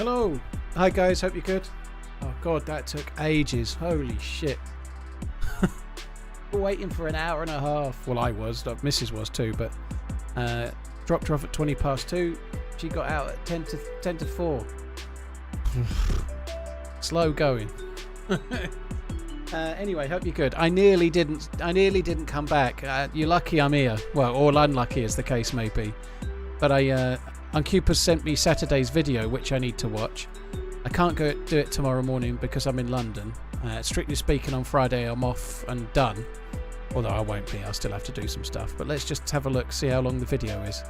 Hello. Hi guys, hope you're good. Oh god, that took ages. Holy shit. We're waiting for an hour and a half. Well, I was, Mrs. was too, but dropped her off at 2:20. She got out at 10 to 4. Slow going. Anyway, hope you're good. I nearly didn't come back. You're lucky I'm here. Well, or unlucky as the case may be. But Uncupus sent me Saturday's video, which I need to watch. I can't go do it tomorrow morning because I'm in London. Strictly speaking, on Friday I'm off and done. Although I won't be, I'll still have to do some stuff. But let's just have a look, see how long the video is.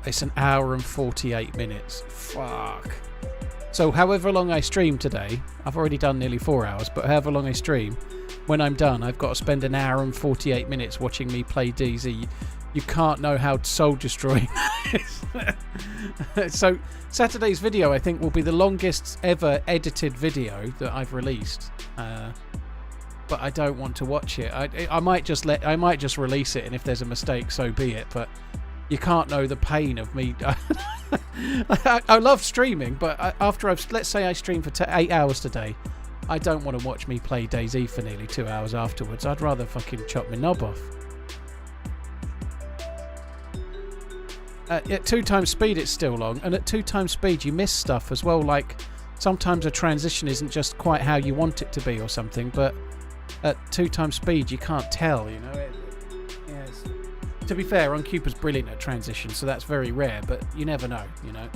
It's an hour and 48 minutes. Fuck. So however long I stream today, I've already done nearly 4 hours, but however long I stream, when I'm done, I've got to spend an hour and 48 minutes watching me play DayZ. You can't know how soul-destroying that is. So Saturday's video, I think, will be the longest ever edited video that I've released. But I don't want to watch it. I might just release it, and if there's a mistake, so be it. But you can't know the pain of me. I love streaming, but after let's say I stream for 8 hours today, I don't want to watch me play DayZ for nearly 2 hours afterwards. I'd rather fucking chop my knob off. At 2 times speed it's still long, and at 2 times speed you miss stuff as well, like sometimes a transition isn't just quite how you want it to be or something, but at 2 times speed you can't tell, you know. To be fair, Uncupus brilliant at transition, so that's very rare, but you never know, you know.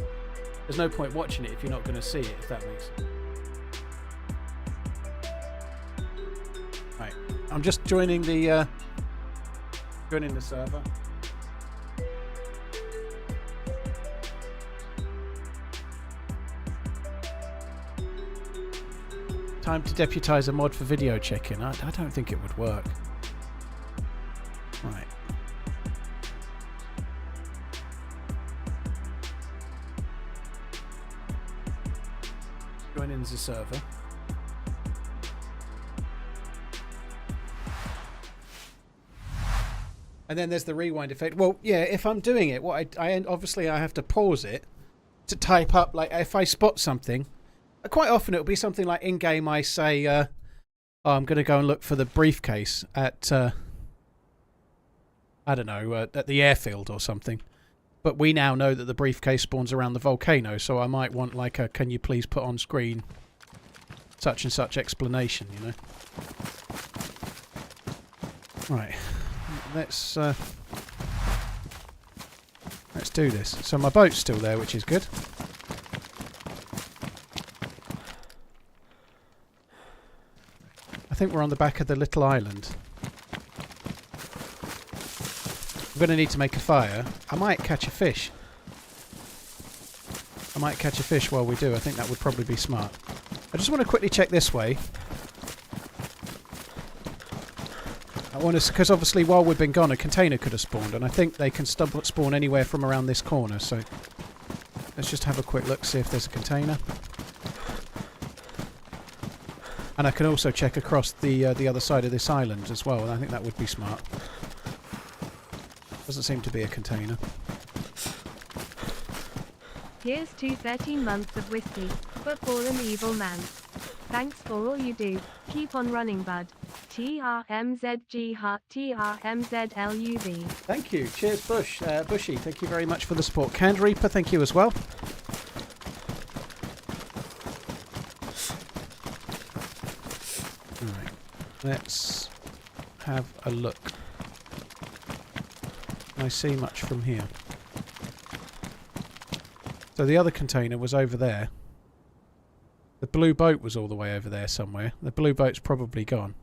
There's no point watching it if you're not going to see it, if that makes sense. Right, I'm just joining the server. Time to deputise a mod for video checking. I don't think it would work. Right. Joining the server. And then there's the rewind effect. Well, yeah, if I'm doing it, obviously I have to pause it to type up, like, if I spot something. Quite often it'll be something like in-game I say, oh, I'm going to go and look for the briefcase at, I don't know, at the airfield or something. But we now know that the briefcase spawns around the volcano, so I might want, like, a can you please put on screen such and such explanation, you know. Right. Let's do this. So my boat's still there, which is good. I think we're on the back of the little island. I'm going to need to make a fire. I might catch a fish. I might catch a fish while we do. I think that would probably be smart. I just want to quickly check this way. I want to, because obviously while we've been gone, a container could have spawned, and I think they can spawn anywhere from around this corner. So let's just have a quick look, see if there's a container. And I can also check across the other side of this island as well, and I think that would be smart. Doesn't seem to be a container. Here's to 13 months of whiskey, football and evil man. Thanks for all you do. Keep on running, bud. TRMZ heart TRMZ LUV. Thank you. Cheers, Bushy. Thank you very much for the support. Canned Reaper, thank you as well. Alright. Let's have a look. Can I see much from here? So the other container was over there. The blue boat was all the way over there somewhere. The blue boat's probably gone.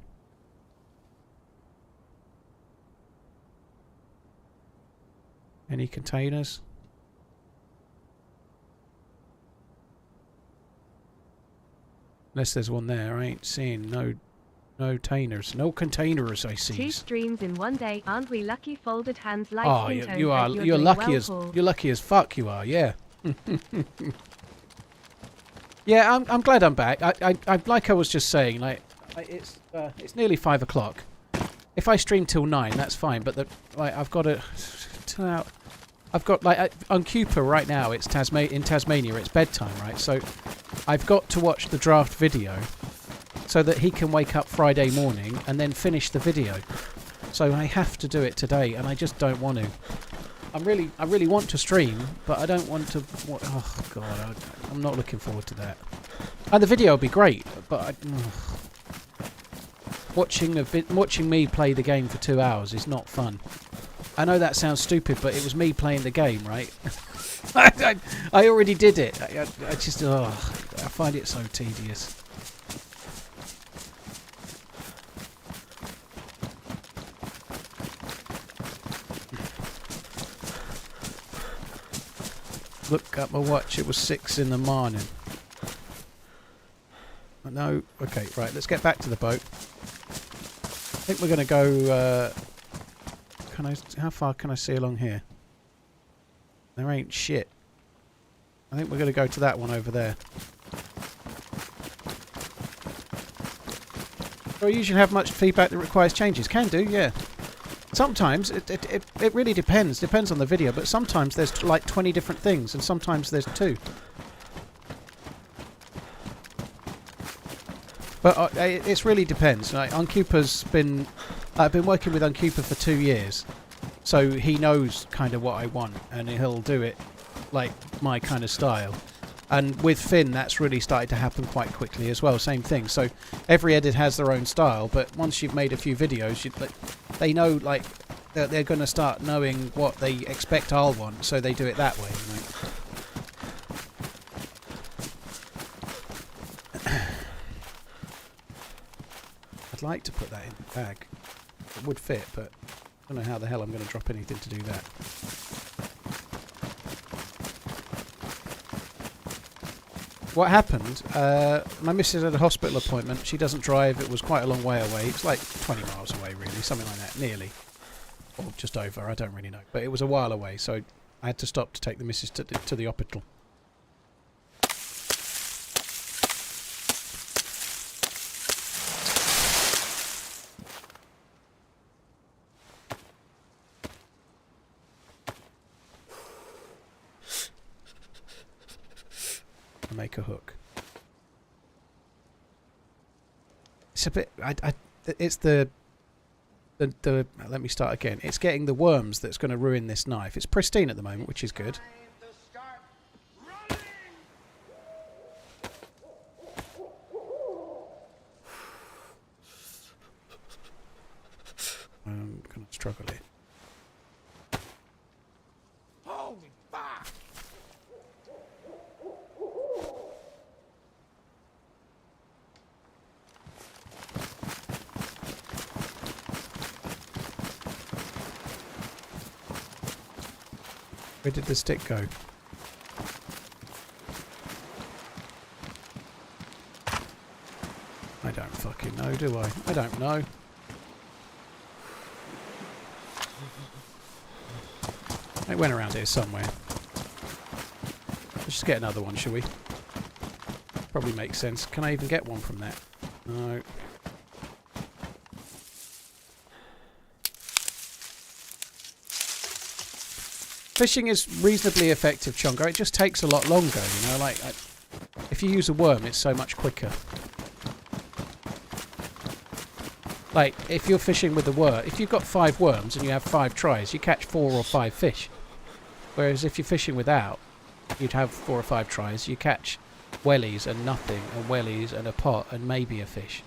Any containers? Unless there's one there. I ain't seeing no containers. No containers I see. 2 streams in one day. Aren't we lucky? Folded hands like oh, you're lucky you're lucky as fuck you are, yeah. Yeah, I'm glad I'm back. I like I was just saying, like, it's nearly 5 o'clock. If I stream till 9, that's fine. But I've got to I've got like on Cooper right now. It's in Tasmania. It's bedtime, right? So I've got to watch the draft video so that he can wake up Friday morning and then finish the video. So I have to do it today, and I just don't want to. I really want to stream, but I don't want to. Oh God, I'm not looking forward to that. And the video will be great, but watching me play the game for 2 hours is not fun. I know that sounds stupid, but it was me playing the game, right? I already did it. I just I find it so tedious. Look at my watch, it was 6 in the morning. No, okay, right, let's get back to the boat. I think we're going to go, how far can I see along here? There ain't shit. I think we're going to go to that one over there. Do I usually have much feedback that requires changes? Can do, yeah. Sometimes, it really depends. Depends on the video, but sometimes there's like 20 different things, and sometimes there's 2. But it really depends. Like, Uncupa's been... I've been working with Uncupa for 2 years, so he knows kind of what I want, and he'll do it like my kind of style. And with Finn, that's really started to happen quite quickly as well. Same thing. So every edit has their own style, but once you've made a few videos, they know like they're going to start knowing what they expect I'll want, so they do it that way. You know? I'd like to put that in the bag. It would fit, but I don't know how the hell I'm going to drop anything to do that. What happened, my missus had a hospital appointment. She doesn't drive. It was quite a long way away. It's like 20 miles away, really. Something like that, nearly. Or just over, I don't really know. But it was a while away, so I had to stop to take the missus to the hospital. Make a hook. It's a bit. It's the. Let me start again. It's getting the worms that's going to ruin this knife. It's pristine at the moment, which is good. I'm going to struggle here. Holy fuck! Where did the stick go? I don't fucking know, do I? I don't know. It went around here somewhere. Let's just get another one, shall we? Probably makes sense. Can I even get one from that? No. Fishing is reasonably effective, Chongo. It just takes a lot longer, you know. Like, if you use a worm, it's so much quicker. Like, if you're fishing with a worm, if you've got 5 worms and you have 5 tries, you catch 4 or 5 fish. Whereas if you're fishing without, you'd have 4 or 5 tries, you catch wellies and nothing, and wellies and a pot and maybe a fish.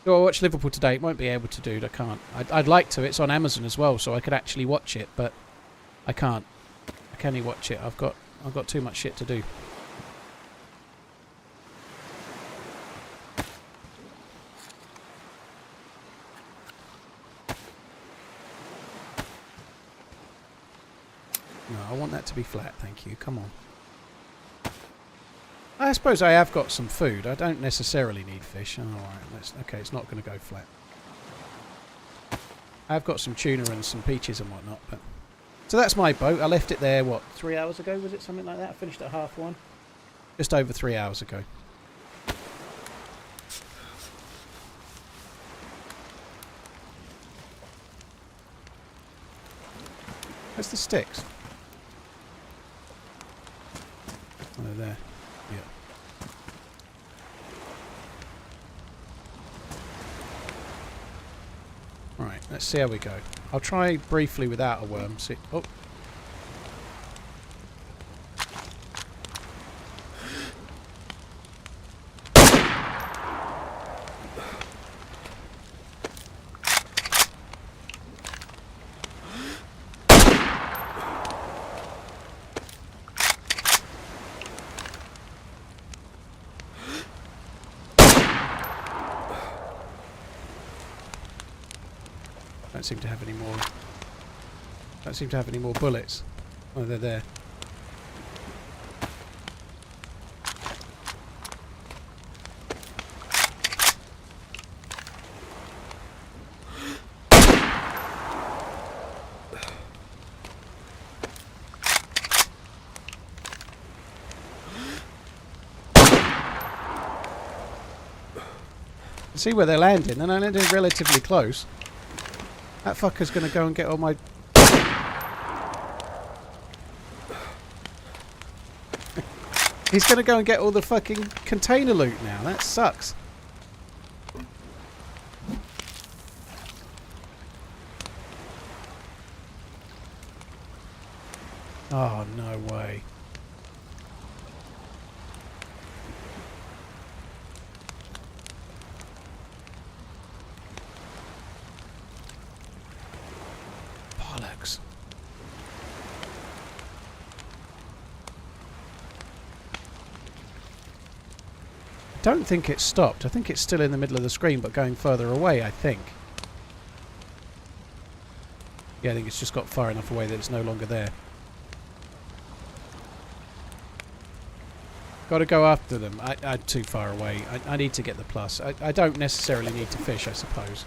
Do I watch Liverpool today? It won't be able to, dude. I can't. I'd like to. It's on Amazon as well, so I could actually watch it, but I can't. I can only watch it. I've got too much shit to do. No, I want that to be flat, thank you. Come on. I suppose I have got some food. I don't necessarily need fish. Oh, alright, okay, it's not going to go flat. I've got some tuna and some peaches and whatnot, but... So that's my boat. I left it there, what, 3 hours ago? Was it something like that? I finished at 1:30. Just over 3 hours ago. Where's the sticks? Oh, they're there. Yeah. Right, let's see how we go. I'll try briefly without a worm. See. Oh. Don't seem to have any more. Don't seem to have any more bullets. Oh, they're there. See where they're landing, and I landed relatively close. That fucker's gonna go and get all my... He's gonna go and get all the fucking container loot now. That sucks. Oh, no way. Bollocks. I don't think it's stopped. I think it's still in the middle of the screen, but going further away, I think. Yeah, I think it's just got far enough away that it's no longer there. Got to go after them. I'm too far away. I need to get the plus. I don't necessarily need to fish, I suppose.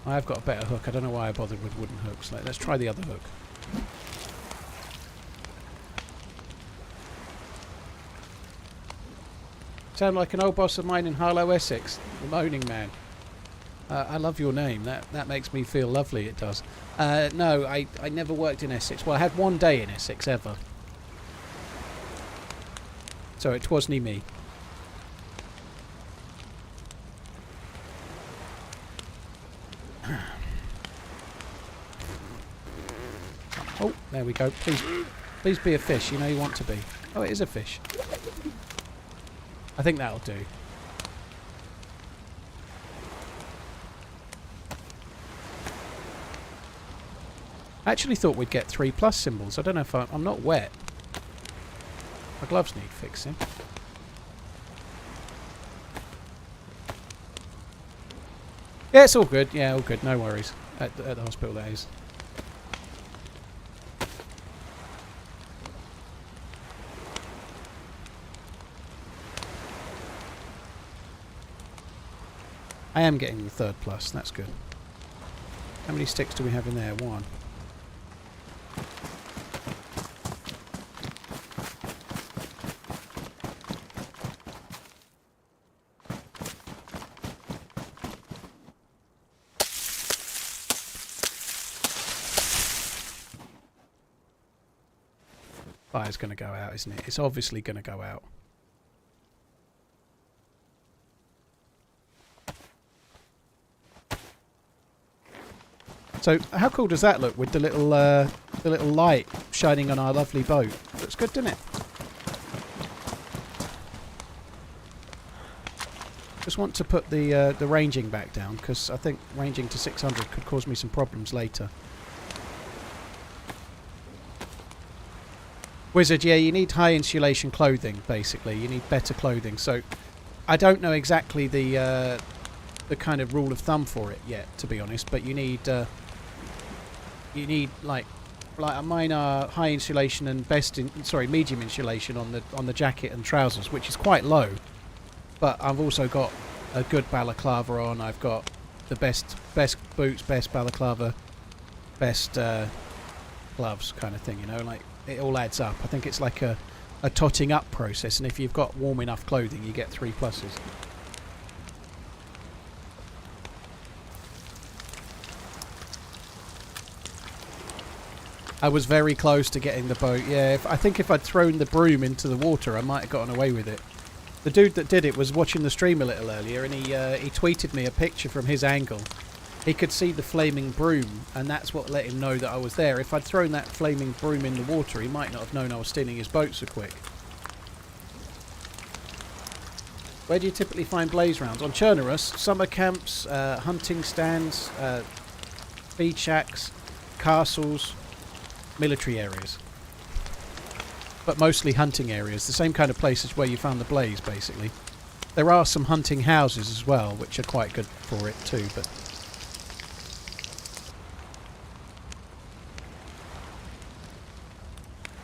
I have got a better hook. I don't know why I bothered with wooden hooks. Let's try the other hook. Sound like an old boss of mine in Harlow, Essex, the Moaning Man. I love your name. That makes me feel lovely, it does. No, I never worked in Essex. Well, I had one day in Essex ever. So it wasn't me. Oh, there we go. Please be a fish. You know you want to be. Oh, it is a fish. I think that'll do. I actually thought we'd get 3+ symbols. I don't know if I'm not wet. My gloves need fixing. Yeah, it's all good. Yeah, all good. No worries. At the hospital, that is. I am getting the 3+. That's good. How many sticks do we have in there? 1. Fire's going to go out, isn't it? It's obviously going to go out. So, how cool does that look with the little light shining on our lovely boat? Looks good, doesn't it? Just want to put the ranging back down because I think ranging to 600 could cause me some problems later. Wizard, yeah, you need high insulation clothing, basically. You need better clothing. So, I don't know exactly the kind of rule of thumb for it yet, to be honest. But you need like mine are high insulation and medium insulation on the jacket and trousers, which is quite low. But I've also got a good balaclava on. I've got the best boots, best balaclava, best gloves, kind of thing. You know, like. It all adds up. I think it's like a totting up process, and if you've got warm enough clothing, you get 3+. I was very close to getting the boat. Yeah, I think if I'd thrown the broom into the water, I might have gotten away with it. The dude that did it was watching the stream a little earlier, and he tweeted me a picture from his angle. He could see the flaming broom, and that's what let him know that I was there. If I'd thrown that flaming broom in the water, he might not have known I was stealing his boat so quick. Where do you typically find blaze rounds? On Chernarus, summer camps, hunting stands, feed shacks, castles, military areas. But mostly hunting areas, the same kind of places where you found the blaze, basically. There are some hunting houses as well, which are quite good for it too, but...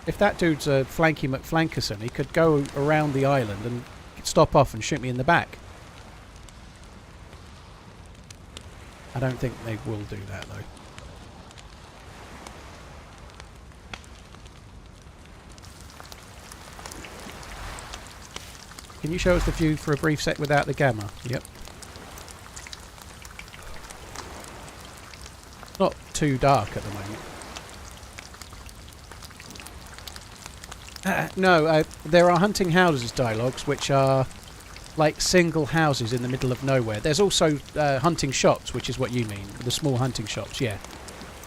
If that dude's a Flanky McFlankerson, he could go around the island and stop off and shoot me in the back. I don't think they will do that, though. Can you show us the view for a brief sec without the gamma? Yep. Not too dark at the moment. No, there are hunting houses dialogues which are like single houses in the middle of nowhere. There's also hunting shops, which is what you mean. The small hunting shops, yeah.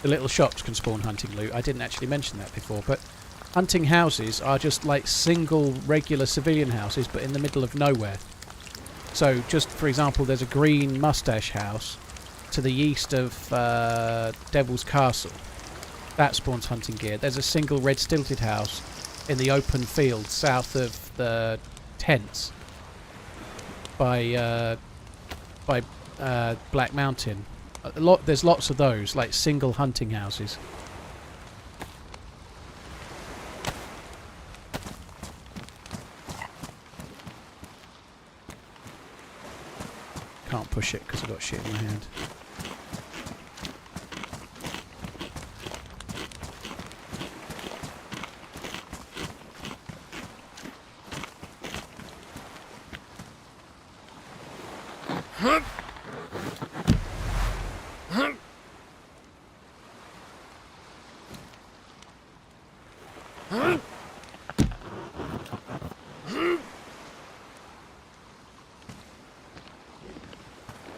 The little shops can spawn hunting loot. I didn't actually mention that before, but hunting houses are just like single regular civilian houses but in the middle of nowhere. So just for example, there's a green mustache house to the east of Devil's Castle. That spawns hunting gear. There's a single red stilted house in the open field south of the tents by Black Mountain. There's lots of those, like single hunting houses. Can't push it because I've got shit in my hand.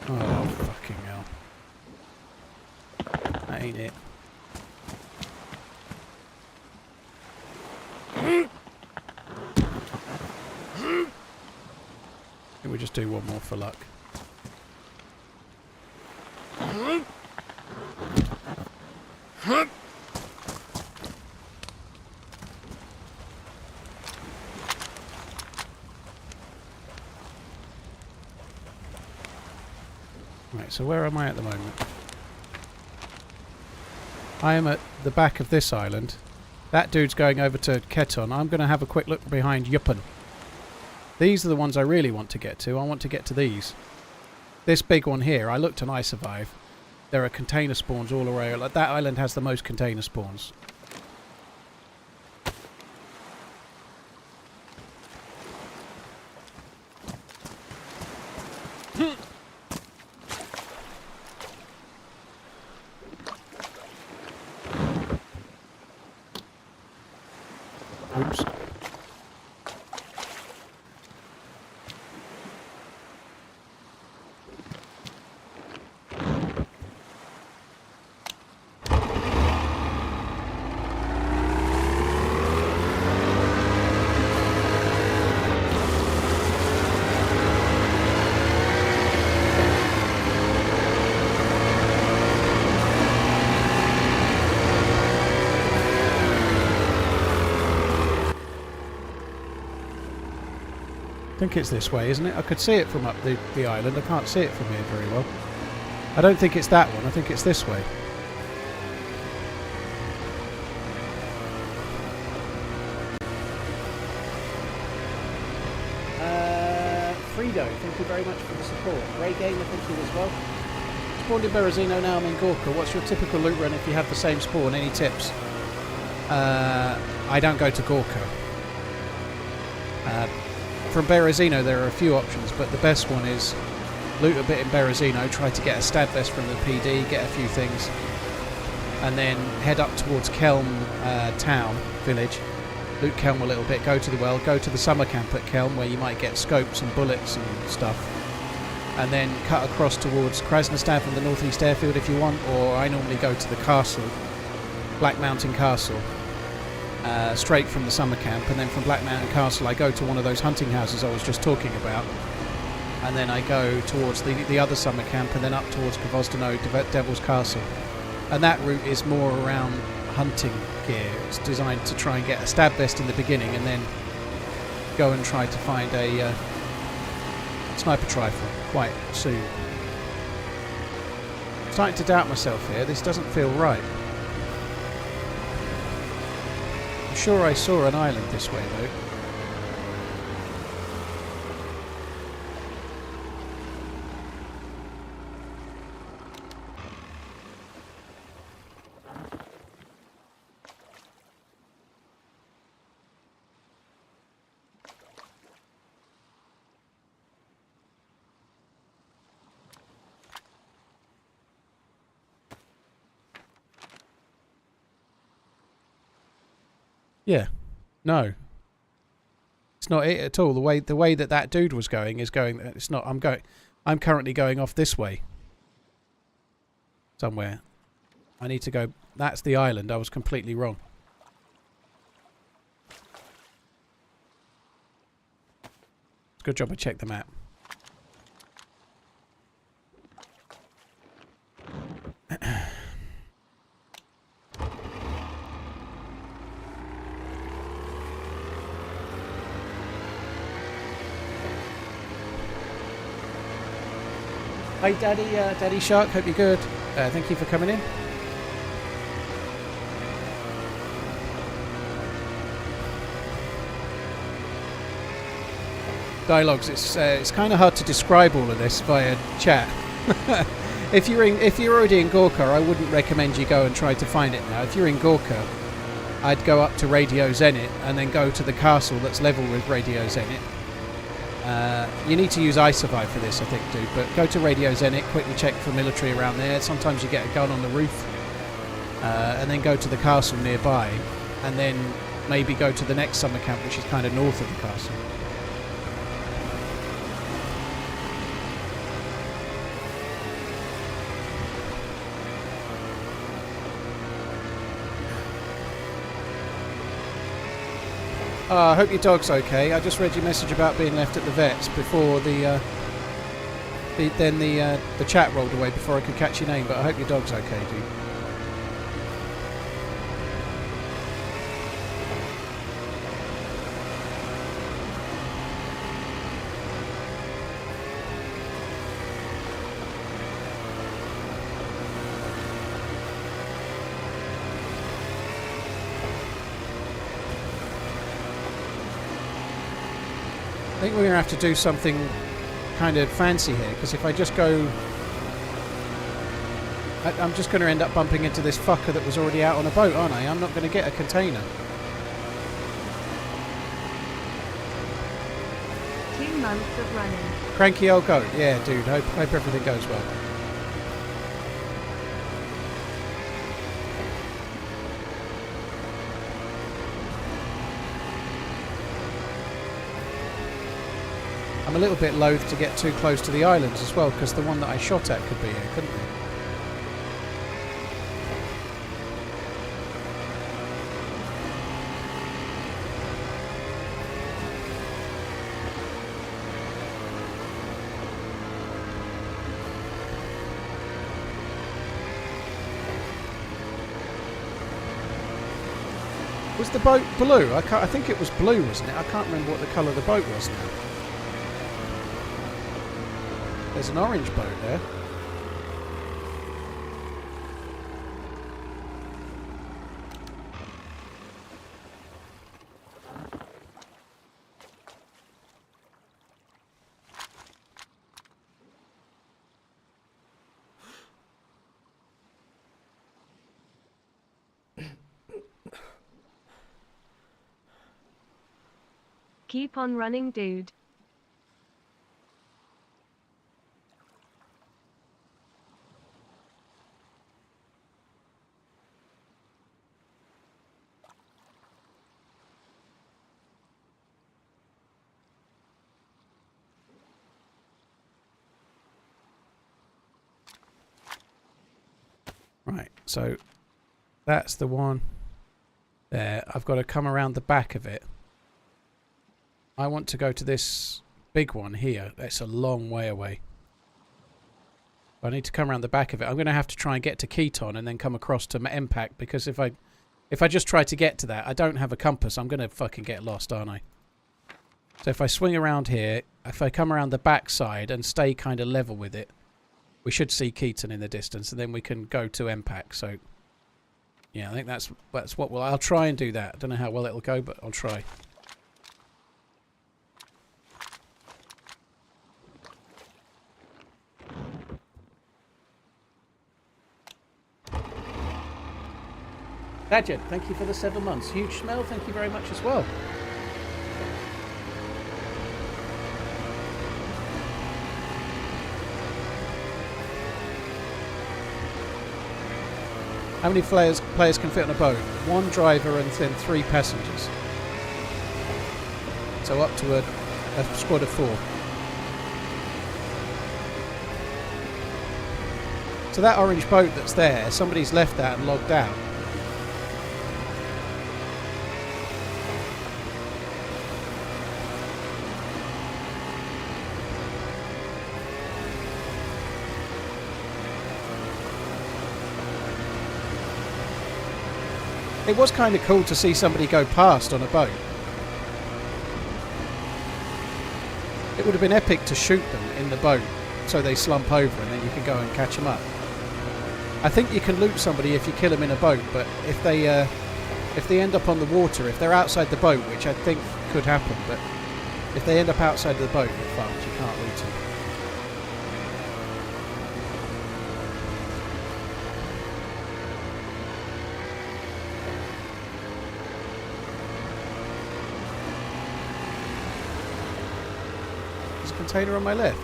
Oh, fucking hell. That ain't it. Can we just do one more for luck? Right, so where am I at the moment? I am at the back of this island. That dude's going over to Keton. I'm going to have a quick look behind Yuppen. These are the ones I really want to get to. I want to get to these. This big one here, I looked and I survive. There are container spawns all around. Like, that island has the most container spawns. Oops. I think it's this way, isn't it? I could see it from up the island. I can't see it from here very well. I don't think it's that one. I think it's this way. Fredo, thank you very much for the support. Ray Gamer, thank you as well. Spawned in Berezino, now I'm in Gorka. What's your typical loot run if you have the same spawn? Any tips? I don't go to Gorka. From Berezino there are a few options, but the best one is loot a bit in Berezino, try to get a stab vest from the PD, get a few things. and then head up towards Kelm town, village. Loot Kelm a little bit, go to the well, go to the summer camp at Kelm where you might get scopes and bullets and stuff. And then cut across towards Krasnostav from the northeast airfield if you want, or I normally go to the castle, Black Mountain Castle, straight from the summer camp, and then from Black Mountain Castle I go to one of those hunting houses I was just talking about, and then I go towards the other summer camp and then up towards Gvozdeno, Devil's Castle. And that route is more around hunting gear. It's designed to try and get a stab vest in the beginning and then go and try to find a sniper rifle quite soon. I'm starting to doubt myself here. This doesn't feel right. I'm sure I saw an island this way though. Yeah, no, it's not it at all. The way that dude was going is going. It's not. I'm currently going off this way. Somewhere. I need to go. That's the island. I was completely wrong. Good job I checked the map. Hey Daddy Shark, hope you're good. Thank you for coming in. Dialogues, it's kind of hard to describe all of this via chat. If you're already in Gorka, I wouldn't recommend you go and try to find it now. If you're in Gorka, I'd go up to Radio Zenit and then go to the castle that's level with Radio Zenit. You need to use iSurvive for this, I think, dude. But go to Radio Zenit, quickly check for military around there. Sometimes you get a gun on the roof. And then go to the castle nearby. And then maybe go to the next summer camp, which is kind of north of the castle. I hope your dog's okay. I just read your message about being left at the vets before the chat rolled away before I could catch your name, but I hope your dog's okay, dude. I think we're going to have to do something kind of fancy here, because if I just go... I'm just going to end up bumping into this fucker that was already out on a boat, aren't I? I'm not going to get a container. 2 months of running. Cranky old goat. Yeah, dude. Hope everything goes well. I'm a little bit loath to get too close to the islands as well, because the one that I shot at could be here, couldn't it? Was the boat blue? I think it was blue, wasn't it? I can't remember what the colour of the boat was now. There's an orange boat there. Keep on running, dude. Right, so that's the one there. I've got to come around the back of it. I want to go to this big one here. That's a long way away. I need to come around the back of it. I'm going to have to try and get to Keton and then come across to MPAC, because if I just try to get to that, I don't have a compass. I'm going to fucking get lost, aren't I? So if I swing around here, if I come around the back side and stay kind of level with it, we should see Keton in the distance, and then we can go to MPAC. So yeah, I think that's what I'll try and do that. I don't know how well it'll go, but I'll try. Badger, thank you for the 7 months. Huge smell, thank you very much as well. How many players can fit on a boat? 1 driver and then 3 passengers. So up to a squad of 4. So that orange boat that's there, somebody's left that and logged out. It was kind of cool to see somebody go past on a boat. It would have been epic to shoot them in the boat so they slump over and then you can go and catch them up. I think you can loot somebody if you kill them in a boat, but if they end up on the water, if they're outside the boat, which I think could happen, but if they end up outside the boat, you're fucked. You can't loot them. Container on my left.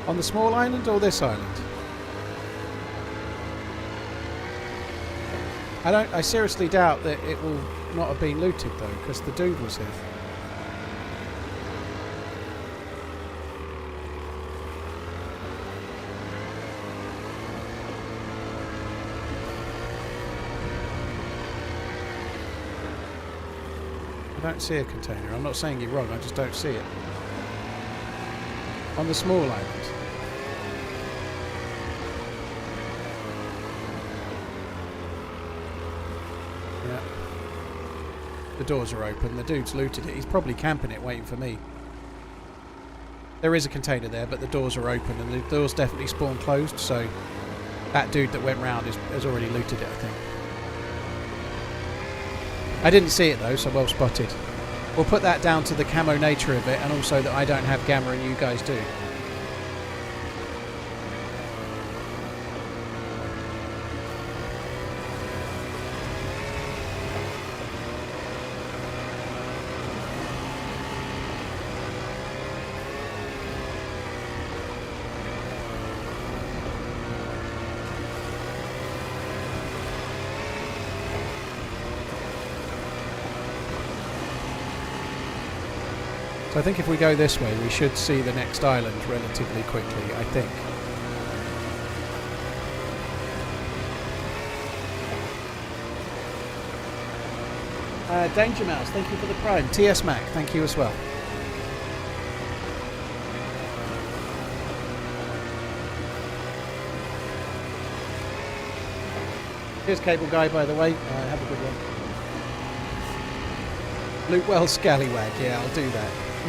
On the small island or this island? I seriously doubt that it will not have been looted though, because the dude was here. I don't see a container. I'm not saying you're wrong, I just don't see it. On the small island. Yeah. The doors are open. The dude's looted it. He's probably camping it, waiting for me. There is a container there, but the doors are open, and the doors definitely spawn closed, so that dude that went round has already looted it, I think. I didn't see it though, so well spotted. We'll put that down to the camo nature of it, and also that I don't have gamma and you guys do. So I think if we go this way, we should see the next island relatively quickly, I think. Danger Mouse, thank you for the prime. TS Mac, thank you as well. Here's Cable Guy, by the way. Have a good one. Loot well, Scallywag. Yeah, I'll do that. I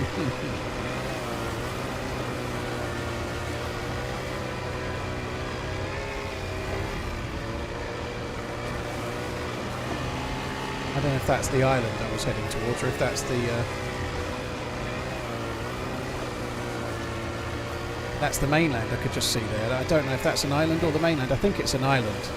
don't know if that's the island I was heading towards, or if that's the mainland I could just see there. I don't know if that's an island or the mainland. I think it's an island.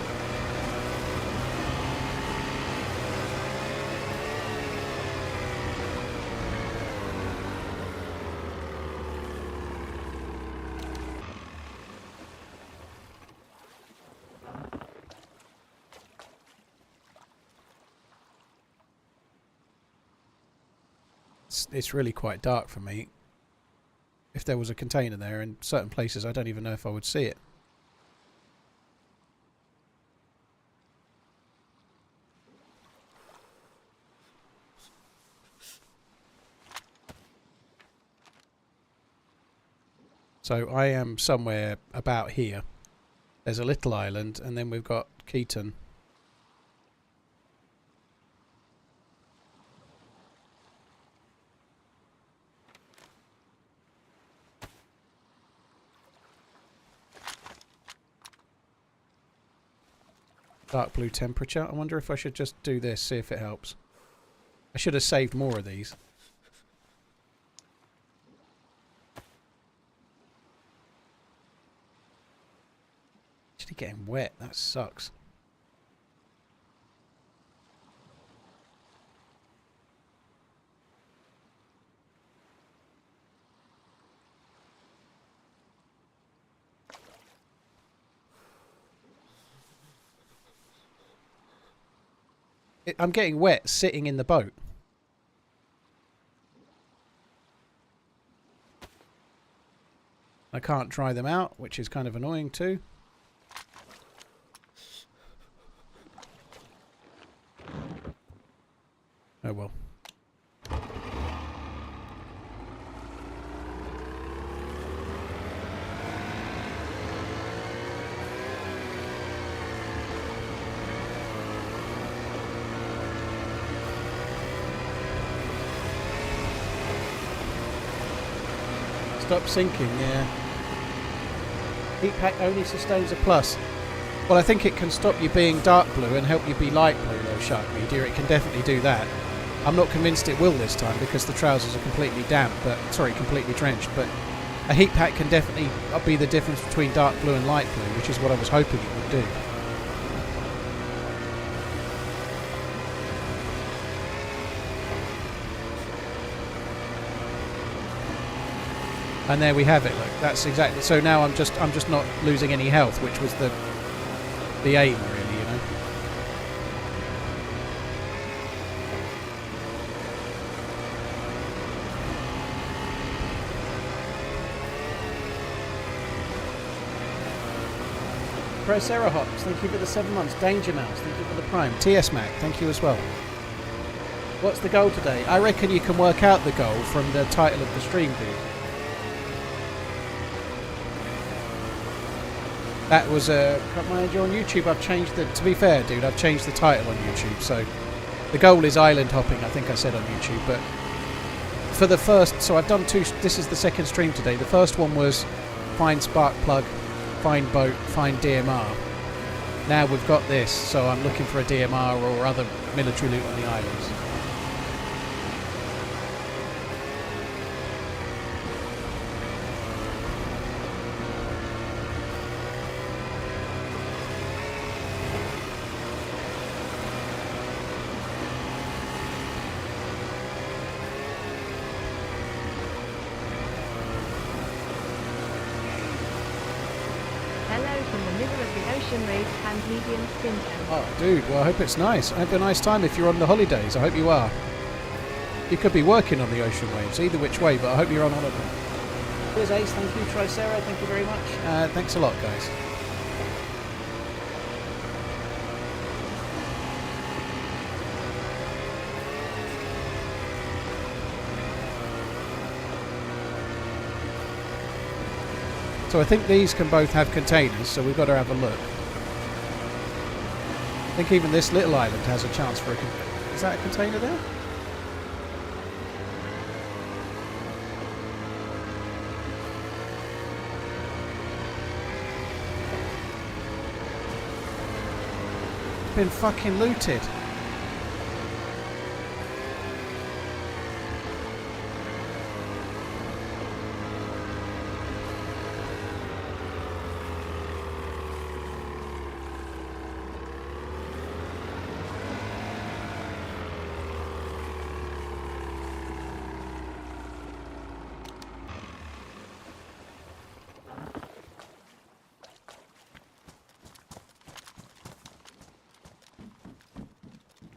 It's really quite dark for me. if there was a container there. In certain places, I don't even know if I would see it. So I am somewhere about here. There's a little island, and then we've got Keaton. Dark blue temperature. I wonder if I should just do this, see if it helps. I should have saved more of these. Actually getting wet, that sucks. I'm getting wet sitting in the boat. I can't dry them out, which is kind of annoying too. Oh well. Stop sinking, yeah. Heat pack only sustains a plus. Well, I think it can stop you being dark blue and help you be light blue, though, Shark Media. It can definitely do that. I'm not convinced it will this time because the trousers are completely damp, but sorry, completely drenched. But a heat pack can definitely be the difference between dark blue and light blue, which is what I was hoping it would do. And there we have it. Look, that's exactly. So now I'm just not losing any health, which was the aim, really, you know. Procerahops, thank you for the 7 months. Danger Mouse, thank you for the Prime. TS Mac, thank you as well. What's the goal today? I reckon you can work out the goal from the title of the stream, dude. That was Crop Manager on YouTube. I've changed the. To be fair, dude, I've changed the title on YouTube. So the goal is island hopping. I think I said on YouTube. But for the first, so I've done two. This is the second stream today. The first one was find spark plug, find boat, find DMR. Now we've got this, so I'm looking for a DMR or other military loot on the islands. Oh, dude, well, I hope it's nice. Have a nice time if you're on the holidays. I hope you are. You could be working on the ocean waves, either which way, but I hope you're on holiday. Here's Ace, thank you. Tricera, thank you very much. Thanks a lot, guys. So I think these can both have containers, so we've got to have a look. I think even this little island has a chance for a container. Is that a container there? Been fucking looted.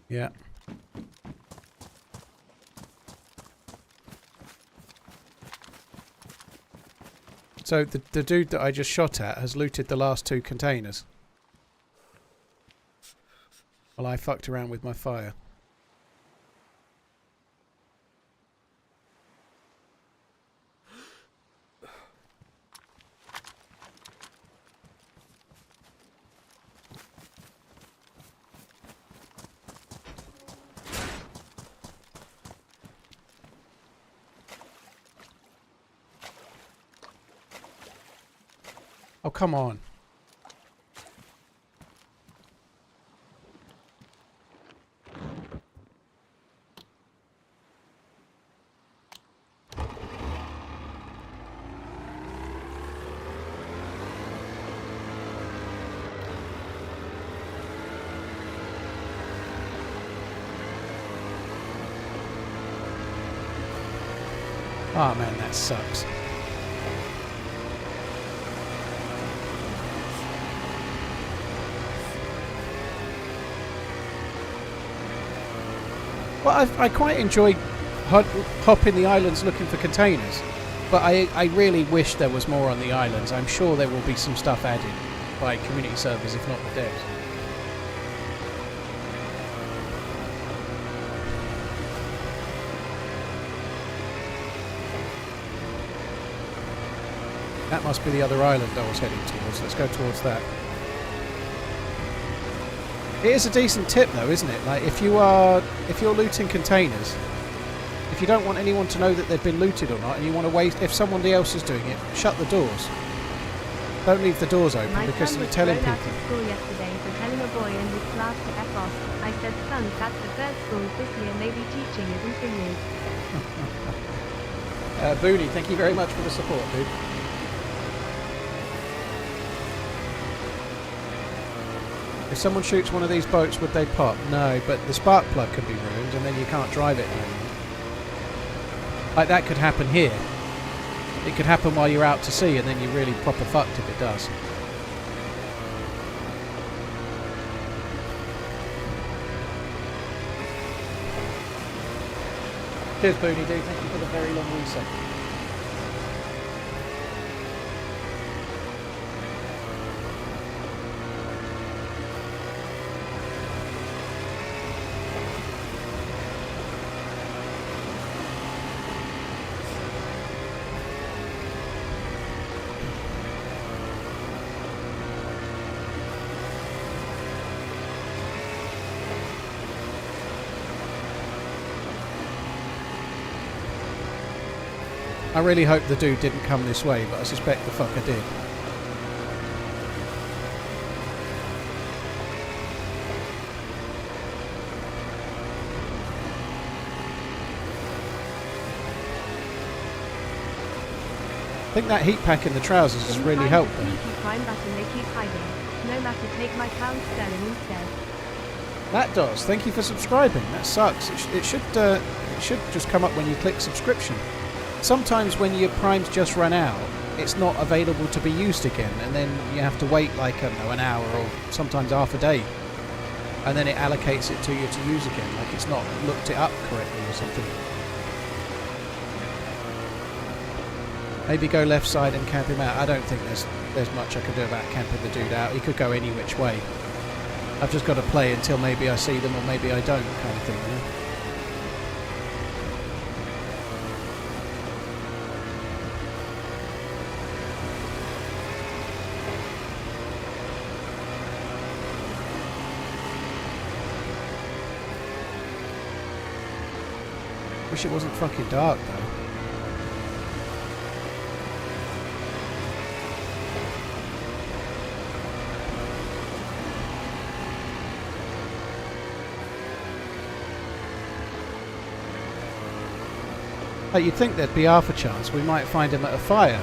Yeah. So the dude that I just shot at has looted the last 2 containers. Well, I fucked around with my fire. Oh, come on. Oh man, that sucks. Well, I quite enjoy hopping the islands looking for containers, but I really wish there was more on the islands. I'm sure there will be some stuff added by community servers, if not the devs. That must be the other island I was heading towards. Let's go towards that. It is a decent tip though, isn't it? Like if you're looting containers, if you don't want anyone to know that they've been looted or not, and you want to wait, if somebody else is doing it, shut the doors. Don't leave the doors open because you're telling people. My son was thrown out of school yesterday for telling a boy in his class to F off. I said, son, that's the third school this year, maybe teaching isn't for you. Booney, thank you very much for the support, dude. If someone shoots one of these boats, would they pop? No, but the spark plug can be ruined and then you can't drive it anymore. Like that could happen here. It could happen while you're out to sea and then you're really proper fucked if it does. Cheers, Booney dude. Thank you for the very long reset. I really hope the dude didn't come this way, but I suspect the fucker did. I think that heat pack in the trousers has really helped them. Prime button, they keep hiding. No matter, take my pound sterling instead. That does. Thank you for subscribing. That sucks. It should just come up when you click subscription. Sometimes when your primes just run out, it's not available to be used again, and then you have to wait like, I don't know, an hour or sometimes half a day, and then it allocates it to you to use again, like it's not looked it up correctly or something. Maybe go left side and camp him out. I don't think there's much I can do about camping the dude out. He could go any which way. I've just got to play until maybe I see them or maybe I don't, kind of thing, you know? Wish it wasn't fucking dark though. Like you'd think there'd be half a chance we might find him at a fire.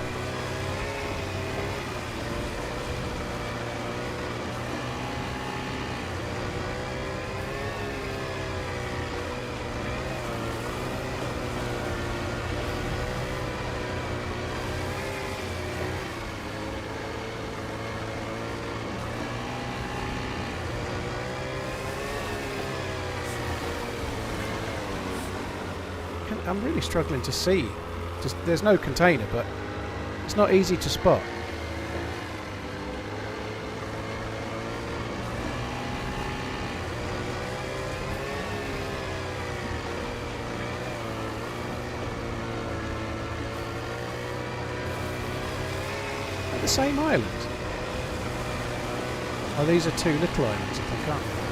I'm really struggling to see. Just there's no container, but It's not easy to spot. At the same island? Oh, these are two little islands, I think, aren't they?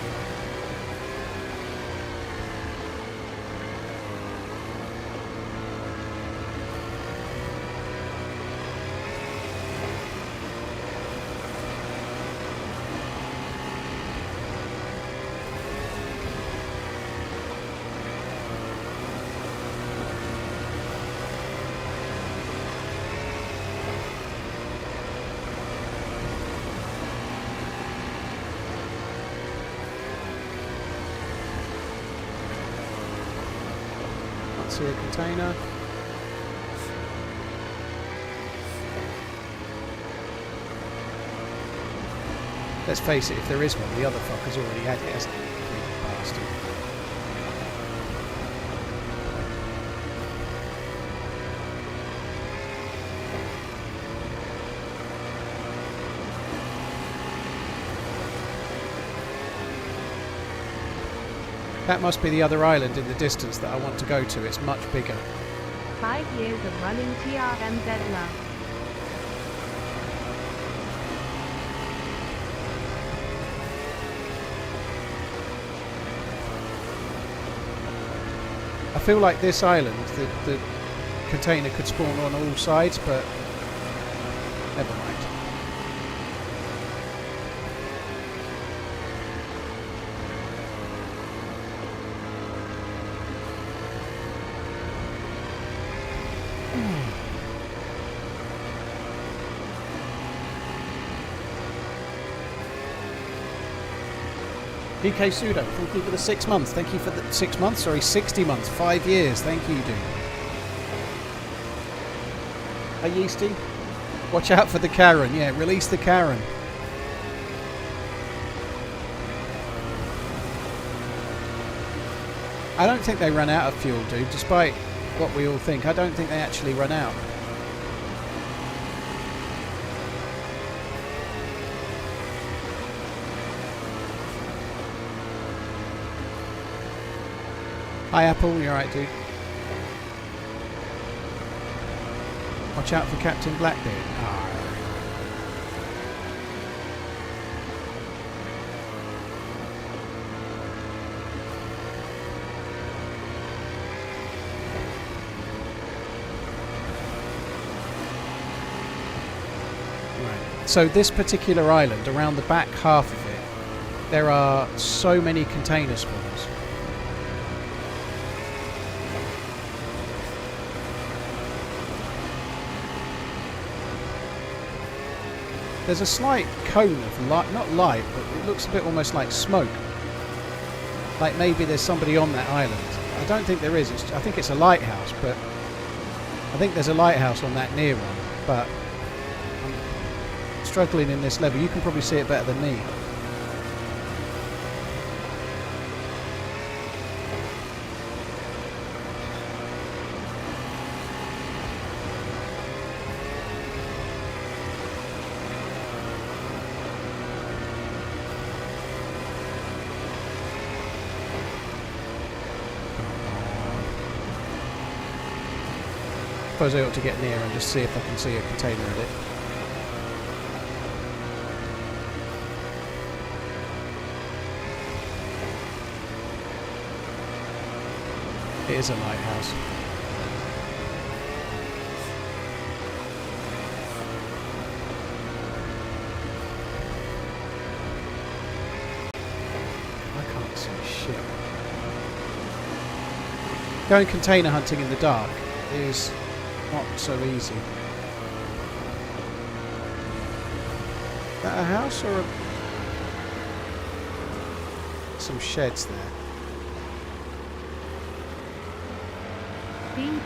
See a container. Let's face it, if there is one, the other fucker's already had it, hasn't he? Greedy bastard. That must be the other island in the distance that I want to go to. It's much bigger. 5 years of running TRMZ love. I feel like this island, the container could spawn on all sides, but never mind. DK Sudo, thank you for the 6 months. Thank you for the 6 months, sorry, 60 months, 5 years. Thank you, dude. Hey, Yeasty. Watch out for the Karen. Yeah, release the Karen. I don't think they run out of fuel, dude, despite what we all think. I don't think they actually run out. Hi Apple, you're right, dude. Watch out for Captain Blackbeard. Ah. Right. So this particular island, around the back half of it, there are so many container spawns. There's a slight cone of light, not light, but it looks a bit almost like smoke. Like maybe there's somebody on that island. I don't think there is. I think it's a lighthouse, but I think there's a lighthouse on that near one. But I'm struggling in this level. You can probably see it better than me. I suppose I ought to get near and just see if I can see a container in it. It is a lighthouse. I can't see shit. Going container hunting in the dark is not so easy. Is that a house or some sheds there? Fiend.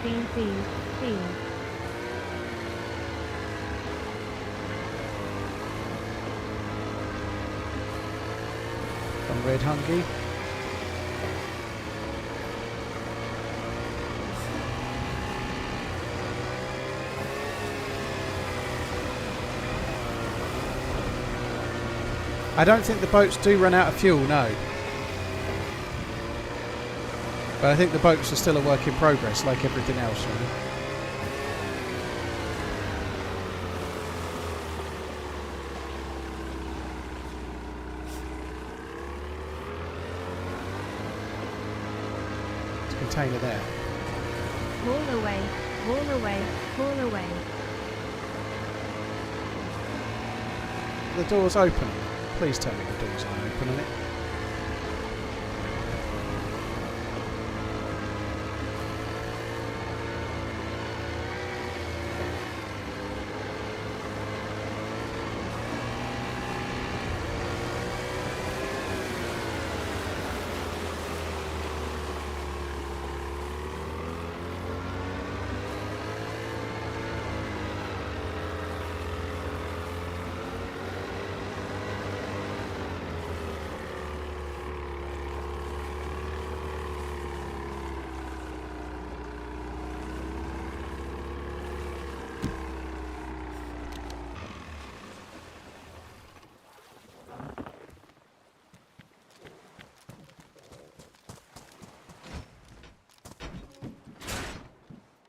From Red Hungy. I don't think the boats do run out of fuel, no. But I think the boats are still a work in progress, like everything else, you know? There's a container there. Haul away, haul away, haul away. The door's open. Please tell me the doors aren't open on it.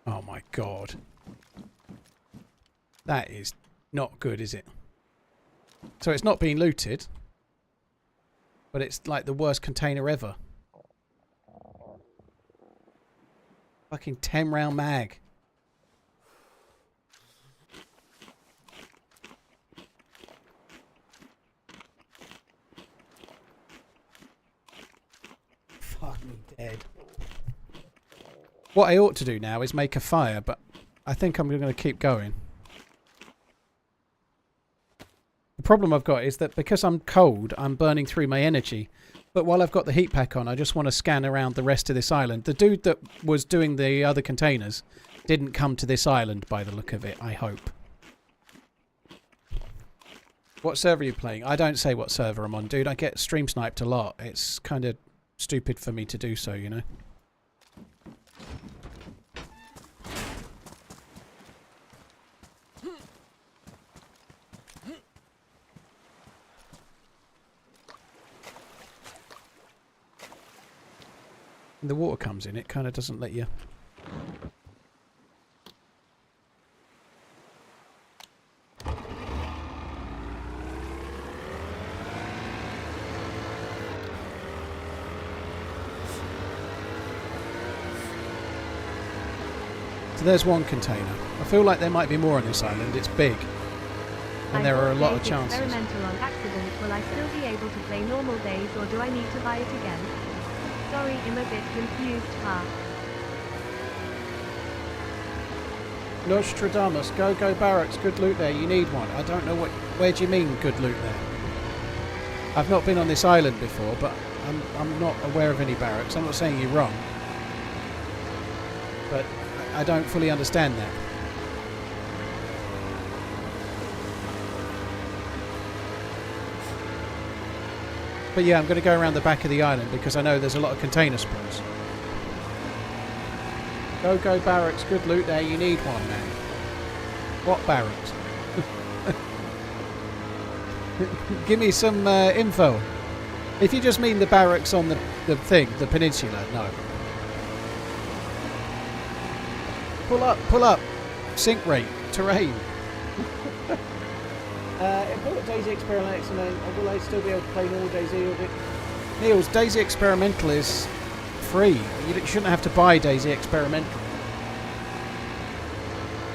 Oh my god. That is not good, is it? So it's not being looted, but it's like the worst container ever. Fucking 10 round mag. Fuck me dead. What I ought to do now is make a fire, but I think I'm going to keep going. The problem I've got is that because I'm cold, I'm burning through my energy. But while I've got the heat pack on, I just want to scan around the rest of this island. The dude that was doing the other containers didn't come to this island by the look of it, I hope. What server are you playing? I don't say what server I'm on, dude. I get stream sniped a lot. It's kind of stupid for me to do so, you know? The water comes in, it kind of doesn't let you. So there's one container. I feel like there might be more on this island. It's big, and there are a lot of chances. Experimental on accident. Will I still be able to play normal days, or do I need to buy it again? Sorry, I'm a bit confused, Nostradamus, go barracks, good loot there, you need one. I don't know where do you mean good loot there? I've not been on this island before, but I'm not aware of any barracks. I'm not saying you're wrong, but I don't fully understand that. But yeah, I'm going to go around the back of the island because I know there's a lot of container spawns. Go barracks, good loot there, you need one, man. What barracks? Give me some info. If you just mean the barracks on the thing, the peninsula, no. Pull up. Sink rate, terrain. Important DayZ Experimental, will I still be able to play normal DayZ? Niels, DayZ Experimental is free. You shouldn't have to buy DayZ Experimental.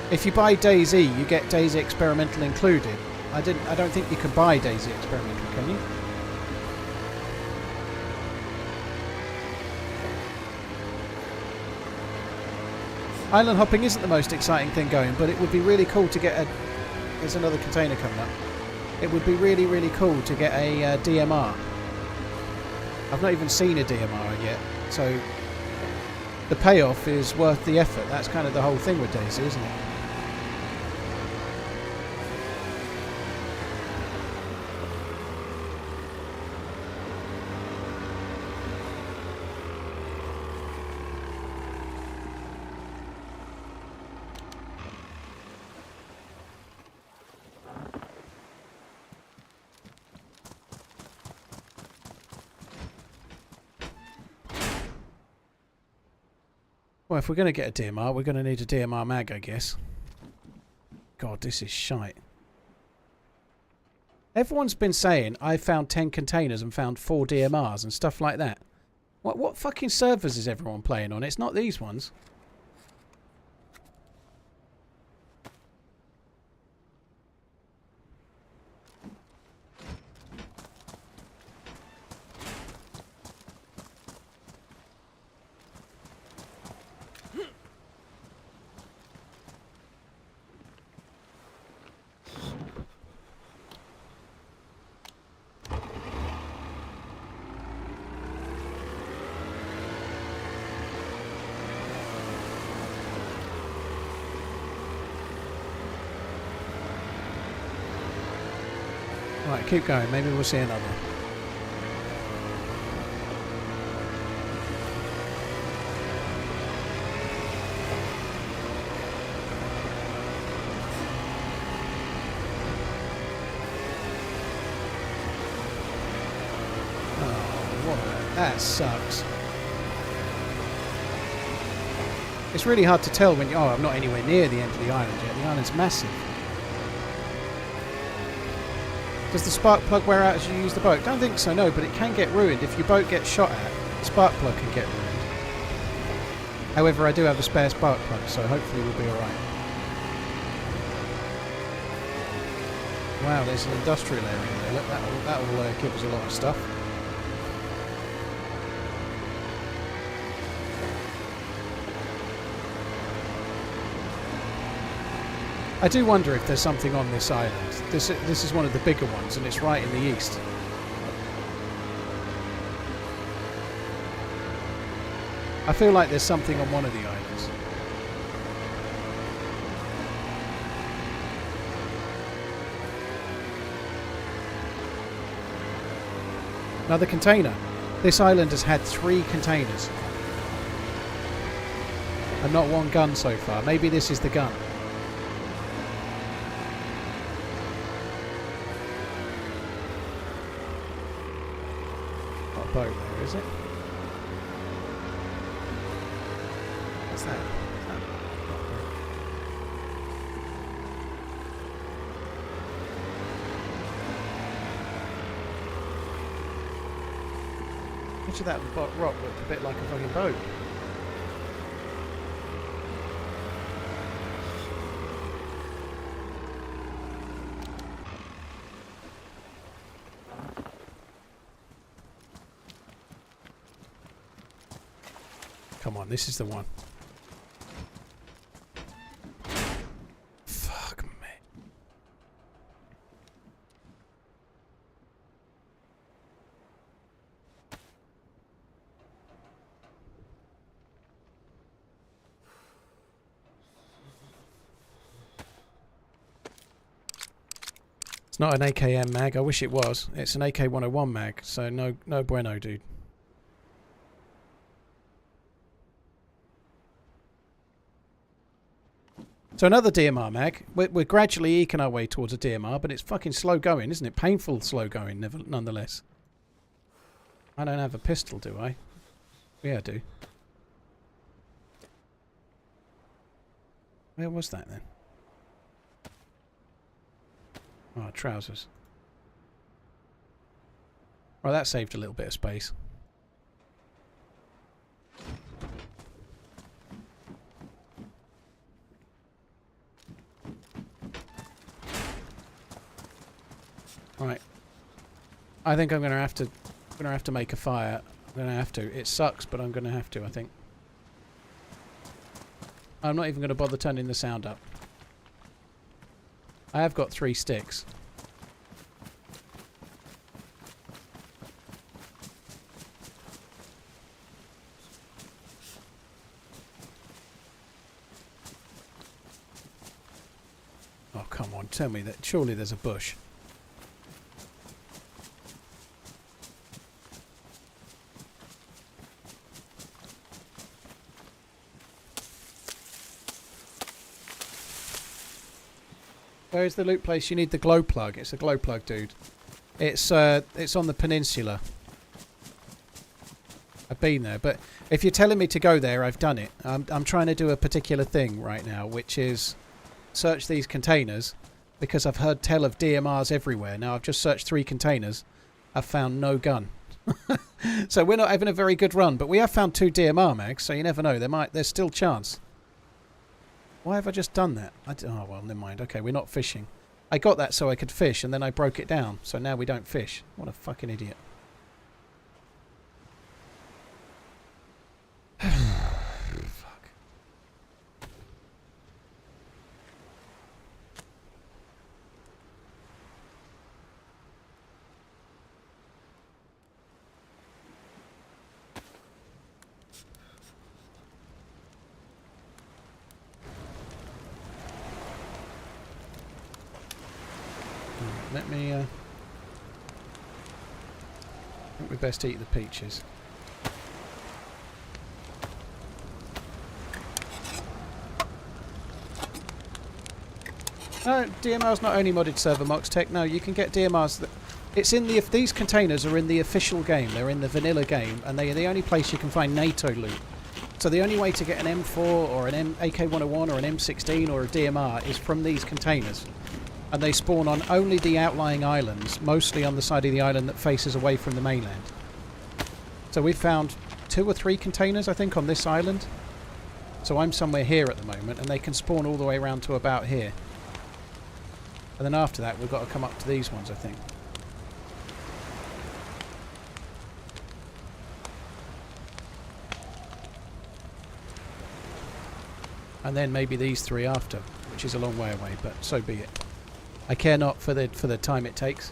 If you buy DayZ, you get DayZ Experimental included. I don't think you can buy DayZ Experimental, can you? Island hopping isn't the most exciting thing going, but it would be really cool to get a... There's another container coming up. It would be really, really cool to get a DMR. I've not even seen a DMR yet, so the payoff is worth the effort. That's kind of the whole thing with DayZ, isn't it? Well, if we're going to get a DMR, we're going to need a DMR mag, I guess. God, this is shite. Everyone's been saying I found 10 containers and found 4 DMRs and stuff like that. What fucking servers is everyone playing on? It's not these ones. Right, keep going. Maybe we'll see another. Oh, what? That sucks. It's really hard to tell when you... Oh, I'm not anywhere near the end of the island yet. The island's massive. Does the spark plug wear out as you use the boat? Don't think so, no, but it can get ruined. If your boat gets shot at, the spark plug can get ruined. However, I do have a spare spark plug, so hopefully we'll be alright. Wow, there's an industrial area there. Look, that'll give us a lot of stuff. I do wonder if there's something on this island. This is one of the bigger ones, and it's right in the east. I feel like there's something on one of the islands. Another container. This island has had 3 containers. And not one gun so far. Maybe this is the gun. Boat there, is it? What's that? Picture that rock looked a bit like a fucking boat. Come on, this is the one. Fuck me. It's not an AKM mag. I wish it was. It's an AK-101 mag, so no bueno, dude. So another DMR mag. We're gradually eking our way towards a DMR, but it's fucking slow going, isn't it? Painful slow going, nonetheless. I don't have a pistol, do I? Yeah, I do. Where was that then? Oh, trousers. Right, that saved a little bit of space. Right. I think I'm gonna have to make a fire. I'm gonna have to. It sucks, but I'm gonna have to, I think. I'm not even gonna bother turning the sound up. I have got 3 sticks. Oh, come on, tell me that surely there's a bush. Where's the loot place? You need the glow plug. It's a glow plug, dude. It's on the peninsula. I've been there. But if you're telling me to go there, I've done it. I'm trying to do a particular thing right now, which is search these containers, because I've heard tell of DMRs everywhere. Now, I've just searched 3 containers. I've found no gun. So we're not having a very good run, but we have found 2 DMR mags, so you never know. There's still chance. Why have I just done that? Oh, well, never mind. Okay, we're not fishing. I got that so I could fish, and then I broke it down. So now we don't fish. What a fucking idiot. Fuck. Let me, I think we best eat the peaches. No, DMR's not only modded server Mox Tech. No, you can get DMRs that... It's in the... If these containers are in the official game, they're in the vanilla game, and they are the only place you can find NATO loot. So the only way to get an M4 or an AK-101 or an M16 or a DMR is from these containers. And they spawn on only the outlying islands, mostly on the side of the island that faces away from the mainland. So we've found 2 or 3 containers, I think, on this island. So I'm somewhere here at the moment, and they can spawn all the way around to about here. And then after that, we've got to come up to these ones, I think. And then maybe these 3 after, which is a long way away, but so be it. I care not for the time it takes.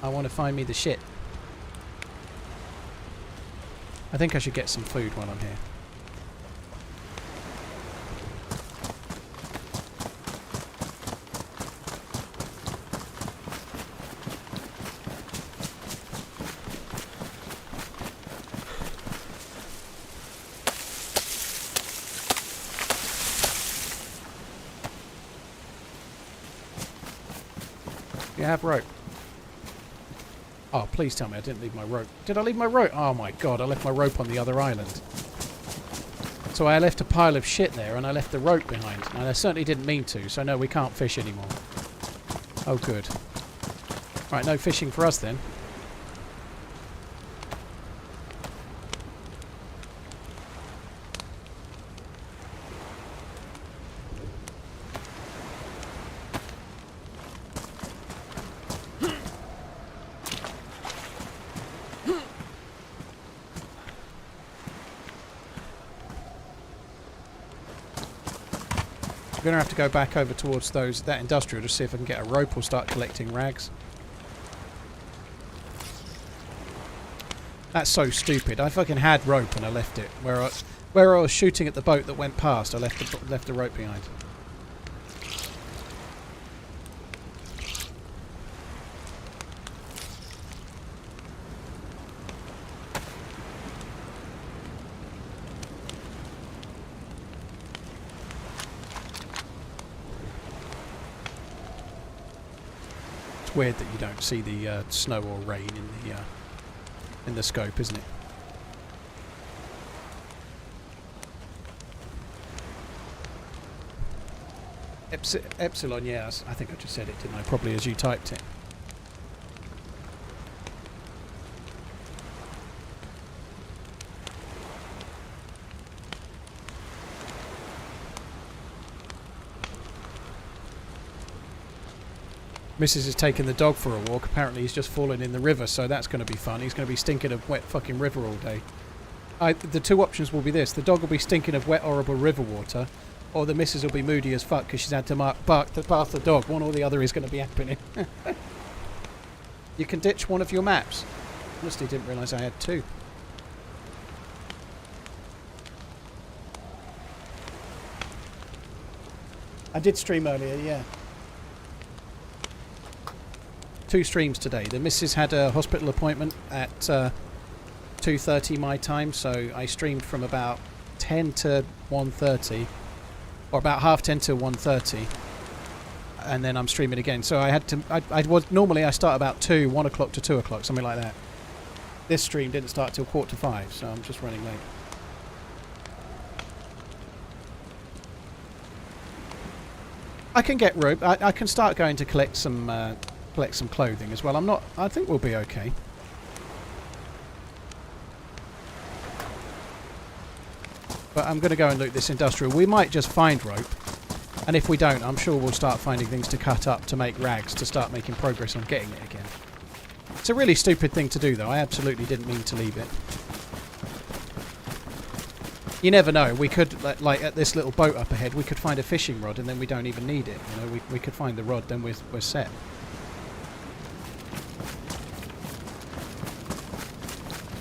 I want to find me the shit. I think I should get some food while I'm here. You have rope. Oh, please tell me I didn't leave my rope. Did I leave my rope? Oh my god, I left my rope on the other island. So I left a pile of shit there and I left the rope behind. And I certainly didn't mean to, so no, we can't fish anymore. Oh, good. Right, no fishing for us then. I'm going to have to go back over towards that industrial to see if I can get a rope or start collecting rags. That's so stupid. I fucking had rope and I left it. Where I was shooting at the boat that went past, I left the rope behind. Weird that you don't see the snow or rain in the scope, isn't it? Epsilon, yeah, I think I just said it, didn't I? Probably as you typed it. Mrs. has taken the dog for a walk. Apparently he's just fallen in the river, so that's going to be fun. He's going to be stinking of wet fucking river all day. The 2 options will be this. The dog will be stinking of wet, horrible river water, or the missus will be moody as fuck because she's had to bark to pass the dog. One or the other is going to be happening. You can ditch one of your maps. Honestly, didn't realise I had 2. I did stream earlier, yeah. 2 streams today. The missus had a hospital appointment at 2:30 my time, so I streamed from about 10 to 1:30, or about 10:30 to 1:30, and then I'm streaming again. So I had to. Normally I start about 1 o'clock to 2 o'clock, something like that. This stream didn't start till 4:45, so I'm just running late. I can get rope. I can start going to collect some clothing as well. I think we'll be okay. But I'm going to go and loot this industrial. We might just find rope. And if we don't, I'm sure we'll start finding things to cut up to make rags to start making progress on getting it again. It's a really stupid thing to do, though. I absolutely didn't mean to leave it. You never know. We could, like at this little boat up ahead, we could find a fishing rod and then we don't even need it. You know, we could find the rod, then we're set.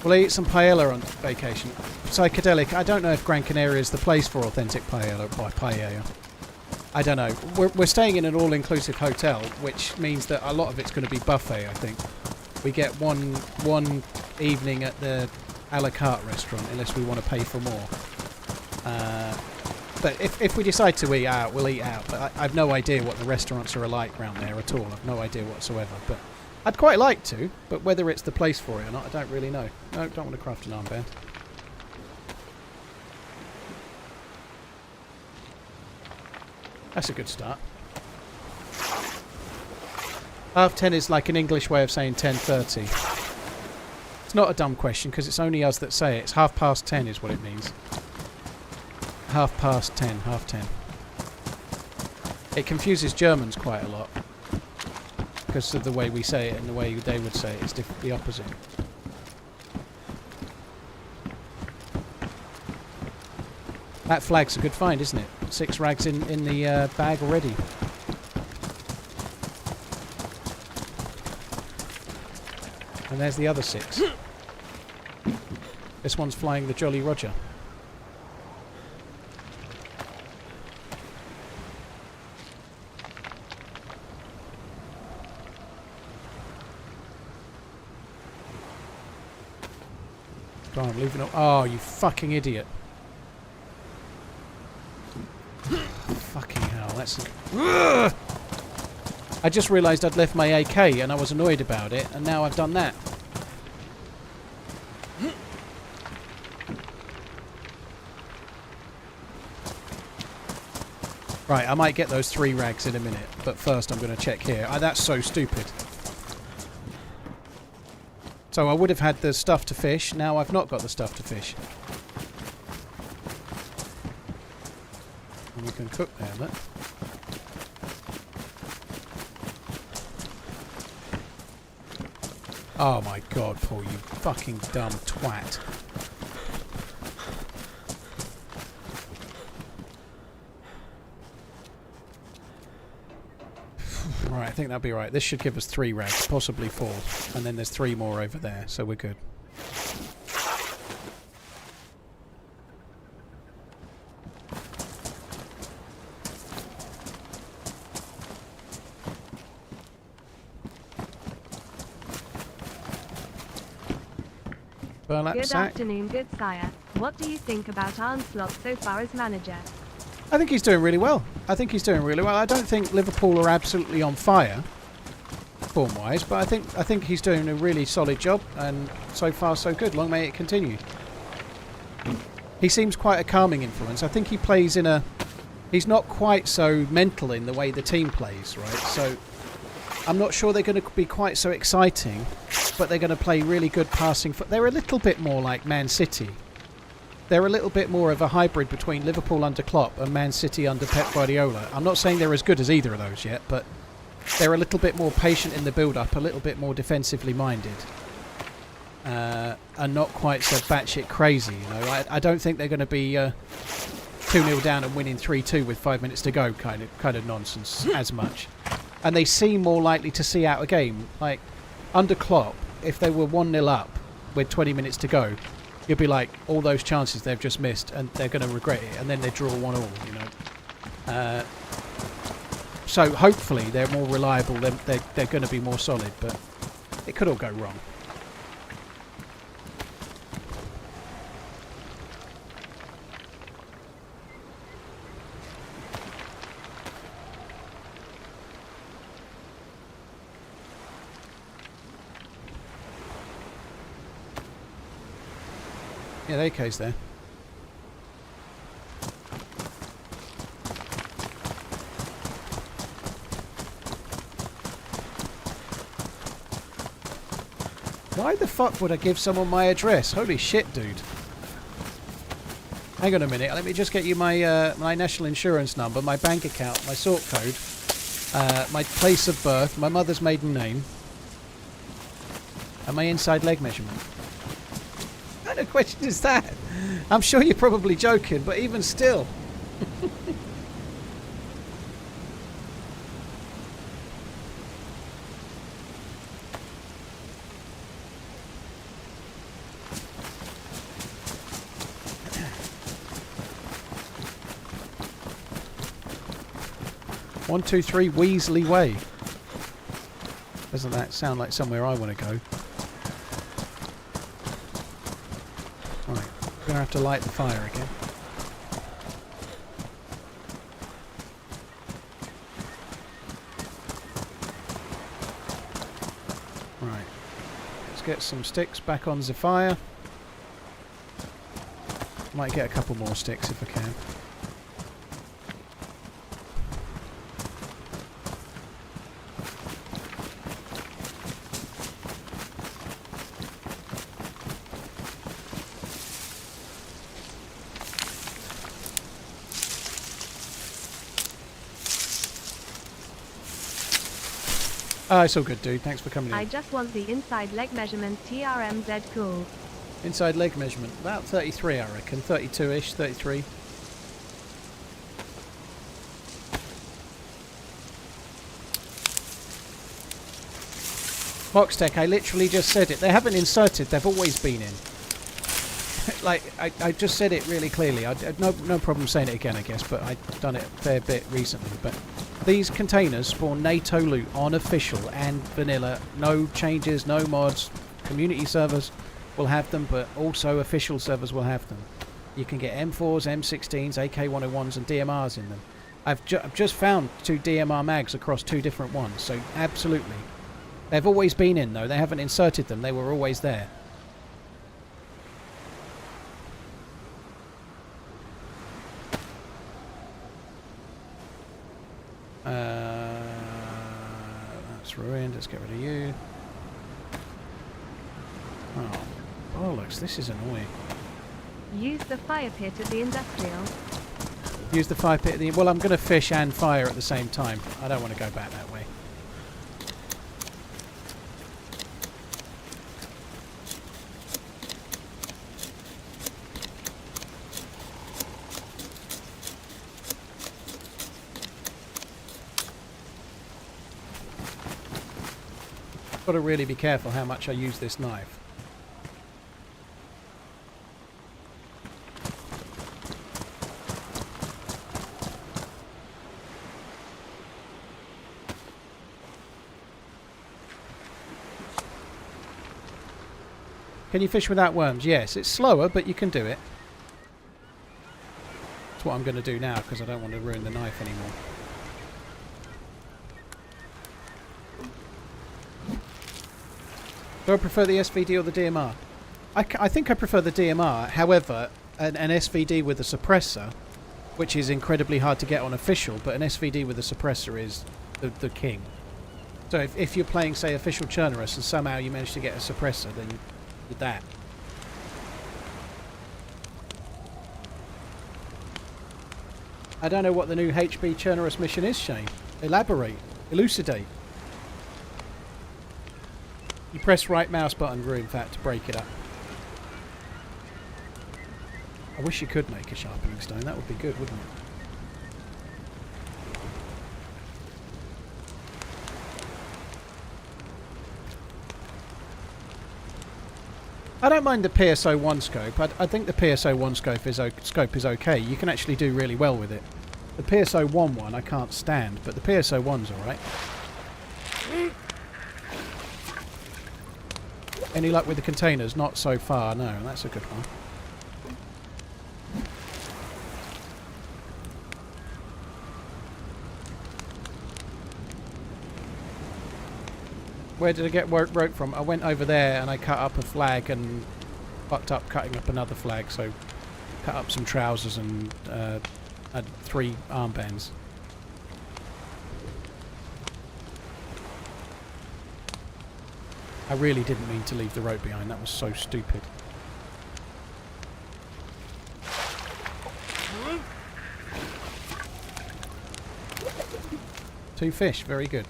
We'll eat some paella on vacation. Psychedelic. I don't know if Gran Canaria is the place for authentic paella. Paella. I don't know. We're staying in an all-inclusive hotel, which means that a lot of it's going to be buffet, I think. We get one evening at the a la carte restaurant, unless we want to pay for more. But if we decide to eat out, we'll eat out. But I have no idea what the restaurants are like around there at all. I've no idea whatsoever. But I'd quite like to, but whether it's the place for it or not, I don't really know. No, don't want to craft an armband. That's a good start. 10:30 is like an English way of saying 10:30. It's not a dumb question because it's only us that say it. It's 10:30 is what it means. 10:30, 10:30. It confuses Germans quite a lot because of the way we say it and the way they would say it. It's the opposite. That flag's a good find, isn't it? 6 rags in the bag already. And there's the other 6. This one's flying the Jolly Roger. Go on, I'm leaving it. Oh, you fucking idiot. Fucking hell, that's... Ugh! I just realised I'd left my AK and I was annoyed about it, and now I've done that. Right, I might get those 3 rags in a minute, but first I'm going to check here. That's so stupid. So I would have had the stuff to fish, now I've not got the stuff to fish. And we can cook there, look. Oh my god, Paul, you fucking dumb twat. Right, I think that'll be right. This should give us 3 rags, possibly 4. And then there's 3 more over there, so we're good. Good afternoon, good sire. What do you think about Onslaught so far as manager? I think he's doing really well. I don't think Liverpool are absolutely on fire, form-wise, but I think he's doing a really solid job, and so far so good. Long may it continue. He seems quite a calming influence. I think he plays in a... He's not quite so mental in the way the team plays, right? So I'm not sure they're going to be quite so exciting, but they're going to play really good passing. They're a little bit more like Man City. They're a little bit more of a hybrid between Liverpool under Klopp and Man City under Pep Guardiola. I'm not saying they're as good as either of those yet, but they're a little bit more patient in the build-up, a little bit more defensively minded, and not quite so batshit crazy. You know, I don't think they're going to be 2-0 down and winning 3-2 with 5 minutes to go kind of nonsense as much. And they seem more likely to see out a game. Like under Klopp, if they were 1-0 up with 20 minutes to go, you'd be like, all those chances they've just missed, and they're going to regret it, and then they draw 1-1, you know. So hopefully they're more reliable, they're going to be more solid, but it could all go wrong. Yeah, the AK's there. Why the fuck would I give someone my address? Holy shit, dude. Hang on a minute. Let me just get you my my national insurance number, my bank account, my sort code, my place of birth, my mother's maiden name, and my inside leg measurement. What kind of question is that? I'm sure you're probably joking, but even still. 123 Weasley Way. Doesn't that sound like somewhere I want to go? Right, we're going to have to light the fire again. Right, let's get some sticks back on the fire. Might get a couple more sticks if I can. Oh, it's all good, dude. Thanks for coming in. I just want the inside leg measurement TRMZ cool. Inside leg measurement. About 33, I reckon. 32-ish, 33. Boxtech, I literally just said it. They haven't inserted. They've always been in. Like, I just said it really clearly. No problem saying it again, I guess, but I've done it a fair bit recently. But these containers spawn NATO loot on official and vanilla. No changes, no mods. Community servers will have them, but also official servers will have them. You can get M4s, M16s, AK-101s and DMRs in them. I've just found 2 DMR mags across 2 different ones, so absolutely. They've always been in, though. They haven't inserted them. They were always there. That's ruined. Let's get rid of you. Oh, bollocks. This is annoying. Use the fire pit at the industrial. Use the fire pit at the... Well, I'm going to fish and fire at the same time. I don't want to go back that way. Got to really be careful how much I use this knife. Can you fish without worms? Yes, it's slower, but you can do it. That's what I'm going to do now because I don't want to ruin the knife anymore. Do I prefer the SVD or the DMR? I think I prefer the DMR. However, an SVD with a suppressor, which is incredibly hard to get on official, but an SVD with a suppressor is the king. So if you're playing, say, official Churnerus and somehow you manage to get a suppressor, then with that. I don't know what the new HB Churnerus mission is, Shane. Elaborate. Elucidate. You press right mouse button, in fact, to break it up. I wish you could make a sharpening stone. That would be good, wouldn't it? I don't mind the PSO1 scope. I think the PSO1 scope is okay. You can actually do really well with it. The PSO1 one I can't stand, but the PSO1's alright. Any luck with the containers? Not so far, no. That's a good one. Where did I get rope from? I went over there and I cut up a flag and fucked up cutting up another flag, so cut up some trousers and had 3 armbands. I really didn't mean to leave the rope behind. That was so stupid. 2 fish, very good.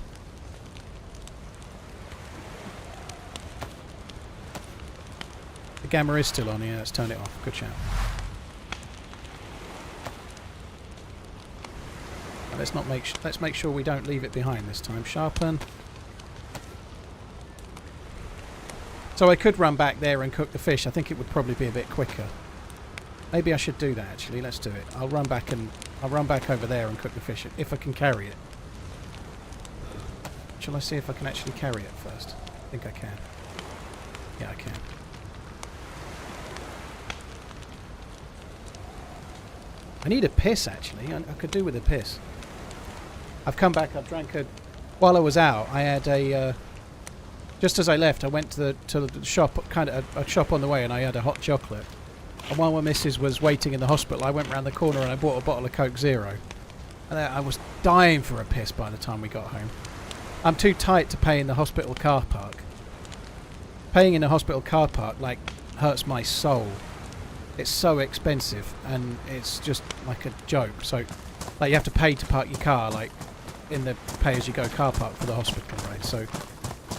The gamma is still on here. Let's turn it off. Good shout. Let's make sure we don't leave it behind this time. Sharpen. So I could run back there and cook the fish. I think it would probably be a bit quicker. Maybe I should do that actually. Let's do it. I'll run back over there and cook the fish if I can carry it. Shall I see if I can actually carry it first? I think I can. Yeah, I can. I need a piss actually. I could do with a piss. I've come back. I've drank a. While I was out, I had a. Just as I left, I went to the shop, kind of a shop on the way, and I had a hot chocolate. And while my missus was waiting in the hospital, I went round the corner and I bought a bottle of Coke Zero. And I was dying for a piss by the time we got home. I'm too tight to pay in the hospital car park. Paying in a hospital car park, like, hurts my soul. It's so expensive, and it's just like a joke. So, like, you have to pay to park your car, like, in the pay-as-you-go car park for the hospital, right? So,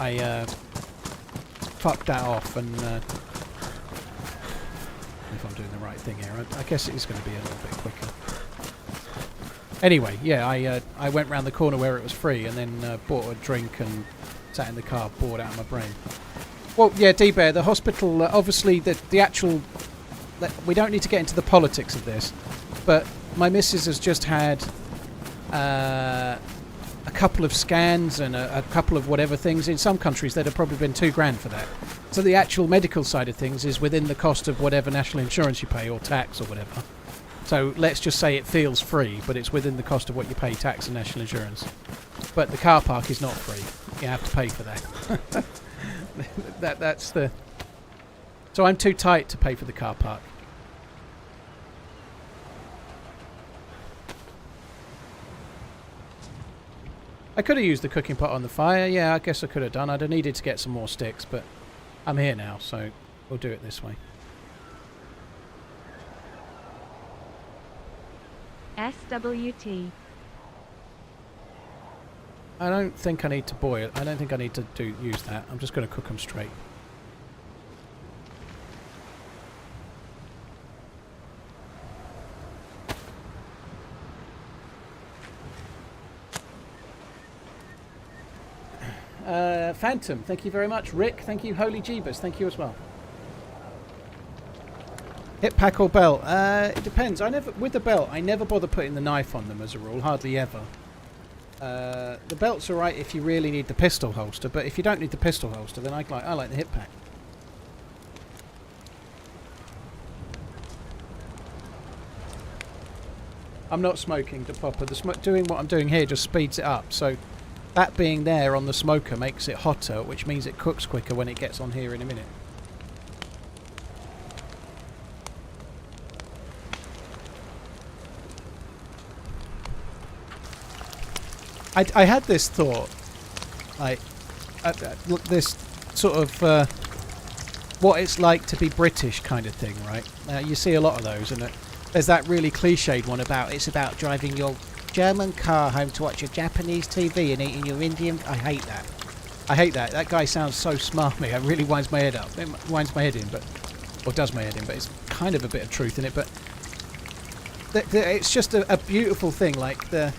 I fucked that off, and if I'm doing the right thing here, I guess it is going to be a little bit quicker. Anyway, yeah, I went round the corner where it was free, and then bought a drink and sat in the car, bored out of my brain. Well, yeah, D-Bear, the hospital, obviously, the actual... we don't need to get into the politics of this, but my missus has just had a couple of scans and a couple of whatever things. In some countries, there'd have probably been $2,000 for that. So the actual medical side of things is within the cost of whatever national insurance you pay or tax or whatever. So let's just say it feels free, but it's within the cost of what you pay tax and national insurance. But the car park is not free. You have to pay for that. That's the... So I'm too tight to pay for the car park. I could have used the cooking pot on the fire. Yeah, I guess I could have done. I'd have needed to get some more sticks, but I'm here now, so we'll do it this way. SWT. I don't think I need to boil. I don't think I need to use that. I'm just going to cook them straight. Phantom, thank you very much. Rick, thank you. Holy Jeebus, thank you as well. Hip pack or belt? It depends. With the belt, I never bother putting the knife on them as a rule, hardly ever. The belt's alright if you really need the pistol holster, but if you don't need the pistol holster, then I like the hip pack. I'm not smoking, DePopper. Doing what I'm doing here just speeds it up, so that being there on the smoker makes it hotter, which means it cooks quicker when it gets on here in a minute. I had this thought, like, this sort of what it's like to be British kind of thing, right? You see a lot of those, and there's that really cliched one about it's about driving your German car home to watch your Japanese TV and eating your Indian... I hate that. I hate that. That guy sounds so smarmy. It really winds my head up. It winds my head in, but... Or does my head in, but it's kind of a bit of truth in it, but... it's just a beautiful thing, like the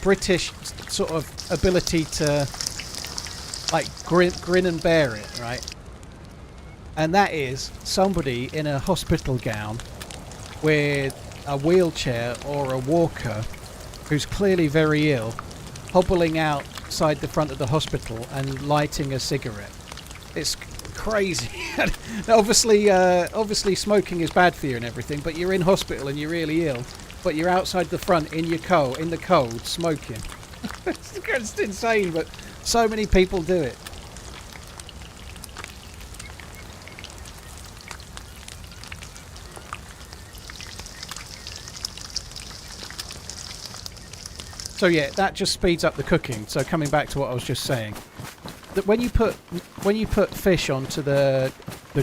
British sort of ability to like grin and bear it, right? And that is somebody in a hospital gown with a wheelchair or a walker who's clearly very ill, hobbling outside the front of the hospital and lighting a cigarette. It's crazy. Obviously smoking is bad for you and everything, but you're in hospital and you're really ill, but you're outside the front in the cold smoking. It's insane, but so many people do it. So yeah, that just speeds up the cooking. So coming back to what I was just saying, that when you put fish onto the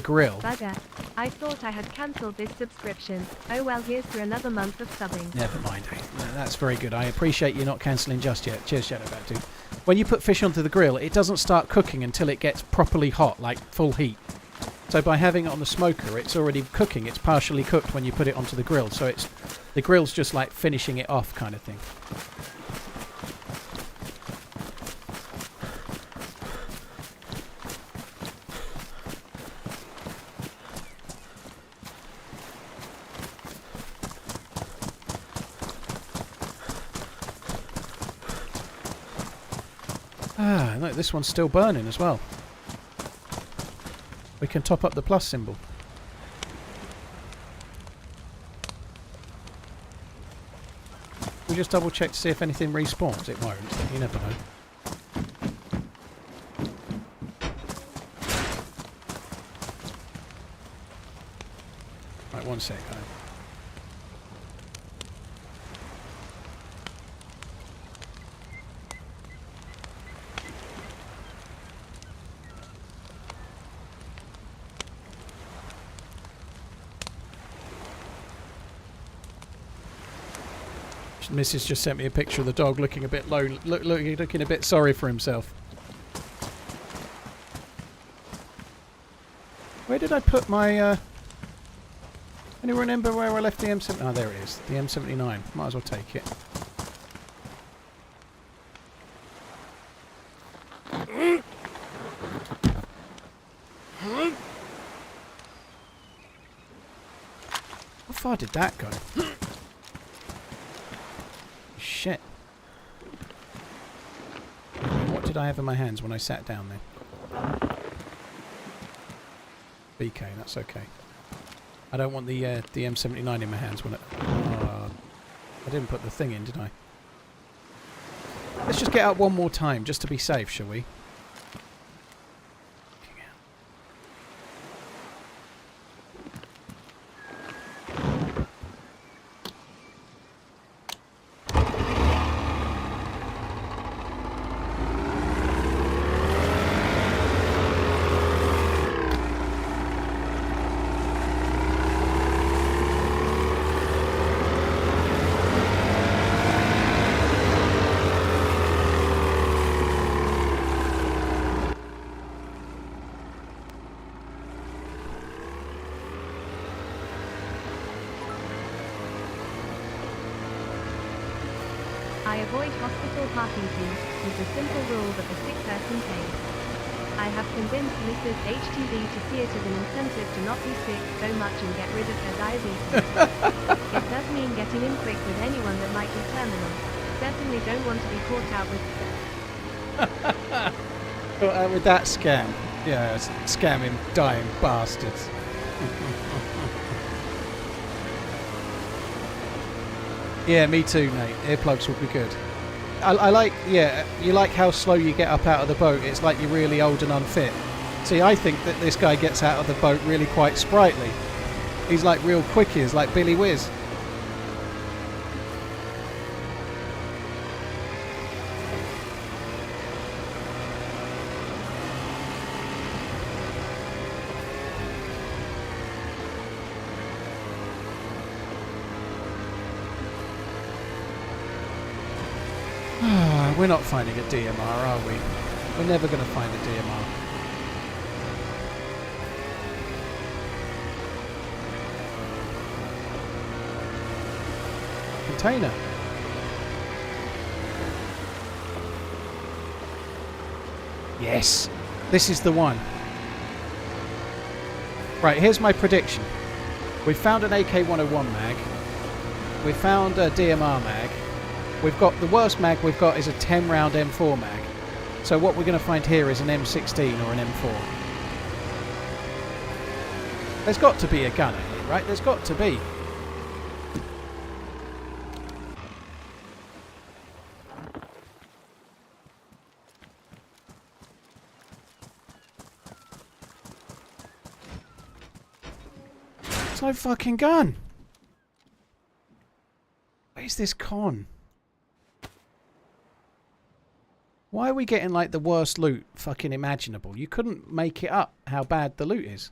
grill. Bugger. I thought I had cancelled this subscription. Oh well, here's for another month of subbing. Never mind. That's very good. I appreciate you not cancelling just yet. Cheers, Shadowback. When you put fish onto the grill, it doesn't start cooking until it gets properly hot, like full heat. So by having it on the smoker, it's already cooking. It's partially cooked when you put it onto the grill. So the grill's just like finishing it off kind of thing. Ah, look, this one's still burning as well. We can top up the plus symbol. We just double check to see if anything respawns. It won't. You never know. Right, one sec. Mrs. just sent me a picture of the dog looking a bit lonely, looking a bit sorry for himself. Where did I put my... Anyone remember where I left the M79? Oh, there it is. The M79. Might as well take it. How far did that go? Shit. What did I have in my hands when I sat down there? BK, that's okay. I don't want the M79 in my hands when it... I didn't put the thing in, did I? Let's just get out one more time, just to be safe, shall we? I avoid hospital parking fees, with the simple rule that the sick person pays. I have convinced Mrs. HTV to see it as an incentive to not be sick so much and get rid of her diabetes. It does mean getting in quick with anyone that might be terminal. Certainly don't want to be caught out with... with that scam. Yeah, scamming dying bastards. Yeah, me too, Nate. Earplugs would be good. I like, yeah, you like how slow you get up out of the boat. It's like you're really old and unfit. See, I think that this guy gets out of the boat really quite sprightly. He's like real quickies, like Billy Whiz. We're not finding a DMR, are we? We're never going to find a DMR. Container. Yes! This is the one. Right, here's my prediction. We've found an AK-101 mag. We've found a DMR mag. We've got the worst mag we've got is a 10 round M4 mag. So what we're going to find here is an M16 or an M4. There's got to be a gun in it, right? There's got to be. There's no fucking gun. Where's this con? Why are we getting like the worst loot fucking imaginable? You couldn't make it up how bad the loot is.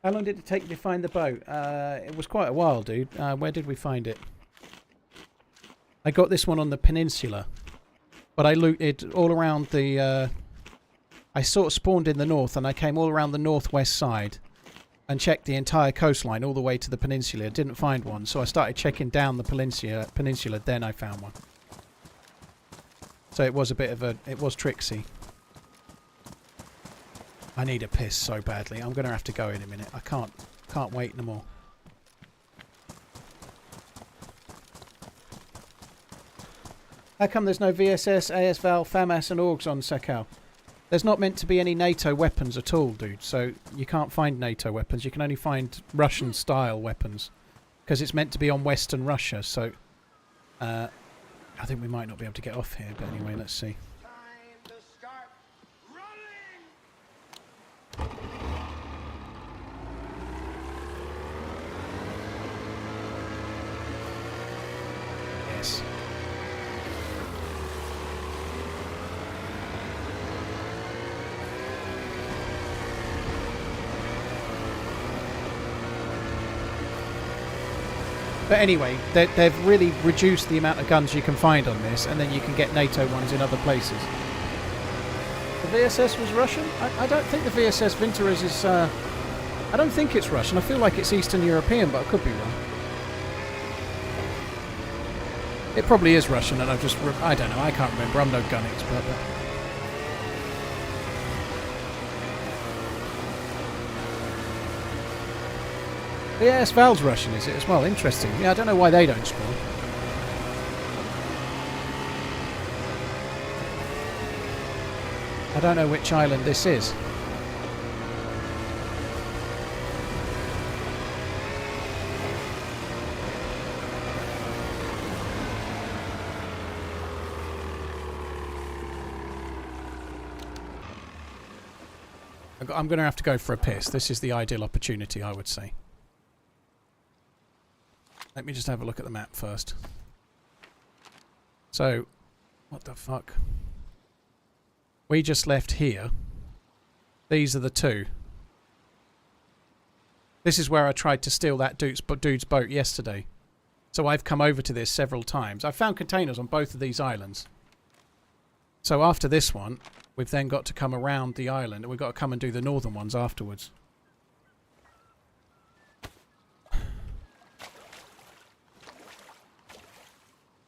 How long did it take you to find the boat? It was quite a while, dude. Where did we find it? I got this one on the peninsula. But I looted all around the... I sort of spawned in the north and I came all around the northwest side and checked the entire coastline all the way to the peninsula. Didn't find one, so I started checking down the peninsula, then I found one. So it was a bit of a... It was tricksy. I need a piss so badly. I'm going to have to go in a minute. I can't wait no more. How come there's no VSS, ASVAL, FAMAS and AUGs on Sakhal? There's not meant to be any NATO weapons at all, dude. So you can't find NATO weapons. You can only find Russian-style weapons. Because it's meant to be on Western Russia. So I think we might not be able to get off here. But anyway, let's see. Yes. But anyway, they've really reduced the amount of guns you can find on this, and then you can get NATO ones in other places. The VSS was Russian? I don't think the VSS Vinteres is... I don't think it's Russian. I feel like it's Eastern European, but I could be wrong. It probably is Russian, and I've just... I don't know. I can't remember. I'm no gun expert, but... Yeah, ASVAL's Russian, is it as well? Interesting. Yeah, I don't know why they don't spawn. I don't know which island this is. I'm going to have to go for a piss. This is the ideal opportunity, I would say. Let me just have a look at the map first. So, what the fuck? We just left here. These are the two. This is where I tried to steal that dude's boat yesterday. So I've come over to this several times. I've found containers on both of these islands. So after this one, we've then got to come around the island and we've got to come and do the northern ones afterwards.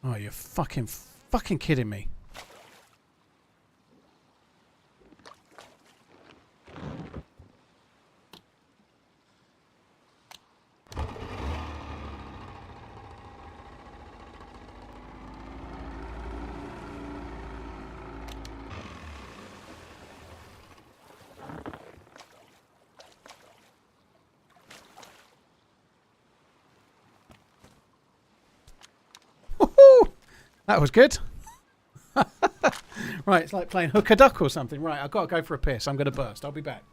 Oh, you're fucking kidding me. That was good. Right, it's like playing hook a duck or something. Right, I've got to go for a piss. I'm going to burst. I'll be back.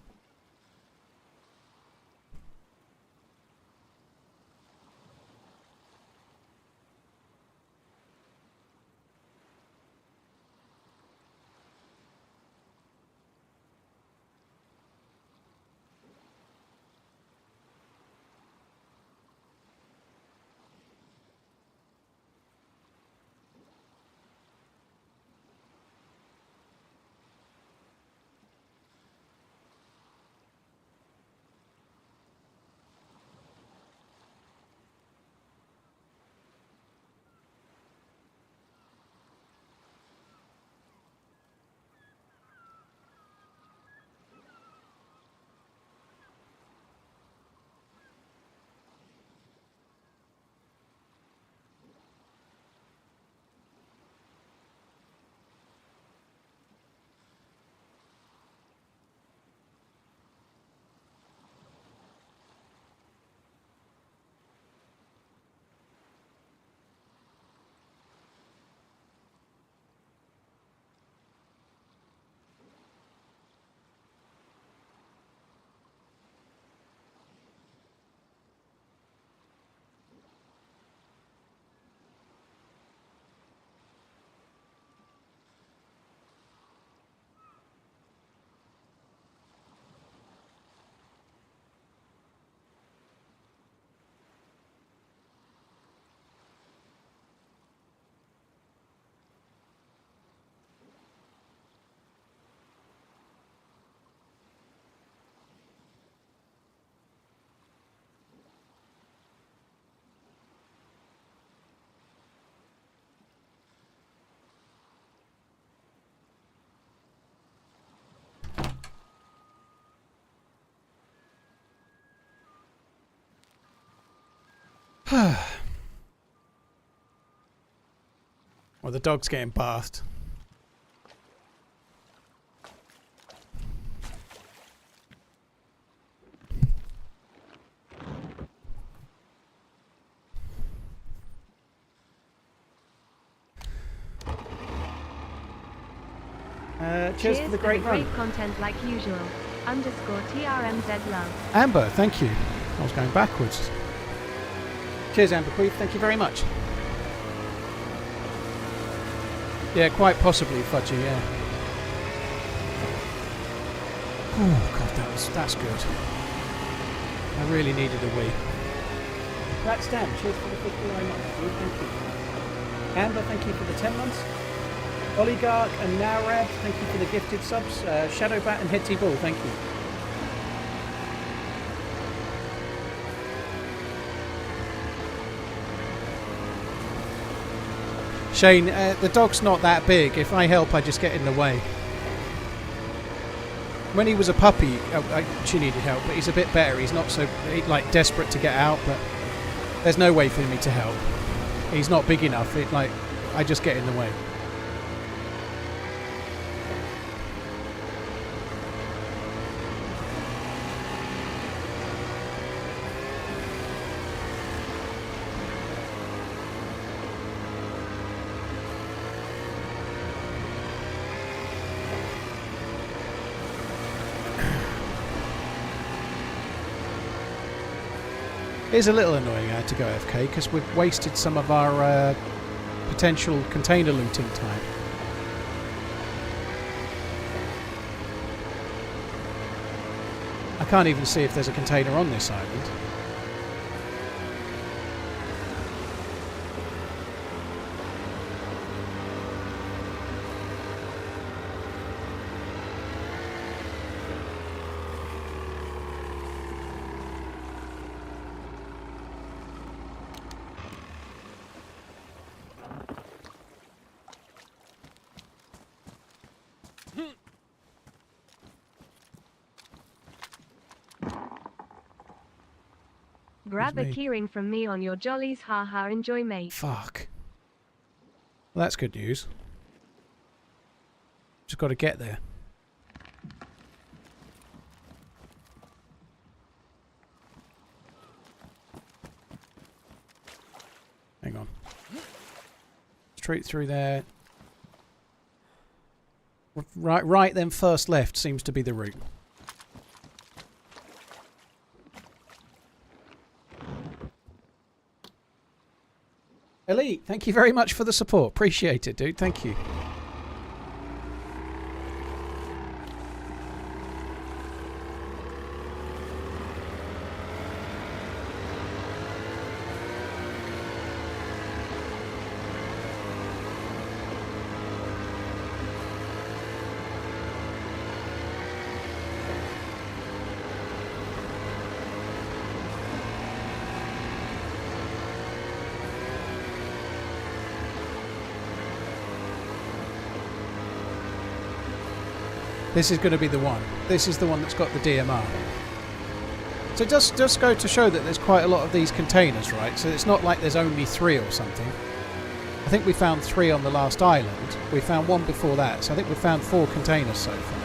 Well, the dog's getting bathed. Cheers for the great run. Great content like usual. _TRMZ love. Amber, thank you. I was going backwards. Cheers, Amber Queef. Thank you very much. Yeah, quite possibly, Fudgy, yeah. Oh, God, that's good. I really needed a wee. That's Dan. Cheers for the 59 months. Thank you. Amber, thank you for the 10 months. Oligarch and Narad, thank you for the gifted subs. Shadowbat and Hetty Bull, thank you. Shane, the dog's not that big. If I help, I just get in the way. When he was a puppy, she needed help, but he's a bit better. He's not so like desperate to get out, but there's no way for me to help. He's not big enough. I just get in the way. It is a little annoying I had to go AFK because we've wasted some of our potential container looting time. I can't even see if there's a container on this island. Grab a keyring from me on your jollies, haha, enjoy mate. Fuck. Well, that's good news. Just got to get there. Hang on. Straight through there. Right then first left seems to be the route. Elite, thank you very much for the support. Appreciate it, dude. Thank you. This is going to be the one. This is the one that's got the DMR. So it does go to show that there's quite a lot of these containers, right? So it's not like there's only 3 or something. I think we found 3 on the last island. We found 1 before that. So I think we found 4 containers so far.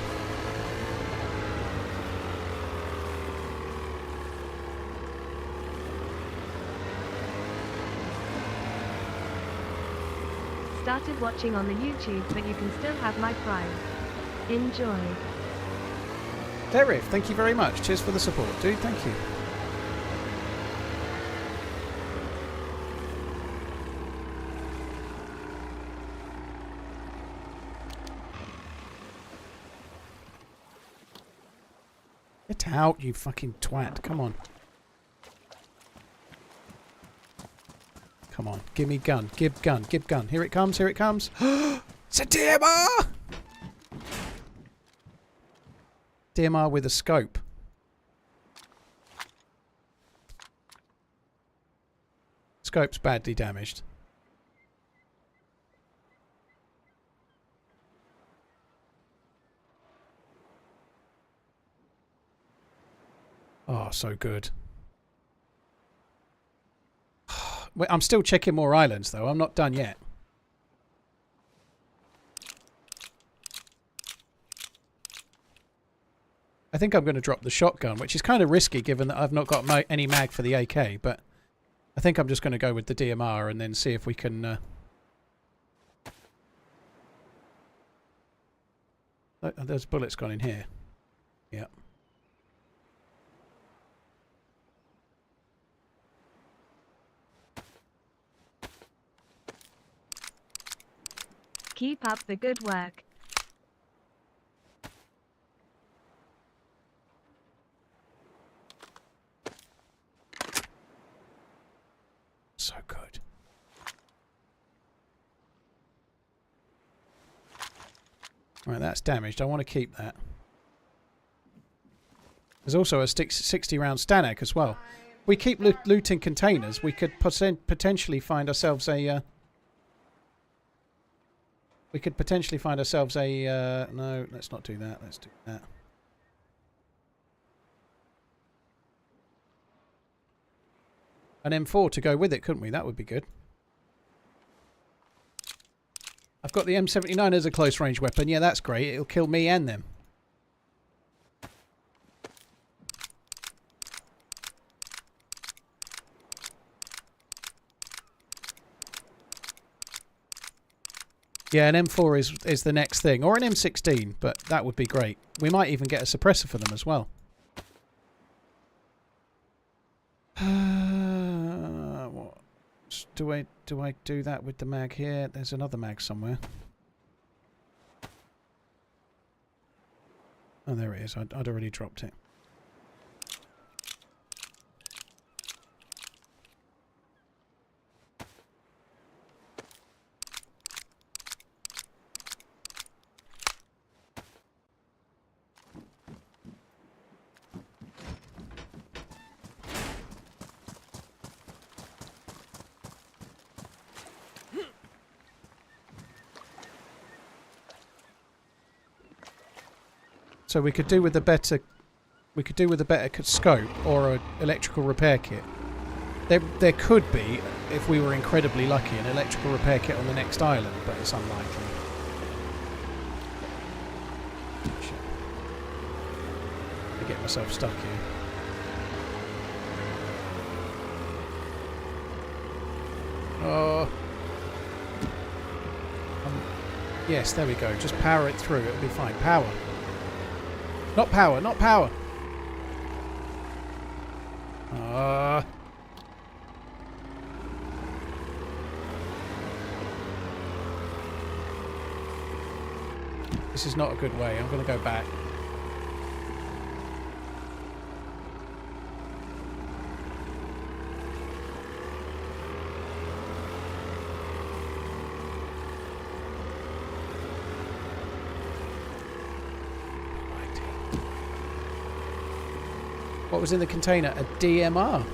Started watching on the YouTube, but you can still have my Prime. Enjoy. Derif, thank you very much. Cheers for the support, dude. Thank you. Get out, you fucking twat. Come on. Come on. Give me gun. Give gun. Give gun. Here it comes. Here it comes. It's a DMR! DMR with a scope. Scope's badly damaged. Oh, so good. I'm still checking more islands, though. I'm not done yet. I think I'm going to drop the shotgun, which is kind of risky given that I've not got any mag for the AK, but I think I'm just going to go with the DMR and then see if we can... Oh, there's bullets gone in here. Yeah. Keep up the good work. So good. Right, that's damaged. I want to keep that. There's also a 60 round Stanek as well. We keep looting containers. We could potentially find ourselves a... we could potentially find ourselves a... no, let's not do that. Let's do that. An M4 to go with it, couldn't we? That would be good. I've got the M79 as a close range weapon. Yeah, that's great. It'll kill me and them. Yeah, an M4 is the next thing. Or an M16, but that would be great. We might even get a suppressor for them as well. What? Do I do that with the mag here? There's another mag somewhere. Oh, there it is. I'd already dropped it. So we could do with a better, scope or an electrical repair kit. There could be, if we were incredibly lucky, an electrical repair kit on the next island, but it's unlikely. Shit. I get myself stuck here. Oh. Yes, there we go. Just power it through. It'll be fine. Power. Not power, not power. This is not a good way. I'm going to go back. What was in the container? A DMR.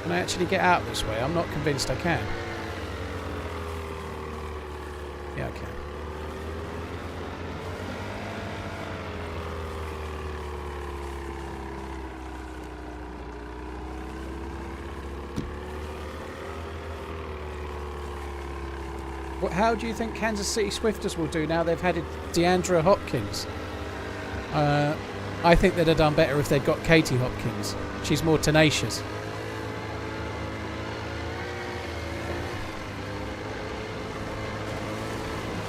Can I actually get out this way? I'm not convinced I can. Yeah, I can. How do you think Kansas City Swifters will do now they've had Deandra Hopkins? I think they'd have done better if they'd got Katie Hopkins. She's more tenacious.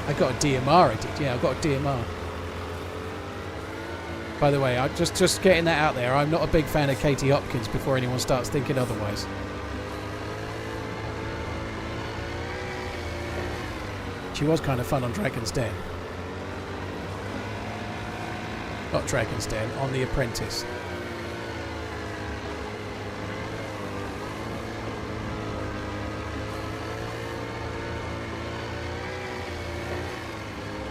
I got a DMR, I did. Yeah, I got a DMR. By the way, I'm just getting that out there. I'm not a big fan of Katie Hopkins before anyone starts thinking otherwise. She was kind of fun on Dragon's Den. Not Dragon's Den, on The Apprentice.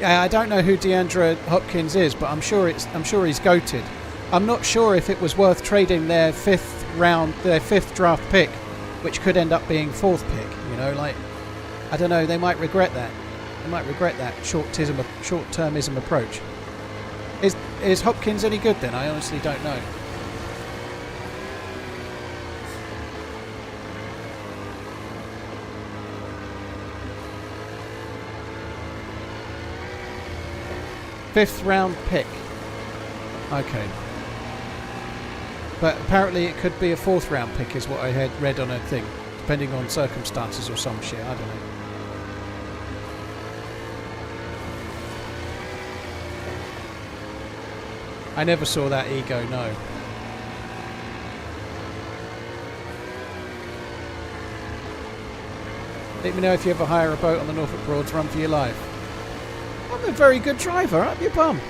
Yeah, I don't know who Deandra Hopkins is, but I'm sure he's goated. I'm not sure if it was worth trading their fifth draft pick, which could end up being fourth pick. You know, like, I don't know. They might regret that. They might regret that short-termism approach. Is Hopkins any good then? I honestly don't know. Fifth round pick. Okay. But apparently it could be a fourth round pick is what I had read on a thing. Depending on circumstances or some shit. I don't know. I never saw that ego, no. Let me know if you ever hire a boat on the Norfolk Broads, run for your life. I'm a very good driver, up your bum.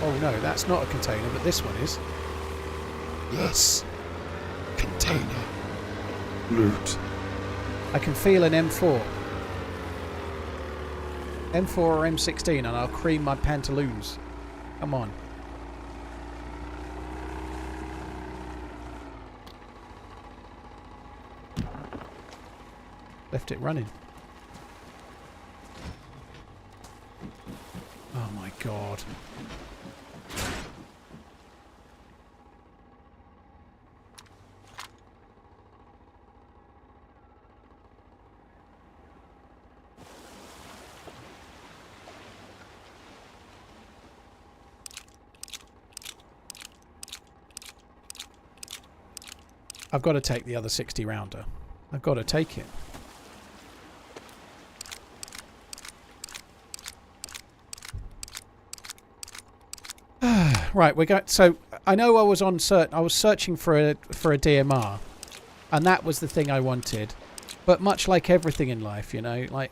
Oh no, that's not a container, but this one is. Yes. Container. Loot. I can feel an M4. M4 or M16 and I'll cream my pantaloons. Come on. Left it running. Oh my god. I've got to take the other 60 rounder. I've got to take it. Right, we got. So I know I was on I was searching for a DMR, and that was the thing I wanted. But much like everything in life, you know, like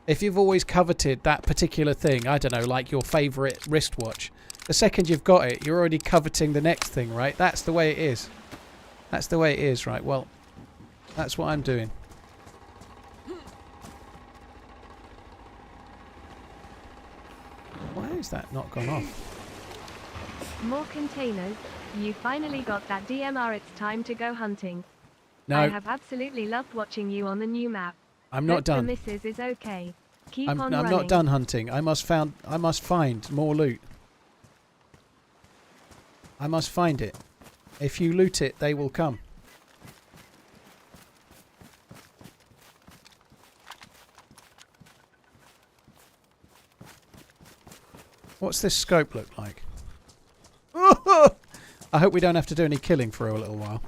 if you've always coveted that particular thing, I don't know, like your favourite wristwatch, the second you've got it, you're already coveting the next thing, right? That's the way it is. That's the way it is, right? Well, that's what I'm doing. Why is that not gone off? More containers. You finally got that DMR. It's time to go hunting. No. I have absolutely loved watching you on the new map. I'm not done. The missus is okay. Keep I'm on running. not done hunting. I must find more loot. I must find it. If you loot it, they will come. What's this scope look like? I hope we don't have to do any killing for a little while.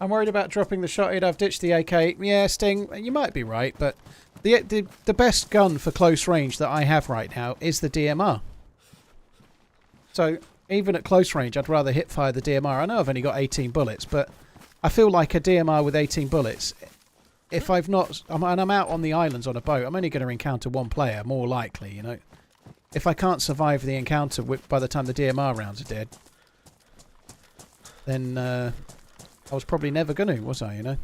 I'm worried about dropping the shotgun. I've ditched the AK. Yeah, Sting, you might be right, but the best gun for close range that I have right now is the DMR. So even at close range, I'd rather hip fire the DMR. I know I've only got 18 bullets, but I feel like a DMR with 18 bullets. If I've not, and I'm out on the islands on a boat, I'm only going to encounter one player, more likely, you know. If I can't survive the encounter by the time the DMR rounds are dead, then I was probably never going to, was I, you know?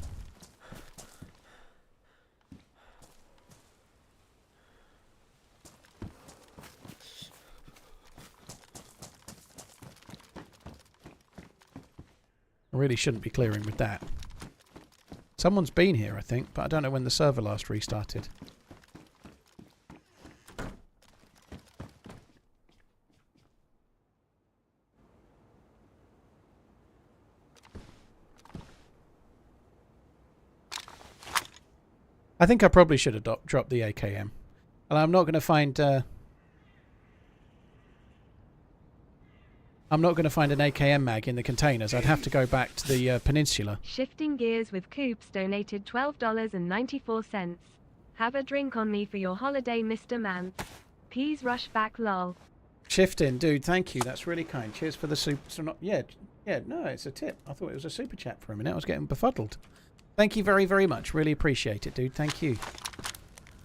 I really shouldn't be clearing with that. Someone's been here, I think, but I don't know when the server last restarted. I think I probably should have dropped the AKM. And I'm not going to find... I'm not going to find an AKM mag in the containers. I'd have to go back to the peninsula. Shifting Gears with Coops donated $12.94. Have a drink on me for your holiday, Mr. Manz. Peas rush back, lol. Shifting, dude, thank you. That's really kind. Cheers for the super... Yeah, no, it's a tip. I thought it was a super chat for a minute. I was getting befuddled. Thank you very, very much. Really appreciate it, dude. Thank you.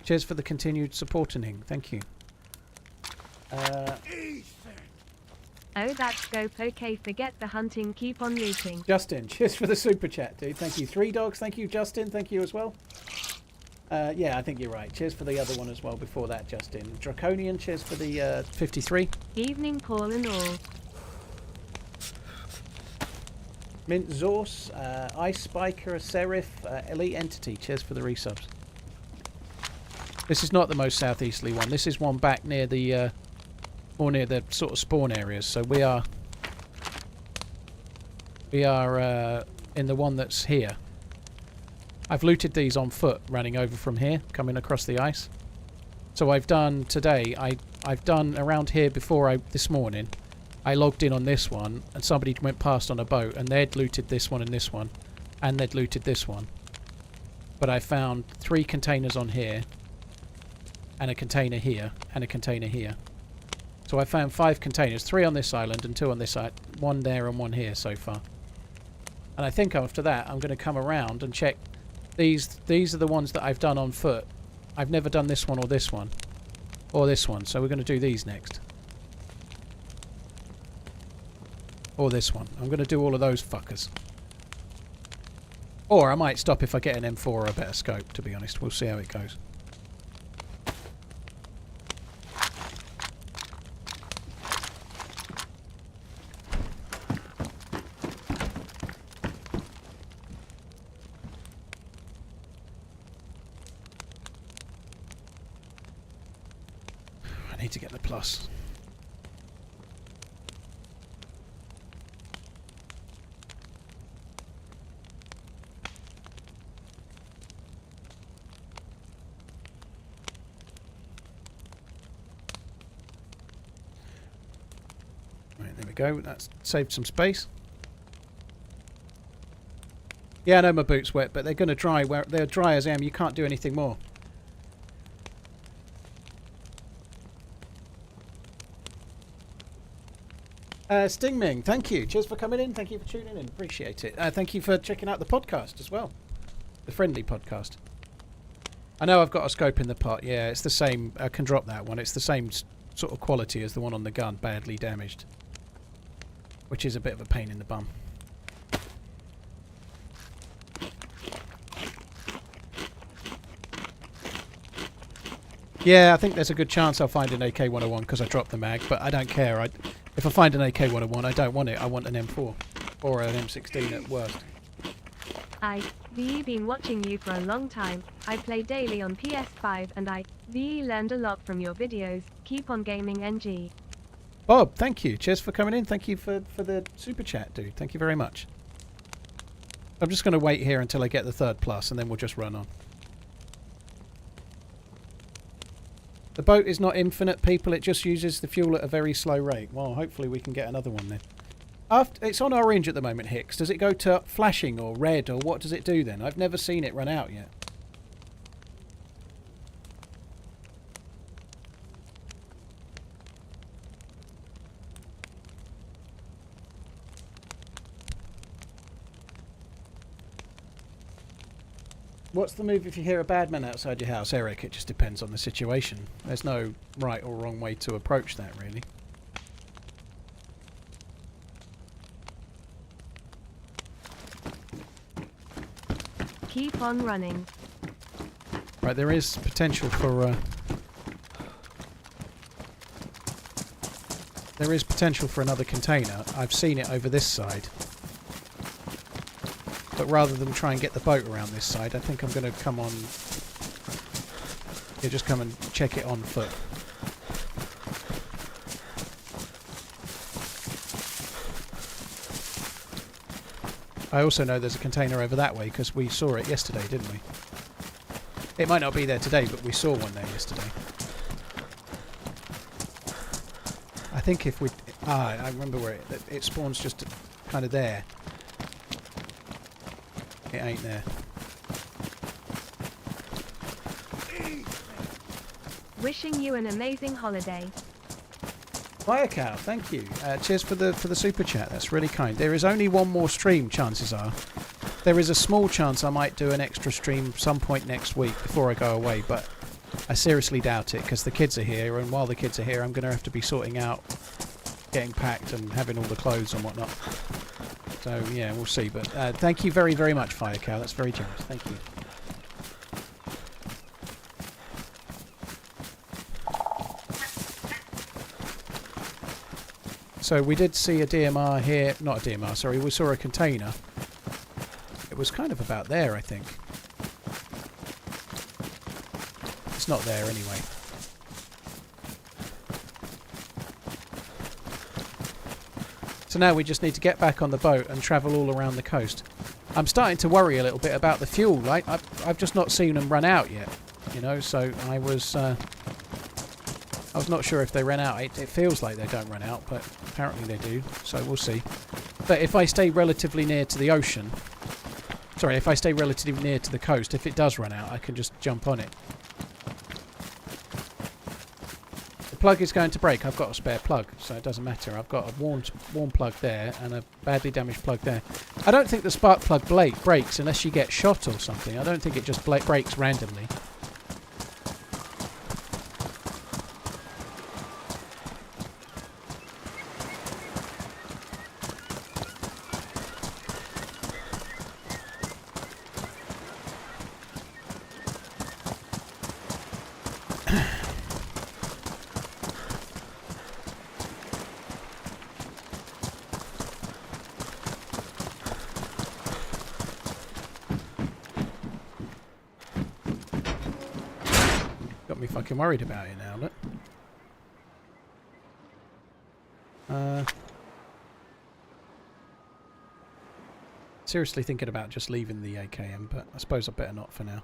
Cheers for the continued supporting. Thank you. Oh, that's scope. Okay, forget the hunting. Keep on looting. Justin, cheers for the super chat, dude. Thank you. 3 dogs. Thank you, Justin. Thank you as well. Yeah, I think you're right. Cheers for the other one as well before that, Justin. Draconian, cheers for the 53. Evening, Paul and all. Mint Zorse, Ice Spiker, Serif, Elite Entity, cheers for the resubs. This is not the most southeasterly one. This is one back near the, more near the sort of spawn areas. So we are in the one that's here. I've looted these on foot, running over from here, coming across the ice. So I've done today. I've done around here before this morning. I logged in on this one, and somebody went past on a boat, and they'd looted this one and this one, and they'd looted this one. But I found 3 containers on here, and a container here, and a container here. So I found 5 containers, 3 on this island and 2 on this side, 1 there and 1 here so far. And I think after that, I'm going to come around and check. These are the ones that I've done on foot. I've never done this one or this one. Or this one. So we're going to do these next. Or this one. I'm going to do all of those fuckers. Or I might stop if I get an M4 or a better scope, to be honest. We'll see how it goes. I need to get the plus. Right, there we go. That's saved some space. Yeah, I know my boot's wet, but they're going to dry. Where they're dry as I am, you can't do anything more. Stingming, thank you. Cheers for coming in. Thank you for tuning in. Appreciate it. Thank you for checking out the podcast as well. The friendly podcast. I know I've got a scope in the pot. Yeah, it's the same. I can drop that one. It's the same sort of quality as the one on the gun, badly damaged. Which is a bit of a pain in the bum. Yeah, I think there's a good chance I'll find an AK-101 because I dropped the mag, but I don't care. If I find an AK-101, I don't want it. I want an M4 or an M16 at worst. I've been watching you for a long time. I play daily on PS5 and I learned a lot from your videos. Keep on gaming, NG. Bob, thank you. Cheers for coming in. Thank you for the super chat, dude. Thank you very much. I'm just going to wait here until I get the 3rd plus and then we'll just run on. The boat is not infinite, people. It just uses the fuel at a very slow rate. Well, hopefully we can get another one then. It's on orange at the moment, Hicks. Does it go to flashing or red, or what does it do then? I've never seen it run out yet. What's the move if you hear a bad man outside your house, Eric? It just depends on the situation. There's no right or wrong way to approach that, really. Keep on running. Right, there is potential for... there is potential for another container. I've seen it over this side. But rather than try and get the boat around this side, I think I'm going to come on... yeah, just come and check it on foot. I also know there's a container over that way because we saw it yesterday, didn't we? It might not be there today, but we saw one there yesterday. I think if we... I remember where it spawns just kind of there. It ain't there. Wishing you an amazing holiday. Firecow, thank you. Cheers for the super chat. That's really kind. There is only one more stream, chances are. There is a small chance I might do an extra stream some point next week before I go away, but I seriously doubt it because the kids are here, and while the kids are here, I'm going to have to be sorting out getting packed and having all the clothes and whatnot. So yeah, we'll see. But thank you very, very much, Fire Cow. That's very generous. Thank you. So we did see a DMR here. Not a DMR, sorry. We saw a container. It was kind of about there, I think. It's not there anyway. So now we just need to get back on the boat and travel all around the coast. I'm starting to worry a little bit about the fuel. Like I've just not seen them run out yet, you know. So I was not sure if they ran out. It feels like they don't run out, but apparently they do. So we'll see. But if I stay relatively near to the ocean, sorry, if I stay relatively near to the coast, if it does run out, I can just jump on it. Plug is going to break. I've got a spare plug, so it doesn't matter. I've got a worn plug there and a badly damaged plug there. I don't think the spark plug breaks unless you get shot or something. I don't think it just breaks randomly. Got me fucking worried about it now, look. Seriously thinking about just leaving the AKM, but I suppose I better not for now.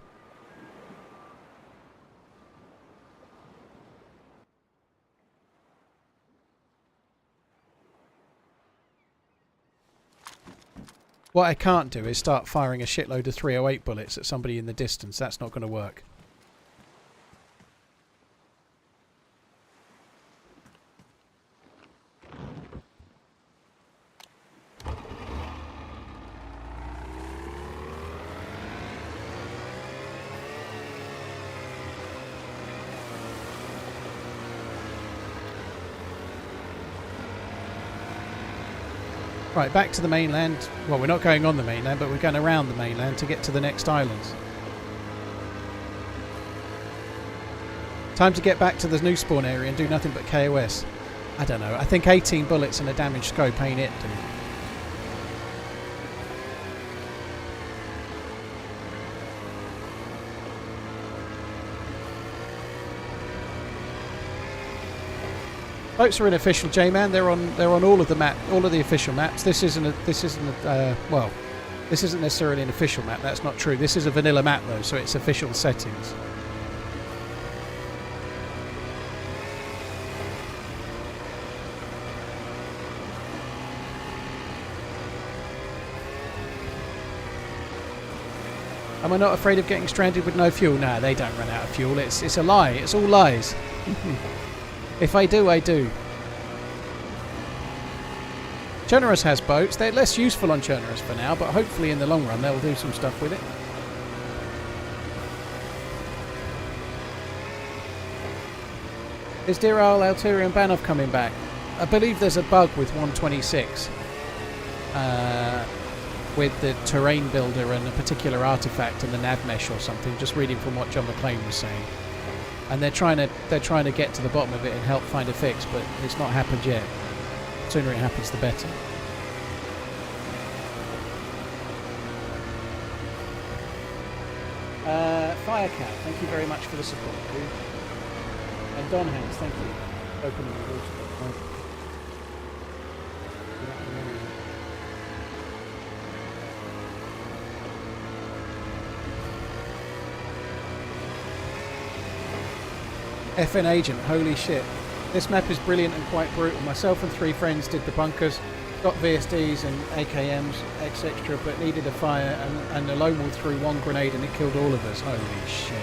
What I can't do is start firing a shitload of 308 bullets at somebody in the distance. That's not going to work. Right, back to the mainland. Well, we're not going on the mainland, but we're going around the mainland to get to the next islands. Time to get back to the new spawn area and do nothing but KOS. I don't know. I think 18 bullets and a damaged scope ain't it, dude. Boats are unofficial, J-Man. They're on all of the map, all of the official maps. This isn't well, this isn't necessarily an official map. That's not true. This is a vanilla map though, so it's official settings. Am I not afraid of getting stranded with no fuel? Nah, they don't run out of fuel. It's a lie. It's all lies. If I do, I do. Chernarus has boats. They're less useful on Chernarus for now, but hopefully in the long run they'll do some stuff with it. Is Diral, Altair and Banov coming back? I believe there's a bug with 126. With the terrain builder and a particular artifact and the nav mesh or something. Just reading from what John McClane was saying. And they're trying to get to the bottom of it and help find a fix, but it's not happened yet. The sooner it happens, the better. Firecat, thank you very much for the support, dude. And Don Hands, thank you. Opening the water. FN Agent, holy shit. This map is brilliant and quite brutal. Myself and 3 friends did the bunkers, got VSDs and AKMs, etc., but needed a fire, and the lone wolf threw 1 grenade and it killed all of us. Holy shit.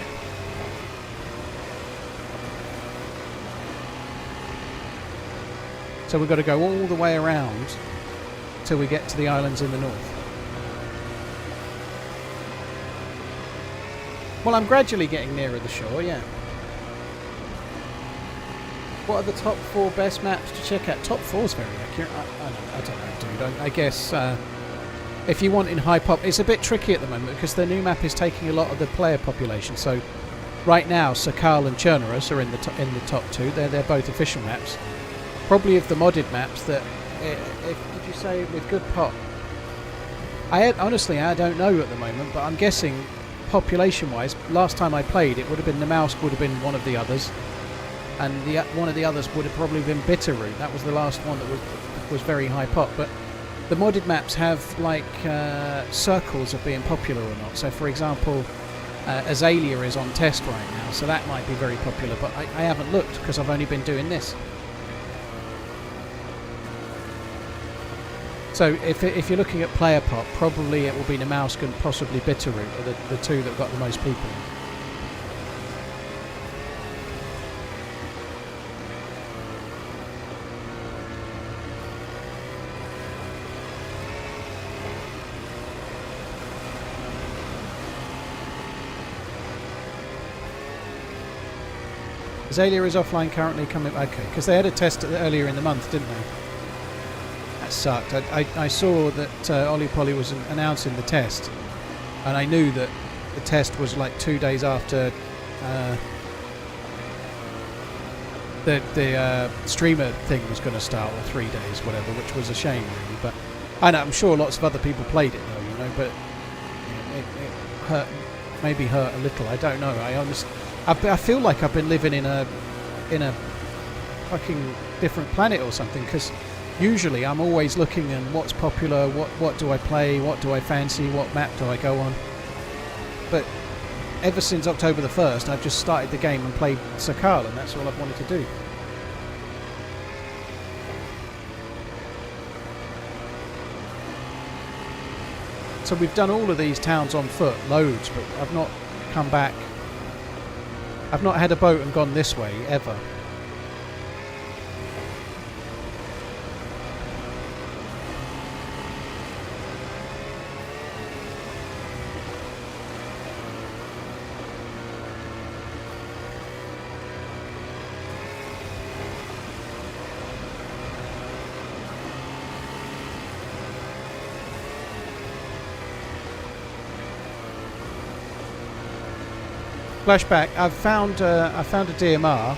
So we've got to go all the way around till we get to the islands in the north. Well, I'm gradually getting nearer the shore, yeah. What are the top 4 best maps to check out? Top 4's very accurate. I don't know, dude. I guess if you want in high pop, it's a bit tricky at the moment because the new map is taking a lot of the player population. So right now, Sakhal and Chernerus are in the top 2. They're both official maps. Probably of the modded maps that, did you say with good pop? Honestly, I don't know at the moment, but I'm guessing population-wise, last time I played, it would have been Namalsk would have been one of the others, and one of the others would have probably been Bitterroot. That was the last one that was very high pop. But the modded maps have like circles of being popular or not. So, for example, Azalea is on test right now, so that might be very popular. But I haven't looked because I've only been doing this. So if you're looking at player pop, probably it will be Namalsk and possibly Bitterroot are the 2 that have got the most people in. Azalea is offline currently coming... Okay, because they had a test earlier in the month, didn't they? That sucked. I saw that Ollie Polly was announcing the test, and I knew that the test was like 2 days after the streamer thing was going to start, or 3 days, whatever, which was a shame, really. But I know, I'm sure lots of other people played it, though, you know, but it hurt, maybe hurt a little. I don't know. I feel like I've been living in a fucking different planet or something, because usually I'm always looking at what's popular, what do I play, what do I fancy, what map do I go on. But ever since October the 1st, I've just started the game and played Sakhal, and that's all I've wanted to do. So we've done all of these towns on foot, loads, but I've not come back. I've not had a boat and gone this way, ever. Flashback. I've found a DMR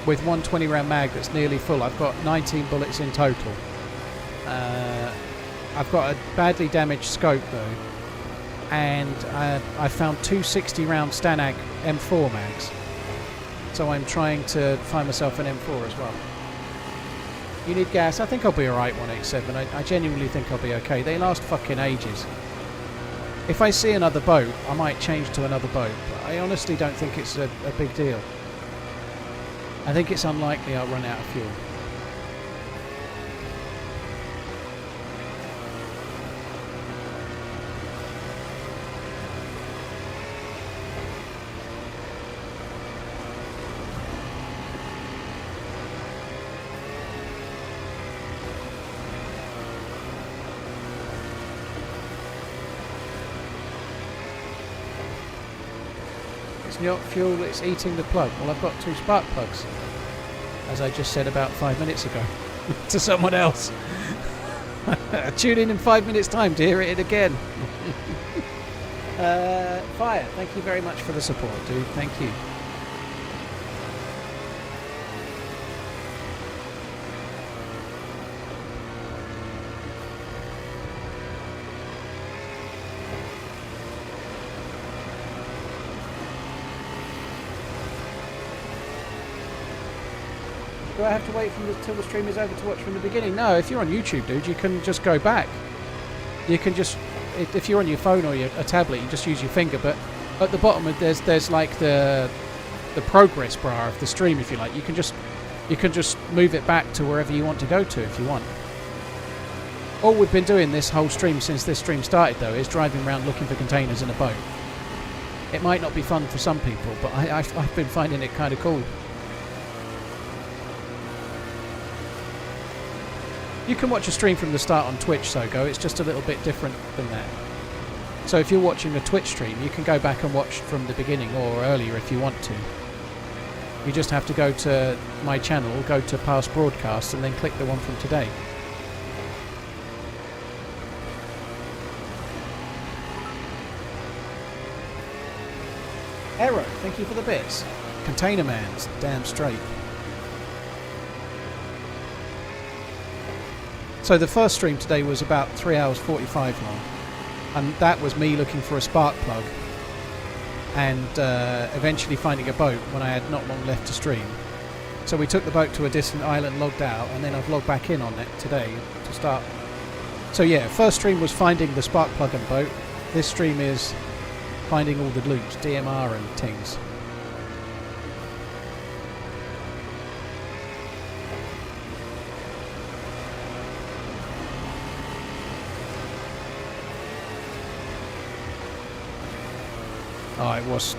with 120 round mag that's nearly full. I've got 19 bullets in total. I've got a badly damaged scope though, and I found 260 round Stanag M4 mags. So I'm trying to find myself an M4 as well. You need gas? I think I'll be alright, 187. I genuinely think I'll be okay. They last fucking ages. If I see another boat, I might change to another boat, but I honestly don't think it's a big deal. I think it's unlikely I'll run out of fuel. It's not fuel, it's eating the plug. Well, I've got 2 spark plugs, as I just said about 5 minutes ago to someone else. Tune in 5 minutes time to hear it again. Fire, thank you very much for the support, dude. Thank you. Do I have to wait till the stream is over to watch from the beginning? No, if you're on YouTube, dude, you can just go back. You can just, if you're on your phone or a tablet, you just use your finger. But at the bottom, there's like the progress bar of the stream, if you like. You can just move it back to wherever you want to go to if you want. All we've been doing this whole stream since this stream started, though, is driving around looking for containers in a boat. It might not be fun for some people, but I've been finding it kind of cool. You can watch a stream from the start on Twitch, Sogo. It's just a little bit different than that. So if you're watching a Twitch stream, you can go back and watch from the beginning or earlier if you want to. You just have to go to my channel, go to past broadcasts, and then click the one from today. Arrow, thank you for the bits. TheRunningManZ, damn straight. So the first stream today was about 3 hours 45 long, and that was me looking for a spark plug and eventually finding a boat when I had not long left to stream. So we took the boat to a distant island, logged out, and then I've logged back in on it today to start. So yeah, first stream was finding the spark plug and boat. This stream is finding all the loot, DMR and things. Oh, it was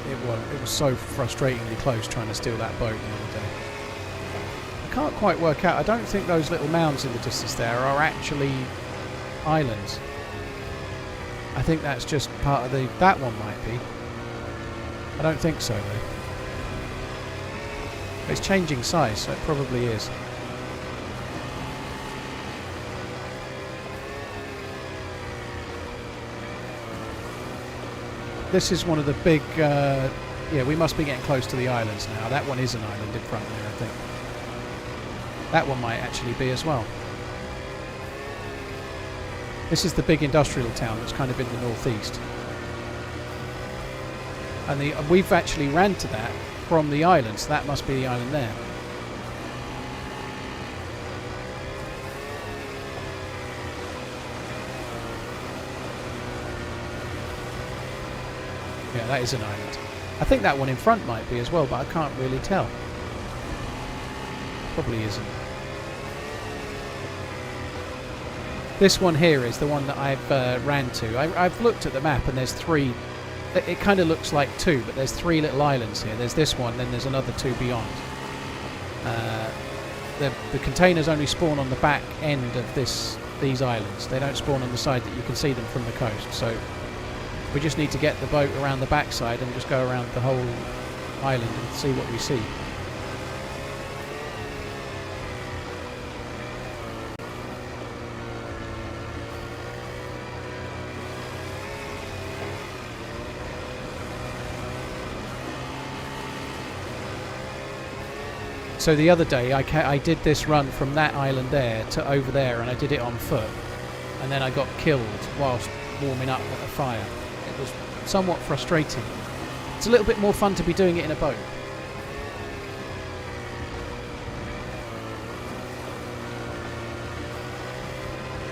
so frustratingly close trying to steal that boat the other day. I can't quite work out. I don't think those little mounds in the distance there are actually islands. I think that's just part of the... That one might be. I don't think so though. It's changing size, so it probably is. This is one of the big... yeah, we must be getting close to the islands now. That one is an island in front there, I think. That one might actually be as well. This is the big industrial town that's kind of in the northeast. And we've actually ran to that from the island, so that must be the island there. Yeah, that is an island. I think that one in front might be as well, but I can't really tell. Probably isn't. This one here is the one that I've ran to. I've looked at the map and there's three. It kind of looks like two, but there's three little islands here. There's this one, then there's another two beyond. The containers only spawn on the back end of these islands. They don't spawn on the side that you can see them from the coast. So we just need to get the boat around the backside and just go around the whole island and see what we see. So the other day I did this run from that island there to over there, and I did it on foot, and then I got killed whilst warming up at a fire. It was somewhat frustrating. It's a little bit more fun to be doing it in a boat.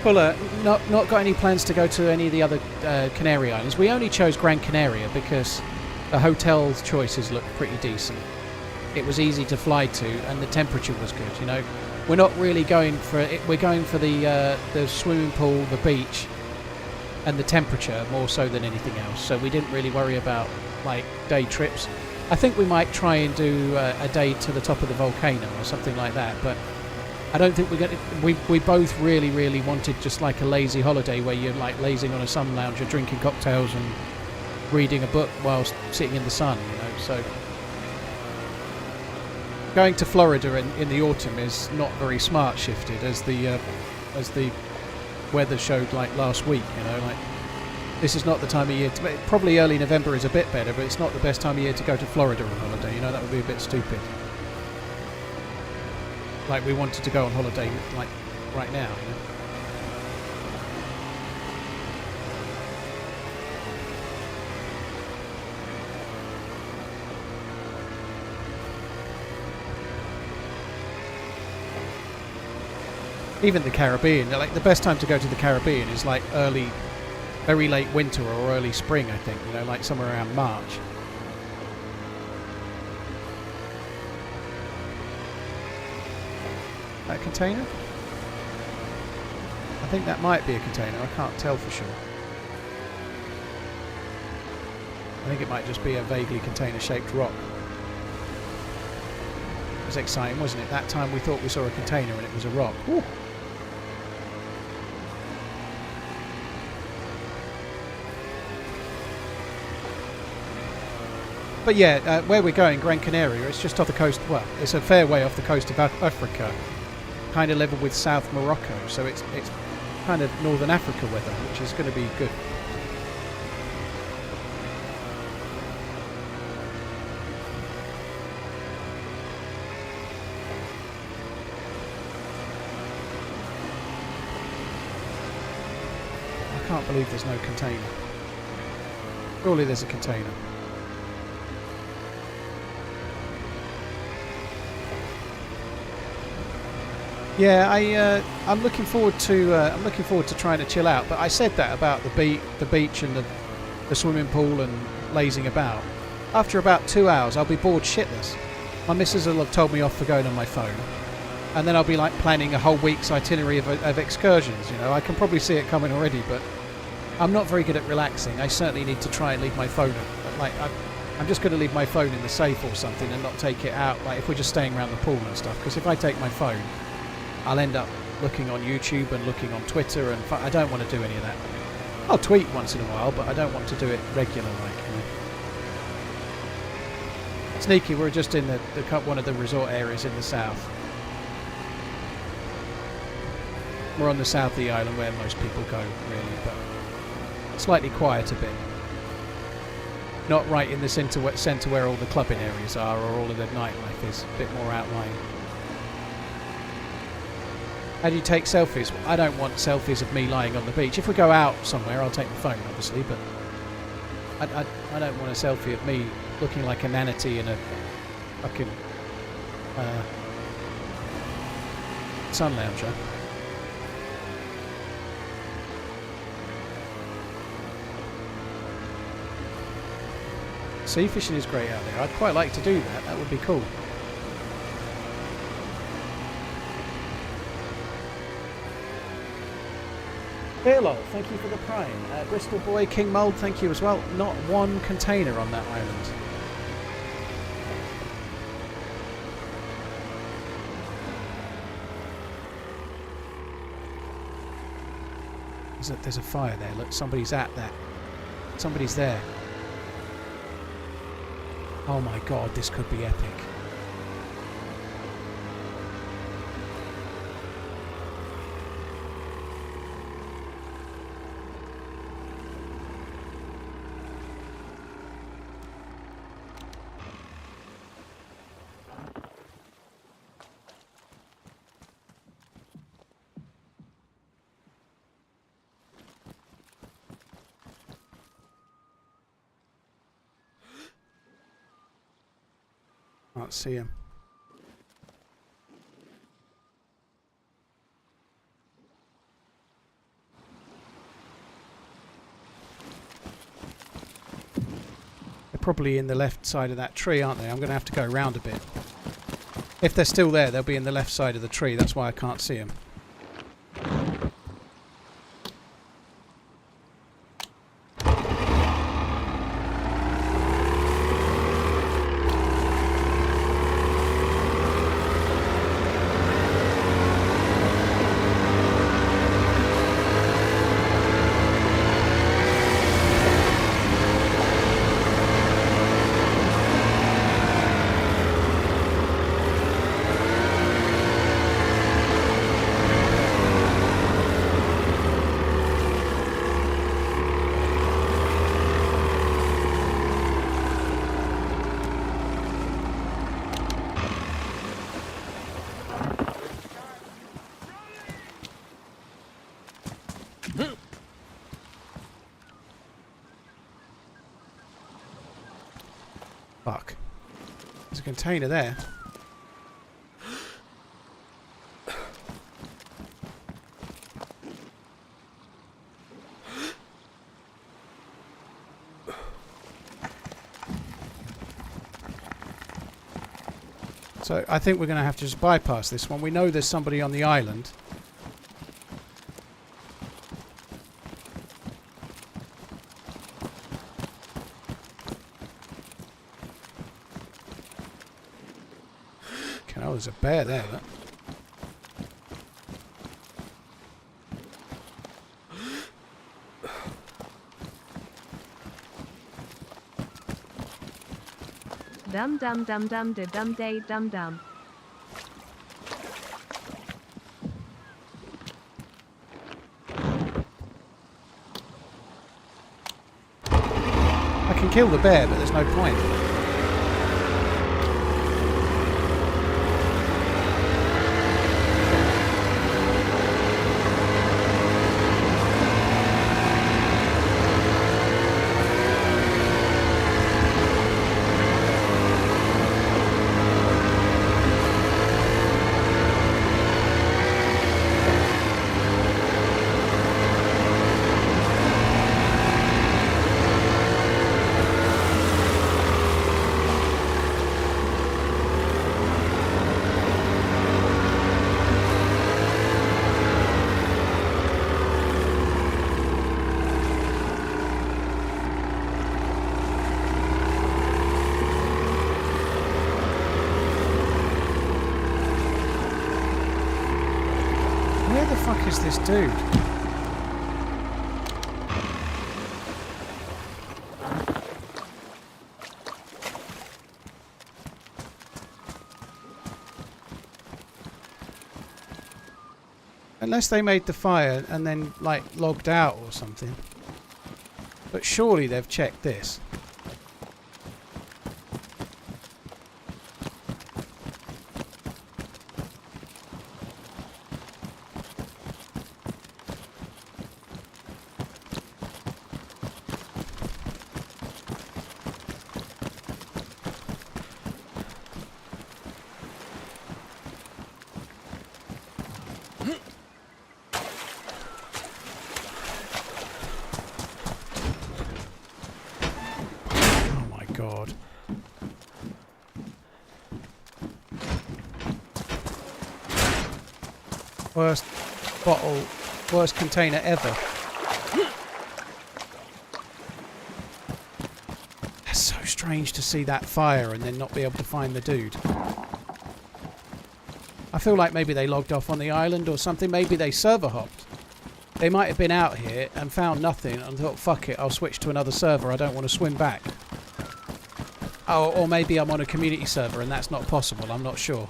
Fuller, not got any plans to go to any of the other Canary Islands. We only chose Gran Canaria because the hotel choices looked pretty decent. It was easy to fly to, and the temperature was good. You know, we're not really going for it. We're going for the swimming pool, the beach, and the temperature more so than anything else. So we didn't really worry about like day trips. I think we might try and do a day to the top of the volcano or something like that. But I don't think we're going to. We both really wanted just like a lazy holiday where you're like lazing on a sun lounger, drinking cocktails and reading a book whilst sitting in the sun. You know, so. Going to Florida in the autumn is not very smart shifted, as the weather showed like last week. You know, like this is not the time of year. Probably early November is a bit better, but it's not the best time of year to go to Florida on holiday. You know, that would be a bit stupid. Like we wanted to go on holiday like right now. You know? Even the Caribbean, like the best time to go to the Caribbean is like very late winter or early spring, I think, you know, like somewhere around March. That container? I think that might be a container, I can't tell for sure. I think it might just be a vaguely container-shaped rock. It was exciting, wasn't it? That time we thought we saw a container and it was a rock. Ooh. But yeah, where we're going, Gran Canaria, it's just off the coast. Well, it's a fair way off the coast of Africa, kind of level with South Morocco. So it's kind of Northern Africa weather, which is going to be good. I can't believe there's no container. Surely there's a container. Yeah, I'm looking forward to trying to chill out. But I said that about the beach and the swimming pool and lazing about. After about 2 hours, I'll be bored shitless. My missus will have told me off for going on my phone, and then I'll be like planning a whole week's itinerary of excursions. You know, I can probably see it coming already, but I'm not very good at relaxing. I certainly need to try and leave my phone. Like I'm just going to leave my phone in the safe or something and not take it out. Like if we're just staying around the pool and stuff, because if I take my phone, I'll end up looking on YouTube and looking on Twitter, and I don't want to do any of that. I'll tweet once in a while, but I don't want to do it regular like. You know. Sneaky, we're just in one of the resort areas in the south. We're on the south of the island where most people go, really, but slightly quiet a bit. Not right in the centre where all the clubbing areas are or all of the nightlife is. A bit more outlying. How do you take selfies? I don't want selfies of me lying on the beach. If we go out somewhere, I'll take the phone, obviously, but I don't want a selfie of me looking like a manatee in a fucking sun lounger. Sea fishing is great out there. I'd quite like to do that. That would be cool. Hello, thank you for the prime. Bristol Boy, King Mold, thank you as well. Not one container on that island. There's a fire there. Look, somebody's at that. Somebody's there. Oh my god, this could be epic. Can't see him. They're probably in the left side of that tree, aren't they? I'm going to have to go around a bit. If they're still there, they'll be in the left side of the tree. That's why I can't see them. Fuck. There's a container there. So I think we're going to have to just bypass this one. We know there's somebody on the island. Oh, there's a bear there, look. Dum dum dum dum da dum day dum dum. I can kill the bear, but there's no point. Where the fuck is this dude? Unless they made the fire and then, like, logged out or something. But surely they've checked this. God. Worst bottle, worst container ever. That's so strange to see that fire and then not be able to find the dude. I feel like maybe they logged off on the island or something. Maybe they server hopped. They might have been out here and found nothing and thought, fuck it, I'll switch to another server. I don't want to swim back. Oh, or maybe I'm on a community server and that's not possible. I'm not sure.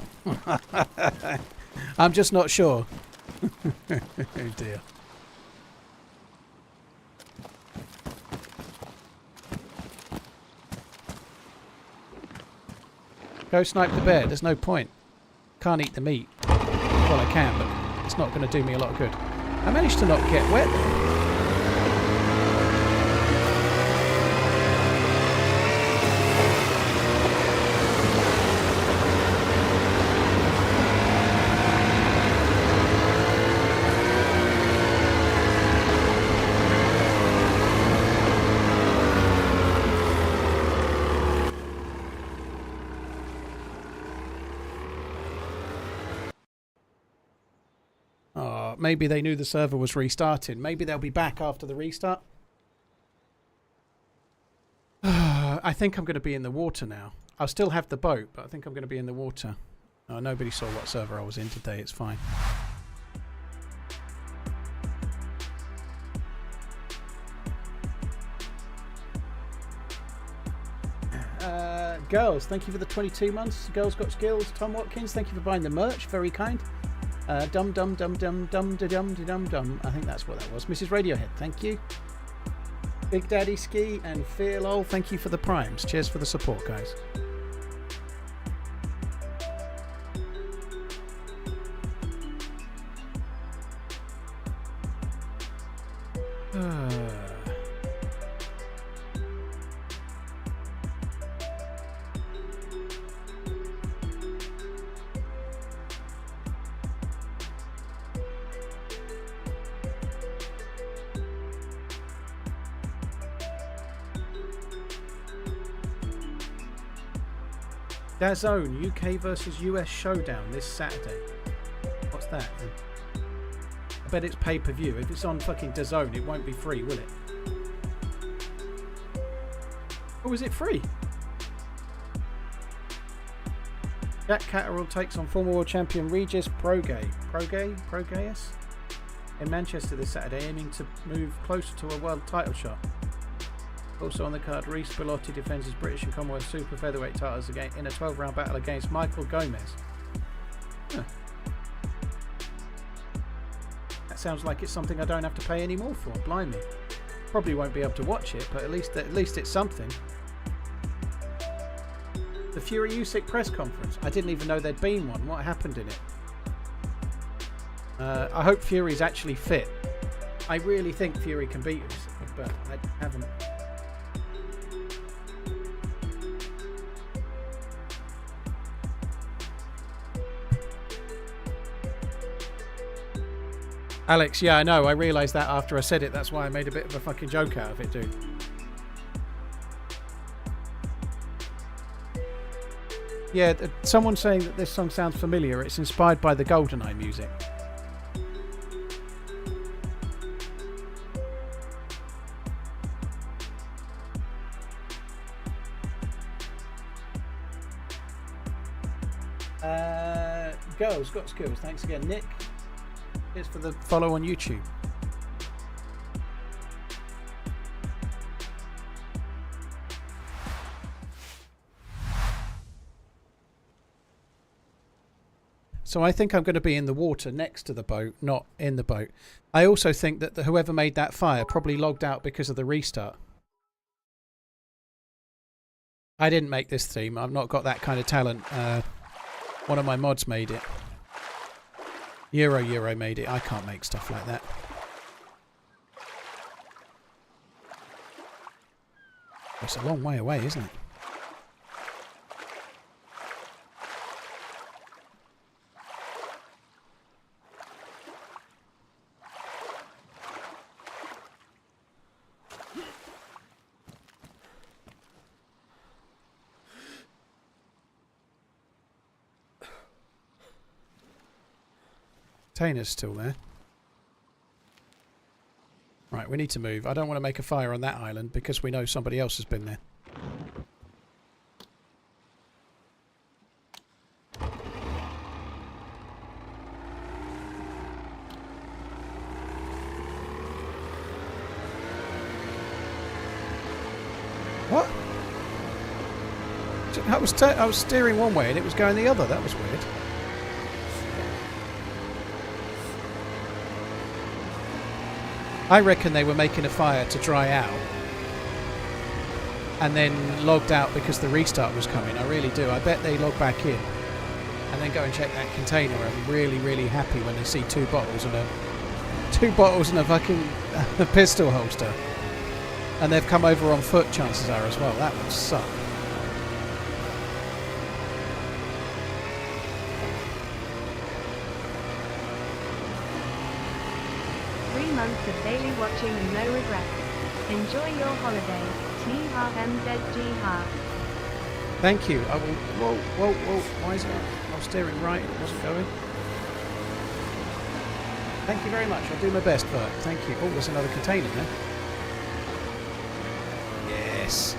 I'm just not sure. Oh dear. Go snipe the bear. There's no point. Can't eat the meat. Well, I can, but it's not going to do me a lot of good. I managed to not get wet though. Maybe they knew the server was restarting. Maybe they'll be back after the restart. I think I'm going to be in the water now. I'll still have the boat, but I think I'm going to be in the water. Oh, nobody saw what server I was in today. It's fine. Girls, thank you for the 22 months. Girls Got Skills. Tom Watkins, thank you for buying the merch. Very kind. Dum dum dum dum dum da dum da dum dum. I think that's what that was. Mrs. Radiohead, thank you. Big Daddy Ski and Fearlol, thank you for the primes. Cheers for the support, guys. DAZN UK versus US showdown this Saturday. What's that then? I bet it's pay-per-view. If it's on fucking DAZN, it won't be free, will it? Or is it free? Jack Catterall takes on former world champion Regis Prograis in Manchester this Saturday, aiming to move closer to a world title shot. Also on the card, Reece Bellotti defends his British and Commonwealth super featherweight titles again in a 12-round battle against Michael Gomez. Huh. That sounds like it's something I don't have to pay any more for. Blimey. Probably won't be able to watch it, but at least it's something. The Fury Usyk press conference. I didn't even know there'd been one. What happened in it? I hope Fury's actually fit. I really think Fury can beat Usyk, but I haven't. Alex, yeah, I know. I realised that after I said it. That's why I made a bit of a fucking joke out of it, dude. Yeah, someone's saying that this song sounds familiar. It's inspired by the GoldenEye music. Girls, got skills. Thanks again, Nick. Here's for the follow on YouTube. So I think I'm going to be in the water next to the boat, not in the boat. I also think that whoever made that fire probably logged out because of the restart. I didn't make this theme. I've not got that kind of talent. One of my mods made it. Euro made it. I can't make stuff like that. It's a long way away, isn't it? Container's still there. Right, we need to move. I don't want to make a fire on that island because we know somebody else has been there. What? I was steering one way and it was going the other. That was weird. I reckon they were making a fire to dry out and then logged out because the restart was coming. I really do. I bet they log back in and then go and check that container. I'm really, really happy when they see two bottles and a fucking pistol holster. And they've come over on foot, chances are, as well. That would suck. Months of daily watching and no regrets. Enjoy your holiday. TRMZ heart. Thank you. I will. Whoa. Why is it? I was steering right and it wasn't going. Thank you very much. I'll do my best, Bert. Thank you. Oh, there's another container there. Yes.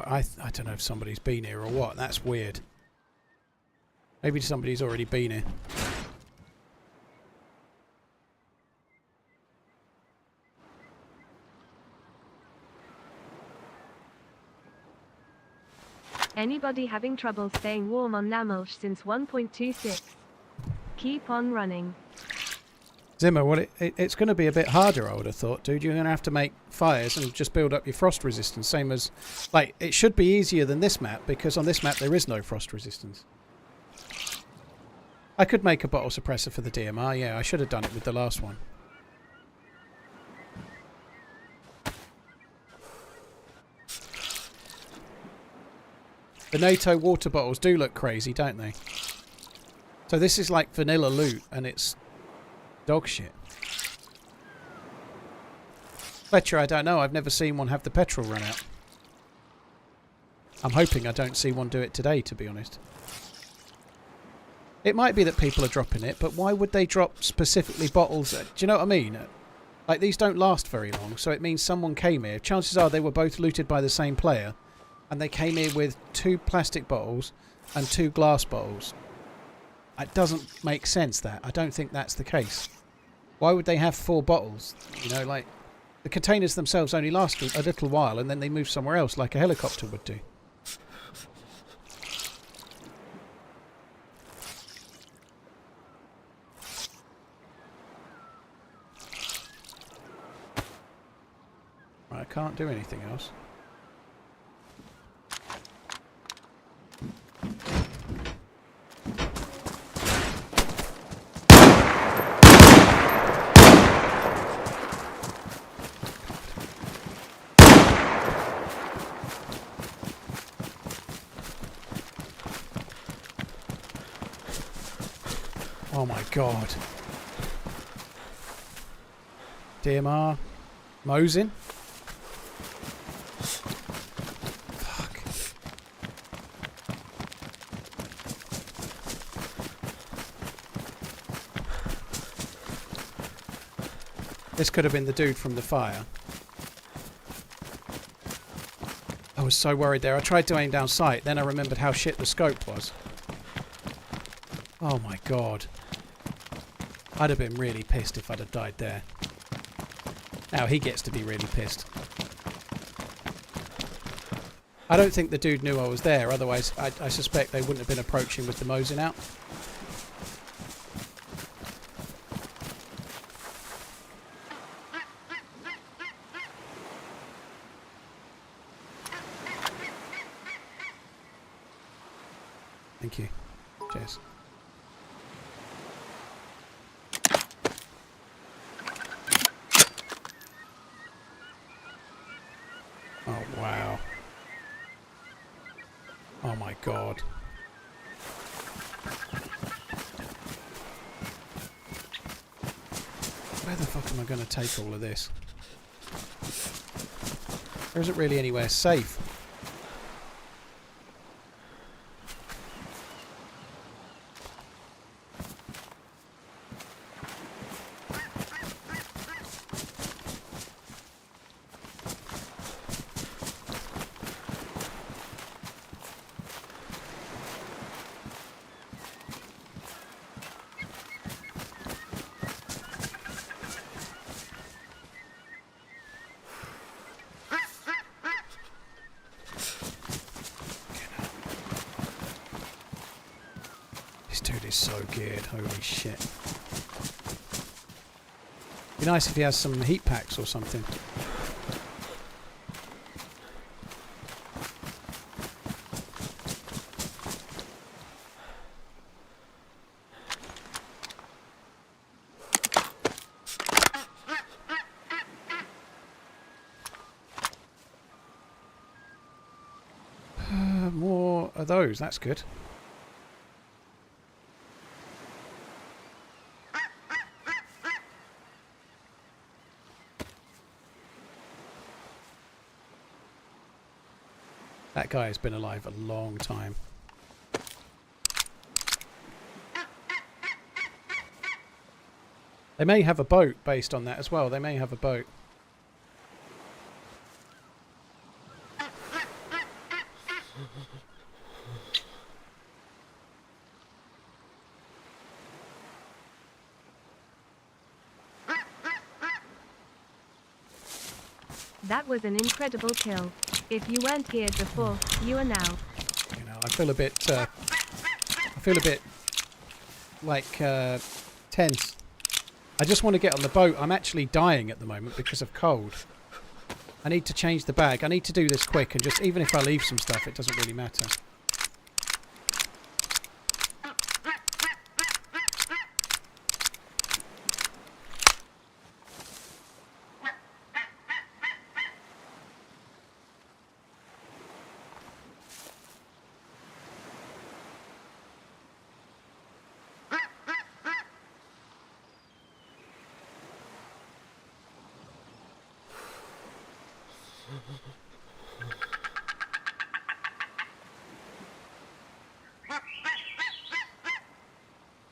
I don't know if somebody's been here or what. That's weird. Maybe somebody's already been here. Anybody having trouble staying warm on Labisch since 1.26? Keep on running. Zimmer, it's going to be a bit harder, I would have thought, dude. You're going to have to make fires and just build up your frost resistance. Same as, like, it should be easier than this map, because on this map there is no frost resistance. I could make a bottle suppressor for the DMR, yeah, I should have done it with the last one. The NATO water bottles do look crazy, don't they? So this is like vanilla loot, and it's dog shit. Fletcher, I don't know. I've never seen one have the petrol run out. I'm hoping I don't see one do it today, to be honest. It might be that people are dropping it, but why would they drop specifically bottles? Do you know what I mean? Like, these don't last very long, so it means someone came here. Chances are they were both looted by the same player, and they came here with 2 plastic bottles and 2 glass bottles. It doesn't make sense, that. I don't think that's the case. Why would they have 4 bottles? You know, like, the containers themselves only last a little while, and then they move somewhere else, like a helicopter would do. Right, I can't do anything else. Oh my god. DMR. Mosin. Fuck. This could have been the dude from the fire. I was so worried there. I tried to aim down sight, then I remembered how shit the scope was. Oh my god. I'd have been really pissed if I'd have died there. Now he gets to be really pissed. I don't think the dude knew I was there, otherwise I suspect they wouldn't have been approaching with the Mosin out. Thank you. Cheers. Oh, wow. Oh my god. Where the fuck am I going to take all of this? There isn't really anywhere safe. This dude is so geared, holy shit. Be nice if he has some heat packs or something. More of those, that's good. That guy has been alive a long time. They may have a boat based on that as well. They may have a boat. That was an incredible kill. If you weren't geared before, you are now. You know, I feel a bit like tense. I just want to get on the boat. I'm actually dying at the moment because of cold. I need to change the bag. I need to do this quick, and just even if I leave some stuff, it doesn't really matter.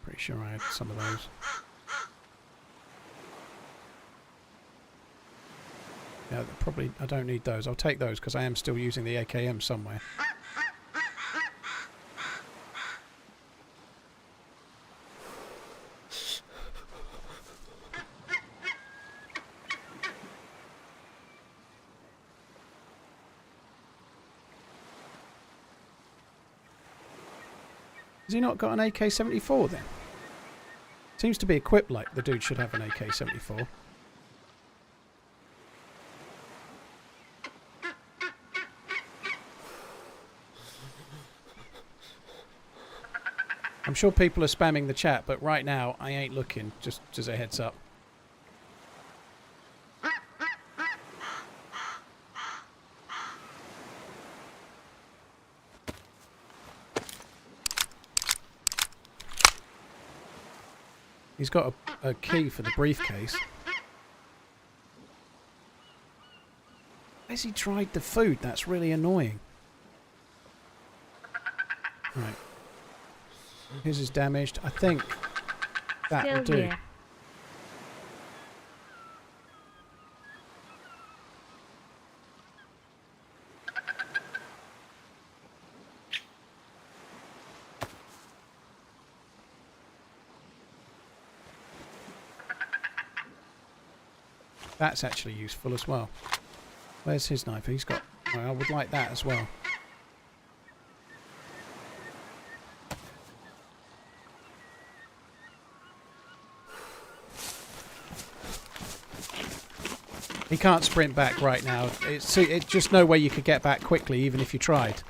Pretty sure I had some of those. Yeah, probably I don't need those. I'll take those because I am still using the AKM somewhere. Has he not got an AK-74 then? Seems to be equipped like the dude should have an AK-74. I'm sure people are spamming the chat, but right now I ain't looking, just as a heads up. He's got a key for the briefcase. Has he tried the food? That's really annoying. Right. His is damaged. I think that will do. Here. That's actually useful as well. Where's his knife? He's got... Well, I would like that as well. He can't sprint back right now. It's just no way you could get back quickly, even if you tried.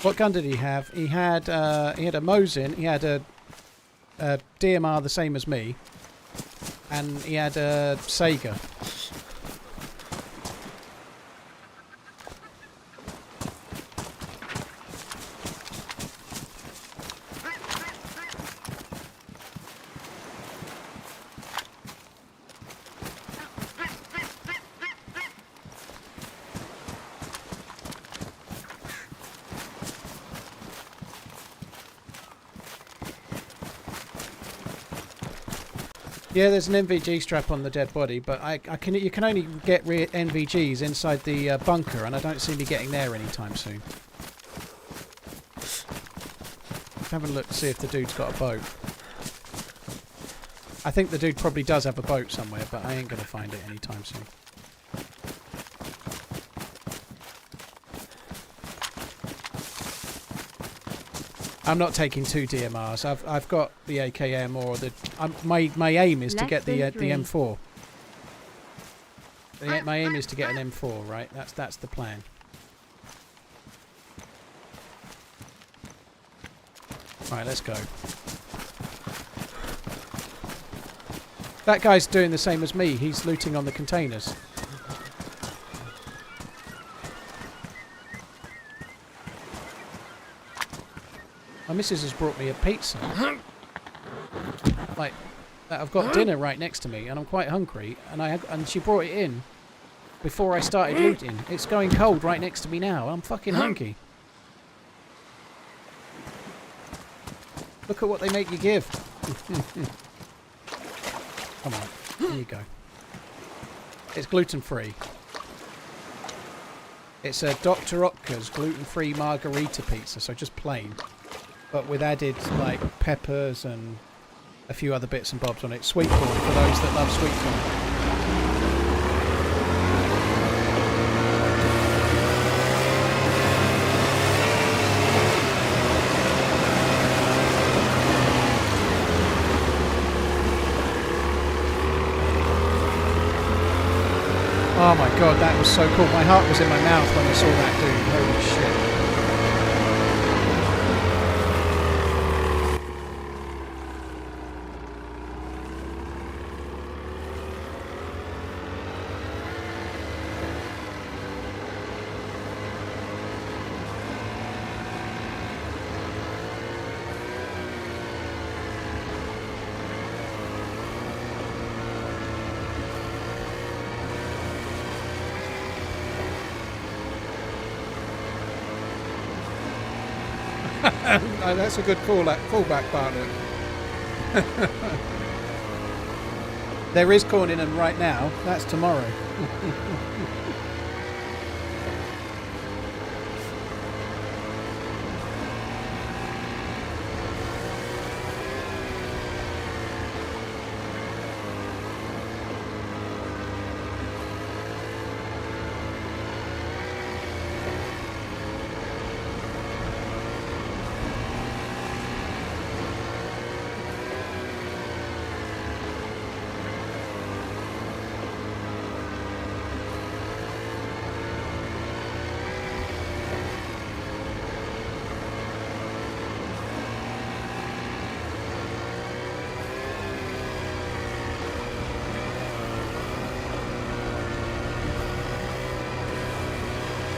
What gun did he have? He had a Mosin. He had a DMR the same as me, and he had a Sega. Yeah, there's an NVG strap on the dead body, but you can only get NVGs inside the bunker, and I don't seem to be getting there anytime soon. Have a look to see if the dude's got a boat. I think the dude probably does have a boat somewhere, but I ain't going to find it anytime soon. I'm not taking two DMRs. I've got the AKM or the. My aim is to get the M4. My aim is to get an M4, right? That's the plan. Right, let's go. That guy's doing the same as me. He's looting on the containers. My missus has brought me a pizza. Like, I've got dinner right next to me, and I'm quite hungry. And she brought it in before I started looting. It's going cold right next to me now. I'm fucking hungry. Look at what they make you give. Come on, here you go. It's gluten-free. It's a Dr. Otker's gluten-free margarita pizza, so just plain. But with added, like, peppers and a few other bits and bobs on it. Sweet corn, for those that love sweet corn. Oh my god, that was so cool. My heart was in my mouth when I saw that dude. Holy shit. That's a good callback, Bartlett. There is corn in them right now. That's tomorrow.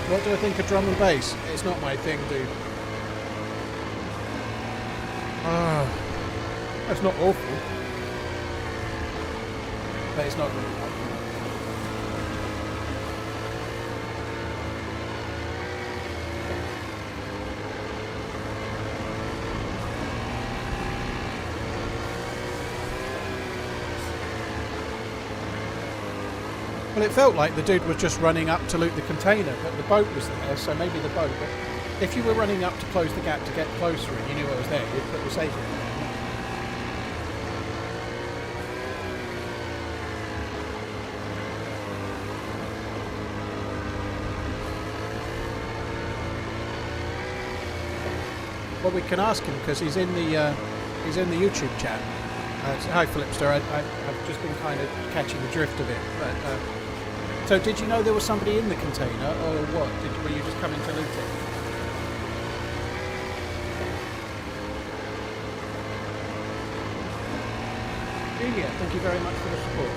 What do I think of drum and bass? It's not my thing, dude. That's not awful. But it's not really awful. Well, it felt like the dude was just running up to loot the container, but the boat was there, so maybe the boat. But if you were running up to close the gap to get closer and you knew I was there, you'd put the safety down. Well, we can ask him because he's in the YouTube chat. Hi, Flipster. I've just been kind of catching the drift of it, but. So did you know there was somebody in the container, or what? Were you just coming to loot it? Julia, thank you very much for the support.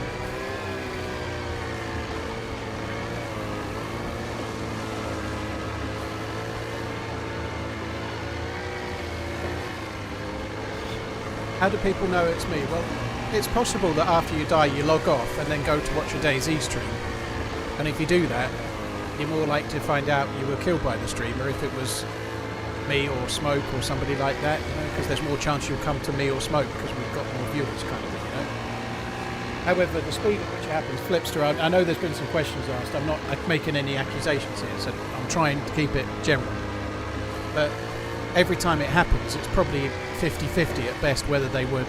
How do people know it's me? Well, it's possible that after you die you log off and then go to watch a DayZ stream. And if you do that, you're more likely to find out you were killed by the streamer if it was me or Smoke or somebody like that, you know, because there's more chance you'll come to me or Smoke because we've got more viewers kind of thing, you know. However, the speed at which it happens, Flipster, I know there's been some questions asked. I'm not making any accusations here, so I'm trying to keep it general. But every time it happens, it's probably 50-50 at best whether they were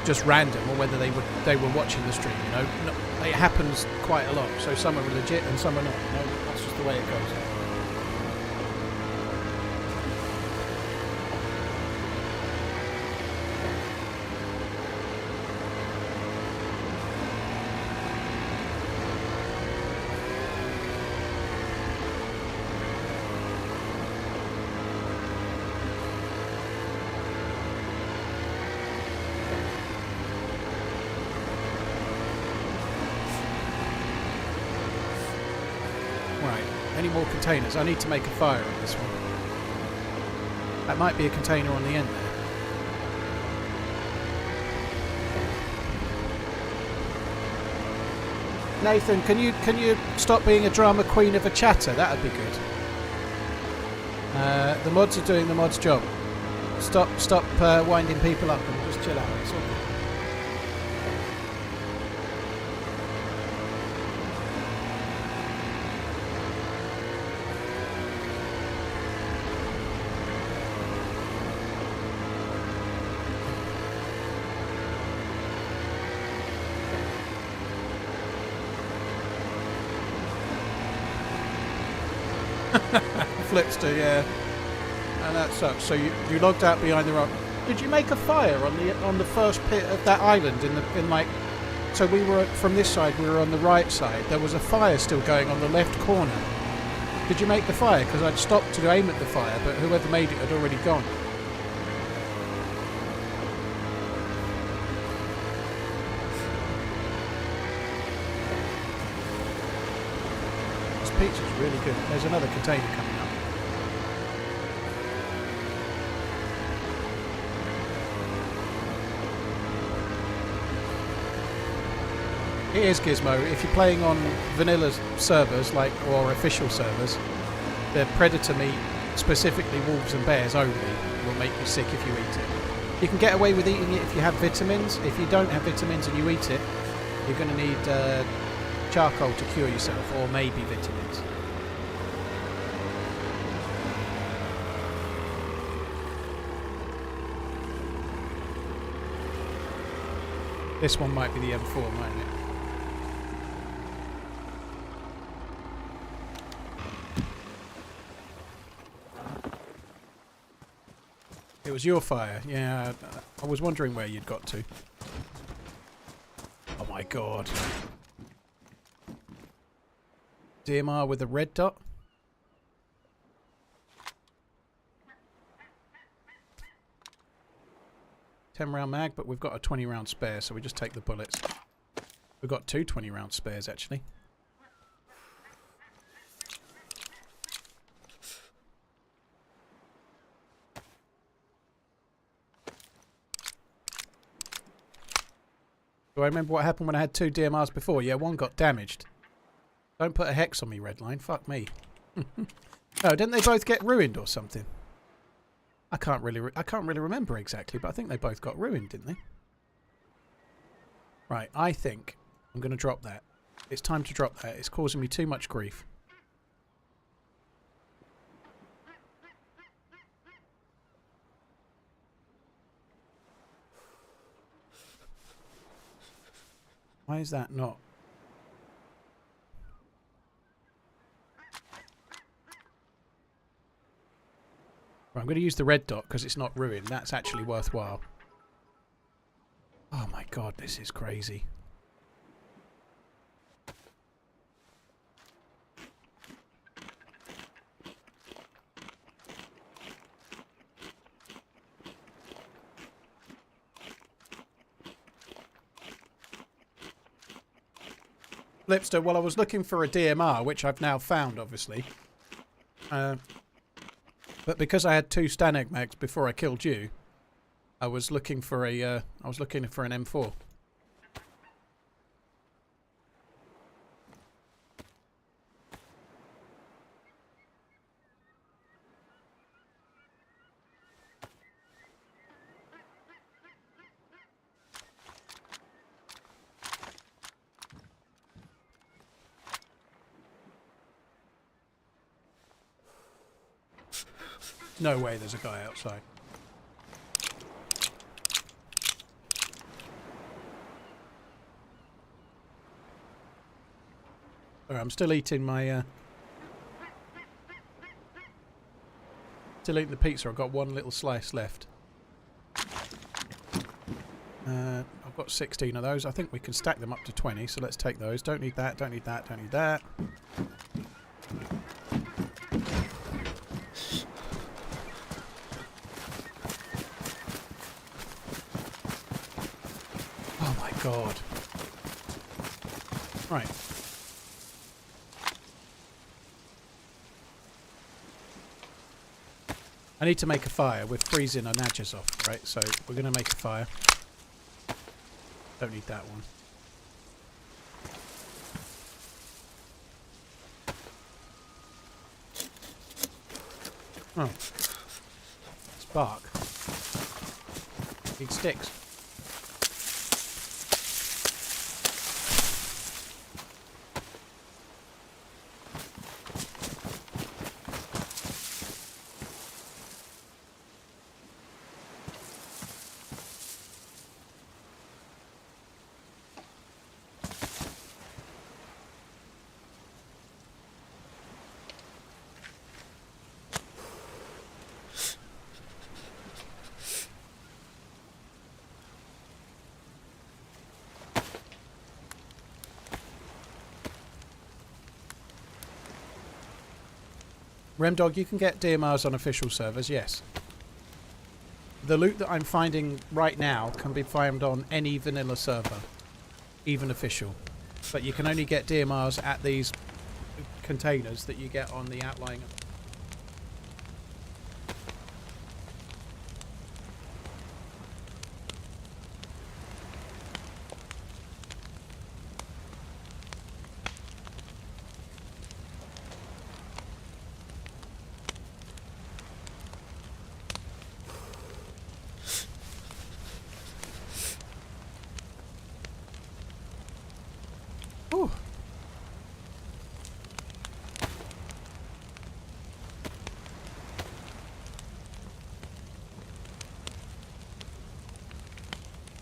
just random or whether they were watching the stream, you know. It happens quite a lot, so some are legit and some are not, you know. That's just the way it goes. Any more containers? I need to make a fire on this one. That might be a container on the end there. Nathan, can you stop being a drama queen of a chatter? That would be good. The mods are doing the mods' job. Stop winding people up and just chill out. It's all good. Flipster, yeah, and that sucks. So you logged out behind the rock. Did you make a fire on the first pit of that island in like? So we were from this side. We were on the right side. There was a fire still going on the left corner. Did you make the fire? Because I'd stopped to aim at the fire, but whoever made it had already gone. This pizza's really good. There's another container coming up. It is Gizmo. If you're playing on vanilla servers, or official servers, the predator meat specifically wolves and bears only, will make you sick if you eat it. You can get away with eating it if you have vitamins. If you don't have vitamins and you eat it, you're going to need charcoal to cure yourself, or maybe vitamins. This one might be the M4, mightn't it? It was your fire. Yeah, I was wondering where you'd got to. Oh my god. DMR with a red dot. 10-round mag, but we've got a 20-round spare, so we just take the bullets. We've got two 20-round spares, actually. Do I remember what happened when I had two DMRs before? Yeah, one got damaged. Don't put a hex on me, Redline. Fuck me. No, didn't they both get ruined or something? I can't really remember exactly, but I think they both got ruined, didn't they? Right, I think I'm going to drop that. It's time to drop that. It's causing me too much grief. Why is that not? Right, I'm going to use the red dot because it's not ruined. That's actually worthwhile. Oh my god, this is crazy. Lipster, well, I was looking for a DMR, which I've now found, obviously. But because I had two Stanag mags before I killed you, I was looking for a an M4. No way there's a guy outside. Sorry, I'm still eating my... still eating the pizza. I've got one little slice left. I've got 16 of those. I think we can stack them up to 20, so let's take those. Don't need that, don't need that, don't need that. God. Right. I need to make a fire. We're freezing our Nadgers off, right? So we're going to make a fire. Don't need that one. Oh. Spark. Need sticks. Remdog, you can get DMRs on official servers, yes. The loot that I'm finding right now can be found on any vanilla server, even official. But you can only get DMRs at these containers that you get on the outlying...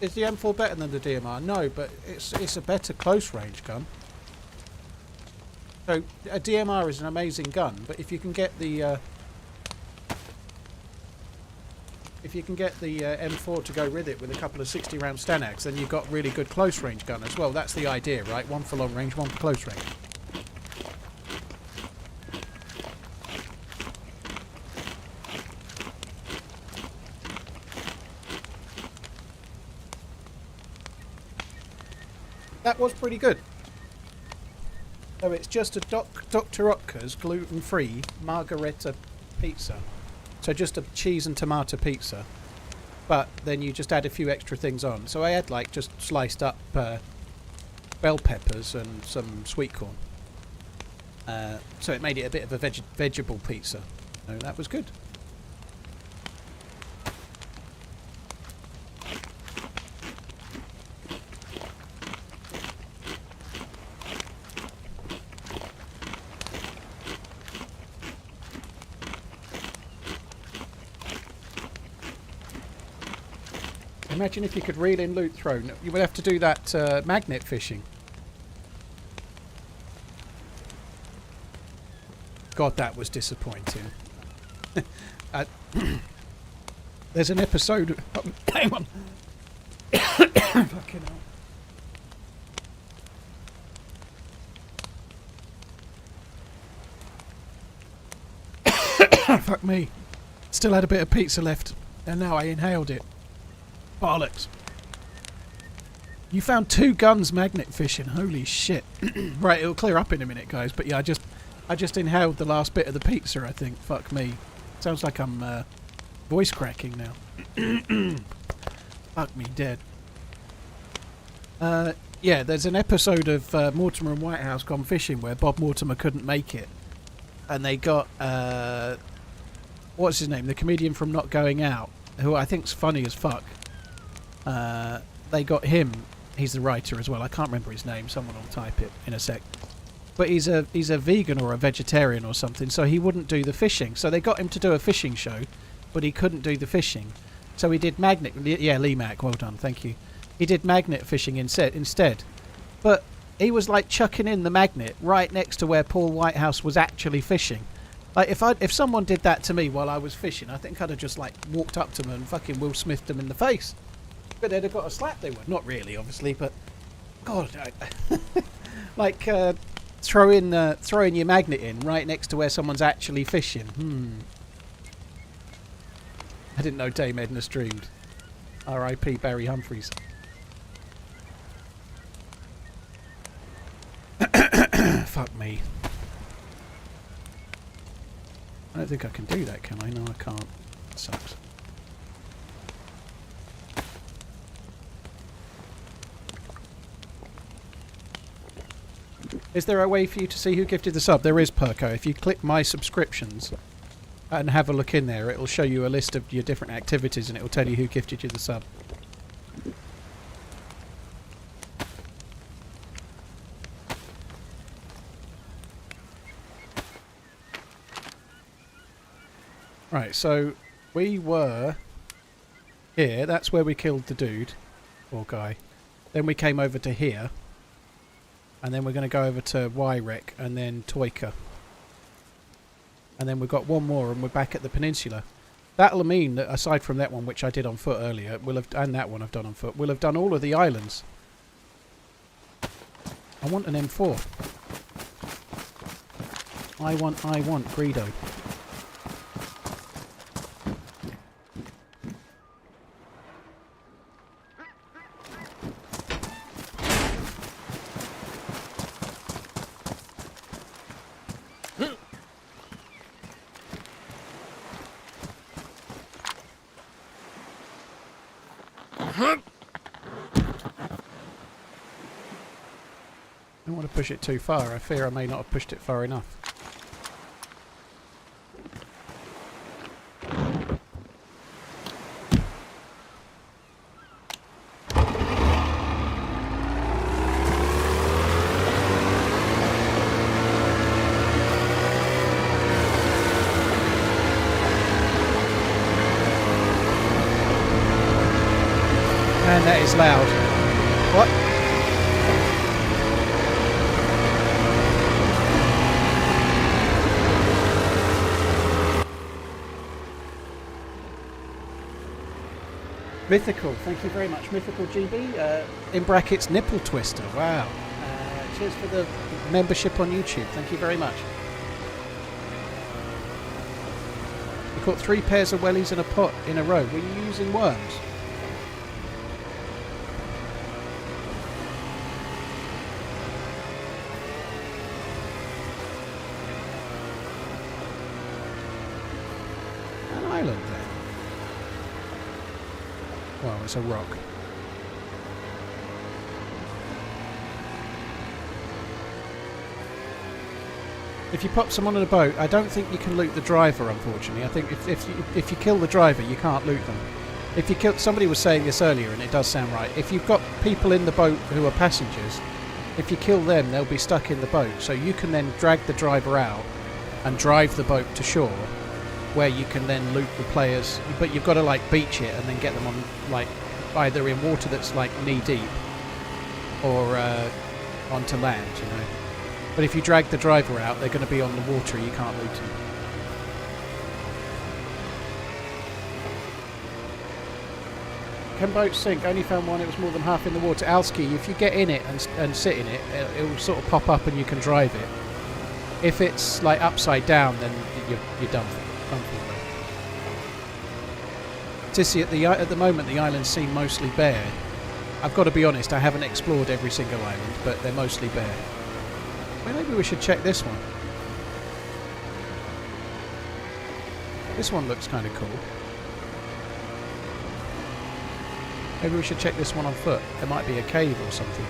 Is the M4 better than the DMR? No, but it's a better close range gun. So a DMR is an amazing gun, but if you can get the M4 to go with it with a couple of 60-round Stanags, then you've got really good close range gun as well. That's the idea, right? One for long range, one for close range. That was pretty good. So it's just a Dr. Otker's gluten-free margarita pizza. So just a cheese and tomato pizza. But then you just add a few extra things on. So I had like just sliced up bell peppers and some sweet corn. So it made it a bit of a vegetable pizza. So that was good. Imagine if you could reel in loot thrown. You would have to do that magnet fishing. God, that was disappointing. There's an episode... hang on. Fucking hell. Fuck me. Still had a bit of pizza left. And now I inhaled it. Bollocks. You found 2 guns magnet fishing. Holy shit. Right, it'll clear up in a minute, guys. But yeah, I just inhaled the last bit of the pizza, I think. Fuck me. Sounds like I'm voice cracking now. Fuck me dead. Yeah, there's an episode of Mortimer and Whitehouse Gone Fishing where Bob Mortimer couldn't make it. And they got... what's his name? The comedian from Not Going Out, who I think's funny as fuck. They got him. He's the writer as well. I can't remember his name. Someone will type it in a sec. But he's a vegan or a vegetarian or something, so he wouldn't do the fishing. So they got him to do a fishing show, but he couldn't do the fishing. So he did magnet... Yeah, Lee Mac, well done, thank you. He did magnet fishing instead. But he was like chucking in the magnet right next to where Paul Whitehouse was actually fishing. Like, if someone did that to me while I was fishing, I think I'd have just, like, walked up to them and fucking Will Smithed them in the face. But they'd have got a slap, they would. Not really, obviously, but... God, like, throwing your magnet in right next to where someone's actually fishing. I didn't know Dame Edna streamed. R.I.P. Barry Humphries. Fuck me. I don't think I can do that, can I? No, I can't. That sucks. Is there a way for you to see who gifted the sub? There is, Perko. If you click my subscriptions and have a look in there, it'll show you a list of your different activities and it'll tell you who gifted you the sub. Right, so we were here. That's where we killed the dude or guy. Then we came over to here. And then we're going to go over to Wyrek and then Toika. And then we've got one more and we're back at the peninsula. That'll mean that aside from that one, which I did on foot earlier, and that one I've done on foot, we'll have done all of the islands. I want an M4. I want Greedo. I don't want to push it too far. I fear I may not have pushed it far enough. That is loud. What? Mythical, thank you very much. Mythical GB, in brackets, nipple twister. Wow. Cheers for the membership on YouTube. Thank you very much. You caught 3 pairs of wellies in a pot in a row. Were you using worms? An island there. Well, it's a rock. If you pop someone on a boat, I don't think you can loot the driver, unfortunately. I think if you kill the driver, you can't loot them. If you kill... Somebody was saying this earlier, and it does sound right. If you've got people in the boat who are passengers, if you kill them, they'll be stuck in the boat. So you can then drag the driver out and drive the boat to shore, where you can then loot the players. But you've got to, like, beach it and then get them on, like, either in water that's, like, knee-deep or onto land, you know. But if you drag the driver out, they're going to be on the water. You can't loot them. Can boats sink? Only found one. It was more than half in the water. Alski, if you get in it and sit in it, it will sort of pop up and you can drive it. If it's like upside down, then you're done for. Tissy, at the moment, the islands seem mostly bare. I've got to be honest, I haven't explored every single island, but they're mostly bare. Well, maybe we should check this one. This one looks kind of cool. Maybe we should check this one on foot. There might be a cave or something.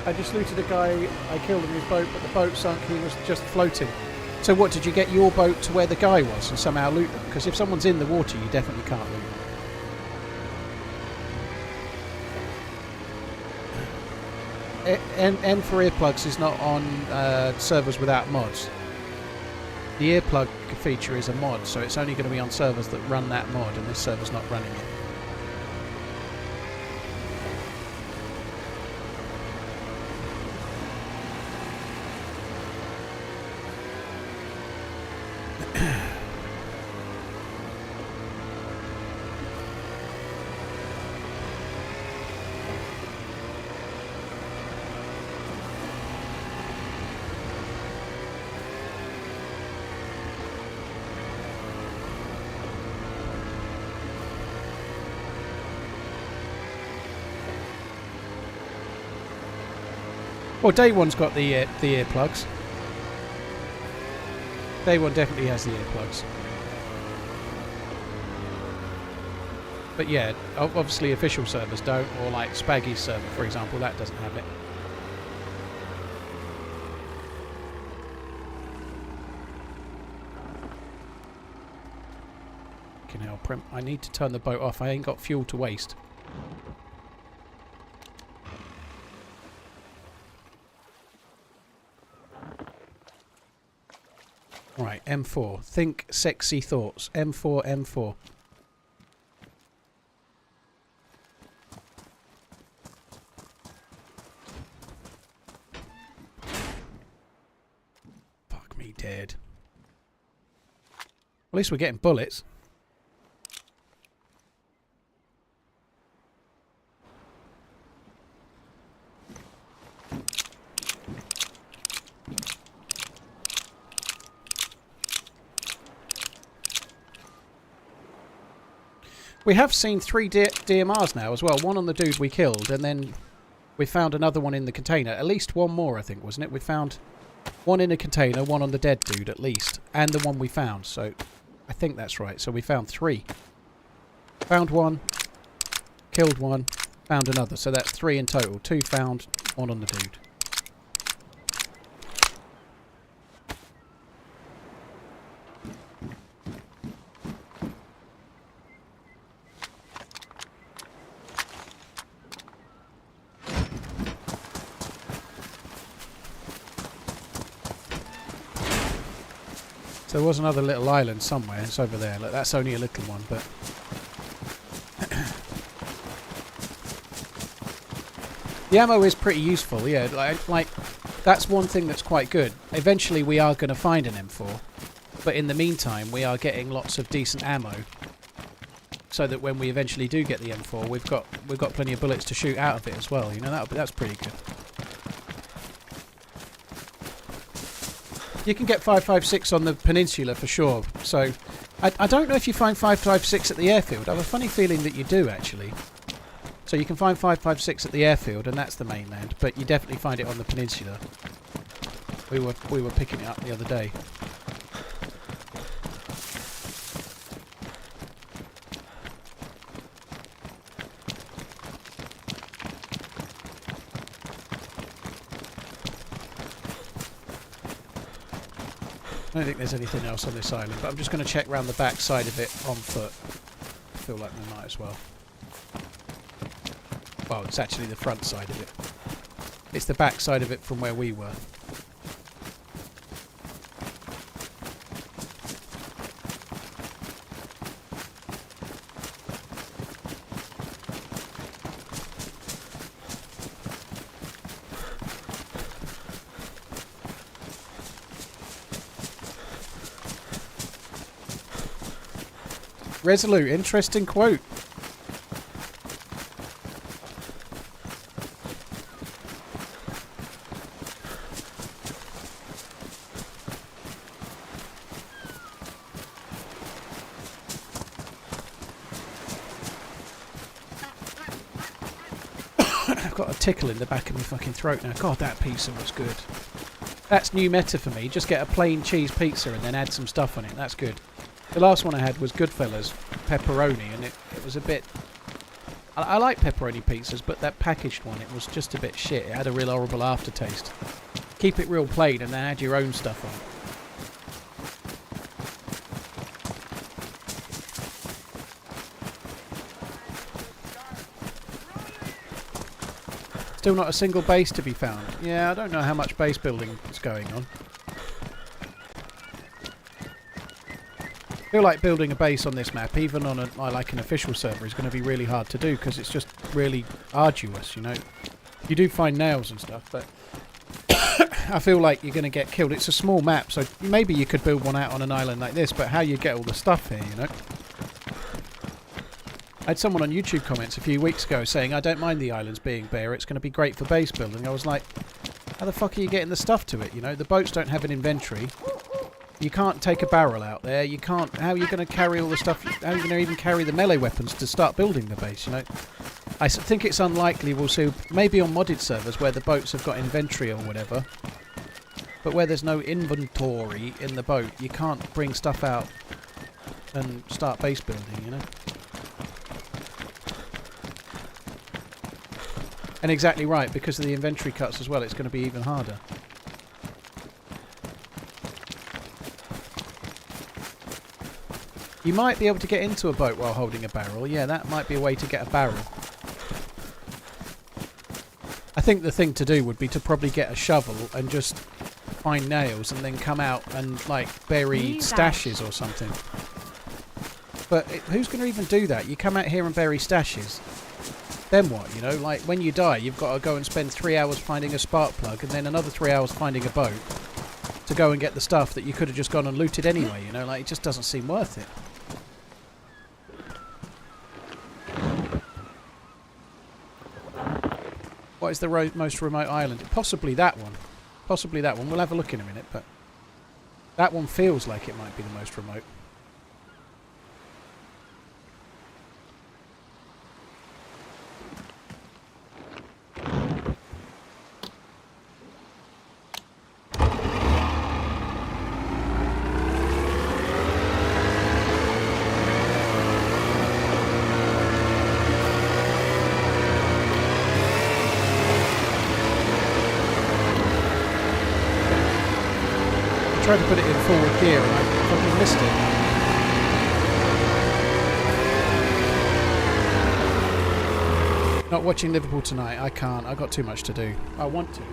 I just looted a guy, I killed him in his boat, but the boat sunk, he was just floating. So what, did you get your boat to where the guy was and somehow loot them? Because if someone's in the water, you definitely can't loot them. N for earplugs is not on servers without mods. The earplug feature is a mod, so it's only going to be on servers that run that mod, and this server's not running it. Well, Day One's got the earplugs. Day One definitely has the earplugs. But yeah, obviously official servers don't, or like Spaggy's server, for example, that doesn't have it. Fucking hell, I need to turn the boat off. I ain't got fuel to waste. Right, M4. Think sexy thoughts. M4, M4. Fuck me dead. At least we're getting bullets. We have seen 3 DMRs now as well. One on the dude we killed, and then we found another one in the container. At least one more, I think, wasn't it? We found one in a container, one on the dead dude, at least. And the one we found, so I think that's right. So we found 3. Found one, killed one, found another. So that's 3 in total. 2 found, 1 on the dude. So there was another little island somewhere. It's over there. Look, that's only a little one, but... the ammo is pretty useful, yeah. Like, that's one thing that's quite good. Eventually we are going to find an M4. But in the meantime, we are getting lots of decent ammo. So that when we eventually do get the M4, we've got plenty of bullets to shoot out of it as well. You know, that's pretty good. You can get 5.56 on the peninsula for sure. So I don't know if you find 5.56 at the airfield. I have a funny feeling that you do actually. So you can find 5.56 at the airfield, and that's the mainland. But you definitely find it on the peninsula. We were picking it up the other day. I don't think there's anything else on this island, but I'm just going to check round the back side of it on foot. I feel like we might as well. Well, it's actually the front side of it. It's the back side of it from where we were. Resolute, interesting quote. I've got a tickle in the back of my fucking throat now. God, that pizza was good. That's new meta for me. Just get a plain cheese pizza and then add some stuff on it. That's good. The last one I had was Goodfellas pepperoni, and it was a bit... I like pepperoni pizzas, but that packaged one, it was just a bit shit. It had a real horrible aftertaste. Keep it real plain and then add your own stuff on. Still not a single base to be found. Yeah, I don't know how much base building is going on. I feel like building a base on this map, even on like an official server, is going to be really hard to do because it's just really arduous, you know. You do find nails and stuff, but I feel like you're going to get killed. It's a small map, so maybe you could build one out on an island like this, but how you get all the stuff here, you know. I had someone on YouTube comments a few weeks ago saying, I don't mind the islands being bare, it's going to be great for base building. I was like, how the fuck are you getting the stuff to it, you know? The boats don't have an inventory. You can't take a barrel out there. You can't... How are you going to carry all the stuff... How are you going to even carry the melee weapons to start building the base, you know? I think it's unlikely we'll see... Maybe on modded servers where the boats have got inventory or whatever. But where there's no inventory in the boat, you can't bring stuff out and start base building, you know? And exactly right, because of the inventory cuts as well, it's going to be even harder. You might be able to get into a boat while holding a barrel. Yeah, that might be a way to get a barrel. I think the thing to do would be to probably get a shovel and just find nails and then come out and, like, bury stashes or something. But who's going to even do that? You come out here and bury stashes. Then what, you know? Like, when you die, you've got to go and spend 3 hours finding a spark plug and then another 3 hours finding a boat to go and get the stuff that you could have just gone and looted anyway, you know? Like, it just doesn't seem worth it. What is the most remote island? Possibly that one. Possibly that one. We'll have a look in a minute, but that one feels like it might be the most remote. I tried to put it in forward gear and I fucking missed it. Not watching Liverpool tonight. I can't. I've got too much to do. I want to.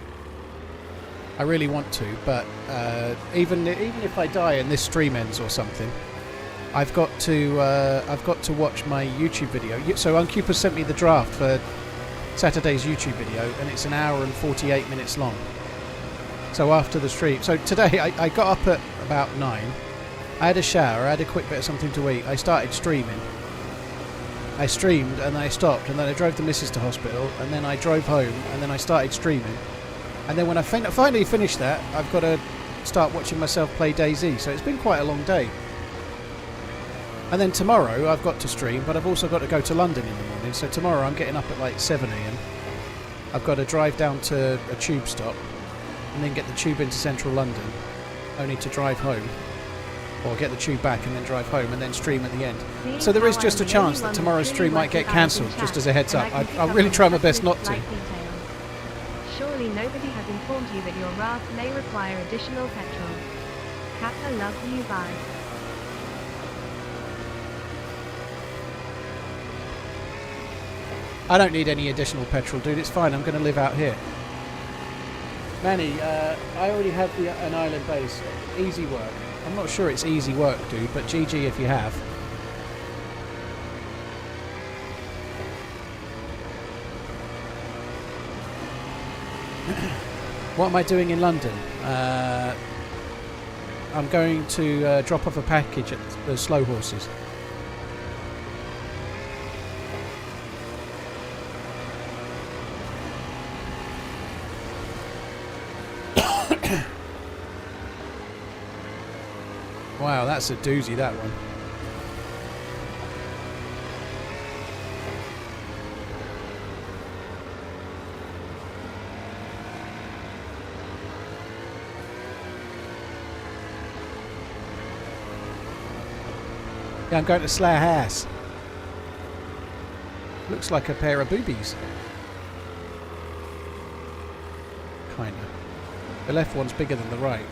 I really want to, but even if I die and this stream ends or something, I've got to watch my YouTube video. So Uncuper sent me the draft for Saturday's YouTube video, and it's an hour and 48 minutes long. So after the stream, so today I got up at about 9. I had a shower, I had a quick bit of something to eat. I started streaming. I streamed and then I stopped, and then I drove the missus to hospital, and then I drove home, and then I started streaming. And then when I finally finished that, I've got to start watching myself play DayZ. So it's been quite a long day. And then tomorrow I've got to stream, but I've also got to go to London in the morning. So tomorrow I'm getting up at like 7 AM. I've got to drive down to a tube stop and then get the tube into central London, only to drive home. Or get the tube back and then drive home and then stream at the end. So there is just a chance that tomorrow's stream might get cancelled, just as a heads up. I'll really try my best not to. Surely nobody has informed you that your raft may require additional petrol. Kappa loves you, bye. I don't need any additional petrol, dude. It's fine. I'm going to live out here. Manny, I already have an island base. Easy work. I'm not sure it's easy work, dude, but GG if you have. What am I doing in London? I'm going to drop off a package at the Slow Horses. Wow, that's a doozy, that one. Yeah, I'm going to Slayer House. Looks like a pair of boobies. Kinda. The left one's bigger than the right.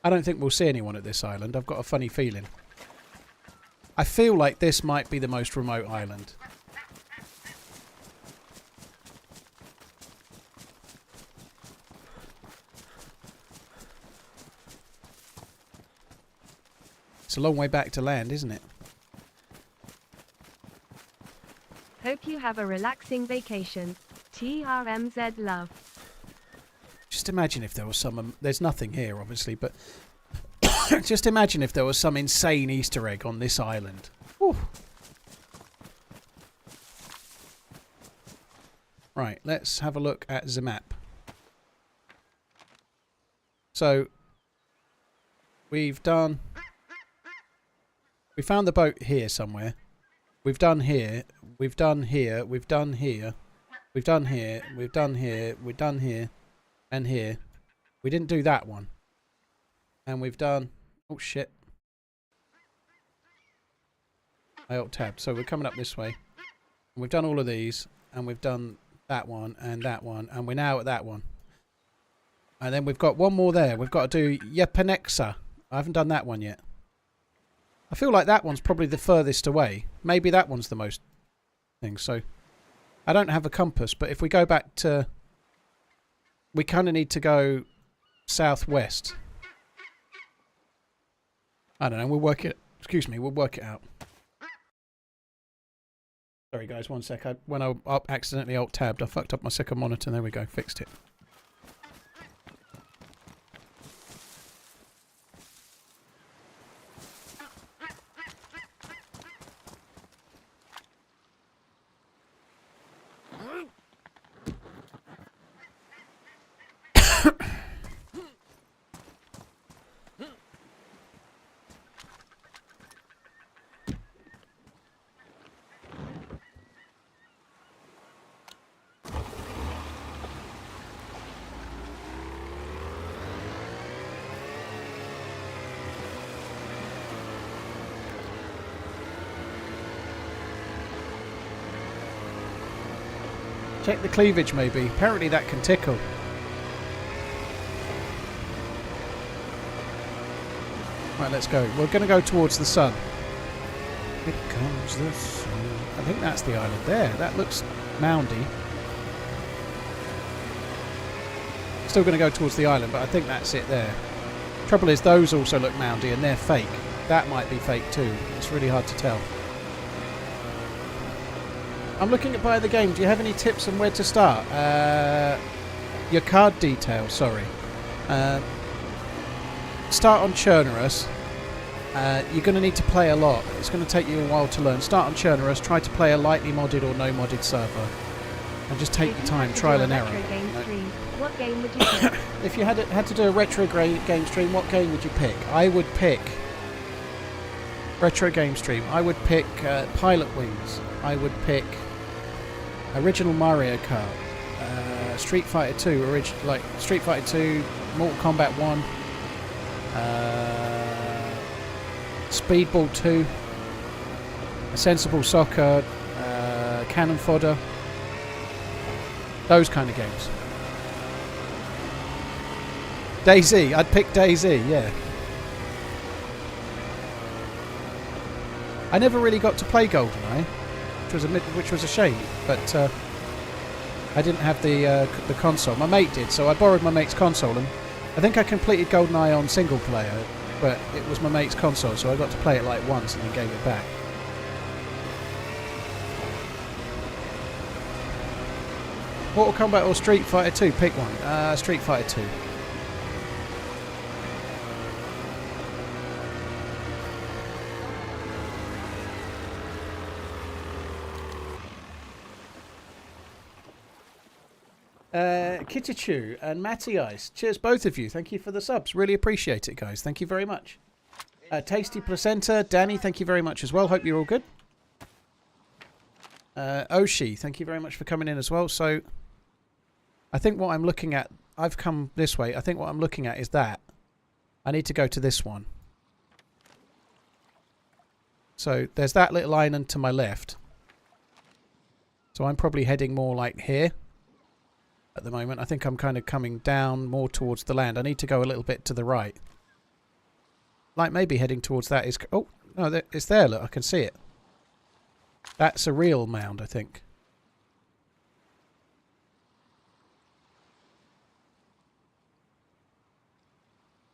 I don't think we'll see anyone at this island. I've got a funny feeling. I feel like this might be the most remote island. It's a long way back to land, isn't it? Hope you have a relaxing vacation. TRMZ love. Just imagine if there was some... there's nothing here, obviously, but... just imagine if there was some insane Easter egg on this island. Whew. Right, let's have a look at the map. So, we've done... we found the boat here somewhere. We've done here. We've done here. We've done here. We've done here. We've done here. We've done here. And here. We didn't do that one. And we've done... oh shit. I alt-tabbed. So we're coming up this way. And we've done all of these. And we've done that one and that one. And we're now at that one. And then we've got one more there. We've got to do Yepenexa. I haven't done that one yet. I feel like that one's probably the furthest away. Maybe that one's the most thing. So I don't have a compass. But if we go back to... we kind of need to go southwest. I don't know. We'll work it... excuse me. We'll work it out. Sorry, guys. One sec. When I accidentally alt-tabbed, I fucked up my second monitor. There we go. Fixed it. Check the cleavage, maybe. Apparently that can tickle. Right, let's go. We're going to go towards the sun. Here comes the sun. I think that's the island there. That looks moundy. Still going to go towards the island, but I think that's it there. Trouble is, those also look moundy and they're fake. That might be fake too. It's really hard to tell. I'm looking at buying the game. Do you have any tips on where to start? Your card details, sorry. Start on Churnerus. You're going to need to play a lot. It's going to take you a while to learn. Start on Churnerus. Try to play a lightly modded or no modded server. And just take your time, trial and error. What game would you pick? If you had to do a retro game stream, what game would you pick? I would pick retro game stream. I would pick Pilot Wings. I would pick original Mario Kart, Street Fighter 2, Street Fighter 2, Mortal Kombat 1, Speedball 2, A Sensible Soccer, Cannon Fodder. Those kind of games. DayZ, I'd pick DayZ, yeah. I never really got to play GoldenEye, which was a shame, but I didn't have the console. My mate did, so I borrowed my mate's console, and I think I completed GoldenEye on single player, but it was my mate's console, so I got to play it like once and then gave it back. Mortal Kombat or Street Fighter 2? Pick one. Street Fighter 2. Kitachu and Matty Ice. Cheers, both of you. Thank you for the subs. Really appreciate it, guys. Thank you very much. Tasty Placenta. Danny, thank you very much as well. Hope you're all good. Oshi, thank you very much for coming in as well. So, I think what I'm looking at... I've come this way. I think what I'm looking at is that. I need to go to this one. So, there's that little island to my left. So, I'm probably heading more like here. At the moment, I think I'm kind of coming down more towards the land. I need to go a little bit to the right. Like maybe heading towards that is... Oh, no, it's there, look, I can see it. That's a real mound, I think.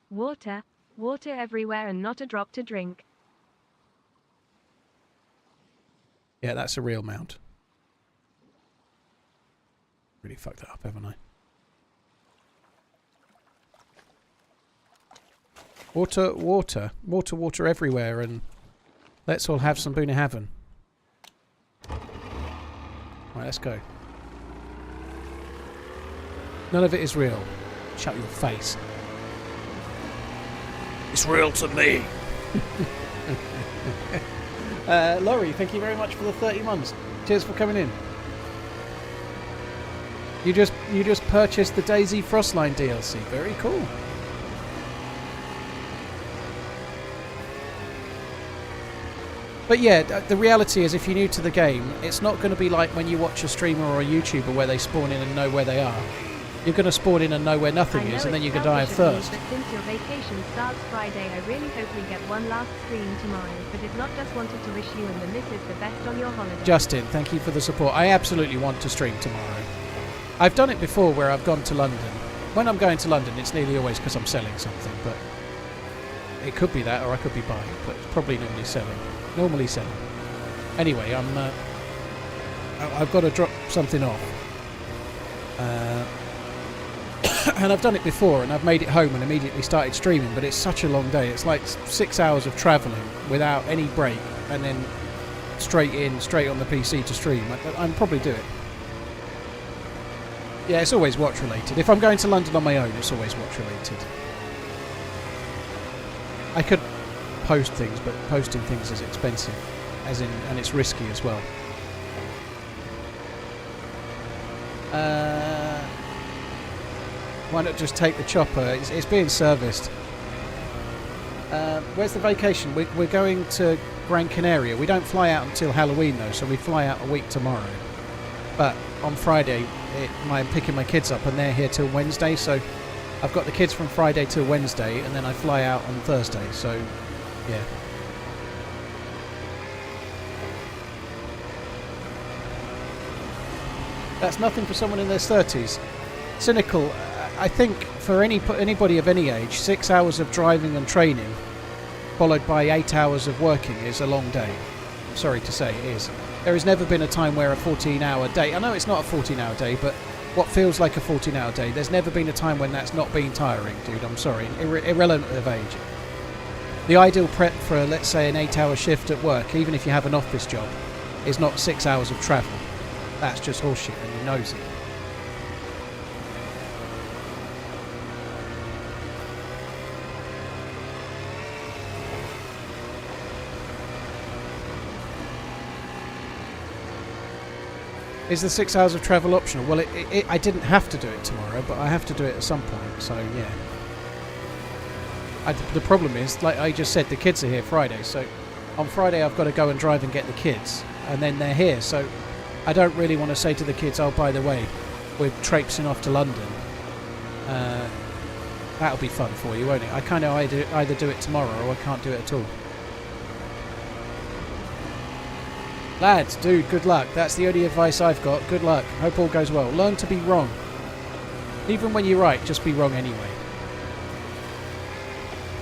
Water. Water everywhere and not a drop to drink. Yeah, that's a real mound. Really fucked that up, haven't I? Water, water. Water, water everywhere, and let's all have some boon of heaven. Right, let's go. None of it is real. Shut your face. It's real to me. Laurie, thank you very much for the 30 months. Cheers for coming in. You just purchased the DayZ Frostline DLC. Very cool. But yeah, the reality is, if you're new to the game, it's not going to be like when you watch a streamer or a YouTuber where they spawn in and know where they are. You're going to spawn in and know where nothing is, and then you can die of thirst. But since your vacation starts Friday, I really hope we get one last stream tomorrow. But if not, just wanted to wish you and the missus the best on your holiday. Justin, thank you for the support. I absolutely want to stream tomorrow. I've done it before where I've gone to London. When I'm going to London, it's nearly always because I'm selling something, but it could be that, or I could be buying, but it's probably normally selling. Normally selling. Anyway, I've got to drop something off. And I've done it before, and I've made it home and immediately started streaming, but it's such a long day. It's like 6 hours of travelling without any break, and then straight on the PC to stream. I'd probably do it. Yeah, it's always watch related. If I'm going to London on my own, it's always watch related. I could post things, but posting things is expensive, and it's risky as well. Why not just take the chopper? It's being serviced. Where's the vacation? We're going to Gran Canaria. We don't fly out until Halloween though, so we fly out a week tomorrow. But on Friday, I'm picking my kids up, and they're here till Wednesday. So I've got the kids from Friday till Wednesday, and then I fly out on Thursday. So yeah. That's nothing for someone in their 30s. Cynical. I think for anybody of any age, 6 hours of driving and training, followed by 8 hours of working, is a long day. I'm sorry to say, it is. There has never been a time where a 14-hour day... I know it's not a 14-hour day, but what feels like a 14-hour day, there's never been a time when that's not been tiring, dude. I'm sorry. Irrelevant of age. The ideal prep for, let's say, an 8-hour shift at work, even if you have an office job, is not 6 hours of travel. That's just horseshit, and he knows it. Is the 6 hours of travel optional? Well, I didn't have to do it tomorrow, but I have to do it at some point, so yeah. The problem is, like I just said, the kids are here Friday, so on Friday I've got to go and drive and get the kids, and then they're here, so I don't really want to say to the kids, oh, by the way, we're traipsing off to London. That'll be fun for you, won't it? I kind of either do it tomorrow or I can't do it at all. Lads, dude, good luck. That's the only advice I've got. Good luck. Hope all goes well. Learn to be wrong. Even when you're right, just be wrong anyway.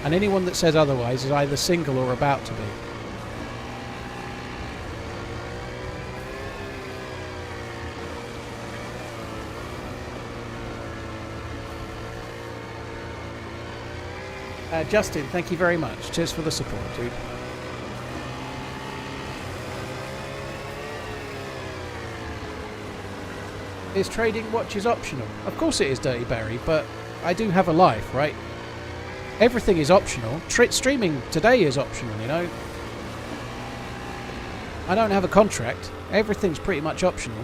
And anyone that says otherwise is either single or about to be. Justin, thank you very much. Cheers for the support, dude. Is trading watches optional? Of course it is, Dirty Barry, but I do have a life, right? Everything is optional. Streaming today is optional, you know? I don't have a contract. Everything's pretty much optional.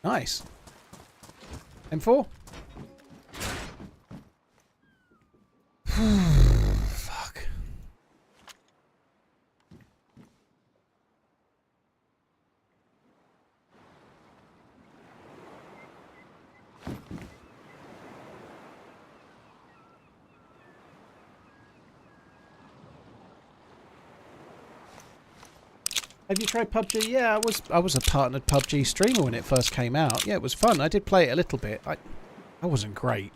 Nice. M4? Fuck. Have you tried PUBG? Yeah, I was a partnered PUBG streamer when it first came out. Yeah, it was fun. I did play it a little bit. I wasn't great.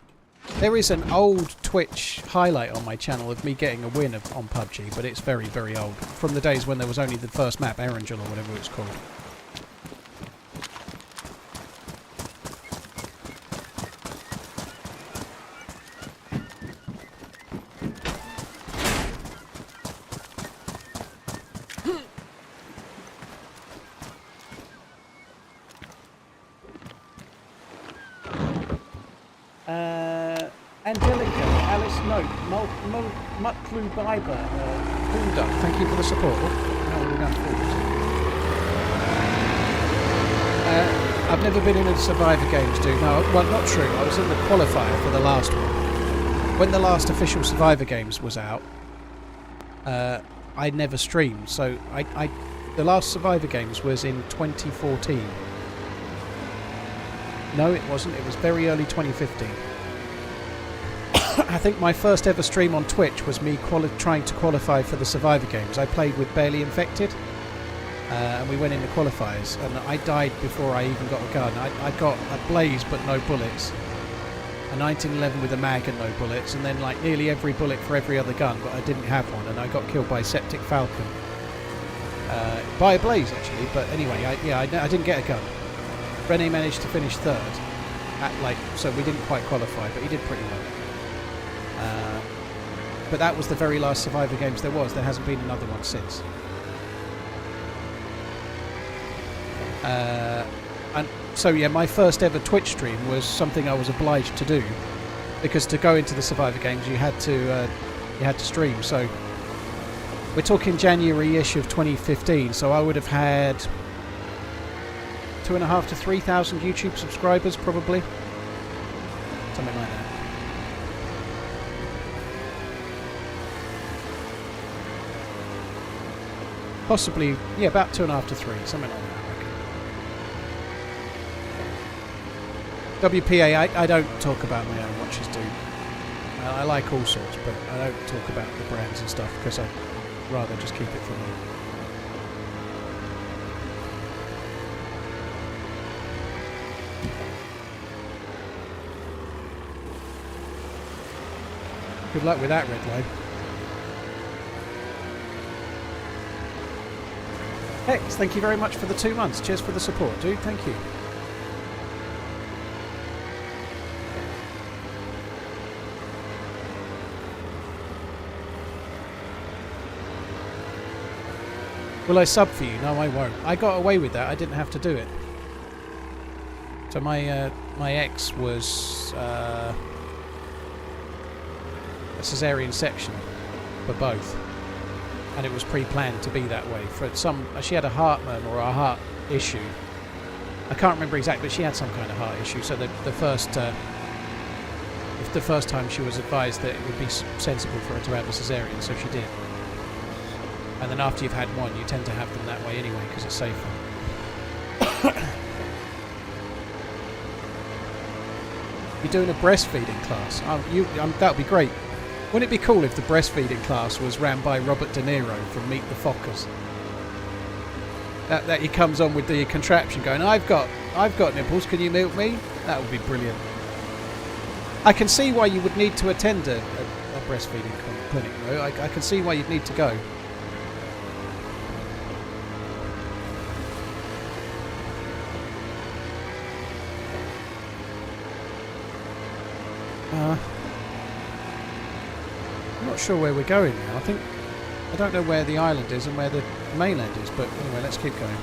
There is an old Twitch highlight on my channel of me getting a win on PUBG, but it's very, very old. From the days when there was only the first map, Erangel or whatever it's called. Mutlu Biber, Boonduck, thank you for the support. How are we going forward? I've never been in a Survivor Games, dude. No, well, not true. I was in the qualifier for the last one. When the last official Survivor Games was out, I never streamed. So the last Survivor Games was in 2014. No, it wasn't. It was very early 2015. I think my first ever stream on Twitch was me trying to qualify for the Survivor Games. I played with Barely Infected, and we went into qualifiers, and I died before I even got a gun. I got a blaze but no bullets, a 1911 with a mag and no bullets, and then like nearly every bullet for every other gun, but I didn't have one, and I got killed by Septic Falcon. By a blaze actually, but anyway, I didn't get a gun. Rene managed to finish third, so we didn't quite qualify, but he did pretty well. But that was the very last Survivor Games there was. There hasn't been another one since. And so yeah, my first ever Twitch stream was something I was obliged to do, because to go into the Survivor Games you had to stream. So we're talking January-ish of 2015. So I would have had 2,500 to 3,000 YouTube subscribers, probably, something like that. Possibly, yeah, about 2,500 to 3, something like that, I reckon. WPA, I don't talk about my own watches, dude. I like all sorts, but I don't talk about the brands and stuff because I'd rather just keep it for me. Good luck with that, red line. Hex, thank you very much for the 2 months. Cheers for the support, dude. Thank you. Will I sub for you? No, I won't. I got away with that. I didn't have to do it. So my ex was a cesarean section for both, and it was pre-planned to be that way. For some, she had a heart murmur or a heart issue. I can't remember exactly, but she had some kind of heart issue. So the first time she was advised that it would be sensible for her to have a cesarean, so she did. And then after you've had one, you tend to have them that way anyway because it's safer. You're doing a breastfeeding class. That would be great. Wouldn't it be cool if the breastfeeding class was ran by Robert De Niro from Meet the Fockers? That he comes on with the contraption going, I've got nipples, can you milk me? That would be brilliant. I can see why you would need to attend a breastfeeding clinic though. I can see why you'd need to go. I'm not sure where we're going now. I don't know where the island is and where the mainland is, but anyway, let's keep going.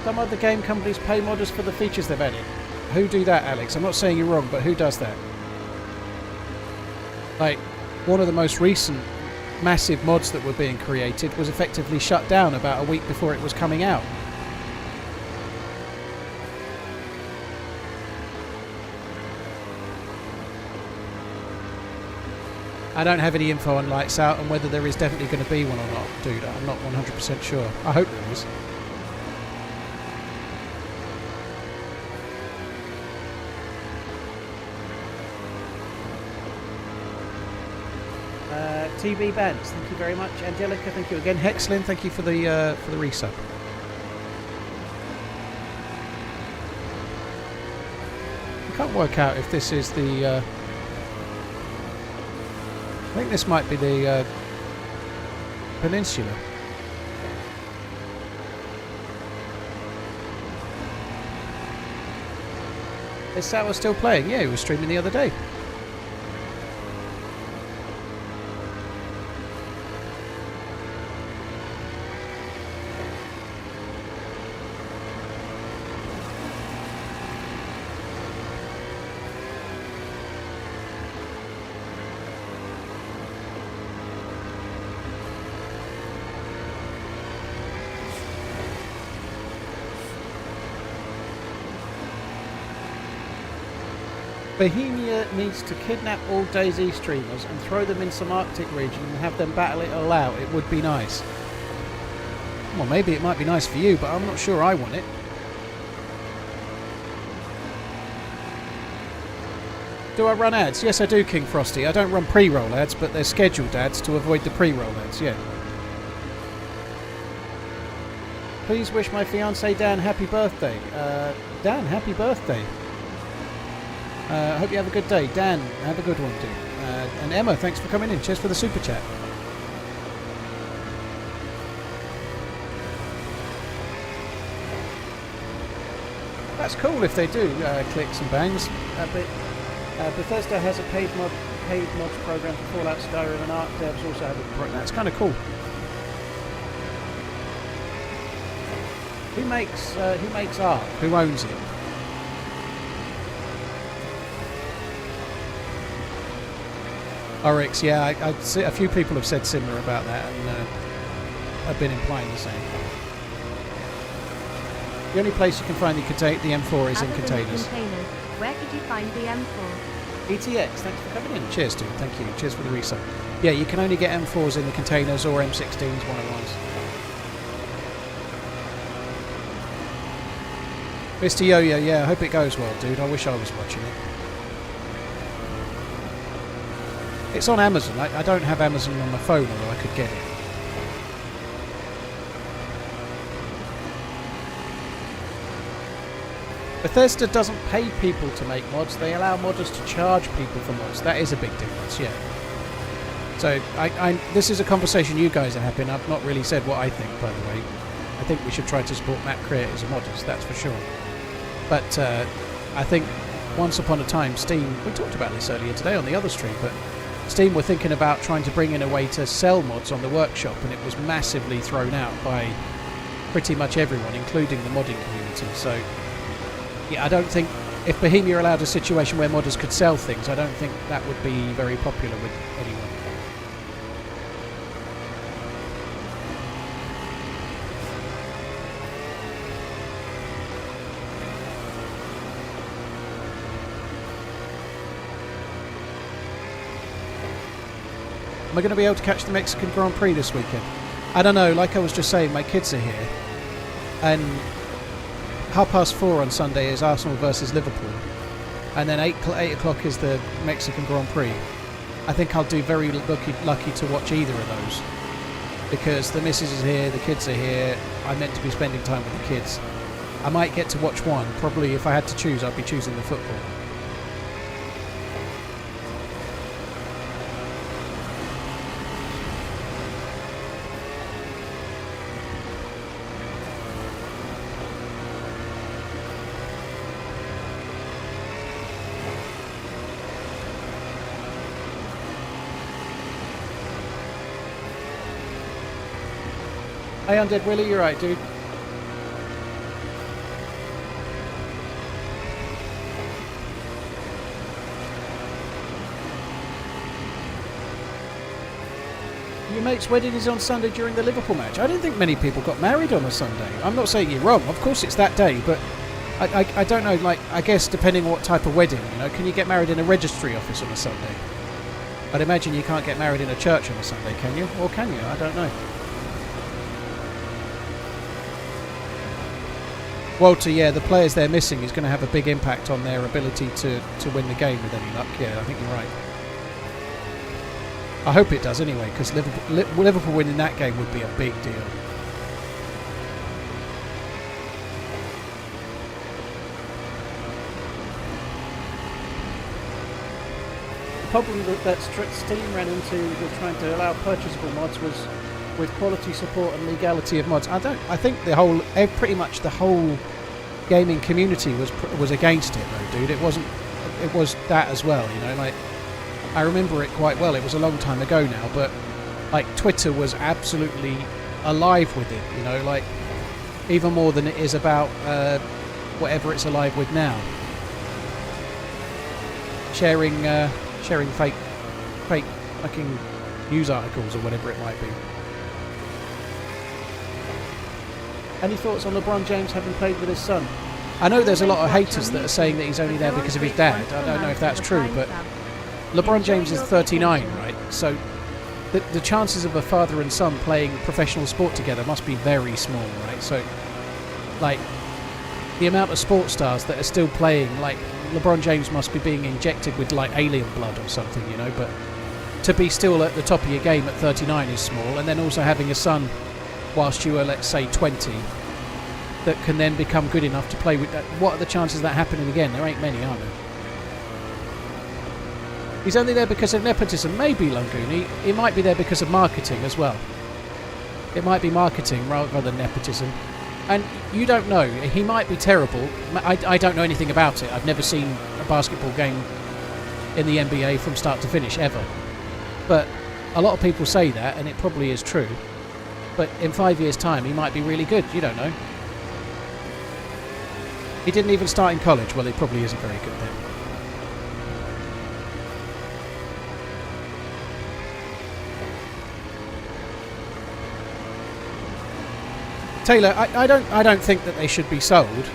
Some other game companies pay modders for the features they've added. Who do that, Alex? I'm not saying you're wrong, but who does that? Like, one of the most recent massive mods that were being created was effectively shut down about a week before it was coming out. I don't have any info on Lights Out and whether there is definitely going to be one or not, dude. I'm not 100% sure. I hope there is. TB Bands, thank you very much. Angelica, thank you again. Hexlin, thank you for the resub. I can't work out if this is the. I think this might be the Peninsula. Is Sour still playing? Yeah, he was streaming the other day. Bohemia needs to kidnap all DayZ streamers and throw them in some Arctic region and have them battle it all out. It would be nice. Well, maybe it might be nice for you, but I'm not sure I want it. Do I run ads? Yes, I do, King Frosty. I don't run pre-roll ads, but they're scheduled ads to avoid the pre-roll ads, yeah. Please wish my fiancé Dan happy birthday. Dan, happy birthday. I hope you have a good day. Dan, have a good one, dude. And Emma, thanks for coming in. Cheers for the super chat. That's cool if they do clicks and bangs. But Bethesda has a paid mods program for Fallout, Skyrim, and Ark. Devs also have a program. That's kind of cool. Who makes Ark? Who owns it? Oryx, yeah, I see a few people have said similar about that, and I've been implying the same. The only place you can find the M4 is in containers. Where could you find the M4? ETX, thanks for coming in. Cheers, dude. Thank you. Cheers for the resub. Yeah, you can only get M4s in the containers or M16s, one of ones. Mr. Yo-Yo, yeah, I hope it goes well, dude. I wish I was watching it. It's on Amazon. I don't have Amazon on my phone, although I could get it. Bethesda doesn't pay people to make mods. They allow modders to charge people for mods. That is a big difference, yeah. So, this is a conversation you guys are having. I've not really said what I think, by the way. I think we should try to support map creators and modders, that's for sure. But I think once upon a time, Steam... We talked about this earlier today on the other stream, but Steam were thinking about trying to bring in a way to sell mods on the workshop, and it was massively thrown out by pretty much everyone, including the modding community. So, yeah, I don't think... If Bohemia allowed a situation where modders could sell things, I don't think that would be very popular with anyone. Am I going to be able to catch the Mexican Grand Prix this weekend? I don't know, like I was just saying, my kids are here. And 4:30 on Sunday is Arsenal versus Liverpool. And then 8 o'clock is the Mexican Grand Prix. I think I'll do very lucky to watch either of those. Because the missus is here, the kids are here, I'm meant to be spending time with the kids. I might get to watch one. Probably if I had to choose, I'd be choosing the football. Hey Undead Willie, you're right, dude. Your mate's wedding is on Sunday during the Liverpool match. I don't think many people got married on a Sunday. I'm not saying you're wrong. Of course it's that day, but I don't know, like, I guess depending on what type of wedding, you know, can you get married in a registry office on a Sunday? I'd imagine you can't get married in a church on a Sunday, can you? Or can you? I don't know. Walter, yeah, the players they're missing is going to have a big impact on their ability to win the game with any luck. Yeah, I think you're right. I hope it does anyway, because Liverpool winning that game would be a big deal. The problem that Steam ran into with trying to allow purchasable mods was with quality support and legality of mods. I think pretty much the whole gaming community was against it though, dude. It was that as well, you know, like I remember it quite well. It was a long time ago now, but like Twitter was absolutely alive with it, you know, like even more than it is about whatever it's alive with now. Sharing fake fucking news articles or whatever it might be. Any thoughts on LeBron James having played with his son? I know there's a lot of haters that are saying that he's only there because of his dad. I don't know if that's true, but LeBron James is 39, right? So the chances of a father and son playing professional sport together must be very small, right? So, like, the amount of sports stars that are still playing, like, LeBron James must be being injected with, like, alien blood or something, you know? But to be still at the top of your game at 39 is small, and then also having a son whilst you are, let's say, 20, that can then become good enough to play with that. What are the chances of that happening again? There ain't many, are there? He's only there because of nepotism. Maybe, Lungoon. He might be there because of marketing as well. It might be marketing rather than nepotism. And you don't know. He might be terrible. I don't know anything about it. I've never seen a basketball game in the NBA from start to finish, ever. But a lot of people say that, and it probably is true. But in 5 years' time, he might be really good. You don't know. He didn't even start in college. Well, he probably isn't very good then. Taylor, I don't think that they should be sold,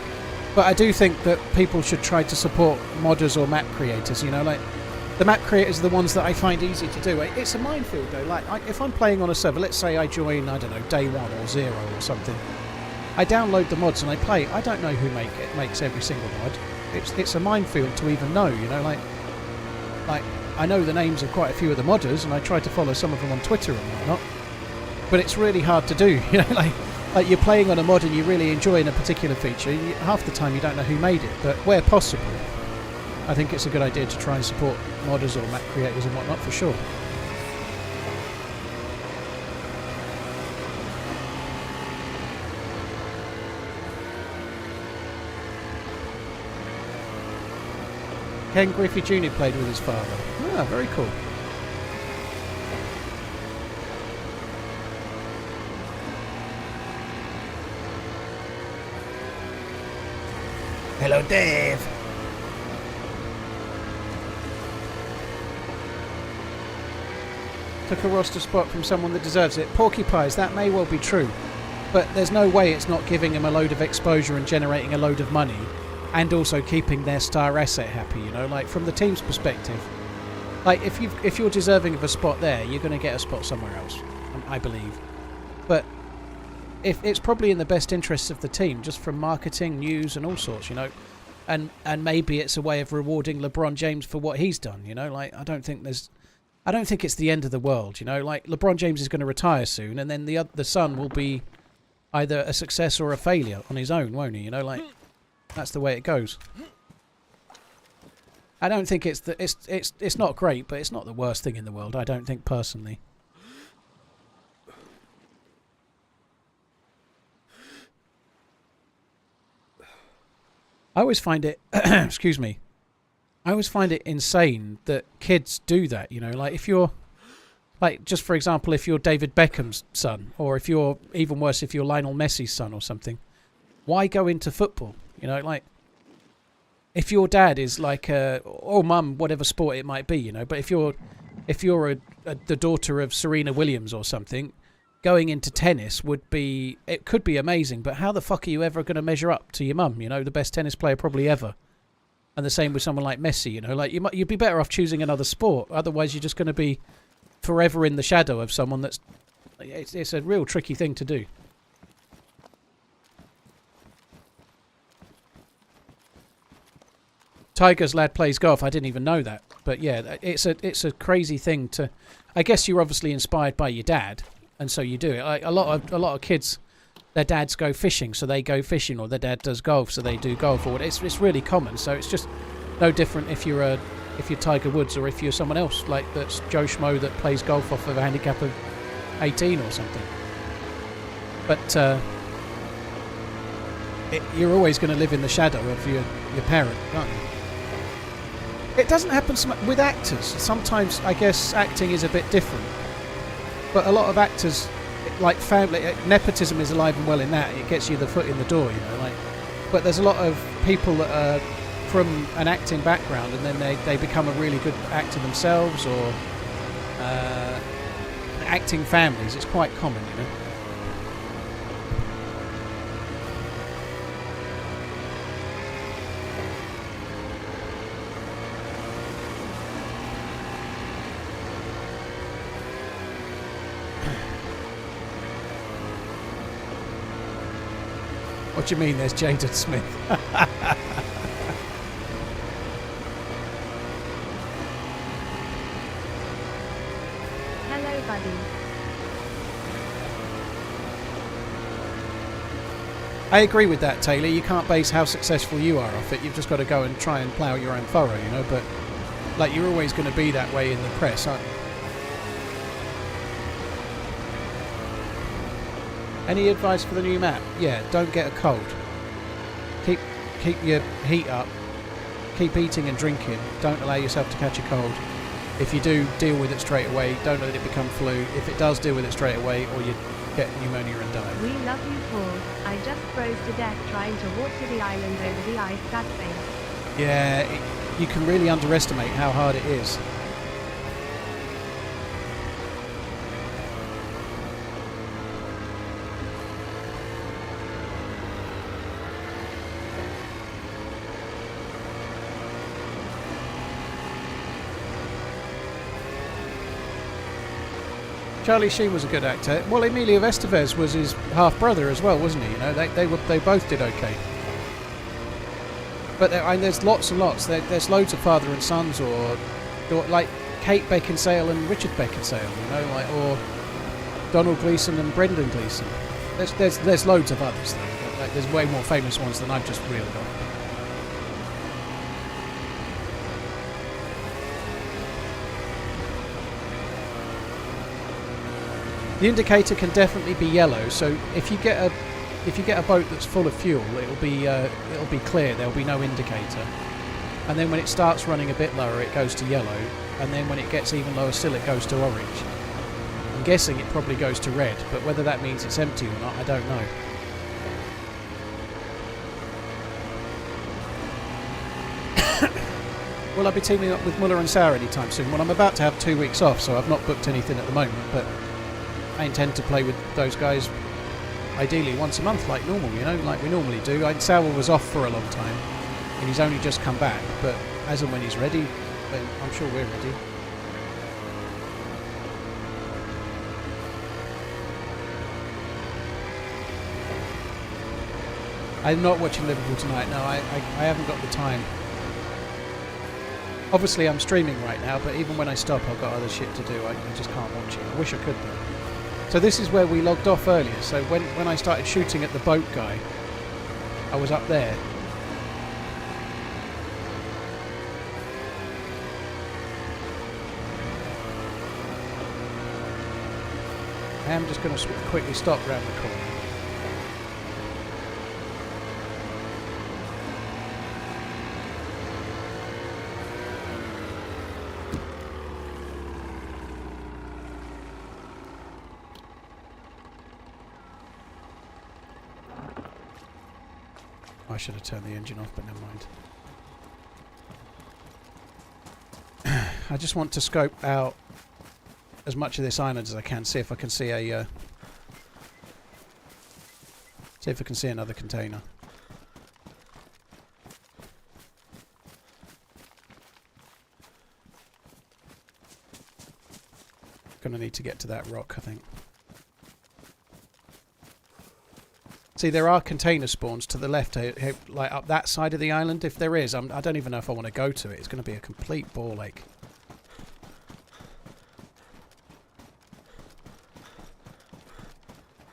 but I do think that people should try to support modders or map creators. You know, like The map creators are the ones that I find easy to do. It's a minefield though. Like if I'm playing on a server, let's say I join, I don't know, day 1 or 0 or something. I download the mods and I play. I don't know who makes every single mod. It's a minefield to even know, you know, like I know the names of quite a few of the modders and I try to follow some of them on Twitter and whatnot. But it's really hard to do, you know, like you're playing on a mod and you're really enjoying a particular feature. Half the time you don't know who made it, but where possible, I think it's a good idea to try and support modders or map creators and whatnot for sure. Ken Griffey Jr. played with his father. Ah, very cool. Hello, Dave. Took a roster spot from someone that deserves it. Porcupines, that may well be true. But there's no way it's not giving him a load of exposure and generating a load of money. And also keeping their star asset happy, you know, like from the team's perspective. Like if you're deserving of a spot there, you're going to get a spot somewhere else, I believe. But if it's probably in the best interests of the team, just from marketing, news, and all sorts, you know. And maybe it's a way of rewarding LeBron James for what he's done, you know. Like I don't think it's the end of the world, you know. Like LeBron James is going to retire soon, and then the son will be either a success or a failure on his own, won't he? You know, like. That's the way it goes. I don't think it's not great, but it's not the worst thing in the world. I don't think personally. I always find it excuse me. I always find it insane that kids do that, you know, like if you're like just for example if you're David Beckham's son or if you're even worse if you're Lionel Messi's son or something. Why go into football? You know, like, if your dad is like or mum, whatever sport it might be, you know, but if you're the daughter of Serena Williams or something, going into tennis it could be amazing, but how the fuck are you ever going to measure up to your mum, you know, the best tennis player probably ever? And the same with someone like Messi, you know, like you'd be better off choosing another sport, otherwise you're just going to be forever in the shadow of someone that's, it's a real tricky thing to do. Tiger's lad plays golf. I didn't even know that, but yeah, it's a crazy thing to. I guess you're obviously inspired by your dad, and so you do it. Like a lot of kids, their dads go fishing, so they go fishing, or their dad does golf, so they do golf. Or it's really common. So it's just no different if you're Tiger Woods or if you're someone else like that's Joe Schmo that plays golf off of a handicap of 18 or something. But you're always going to live in the shadow of your parent, aren't you? It doesn't happen so much with actors. Sometimes, I guess, acting is a bit different. But a lot of actors, like family, nepotism is alive and well in that. It gets you the foot in the door, you know. Like, but there's a lot of people that are from an acting background, and then they become a really good actor themselves, or acting families. It's quite common, you know. What do you mean there's Jaden Smith? Hello, buddy. I agree with that, Taylor. You can't base how successful you are off it. You've just got to go and try and plough your own furrow, you know. But like, you're always going to be that way in the press, aren't you? Any advice for the new map? Yeah, don't get a cold. Keep your heat up. Keep eating and drinking. Don't allow yourself to catch a cold. If you do, deal with it straight away. Don't let it become flu. If it does, deal with it straight away, or you get pneumonia and die. We love you, Paul. I just froze to death trying to walk to the island over the ice. That thing. Yeah, you can really underestimate how hard it is. Charlie Sheen was a good actor. Well, Emilio Estevez was his half brother as well, wasn't he? You know, they both did okay. But there's lots and lots. There's loads of father and sons, or like Kate Beckinsale and Richard Beckinsale. You know, like, or Donald Gleeson and Brendan Gleeson. There's loads of others though. Like, there's way more famous ones than I've just reeled off. The indicator can definitely be yellow, so if you get a boat that's full of fuel, it'll be clear. There'll be no indicator, and then when it starts running a bit lower, it goes to yellow, and then when it gets even lower still, it goes to orange. I'm guessing it probably goes to red, but whether that means it's empty or not, I don't know. Will I be teaming up with Muller and Sauer anytime soon? Well, I'm about to have 2 weeks off, so I've not booked anything at the moment, but I intend to play with those guys ideally once a month like normal, you know, like we normally do. Sauer was off for a long time and he's only just come back, but as and when he's ready, then I'm sure we're ready. I'm not watching Liverpool tonight, no, I haven't got the time. Obviously I'm streaming right now, but even when I stop I've got other shit to do. I just can't watch it. I wish I could though. So this is where we logged off earlier. So when I started shooting at the boat guy, I was up there. I am just going to quickly stop round the corner. I should have turned the engine off, but never mind. I just want to scope out as much of this island as I can, see if I can see a see if I can see another container. Gonna need to get to that rock, I think. See, there are container spawns to the left, like up that side of the island. If there is, I don't even know if I want to go to it. It's going to be a complete ball ache.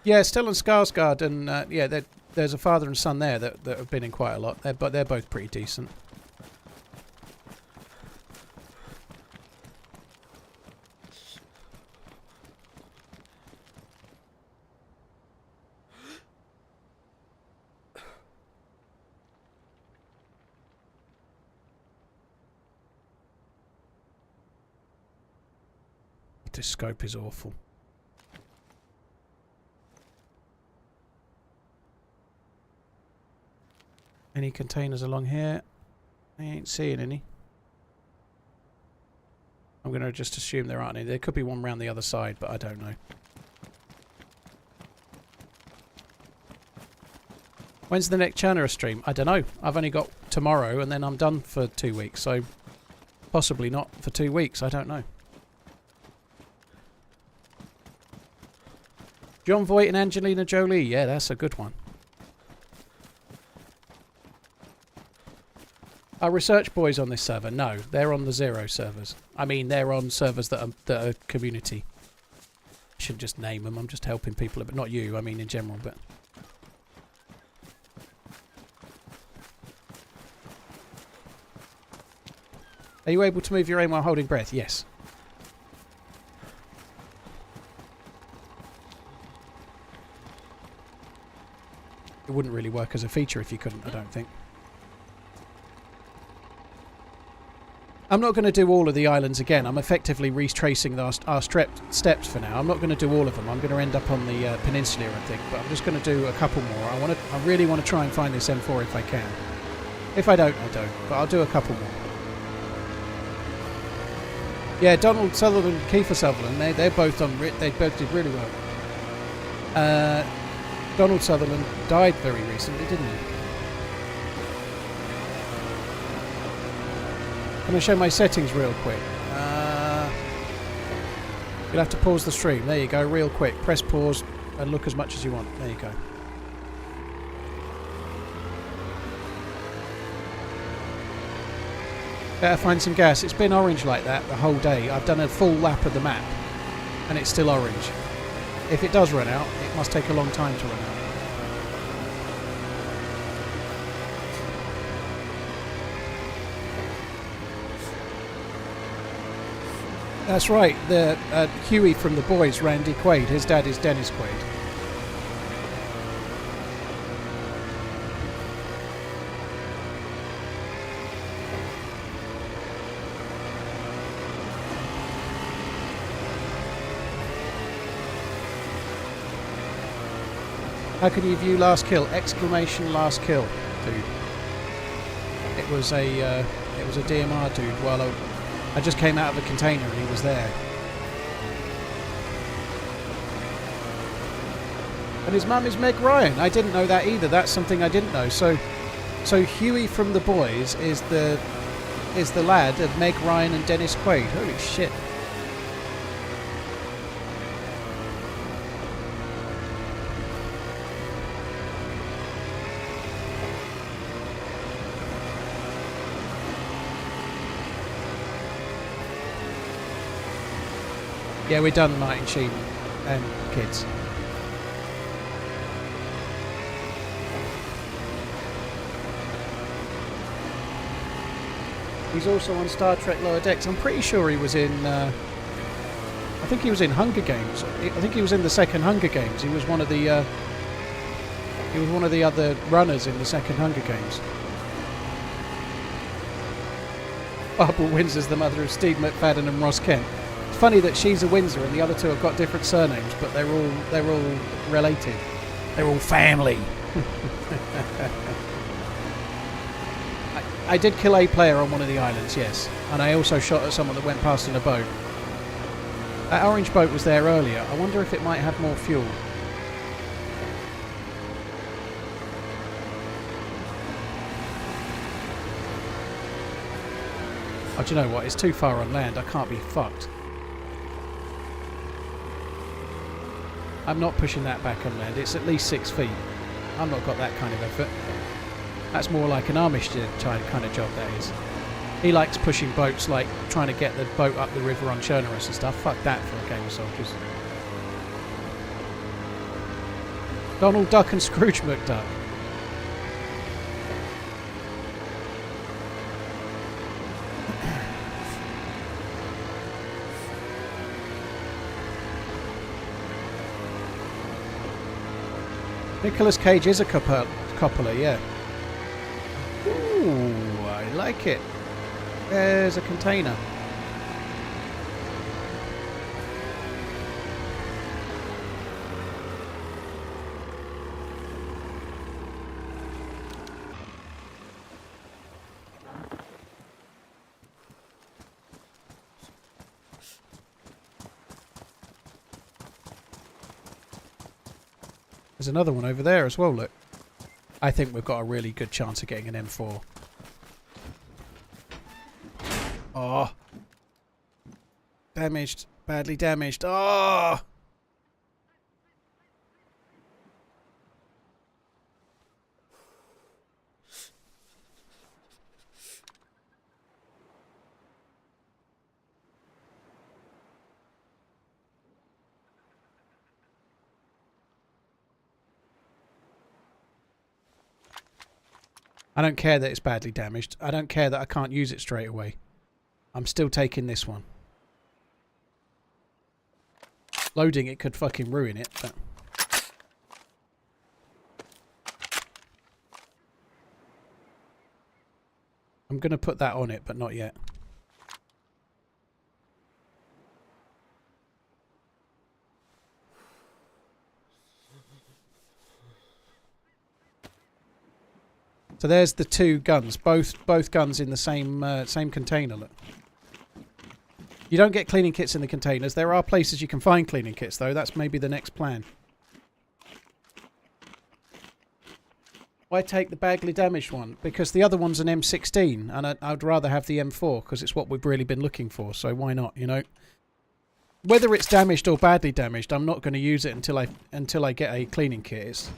Yeah, Stellan Skarsgård and yeah, there's a father and son there that have been in quite a lot. But they're both pretty decent. This scope is awful. Any containers along here? I ain't seeing any. I'm going to just assume there aren't any. There could be one round the other side, but I don't know. When's the next China stream? I don't know. I've only got tomorrow and then I'm done for 2 weeks, so possibly not for 2 weeks. I don't know. John Voight and Angelina Jolie. Yeah, that's a good one. Are research boys on this server? No, they're on the Zero servers. I mean, they're on servers that are community. I shouldn't just name them. I'm just helping people, but not you. I mean, in general. But are you able to move your aim while holding breath? Yes. It wouldn't really work as a feature if you couldn't, I don't think. I'm not going to do all of the islands again. I'm effectively retracing our steps for now. I'm not going to do all of them. I'm going to end up on the peninsula, I think. But I'm just going to do a couple more. I really want to try and find this M4 if I can. If I don't, I don't. But I'll do a couple more. Yeah, Donald Sutherland and Kiefer Sutherland, they're both on. They both did really well. Donald Sutherland died very recently, didn't he? Can I show my settings real quick? You'll have to pause the stream. There you go, real quick. Press pause and look as much as you want. There you go. Better find some gas. It's been orange like that the whole day. I've done a full lap of the map and it's still orange. If it does run out, it must take a long time to run out. That's right, the Huey from The Boys, Randy Quaid. His dad is Dennis Quaid. How can you view last kill? Exclamation last kill, dude. It was a DMR dude while I just came out of the container and he was there. And his mum is Meg Ryan. I didn't know that either. That's something I didn't know. So Huey from The Boys is the lad of Meg Ryan and Dennis Quaid. Holy shit. Yeah, we're done, Martin Sheen and kids. He's also on Star Trek Lower Decks. I'm pretty sure he was in... I think he was in Hunger Games. I think he was in the second Hunger Games. He was one of the... he was one of the other runners in the second Hunger Games. Barbara Windsor's the mother of Steve McFadden and Ross Kent. Funny that she's a Windsor and the other two have got different surnames, but they're all related. They're all family. I did kill a player on one of the islands, yes, and I also shot at someone that went past in a boat. That orange boat was there earlier. I wonder if it might have more fuel. Oh, do you know what? It's too far on land. I can't be fucked. I'm not pushing that back on land. It's at least 6 feet. I've not got that kind of effort. That's more like an Amish kind of job, that is. He likes pushing boats, like trying to get the boat up the river on Chernerus and stuff. Fuck that for a game of soldiers. Donald Duck and Scrooge McDuck. Nicolas Cage is a Coppola, yeah. Ooh, I like it. There's a container. There's another one over there as well, look. I think we've got a really good chance of getting an M4. Oh. Damaged. Badly damaged. Oh! I don't care that it's badly damaged. I don't care that I can't use it straight away. I'm still taking this one. Loading it could fucking ruin it, but... I'm going to put that on it, but not yet. So there's the two guns, both guns in the same container. Look. You don't get cleaning kits in the containers. There are places you can find cleaning kits, though. That's maybe the next plan. Why take the badly damaged one? Because the other one's an M16, and I'd rather have the M4 because it's what we've really been looking for. So why not? You know. whether it's damaged or badly damaged, I'm not going to use it until I get a cleaning kit.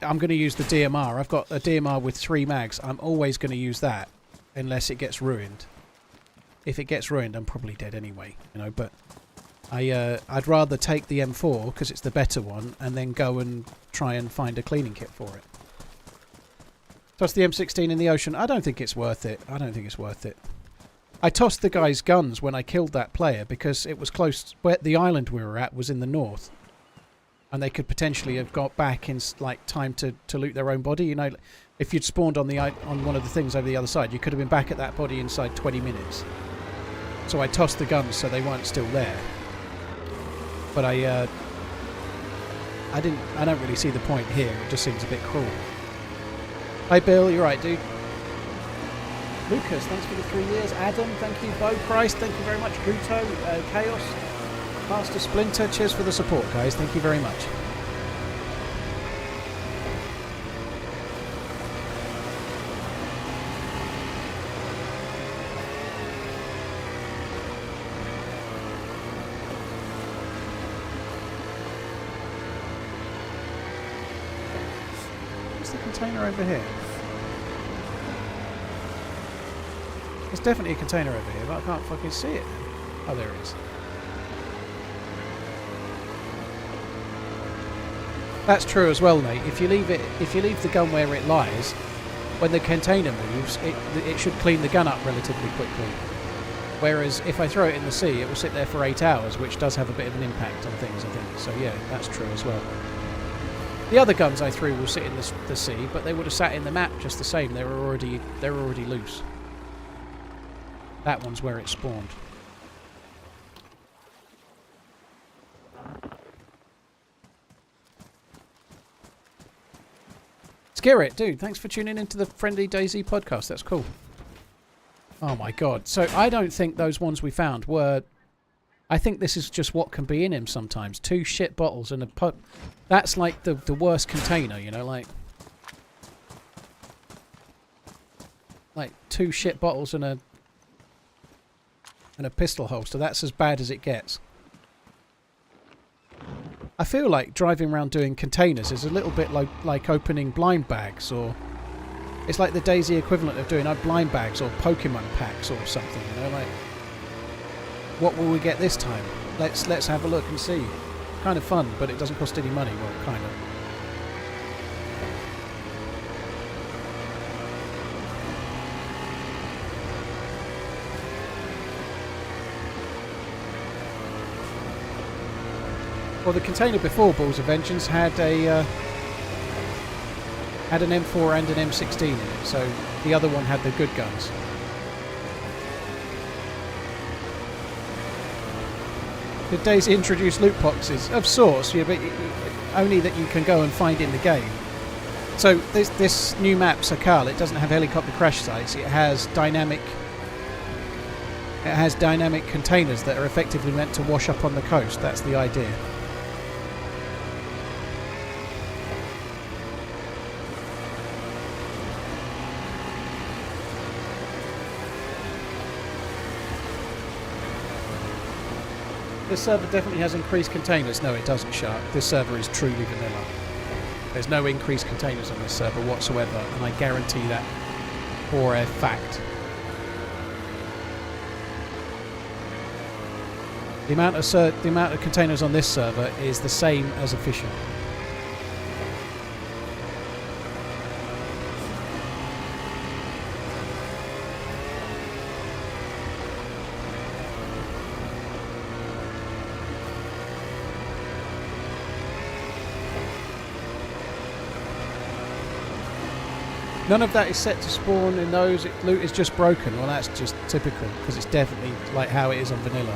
I'm going to use the DMR. I've got a DMR with 3 mags. I'm always going to use that unless it gets ruined. If it gets ruined, I'm probably dead anyway, you know. But I'd rather take the M4 because it's the better one, and then go and try and find a cleaning kit for it. Toss the M16 in the ocean. I don't think it's worth it. I don't think it's worth it. I tossed the guy's guns when I killed that player because it was close. Where the island we were at was in the north, and they could potentially have got back in like time to loot their own body. You know, if you'd spawned on one of the things over the other side, you could have been back at that body inside 20 minutes. So I tossed the guns so they weren't still there. But I don't really see the point here. It just seems a bit cruel. Hi Bill, you're right, dude. Lucas, thanks for the 3 years. Adam, thank you. Bo Christ, thank you very much. Guto, Chaos, Master Splinter, cheers for the support, guys. Thank you very much. What's the container over here? There's definitely a container over here, but I can't fucking see it. Oh, there it is. That's true as well, Nate. If you leave the gun where it lies, when the container moves, it should clean the gun up relatively quickly. Whereas if I throw it in the sea, it will sit there for 8 hours, which does have a bit of an impact on things, I think. So yeah, that's true as well. The other guns I threw will sit in the sea, but they would have sat in the map just the same. They were already loose. That one's where it spawned. Scarrett, dude, thanks for tuning into the Friendly DayZ podcast. That's cool. Oh my god. So I don't think those ones we found were... I think this is just what can be in him sometimes. 2 shit bottles and a pub. That's like the worst container, you know, like 2 shit bottles and a pistol holster. That's as bad as it gets. I feel like driving around doing containers is a little bit like opening blind bags, or it's like the DayZ equivalent of doing blind bags or Pokemon packs or something, you know, like what will we get this time? Let's have a look and see. Kind of fun, but it doesn't cost any money. Well, kind of. Well, the container before Balls of Vengeance had an M4 and an M16 in it, so the other one had the good guns. Did DayZ introduce loot boxes? Of sorts, yeah, but only that you can go and find in the game. So this new map, Sakhal, it doesn't have helicopter crash sites. It has dynamic containers that are effectively meant to wash up on the coast. That's the idea. This server definitely has increased containers. No, it doesn't, Shark. This server is truly vanilla. There's no increased containers on this server whatsoever, and I guarantee that for a fact. The amount of containers on this server is the same as official. None of that is set to spawn in those. Loot is just broken. Well, that's just typical, because it's definitely like how it is on vanilla.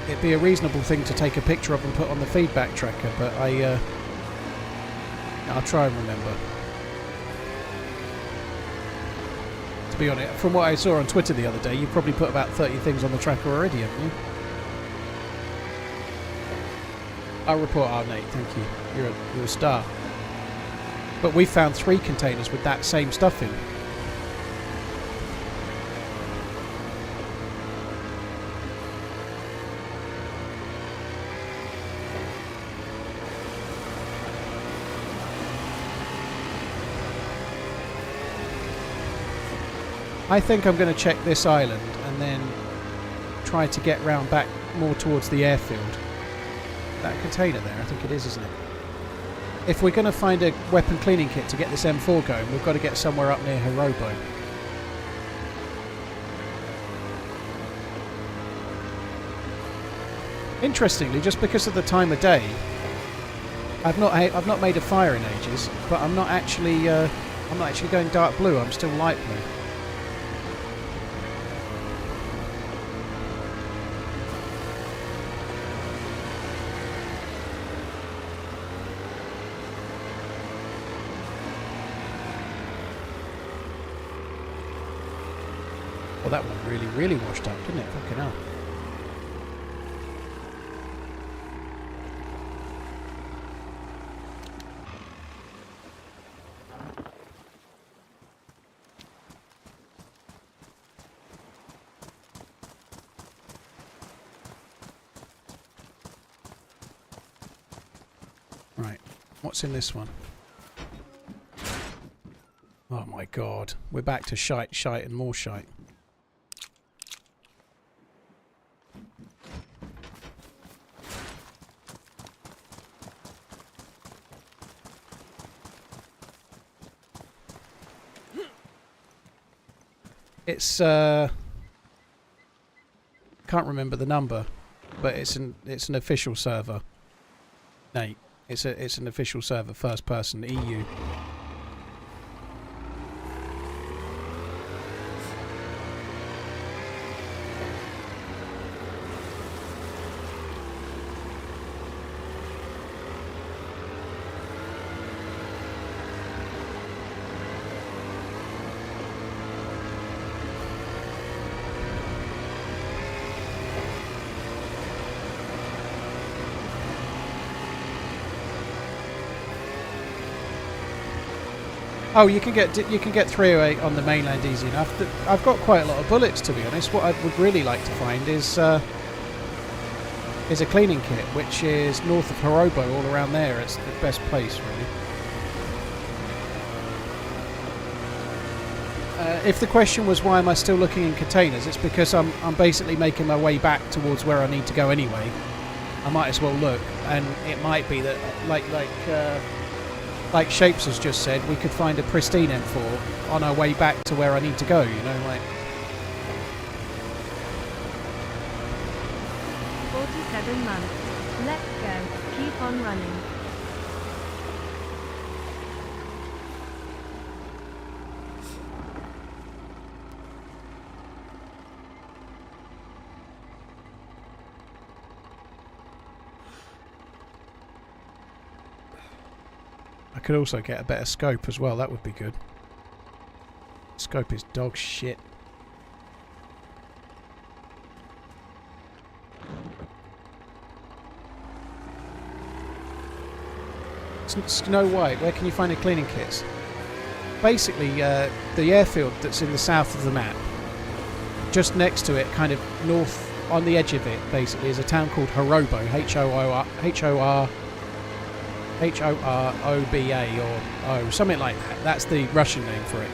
It'd be a reasonable thing to take a picture of and put on the feedback tracker, but I'll try and remember. To be honest, from what I saw on Twitter the other day, you probably put about 30 things on the tracker already, haven't you? I'll report our Nate, thank you. You're a star. But we found 3 containers with that same stuff in. I think I'm going to check this island and then try to get round back more towards the airfield. That container there, I think it is, isn't it? If we're going to find a weapon cleaning kit to get this M4 going, we've got to get somewhere up near Hirobo. Interestingly, just because of the time of day, I've not made a fire in ages, but I'm not actually going dark blue. I'm still light blue. Well, that one really washed up, didn't it? Fucking hell. Right, what's in this one? Oh my god, we're back to shite, and more shite. It's can't remember the number, but it's an official server. Nate, it's an official server, first person EU. Oh, you can get 308 on the mainland easy enough. I've got quite a lot of bullets, to be honest. What I would really like to find is a cleaning kit, which is north of Hirobo, all around there. It's the best place, really. If the question was why am I still looking in containers, it's because I'm basically making my way back towards where I need to go anyway. I might as well look, and it might be that like Shapes has just said, we could find a pristine M4 on our way back to where I need to go, you know, like... 47 months. Let's go. Keep on running. I could also get a better scope as well, that would be good. Scope is dog shit. Snow White, where can you find the cleaning kits? Basically, the airfield that's in the south of the map, just next to it, kind of north, on the edge of it, basically, is a town called Hirobo, H-O-R-O-B-A or O, something like that. That's the Russian name for it.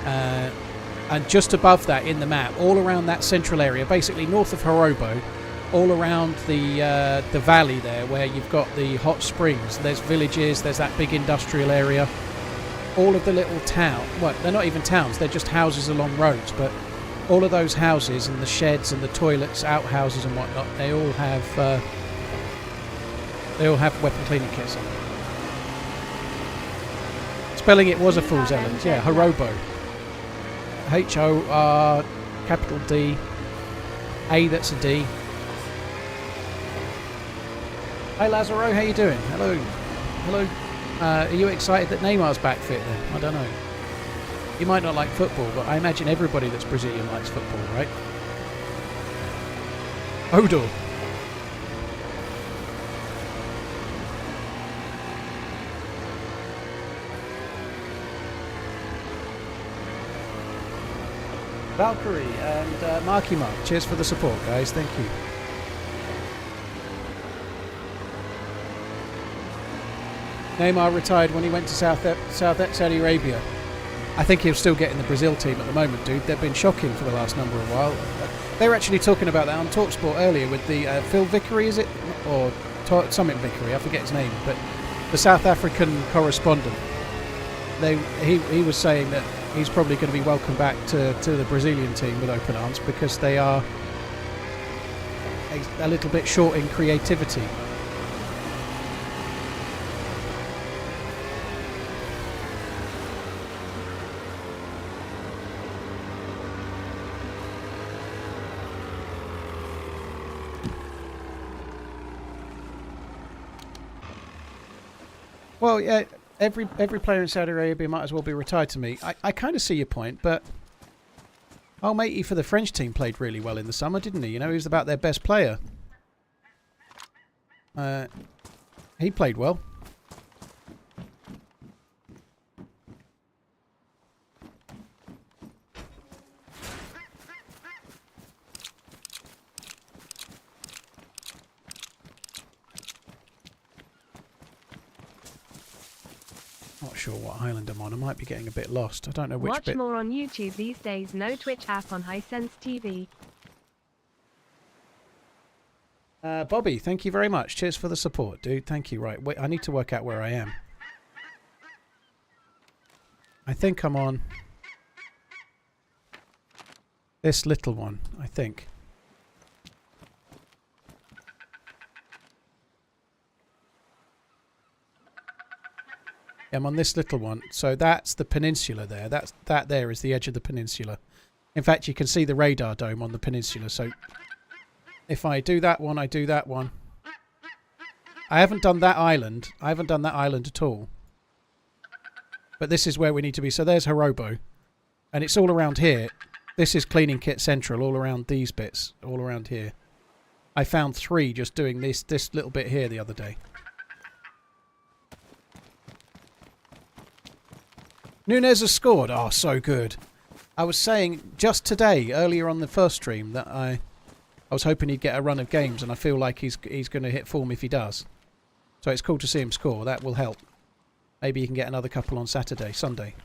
And just above that in the map, all around that central area, basically north of Hirobo, all around the valley there where you've got the hot springs, there's villages, there's that big industrial area. All of the little town, well, they're not even towns, they're just houses along roads, but all of those houses and the sheds and the toilets, outhouses and whatnot, they all have weapon cleaning kits on them. Spelling it was a fool's errand. Yeah, Hirobo. H-O-R capital D. A, that's a D. Hey Lazaro, how you doing? Hello. Hello. Are you excited that Neymar's back fit then? I don't know. You might not like football, but I imagine everybody that's Brazilian likes football, right? Odor. Valkyrie and Marky Mark, cheers for the support, guys. Thank you. Neymar retired when he went to Saudi Arabia. I think he'll still get in the Brazil team at the moment, dude. They've been shocking for the last number of while. They were actually talking about that on TalkSport earlier with the Phil Vickery, is it? Or something Vickery, I forget his name. But the South African correspondent, he was saying that he's probably going to be welcomed back to the Brazilian team with open arms because they are a little bit short in creativity. Well, yeah, every player in Saudi Arabia might as well be retired to me. I kind of see your point, but old matey for the French team played really well in the summer, didn't he? You know, he was about their best player. He played well. Not sure what island I'm on. I might be getting a bit lost. I don't know which Watch bit. more on YouTube these days. No Twitch app on Hisense TV. Bobby, thank you very much. Cheers for the support, dude. Thank you. Right, wait, I need to work out where I am. I think I'm on this little one, I think. I'm on this little one. So that's the peninsula there. That there is the edge of the peninsula. In fact, you can see the radar dome on the peninsula. So if I do that one, I do that one. I haven't done that island. I haven't done that island at all. But this is where we need to be. So there's Harobo. And it's all around here. This is Cleaning Kit Central, all around these bits. All around here. I found 3 just doing this little bit here the other day. Nunez has scored. Oh, so good. I was saying just today, earlier on the first stream, that I was hoping he'd get a run of games, and I feel like he's going to hit form if he does. So it's cool to see him score. That will help. Maybe he can get another couple on Sunday.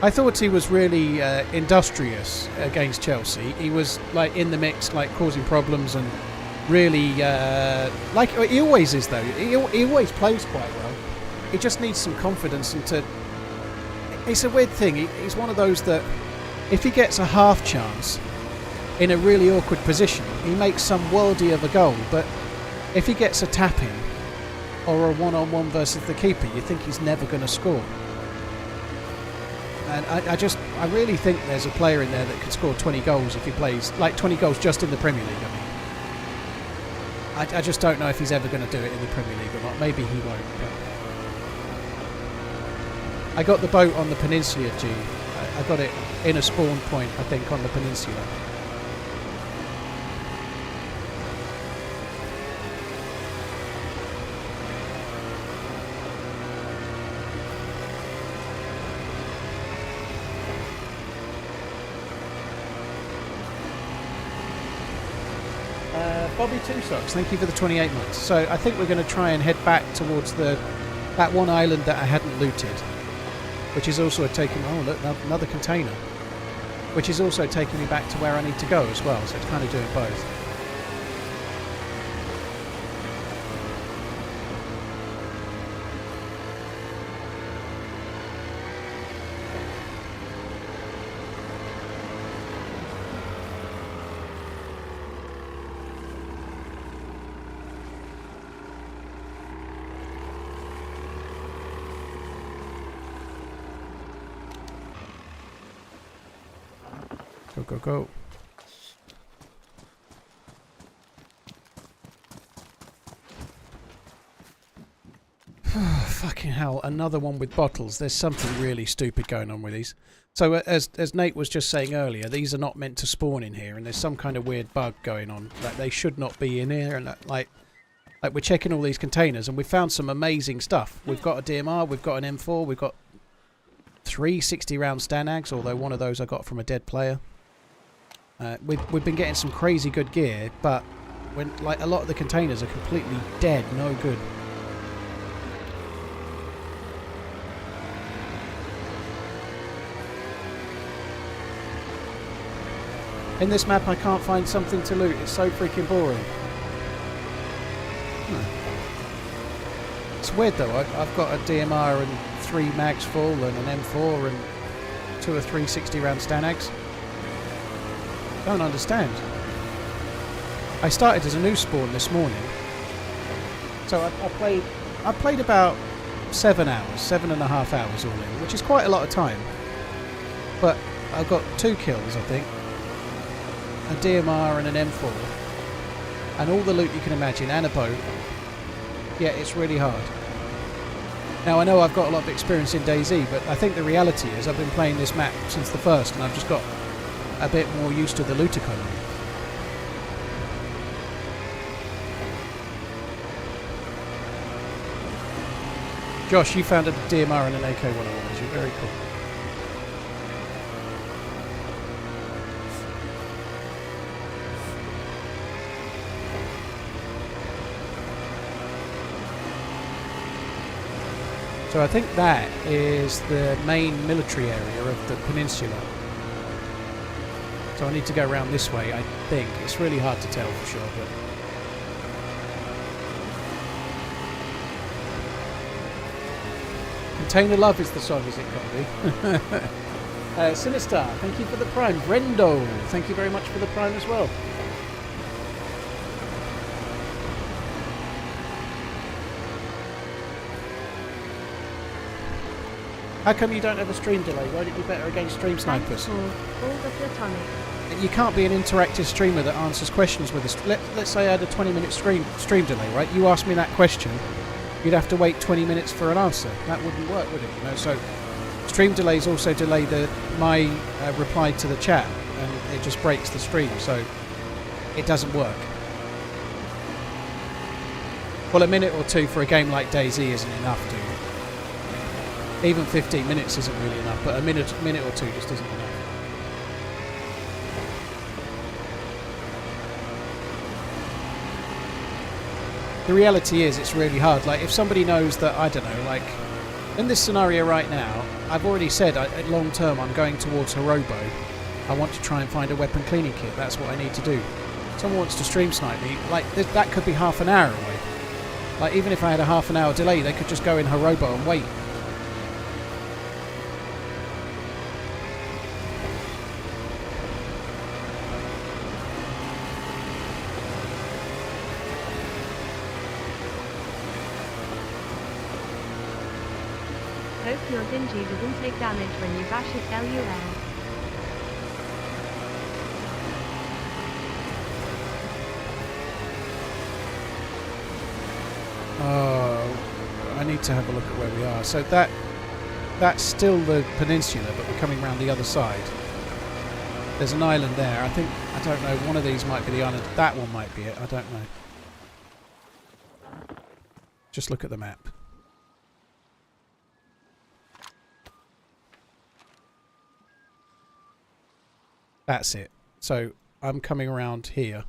I thought he was really industrious against Chelsea. He was like in the mix, like causing problems, and really like he always is though. He always plays quite well. He just needs some confidence and to. It's a weird thing. He's one of those that if he gets a half chance in a really awkward position, he makes some worldie of a goal. But if he gets a tap in or a one-on-one versus the keeper, you think he's never going to score. And I really think there's a player in there that could score 20 goals if he plays, like 20 goals just in the Premier League, I mean. I just don't know if he's ever going to do it in the Premier League or not. Maybe he won't. But I got the boat on the peninsula, G. I got it in a spawn point, I think, on the peninsula. Bobby Two Socks, thank you for the 28 months. So I think we're going to try and head back towards that one island that I hadn't looted, which is also taking. Oh look, another container, which is also taking me back to where I need to go as well. So it's kind of doing both. Go. Fucking hell, another one with bottles. There's something really stupid going on with these. So as Nate was just saying earlier, these are not meant to spawn in here, and there's some kind of weird bug going on. Like they should not be in here, and like Like, we're checking all these containers and we've found some amazing stuff. We've got a DMR, we've got an M4, we've got 3 60-round Stanags, although one of those I got from a dead player. We've been getting some crazy good gear, but when like a lot of the containers are completely dead, no good. In this map I can't find something to loot, it's so freaking boring. It's weird though, I've got a DMR and 3 mags full and an M4 and 2 or 3 60-round Stanags. Don't understand. I started as a new spawn this morning, so I played about 7 hours, 7.5 hours all in, which is quite a lot of time. But I got 2 kills, I think, a DMR and an M4, and all the loot you can imagine, and a boat. Yeah, it's really hard. Now I know I've got a lot of experience in DayZ, but I think the reality is I've been playing this map since the first, and I've just got a bit more used to the loot economy. Josh, you found a DMR and an AK-101. You're very cool. So I think that is the main military area of the peninsula. So I need to go around this way, I think. It's really hard to tell for sure, but... Container Love is the song, is it, Condi? Sinister, thank you for the Prime. Brendo, thank you very much for the Prime as well. How come you don't have a stream delay? Won't it be better against stream snipers? All the platonic. You can't be an interactive streamer that answers questions with us. Let's say I had a 20-minute stream delay, right? You asked me that question, you'd have to wait 20 minutes for an answer. That wouldn't work, would it? You know, so stream delays also delay my reply to the chat, and it just breaks the stream, so it doesn't work. Well, a minute or two for a game like DayZ isn't enough, dude. Even 15 minutes isn't really enough, but a minute or two just isn't enough. The reality is it's really hard. Like, if somebody knows that, I don't know, like, in this scenario right now, I've already said, long term, I'm going towards Hirobo. I want to try and find a weapon cleaning kit. That's what I need to do. Someone wants to stream snipe me, like, that could be half an hour away. Like, even if I had a half an hour delay, they could just go in Hirobo and wait. Hope your Dingy doesn't take damage when you bash it LUL. Oh, I need to have a look at where we are. So that's still the peninsula, but we're coming around the other side. There's an island there. I don't know, one of these might be the island. That one might be it. I don't know. Just look at the map. That's it. So I'm coming around here.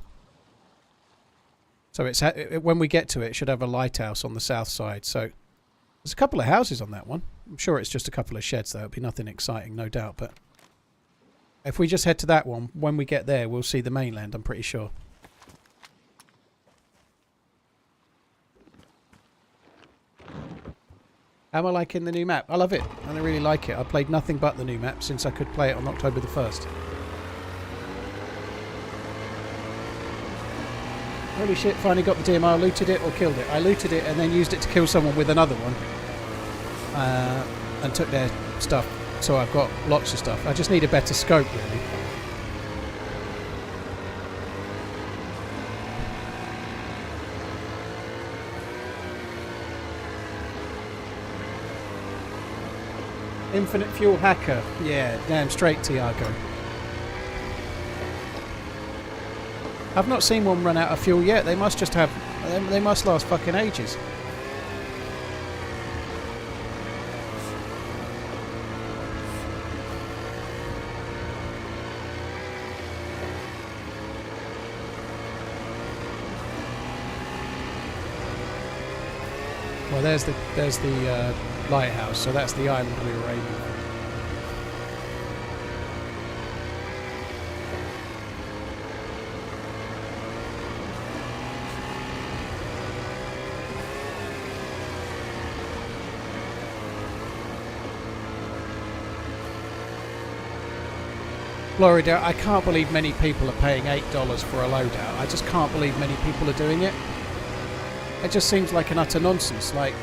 So it's when we get to it, it should have a lighthouse on the south side. So there's a couple of houses on that one. I'm sure it's just a couple of sheds, though. It'll be nothing exciting, no doubt. But if we just head to that one, when we get there, we'll see the mainland, I'm pretty sure. How am I liking the new map? I love it. I really like it. I played nothing but the new map since I could play it on October the 1st. Holy shit, finally got the DMR, looted it or killed it. I looted it and then used it to kill someone with another one. And took their stuff. So I've got lots of stuff. I just need a better scope, really. Infinite fuel hacker. Yeah, damn straight, Tiago. I've not seen one run out of fuel yet. They must just have They must last fucking ages. Well, there's the lighthouse, so that's the island we were aiming for. Florida, I can't believe many people are paying $8 for a loadout. I just can't believe many people are doing it. It just seems like an utter nonsense. Like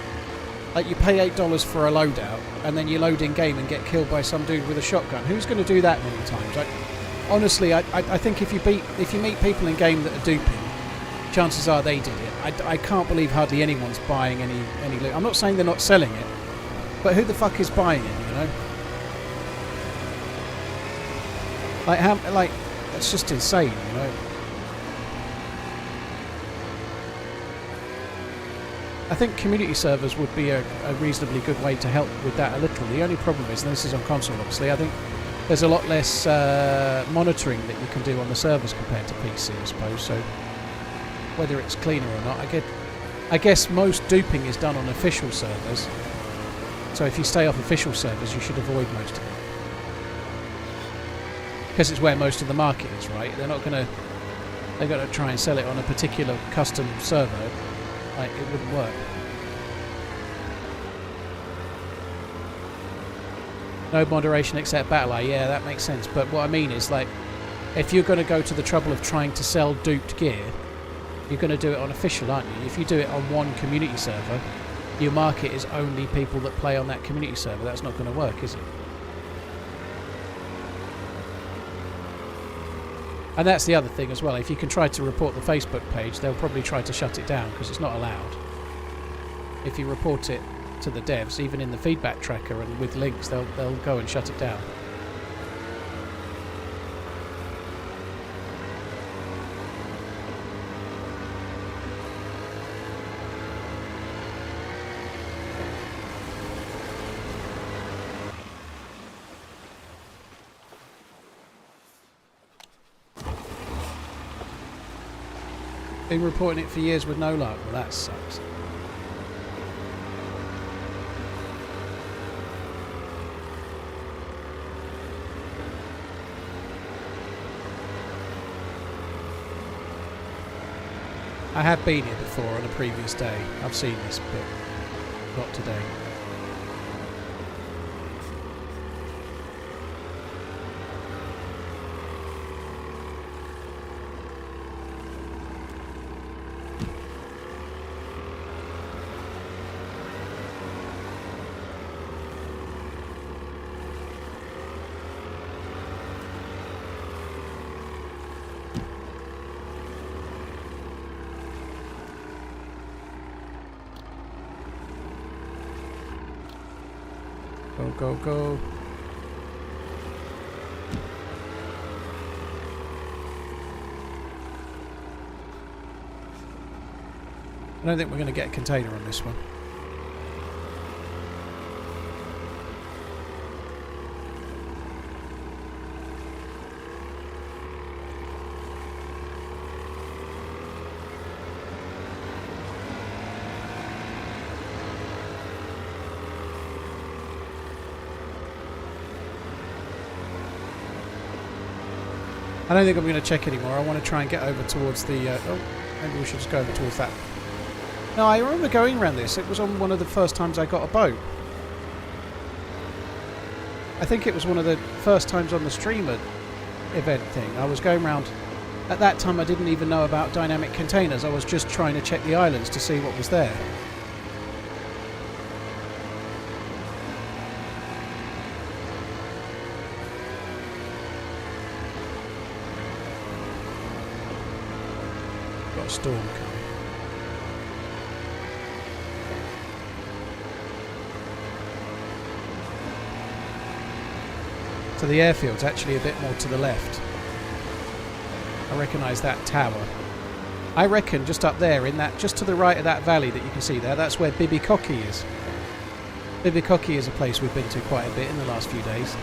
you pay $8 for a loadout, and then you load in game and get killed by some dude with a shotgun. Who's going to do that many times? Like, honestly, I think if you meet people in game that are duping, chances are they did it. I can't believe hardly anyone's buying any loot. I'm not saying they're not selling it, but who the fuck is buying it? You know. Like that's just insane, you know. I think community servers would be a reasonably good way to help with that a little. The only problem is, and this is on console obviously, I think there's a lot less monitoring that you can do on the servers compared to PC, I suppose. So whether it's cleaner or not, I guess most duping is done on official servers. So if you stay off official servers, you should avoid most of it. Because it's where most of the market is, right? They're not gonna try and sell it on a particular custom server. Like, it wouldn't work. No moderation except battle eye. Yeah, that makes sense. But what I mean is, like, if you're going to go to the trouble of trying to sell duped gear, you're going to do it on official, aren't you? If you do it on one community server, your market is only people that play on that community server. That's not going to work, is it? And that's the other thing as well. If you can try to report the Facebook page, they'll probably try to shut it down because it's not allowed. If you report it to the devs, even in the feedback tracker and with links, they'll go and shut it down. Been reporting it for years with no luck. Well, that sucks. I have been here before on a previous day. I've seen this, but not today. Go, go, go. I don't think we're going to get a container on this one. I don't think I'm going to check anymore. I want to try and get over towards the... oh, maybe we should just go over towards that. No, I remember going around this. It was on one of the first times I got a boat. I think it was one of the first times on the streamer event thing. I was going around... At that time, I didn't even know about dynamic containers. I was just trying to check the islands to see what was there. Storm coming. So the airfield's actually a bit more to the left. I recognise that tower. I reckon just up there, in that, just to the right of that valley that you can see there, that's where Bibicocky is. Bibicocky is a place we've been to quite a bit in the last few days.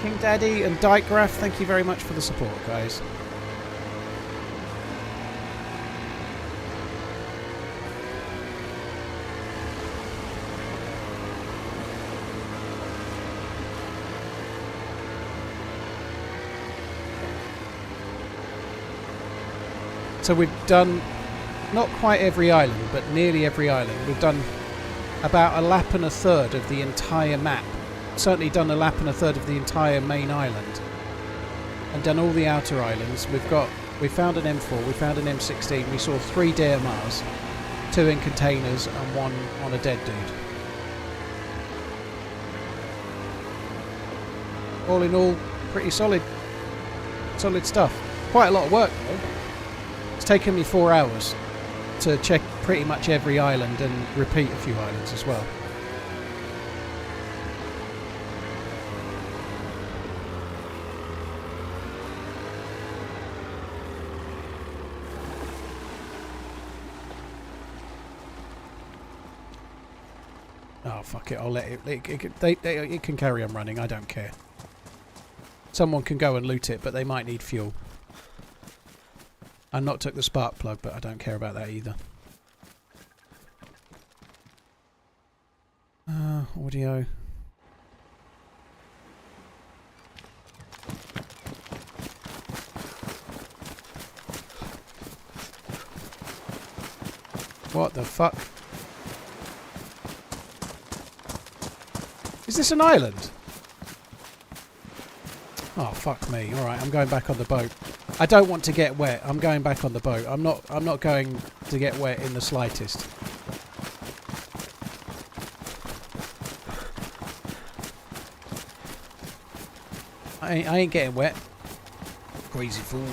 King Daddy and Dykegraph, thank you very much for the support, guys. So we've done not quite every island, but nearly every island. We've done about a lap and a third of the entire map. Certainly done a lap and a third of the entire main island, and done all the outer islands. We found an M4, we found an M16, we saw 3 DMRs, 2 in containers and 1 on a dead dude. All in all, pretty solid stuff. Quite a lot of work though. It's taken me 4 hours to check pretty much every island and repeat a few islands as well. Oh fuck it, I'll let it. It can carry on running. I don't care. Someone can go and loot it, but they might need fuel. I not took the spark plug, but I don't care about that either. Audio. What the fuck? Is this an island? Oh fuck me. Alright, I'm going back on the boat. I don't want to get wet. I'm going back on the boat. I'm not going to get wet in the slightest. I ain't getting wet. Crazy fool.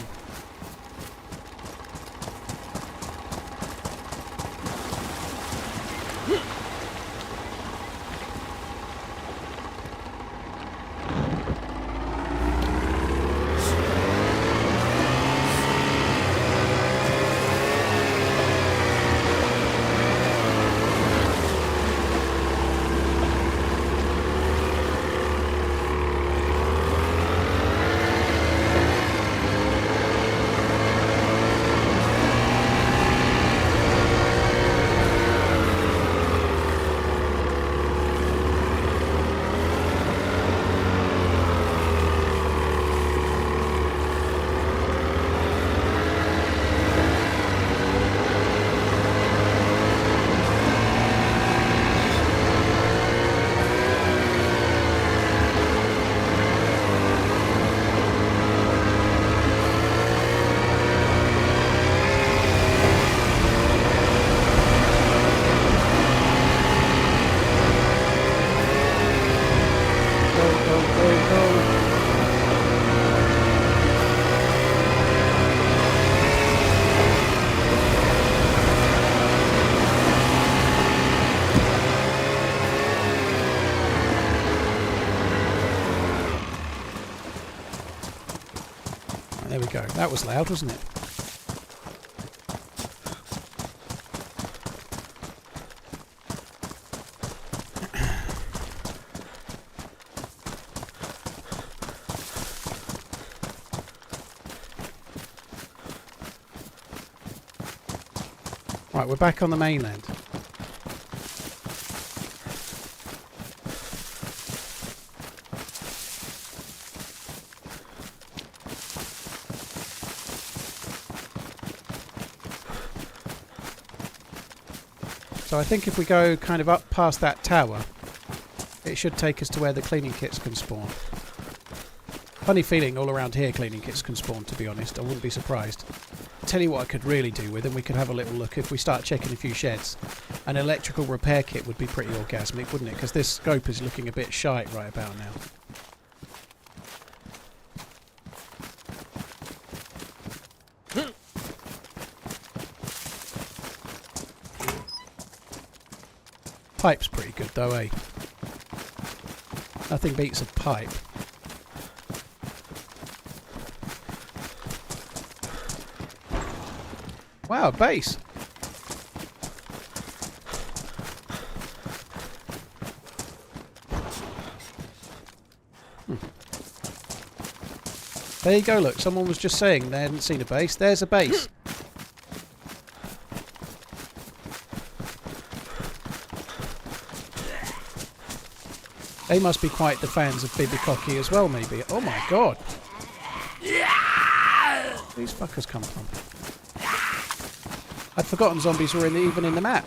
There we go. That was loud, wasn't it? Right, we're back on the mainland. So I think if we go kind of up past that tower, it should take us to where the cleaning kits can spawn. Funny feeling all around here cleaning kits can spawn, to be honest. I wouldn't be surprised. Tell you what I could really do with them. We could have a little look if we start checking a few sheds. An electrical repair kit would be pretty orgasmic, wouldn't it? Because this scope is looking a bit shite right about now. Pipe's pretty good though, eh? Nothing beats a pipe. Wow, base! There you go, look, someone was just saying they hadn't seen a base. There's a base. They must be quite the fans of Bibicocky as well, maybe. Oh my god! Where these fuckers come from? I'd forgotten zombies were even in the map.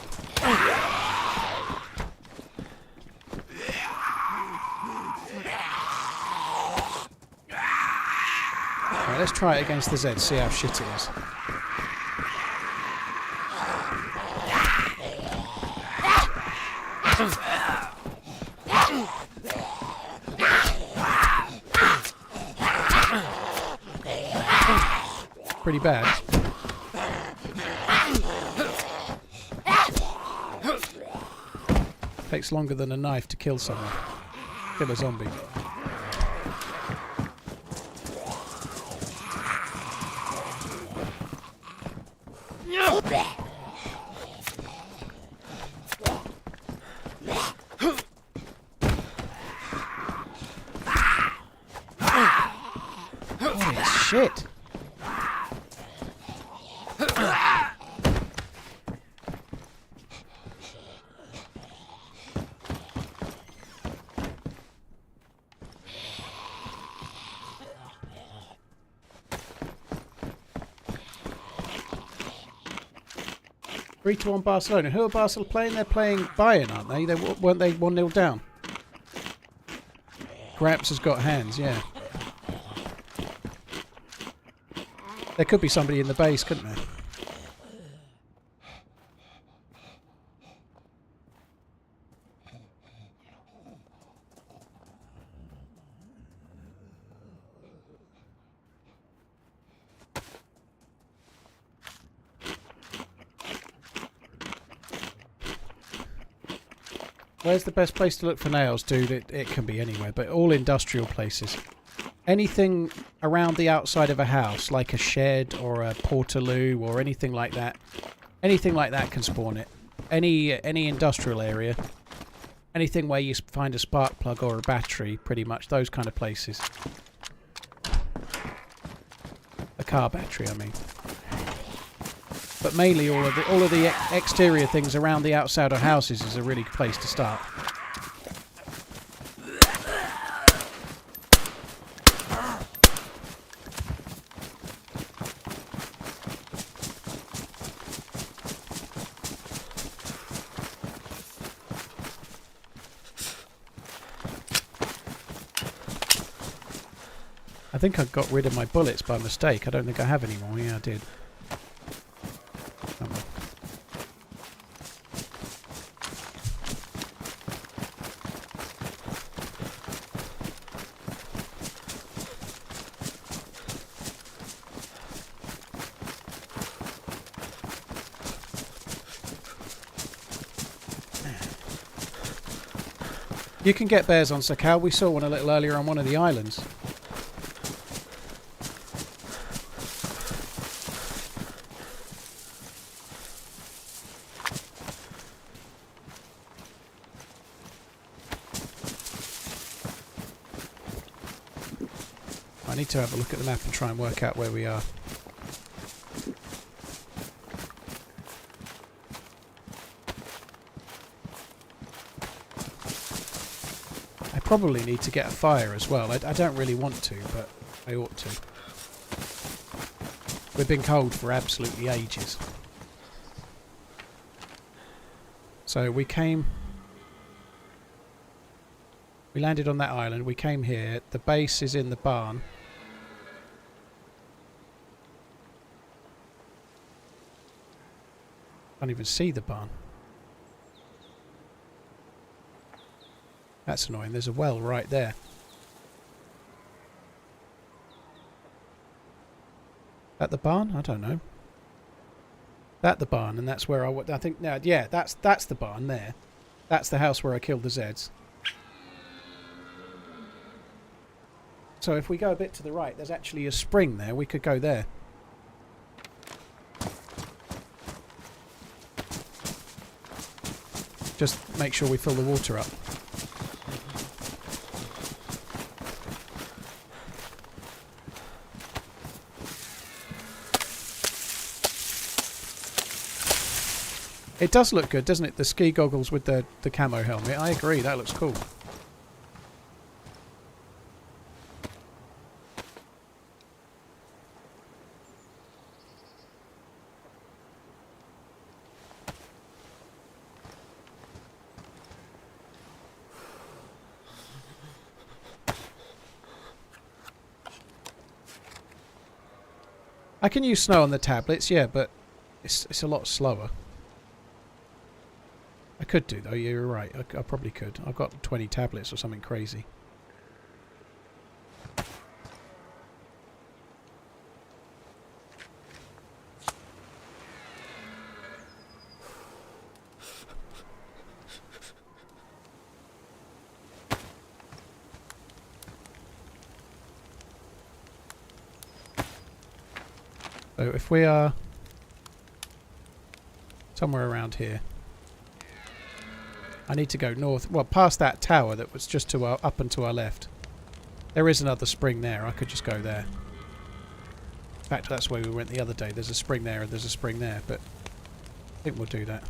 Right, let's try it against the Z, see how shit it is. Pretty bad. Takes longer than a knife to kill someone. Kill a zombie. Holy shit! Three to 1 Barcelona. Who are Barcelona playing? They're playing Bayern, aren't they? Weren't they 1-0 down? Graps has got hands, yeah. There could be somebody in the base, couldn't there? Where's the best place to look for nails, dude? It can be anywhere, but all industrial places. Anything around the outside of a house, like a shed or a portaloo or anything like that can spawn it. Any industrial area. Anything where you find a spark plug or a battery, pretty much, those kind of places. A car battery, I mean. But mainly all of the exterior things around the outside of houses is a really good place to start. I think I got rid of my bullets by mistake. I don't think I have any more. Yeah, I did. You can get bears on Sakhal. We saw one a little earlier on one of the islands. I need to have a look at the map and try and work out where we are. I probably need to get a fire as well. I don't really want to, but I ought to. We've been cold for absolutely ages. So we landed on that island, we came here, the base is in the barn. Can't even see the barn. That's annoying. There's a well right there. At the barn? I don't know. At the barn, and that's where I think now. Yeah, that's the barn there. That's the house where I killed the Zeds. So if we go a bit to the right, there's actually a spring there. We could go there. Just make sure we fill the water up. It does look good, doesn't it? The ski goggles with the camo helmet. I agree, that looks cool. I can use snow on the tablets, yeah, but it's a lot slower. I could do though, yeah, you're right. I probably could. I've got 20 tablets or something crazy. So if we are somewhere around here, I need to go north, well, past that tower that was just to our, up and to our left. There is another spring there. I could just go there. In fact, that's where we went the other day. There's a spring there and there's a spring there, but I think we'll do that.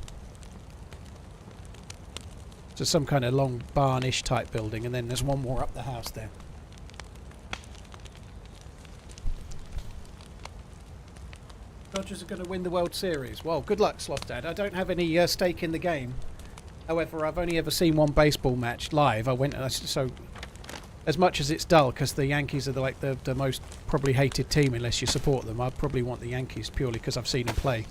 So some kind of long barnish type building, and then there's one more up the house there. Dodgers are going to win the World Series. Well, good luck, Sloth Dad. I don't have any stake in the game. However, I've only ever seen one baseball match live. I went, so as much as it's dull, because the Yankees are the most probably hated team unless you support them. I'd probably want the Yankees purely because I've seen them play.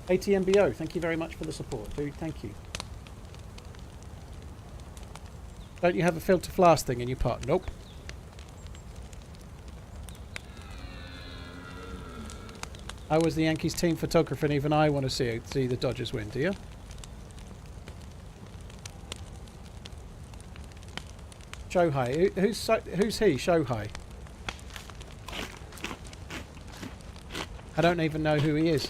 ATMBO, thank you very much for the support, dude. Thank you. Don't you have a filter flask thing in your pot? Nope. I was the Yankees team photographer, and even I want to see the Dodgers win. Do you? Shohei. Who's he? Shohei. I don't even know who he is.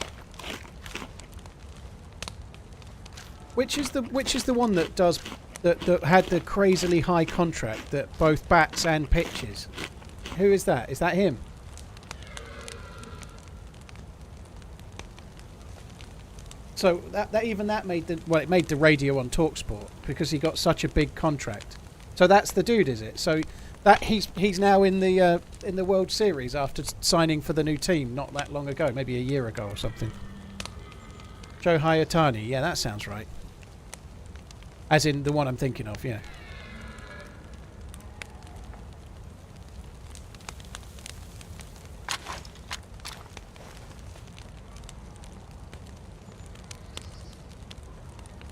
Which is the one that does that had the crazily high contract that both bats and pitches? Who is that? Is that him? So that made it made the radio on TalkSport because he got such a big contract. So that's the dude, is it? So that he's now in the World Series after signing for the new team not that long ago, maybe a year ago or something. Shohei Ohtani, yeah, that sounds right. As in the one I'm thinking of, yeah.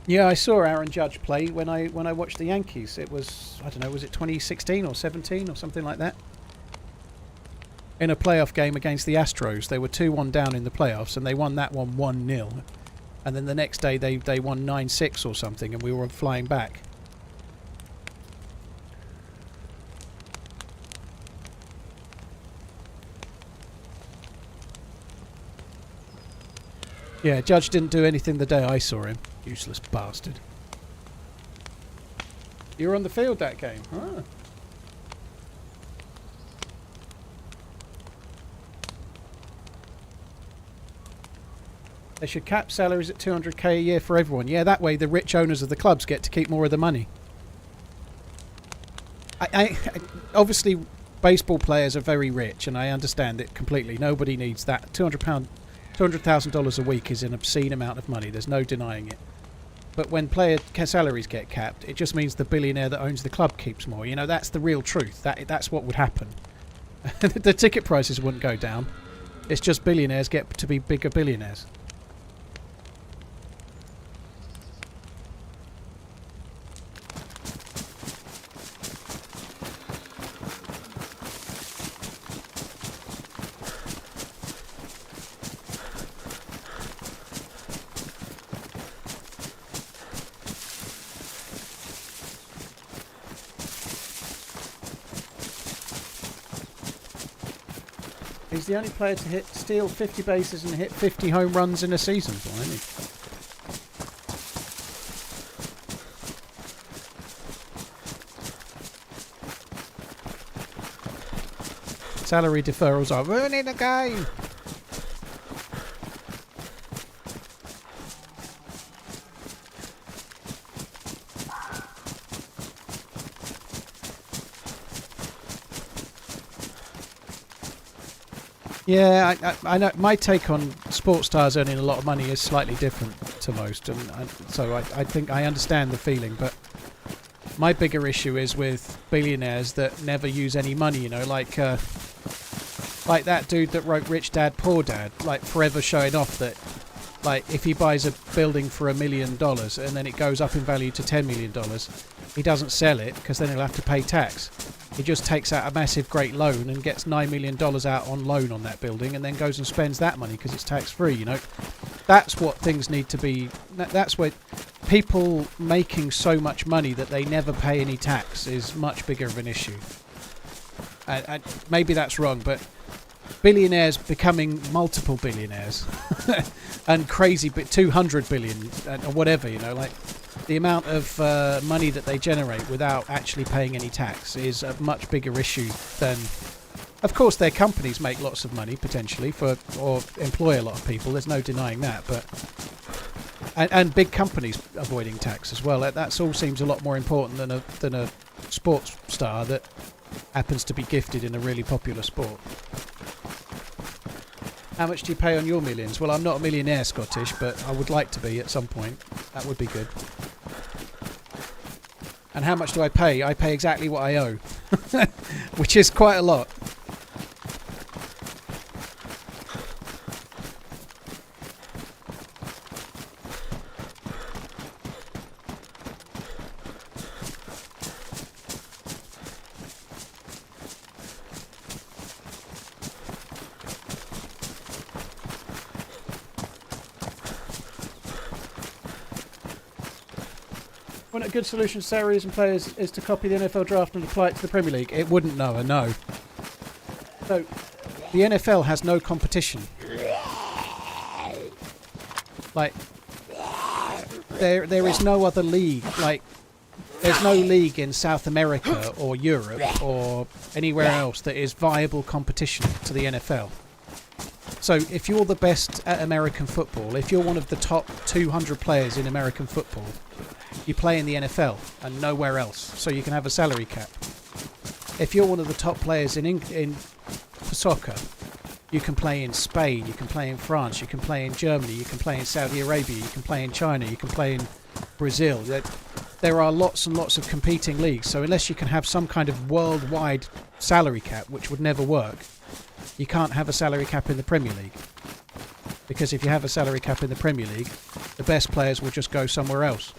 Yeah, I saw Aaron Judge play when I watched the Yankees. It was, I don't know, was it 2016 or 17 or something like that? In a playoff game against the Astros. They were 2-1 down in the playoffs and they won that one 1-0. And then the next day they won 9-6 or something and we were flying back. Yeah, Judge didn't do anything the day I saw him. Useless bastard. You were on the field that game, huh? They should cap salaries at 200k a year for everyone. Yeah, that way the rich owners of the clubs get to keep more of the money. I obviously, baseball players are very rich, and I understand it completely. Nobody needs that. $200,000 a week is an obscene amount of money. There's no denying it. But when player salaries get capped, it just means the billionaire that owns the club keeps more. You know, that's the real truth. That's what would happen. The ticket prices wouldn't go down. It's just billionaires get to be bigger billionaires. He's the only player to steal 50 bases and hit 50 home runs in a season, blimey. Salary deferrals are ruining the game. Yeah, I know. My take on sports stars earning a lot of money is slightly different to most, and so I think I understand the feeling. But my bigger issue is with billionaires that never use any money. You know, like that dude that wrote Rich Dad Poor Dad, like forever showing off that, like if he buys a building for $1 million and then it goes up in value to $10 million, he doesn't sell it because then he'll have to pay tax. He just takes out a massive great loan and gets $9 million out on loan on that building and then goes and spends that money because it's tax-free, you know. That's what things need to be. That's where people making so much money that they never pay any tax is much bigger of an issue. And maybe that's wrong, but billionaires becoming multiple billionaires and crazy, but 200 billion or whatever, you know, like the amount of money that they generate without actually paying any tax is a much bigger issue than... Of course, their companies make lots of money, potentially, or employ a lot of people. There's no denying that. But and big companies avoiding tax as well. That all seems a lot more important than a sports star that happens to be gifted in a really popular sport. How much do you pay on your millions? Well, I'm not a millionaire, Scottish, but I would like to be at some point. That would be good. And how much do I pay? I pay exactly what I owe, which is quite a lot. One of a good solution to salaries and players is to copy the NFL draft and apply it to the Premier League. It wouldn't, Noah, no. So, the NFL has no competition. Like, there is no other league. Like, there's no league in South America or Europe or anywhere else that is viable competition to the NFL. So, if you're the best at American football, if you're one of the top 200 players in American football, you play in the NFL and nowhere else, so you can have a salary cap. If you're one of the top players in soccer, you can play in Spain, you can play in France, you can play in Germany, you can play in Saudi Arabia, you can play in China, you can play in Brazil. There are lots and lots of competing leagues, so unless you can have some kind of worldwide salary cap, which would never work, you can't have a salary cap in the Premier League. Because if you have a salary cap in the Premier League, the best players will just go somewhere else.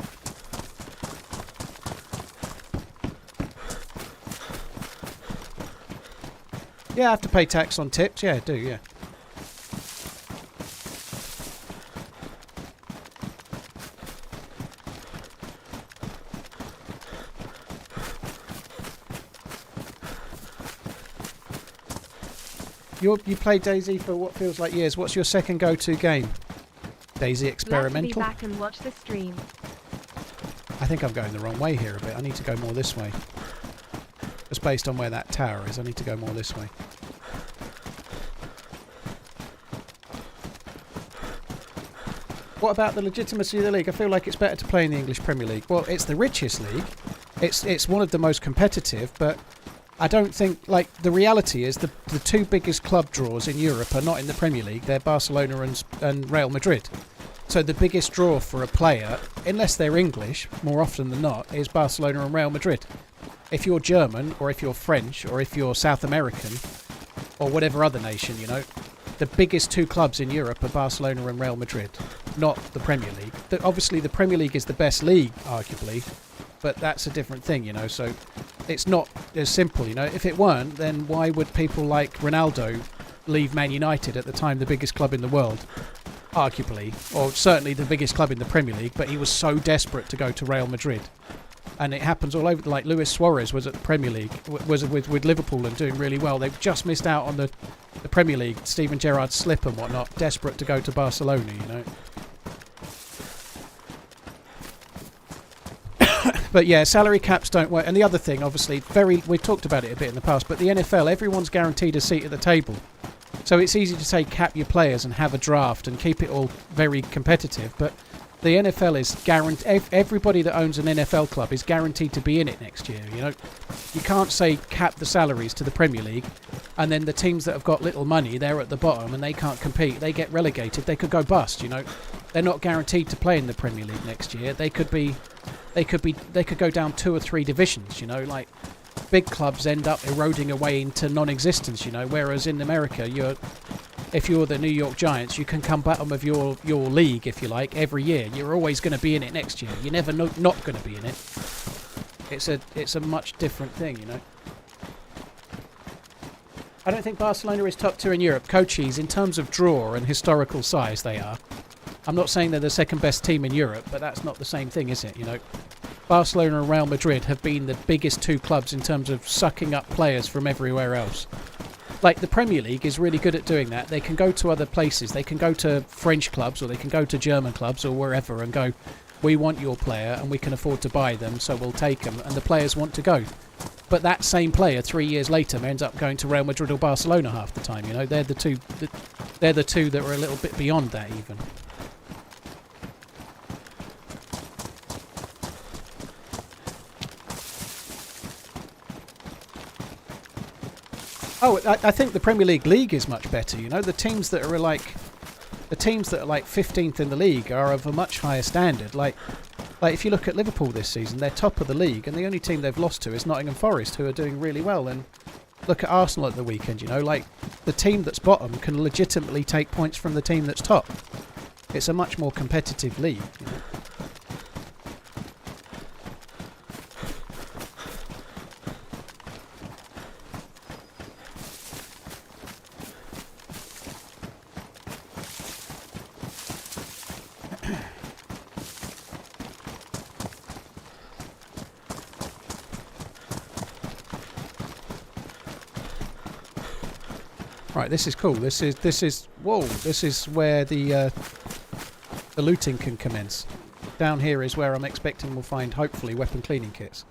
Yeah, I have to pay tax on tips. Yeah, I do, yeah. You played DayZ for what feels like years. What's your second go-to game? DayZ Experimental? Glad to be back and watch the stream. I think I'm going the wrong way here a bit. I need to go more this way. Just based on where that tower is, I need to go more this way. What about the legitimacy of the league? I feel like it's better to play in the English Premier League. Well, it's the richest league. It's one of the most competitive, but I don't think, like, the reality is the two biggest club draws in Europe are not in the Premier League. They're Barcelona and Real Madrid. So the biggest draw for a player, unless they're English, more often than not, is Barcelona and Real Madrid. If you're German, or if you're French, or if you're South American, or whatever other nation, you know. The biggest two clubs in Europe are Barcelona and Real Madrid, not the Premier League. Obviously, the Premier League is the best league, arguably, but that's a different thing, you know. So it's not as simple, you know. If it weren't, then why would people like Ronaldo leave Man United, at the time the biggest club in the world, arguably, or certainly the biggest club in the Premier League, but he was so desperate to go to Real Madrid. And it happens all over. Like Luis Suarez was at the Premier League, was with Liverpool and doing really well. They've just missed out on the Premier League. Steven Gerrard's slip and whatnot. Desperate to go to Barcelona, you know. But yeah, salary caps don't work. And the other thing, obviously, we've talked about it a bit in the past, but the NFL, everyone's guaranteed a seat at the table. So it's easy to say cap your players and have a draft and keep it all very competitive, but the NFL is guaranteed. Everybody that owns an NFL club is guaranteed to be in it next year. You know, you can't say cap the salaries to the Premier League, and then the teams that have got little money, they're at the bottom and they can't compete. They get relegated. They could go bust. You know, they're not guaranteed to play in the Premier League next year. They could go down 2 or 3 divisions. You know, like big clubs end up eroding away into non-existence. You know, whereas in America, if you're the New York Giants, you can come bottom of your league, if you like, every year. You're always going to be in it next year. You're never not going to be in it. It's a much different thing, you know. I don't think Barcelona is top 2 in Europe. Coaches, in terms of draw and historical size, they are. I'm not saying they're the second best team in Europe, but that's not the same thing, is it? You know, Barcelona and Real Madrid have been the biggest 2 clubs in terms of sucking up players from everywhere else. Like, the Premier League is really good at doing that. They can go to other places. They can go to French clubs, or they can go to German clubs or wherever and go, we want your player and we can afford to buy them, so we'll take them. And the players want to go. But that same player 3 years later ends up going to Real Madrid or Barcelona half the time. You know, they're the two that are a little bit beyond that even. Oh, I think the Premier League is much better. You know, the teams that are like 15th in the league are of a much higher standard. Like if you look at Liverpool this season, they're top of the league, and the only team they've lost to is Nottingham Forest, who are doing really well. And look at Arsenal at the weekend. You know, like the team that's bottom can legitimately take points from the team that's top. It's a much more competitive league. You know? Right, this is cool. This is whoa. This is where the looting can commence. Down here is where I'm expecting we'll find, hopefully, weapon cleaning kits.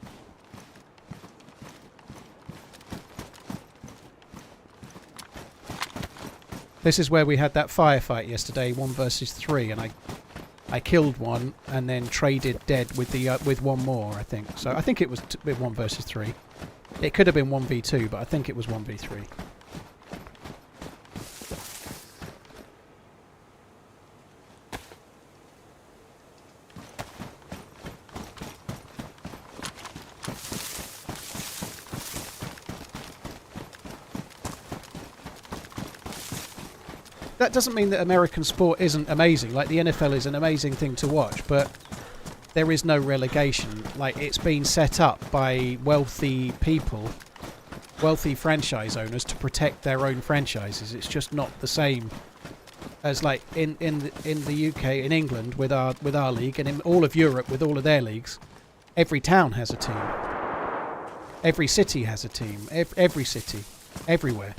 This is where we had that firefight yesterday, 1 versus 3, and I killed one and then traded dead with one more, I think. So I think it was 1 versus 3. It could have been 1v2, but I think it was 1v3. That doesn't mean that American sport isn't amazing. Like, the NFL is an amazing thing to watch, but there is no relegation. Like, it's been set up by wealthy people, wealthy franchise owners, to protect their own franchises. It's just not the same as like in the UK, in England with our league, and in all of Europe with all of their leagues. Every town has a team. Every city has a team. Every city, everywhere.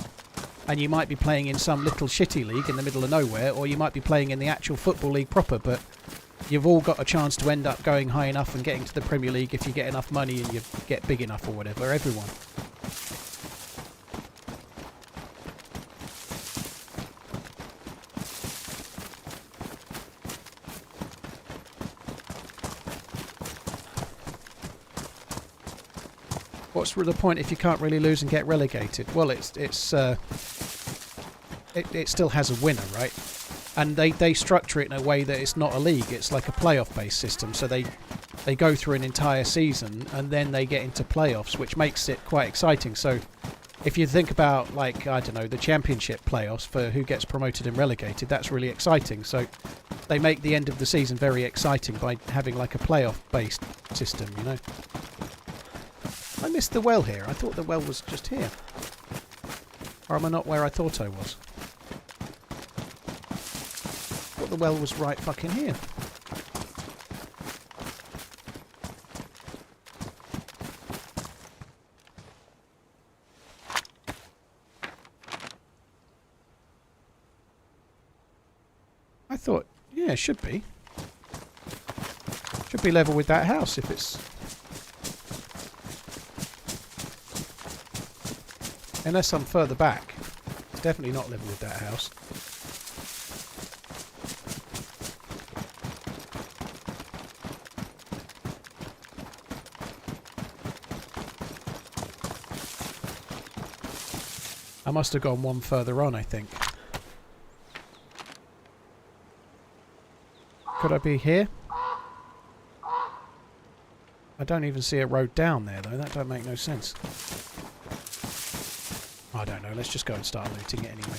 And you might be playing in some little shitty league in the middle of nowhere, or you might be playing in the actual football league proper, but you've all got a chance to end up going high enough and getting to the Premier League if you get enough money and you get big enough or whatever. Everyone. What's the point if you can't really lose and get relegated? Well, it still has a winner, right? And they structure it in a way that it's not a league. It's like a playoff-based system. So they go through an entire season and then they get into playoffs, which makes it quite exciting. So if you think about, like, I don't know, the championship playoffs for who gets promoted and relegated, that's really exciting. So they make the end of the season very exciting by having like a playoff-based system, you know. I missed the well here. I thought the well was just here. Or am I not where I thought I was? I thought the well was right fucking here. I thought, yeah, it should be. Should be level with that house if it's... Unless I'm further back. It's definitely not level with that house. I must have gone one further on, I think. Could I be here? I don't even see a road down there, though. That don't make no sense. I don't know. Let's just go and start looting it anyway.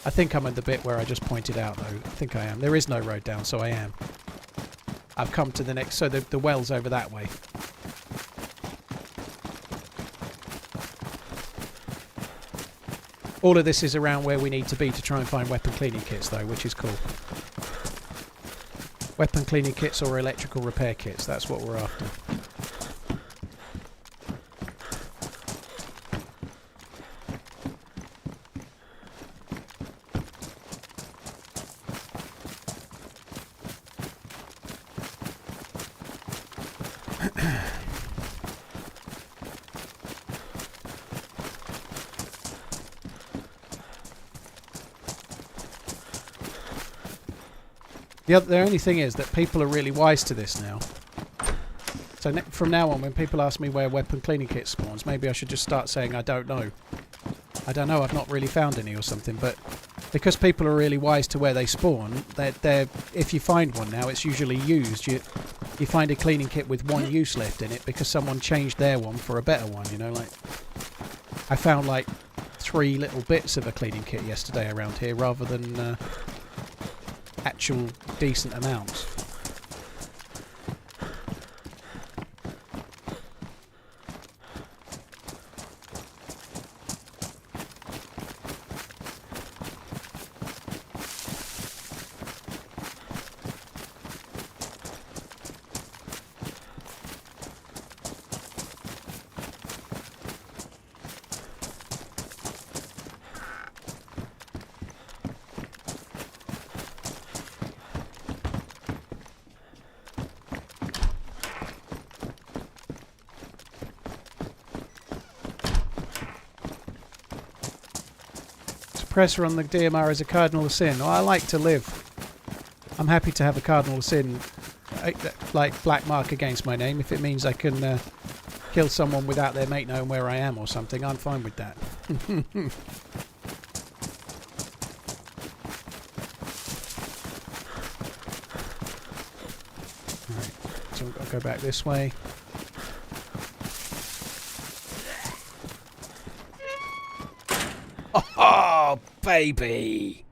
I think I'm at the bit where I just pointed out, though. I think I am. There is no road down, so I am. I've come to the next... So the well's over that way. All of this is around where we need to be to try and find weapon cleaning kits, though, which is cool. Weapon cleaning kits or electrical repair kits, that's what we're after. The only thing is that people are really wise to this now. So from now on, when people ask me where weapon cleaning kit spawns, maybe I should just start saying I don't know. I don't know, I've not really found any or something, but because people are really wise to where they spawn, if you find one now, it's usually used. You find a cleaning kit with one use left in it because someone changed their one for a better one, you know, like... I found like 3 little bits of a cleaning kit yesterday around here rather than... actual decent amounts. Suppressor on the DMR is a cardinal sin. Oh, I like to live. I'm happy to have a cardinal sin, like black mark against my name. If it means I can kill someone without their mate knowing where I am or something, I'm fine with that. Alright, so we've got to go back this way. Oh, baby!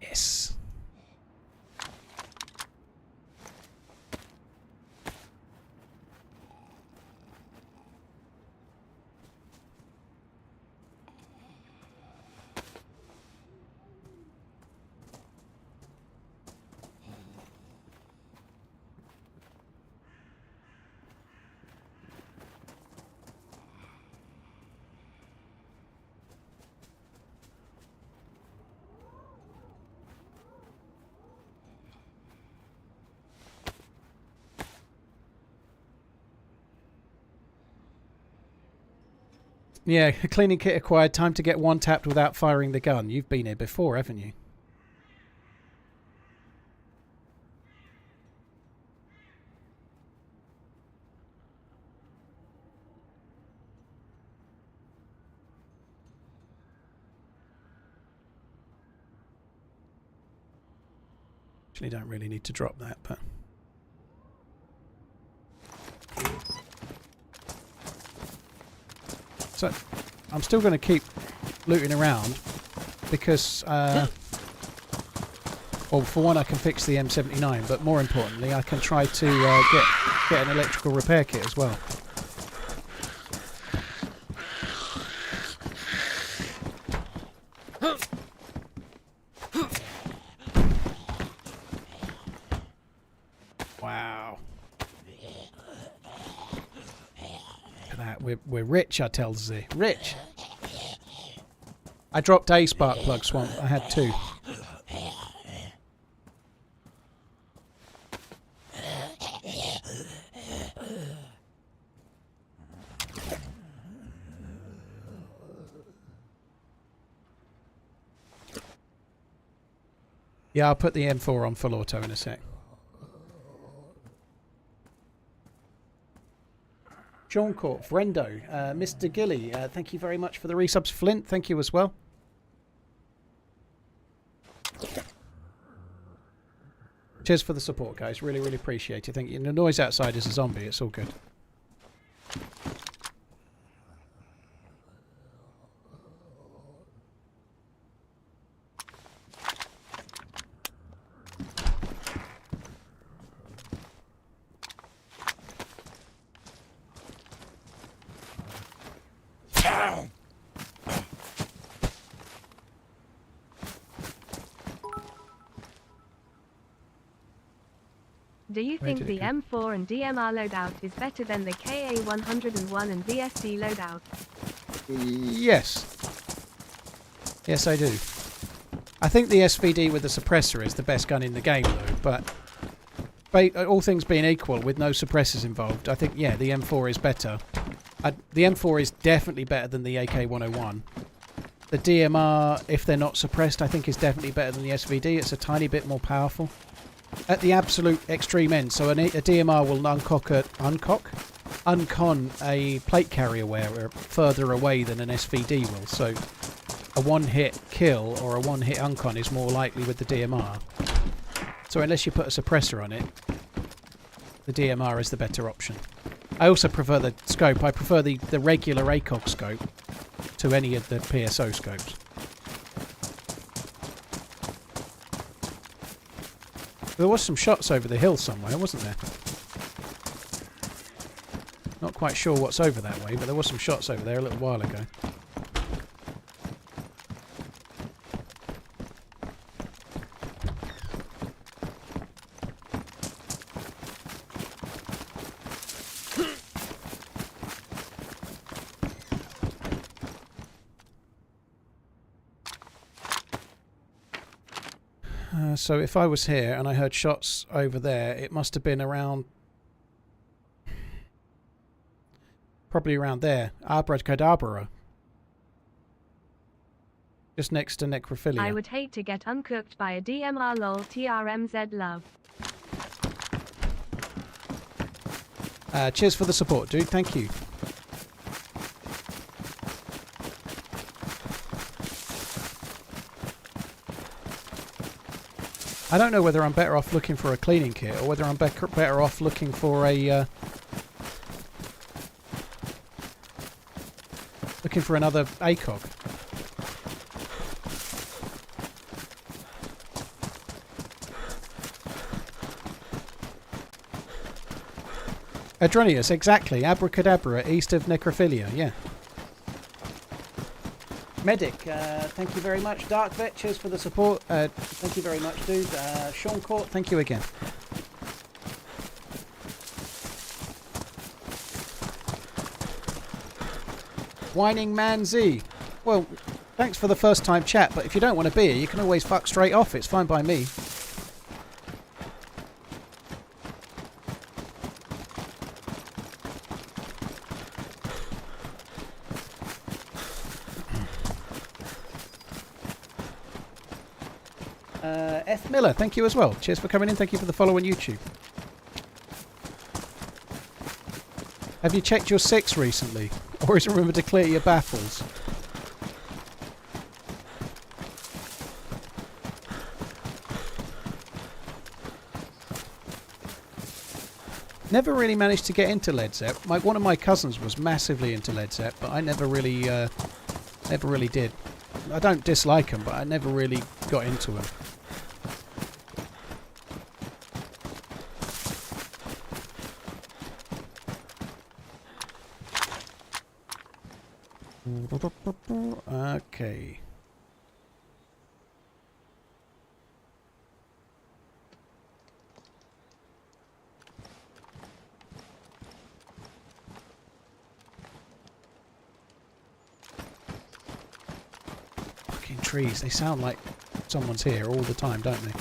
Yes. Yeah, a cleaning kit acquired. Time to get one tapped without firing the gun. You've been here before, haven't you? Actually, don't really need to drop that, but... So I'm still going to keep looting around because, well, for one, I can fix the M79, but more importantly, I can try to get an electrical repair kit as well. Wow. Look at that. We're rich, I tell Z. Rich! I dropped a spark plug swamp. I had 2. Yeah, I'll put the M4 on full auto in a sec. Sean Court, Vrendo, Mr. Gilly, thank you very much for the resubs. Flint, thank you as well. Cheers for the support, guys. Really, really appreciate it. Thank you. The noise outside is a zombie. It's all good. Do you think the M4 and DMR loadout is better than the KA-101 and VSD loadout? Yes. Yes, I do. I think the SVD with the suppressor is the best gun in the game, though, but all things being equal, with no suppressors involved, I think, yeah, the M4 is better. The M4 is definitely better than the AK-101. The DMR, if they're not suppressed, I think is definitely better than the SVD. It's a tiny bit more powerful. At the absolute extreme end, so a DMR will uncon a plate carrier wearer further away than an SVD will. So a one-hit kill or a one-hit uncon is more likely with the DMR. So unless you put a suppressor on it, the DMR is the better option. I also prefer the scope. I prefer the regular ACOG scope to any of the PSO scopes. There was some shots over the hill somewhere, wasn't there? Not quite sure what's over that way, but there was some shots over there a little while ago. So if I was here and I heard shots over there, it must have been around... probably around there. Abracadabra. Just next to necrophilia. I would hate to get uncooked by a DMR lol TRMZ love. Cheers for the support, dude. Thank you. I don't know whether I'm better off looking for a cleaning kit or whether I'm better off looking for a looking for another ACOG. Adronius, exactly. Abracadabra, east of necrophilia, yeah. Medic, thank you very much. Dark Vet, cheers for the support. Thank you very much, dude. Sean Court, thank you again. DayZ. Well, thanks for the first time chat, but if you don't want to be here, you can always fuck straight off. It's fine by me. F. Miller, thank you as well. Cheers for coming in. Thank you for the follow on YouTube. Have you checked your 6 recently? Or is it remember to clear your baffles? Never really managed to get into Led Zepp. One of my cousins was massively into Led Zepp, but I never really did. I don't dislike them, but I never really got into them. Okay. Fucking trees. They sound like someone's here all the time, don't they?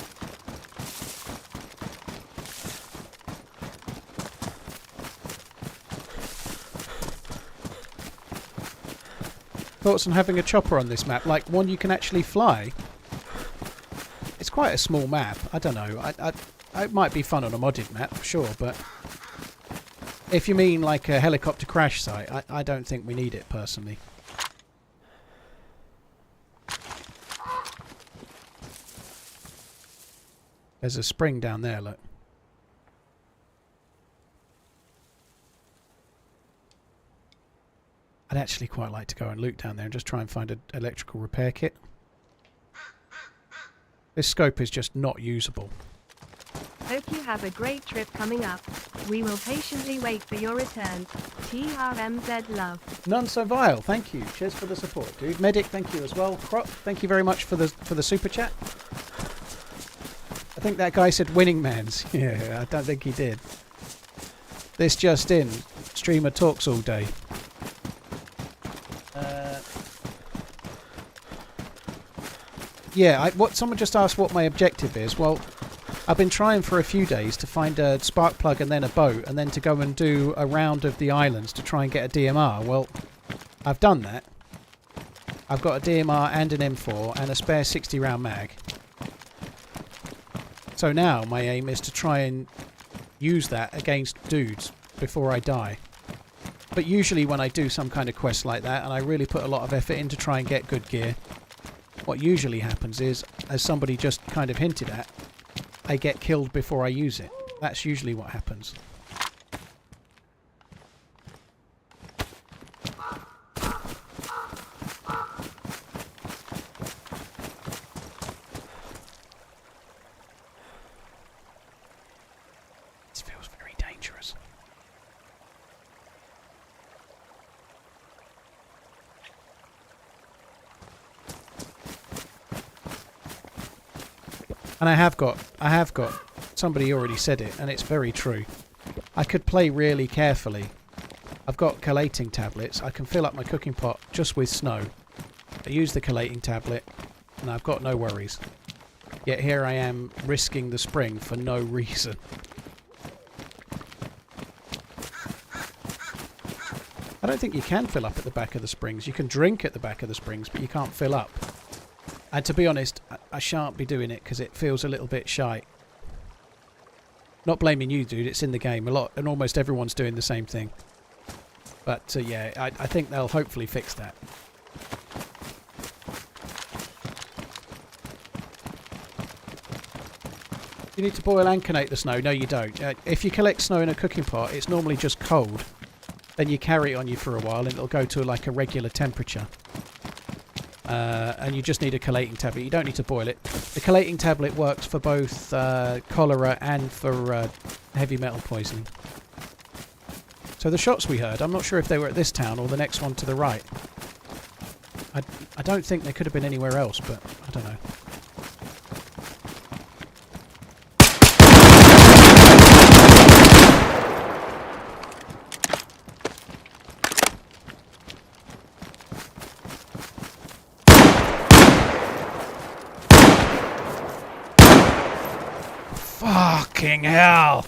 Thoughts on having a chopper on this map, like one you can actually fly? It's quite a small map. I don't know. It might be fun on a modded map, sure, but if you mean like a helicopter crash site, I don't think we need it personally. There's a spring down there, look. I'd actually quite like to go and loot down there and just try and find an electrical repair kit. This scope is just not usable. Hope you have a great trip coming up. We will patiently wait for your return. TRMZ love. None so vile, thank you. Cheers for the support, dude. Medic, thank you as well. Crop, thank you very much for the super chat. I think that guy said DayZ. Yeah, I don't think he did. This just in. Streamer talks all day. Yeah, someone just asked what my objective is. Well, I've been trying for a few days to find a spark plug and then a boat, and then to go and do a round of the islands to try and get a DMR. Well, I've done that. I've got a DMR and an M4 and a spare 60 round mag. So now my aim is to try and use that against dudes before I die. But usually when I do some kind of quest like that, and I really put a lot of effort in to try and get good gear, what usually happens is, as somebody just kind of hinted at, I get killed before I use it. That's usually what happens. This feels very dangerous. And I have got, somebody already said it, and it's very true. I could play really carefully. I've got collating tablets. I can fill up my cooking pot just with snow. I use the collating tablet, and I've got no worries. Yet here I am risking the spring for no reason. I don't think you can fill up at the back of the springs. You can drink at the back of the springs, but you can't fill up. And to be honest, I shan't be doing it because it feels a little bit shite. Not blaming you, dude. It's in the game a lot, and almost everyone's doing the same thing. But yeah, I think they'll hopefully fix that. You need to boil and collate the snow. No, you don't. If you collect snow in a cooking pot, it's normally just cold. Then you carry it on you for a while, and it'll go to like a regular temperature. And you just need a collating tablet. You don't need to boil it. The collating tablet works for both cholera and for heavy metal poisoning. So the shots we heard, I'm not sure if they were at this town or the next one to the right. I don't think they could have been anywhere else, but I don't know. Fucking hell!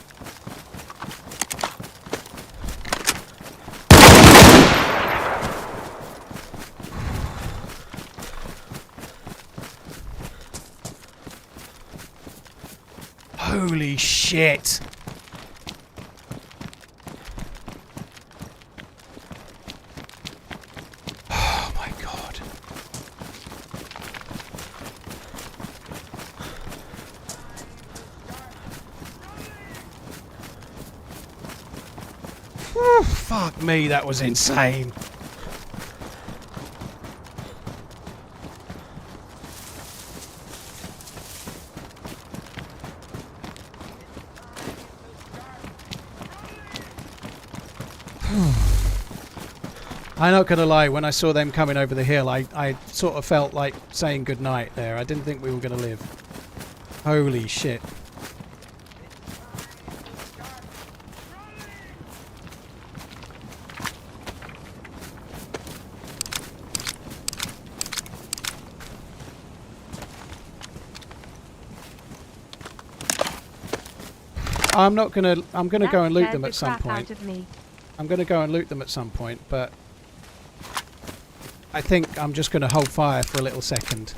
Holy shit! Oh my god. Whew, fuck me, that was insane. I'm not going to lie, when I saw them coming over the hill, I sort of felt like saying goodnight there. I didn't think we were going to live. Holy shit. I'm going to go and loot them at some point. I'm going to go and loot them at some point, but I think I'm just going to hold fire for a little second.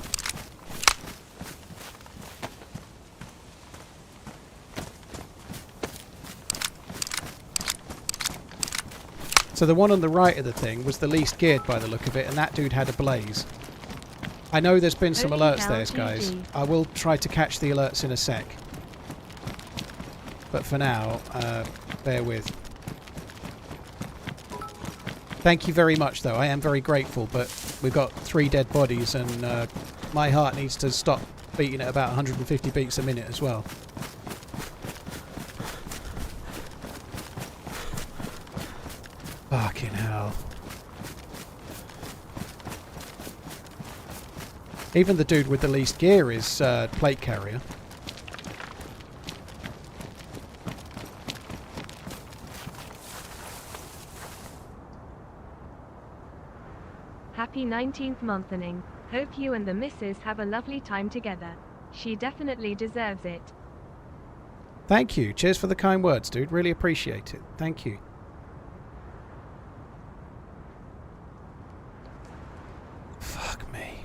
So the one on the right of the thing was the least geared by the look of it, and that dude had a blaze. I know there's been some alerts there, guys. I will try to catch the alerts in a sec. But for now, bear with. Thank you very much, though. I am very grateful, but we've got 3 dead bodies, and my heart needs to stop beating at about 150 beats a minute as well. Fucking hell. Even the dude with the least gear is plate carrier. Happy 19th monthening. Hope you and the missus have a lovely time together. She definitely deserves it. Thank you. Cheers for the kind words, dude. Really appreciate it. Thank you. Fuck me.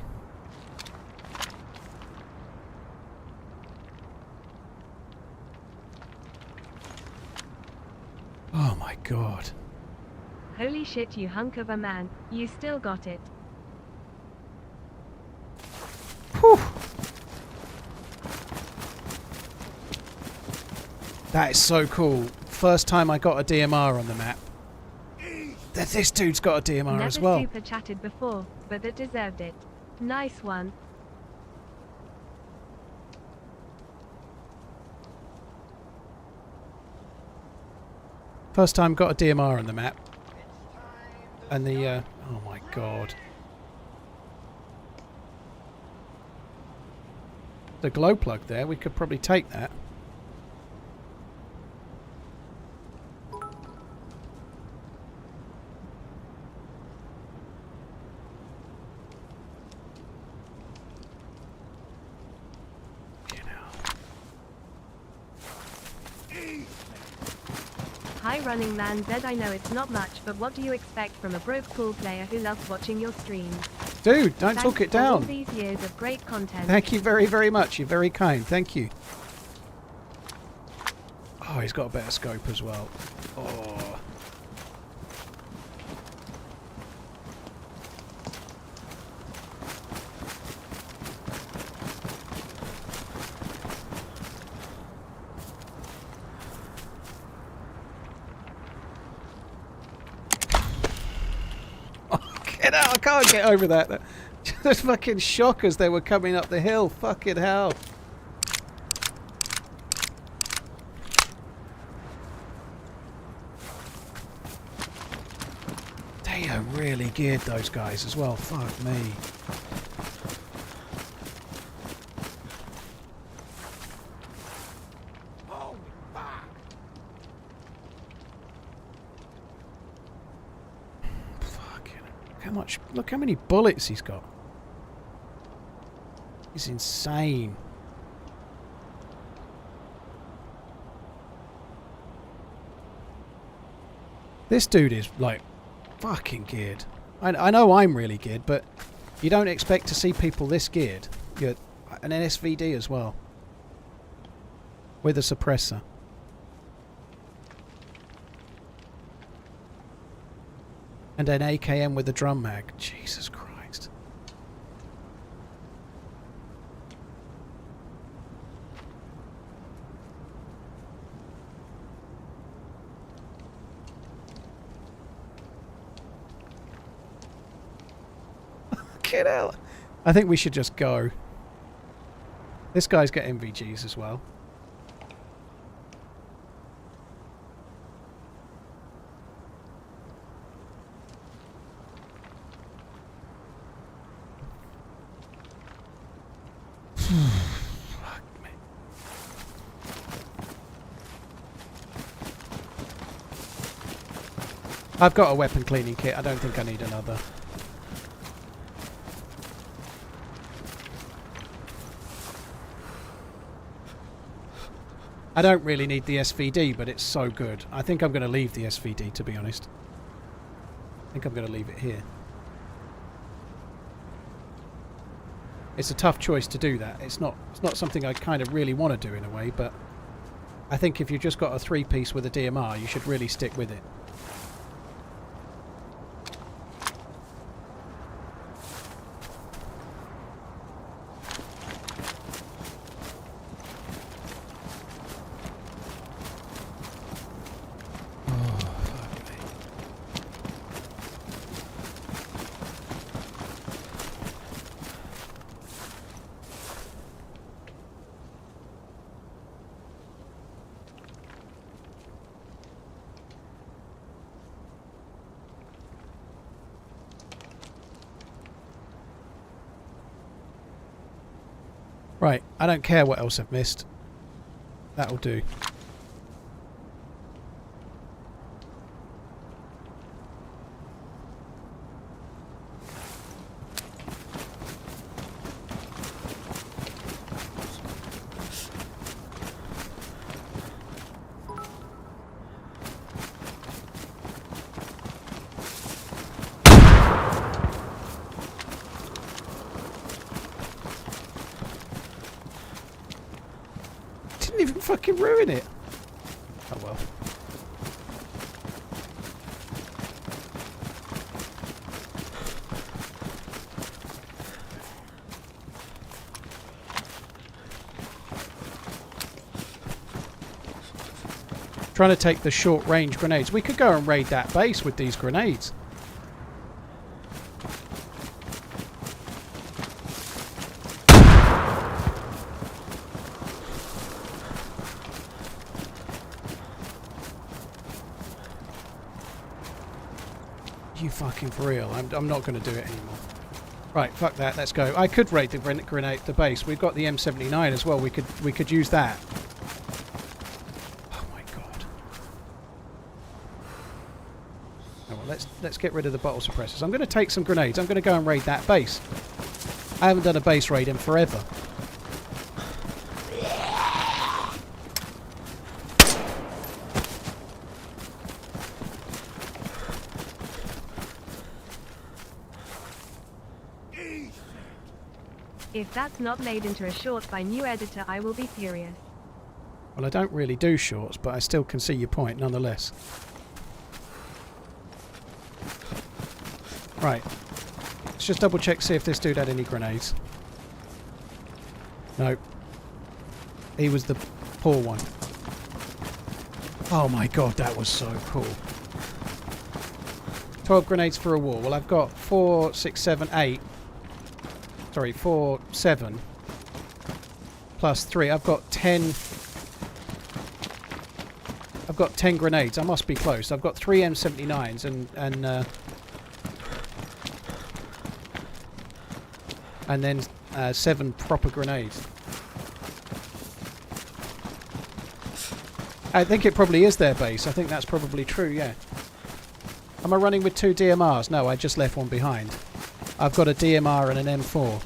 Oh my god. Holy shit, you hunk of a man. You still got it. Whew. That is so cool. First time I got a DMR on the map. This dude's got a DMR as well. Never super chatted before, but that deserved it. Nice one. First time got a DMR on the map. And the, oh my god. The glow plug there, we could probably take that. Hi RunningManZ, I know it's not much, but what do you expect from a broke pool player who loves watching your streams? Dude, don't Thanks talk it for all down. these years of great content. Thank you very, very much. You're very kind. Thank you. Oh, he's got a better scope as well. Oh. Get out! I can't get over that. Just fucking shock as they were coming up the hill. Fucking hell. They are really geared, those guys, as well. Fuck me. Look how many bullets he's got. He's insane. This dude is like fucking geared. I know I'm really geared, but you don't expect to see people this geared. You're an NSVD as well. With a suppressor. And an AKM with a drum mag. Jesus Christ. Fucking hell. I think we should just go. This guy's got MVGs as well. Fuck me. I've got a weapon cleaning kit. I don't think I need another. I don't really need the SVD, but it's so good. I think I'm going to leave the SVD, to be honest. I think I'm going to leave it here. It's a tough choice to do that. It's not something I kind of really want to do in a way, but I think if you've just got a 3-piece with a DMR, you should really stick with it. Right, I don't care what else I've missed. That'll do. Even fucking ruin it. Oh well. Trying to take the short range grenades. We could go and raid that base with these grenades. You fucking for real? I'm not going to do it anymore. Right, fuck that. Let's go. I could raid the base. We've got the M79 as well. We could use that. Oh my god. Oh, well, let's get rid of the bottle suppressors. I'm going to take some grenades. I'm going to go and raid that base. I haven't done a base raid in forever. If that's not made into a short by new editor, I will be furious. Well, I don't really do shorts, but I still can see your point nonetheless. Right. Let's just double check, see if this dude had any grenades. Nope. He was the poor one. Oh my god, that was so cool. 12 grenades for a wall. Well, I've got 4, 6, 7, 8. Sorry, 4, 7 plus 3. I've got 10. I've got 10 grenades. I must be close. I've got 3 M79s and then 7 proper grenades. I think it probably is their base. I think that's probably true. Yeah. Am I running with 2 DMRs? No, I just left one behind. I've got a DMR and an M4.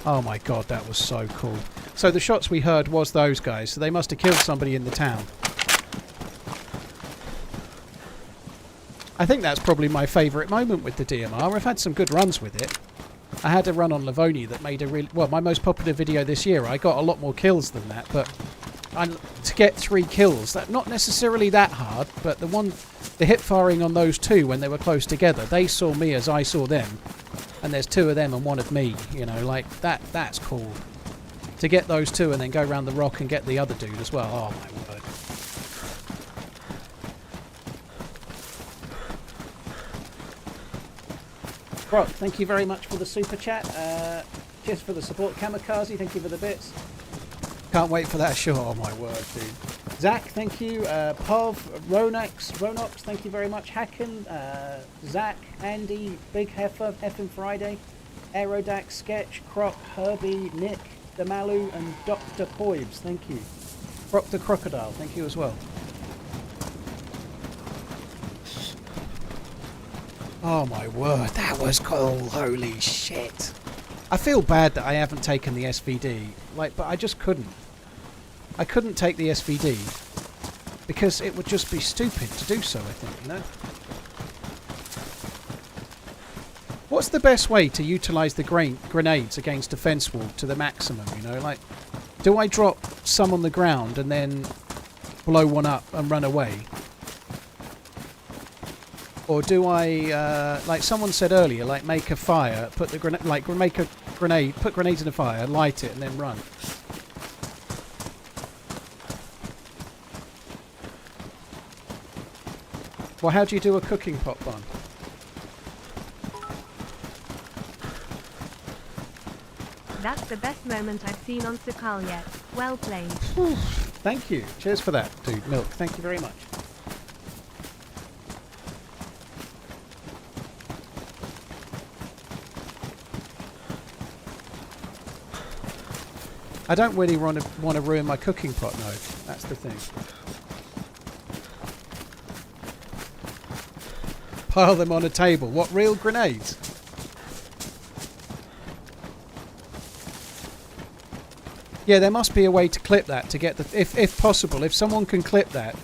Oh my god, that was so cool. So the shots we heard was those guys, so they must have killed somebody in the town. I think that's probably my favourite moment with the DMR. I've had some good runs with it. I had a run on Livonia that made a really... Well, my most popular video this year. I got a lot more kills than that, but... to get 3 kills, that not necessarily that hard, but the hip firing on those 2 when they were close together, they saw me as I saw them, and there's 2 of them and 1 of me, you know, like that's cool. To get those 2 and then go around the rock and get the other dude as well, oh my word. Brock, thank you very much for the super chat. Just for the support. Kamikaze, thank you for the bits. Can't wait for that show. Oh my word, dude. Zach, thank you. Pov, Ronax, thank you very much. Hacken, Zach, Andy, Big Heifer, Effin Friday, Aerodax, Sketch, Croc, Herbie, Nick, Damalu, and Dr. Poibs, thank you. Brock the Crocodile, thank you as well. Oh my word, that was cool. Holy shit. I feel bad that I haven't taken the SVD, but I just couldn't. I couldn't take the SVD because it would just be stupid to do so, I think, you know? What's the best way to utilise the grenades against a fence wall to the maximum, you know? Like, do I drop some on the ground and then blow one up and run away? Or do I, like someone said earlier, like make a fire, put the grenade, like make a grenade, put grenades in a fire, light it, and then run. Well, how do you do a cooking pot bun? That's the best moment I've seen on Sakhal yet. Well played. Thank you. Cheers for that, dude. Milk. Thank you very much. I don't really want to ruin my cooking pot, no. That's the thing. Pile them on a table. What, real grenades? Yeah, there must be a way to clip that to get the... If possible, if someone can clip that,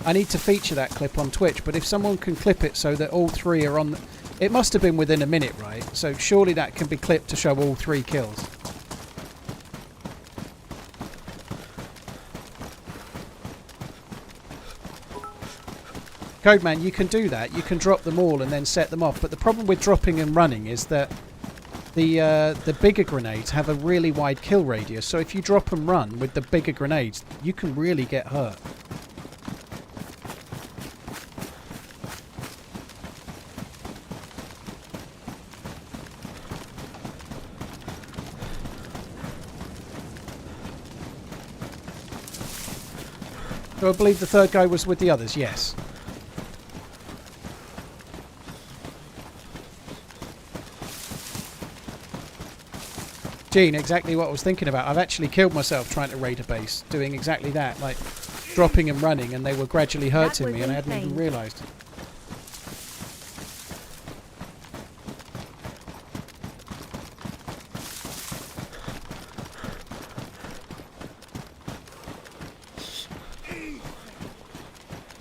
I need to feature that clip on Twitch, but if someone can clip it so that all three are on... It must have been within a minute, right? So surely that can be clipped to show all 3 kills. Codeman, you can do that. You can drop them all and then set them off. But the problem with dropping and running is that the bigger grenades have a really wide kill radius. So if you drop and run with the bigger grenades, you can really get hurt. So I believe the third guy was with the others, yes. Gene, exactly what I was thinking about. I've actually killed myself trying to raid a base, doing exactly that, like dropping and running, and they were gradually hurting me and I hadn't even realised.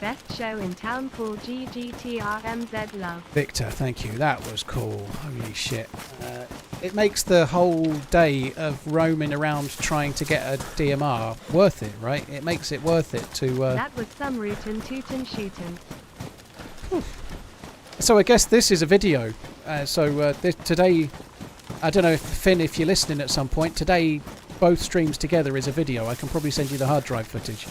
Best show in town, Paul TRMZ love. Victor, thank you. That was cool. Holy shit. It makes the whole day of roaming around trying to get a DMR worth it, right? It makes it worth it to... That was some rootin' tootin' shootin'. So I guess this is a video. Today, I don't know if Finn, if you're listening at some point, today both streams together is a video. I can probably send you the hard drive footage.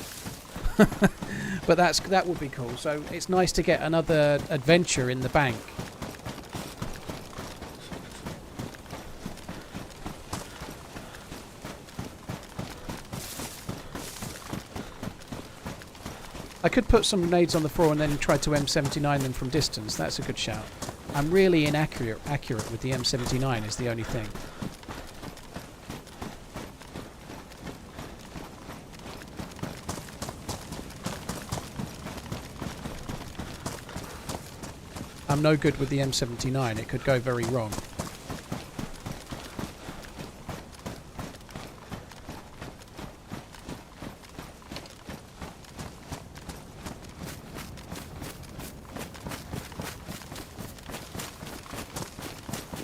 But that would be cool. So it's nice to get another adventure in the bank. I could put some grenades on the floor and then try to M79 them from distance. That's a good shout. I'm really inaccurate with the M79 is the only thing. I'm no good with the M79. It could go very wrong.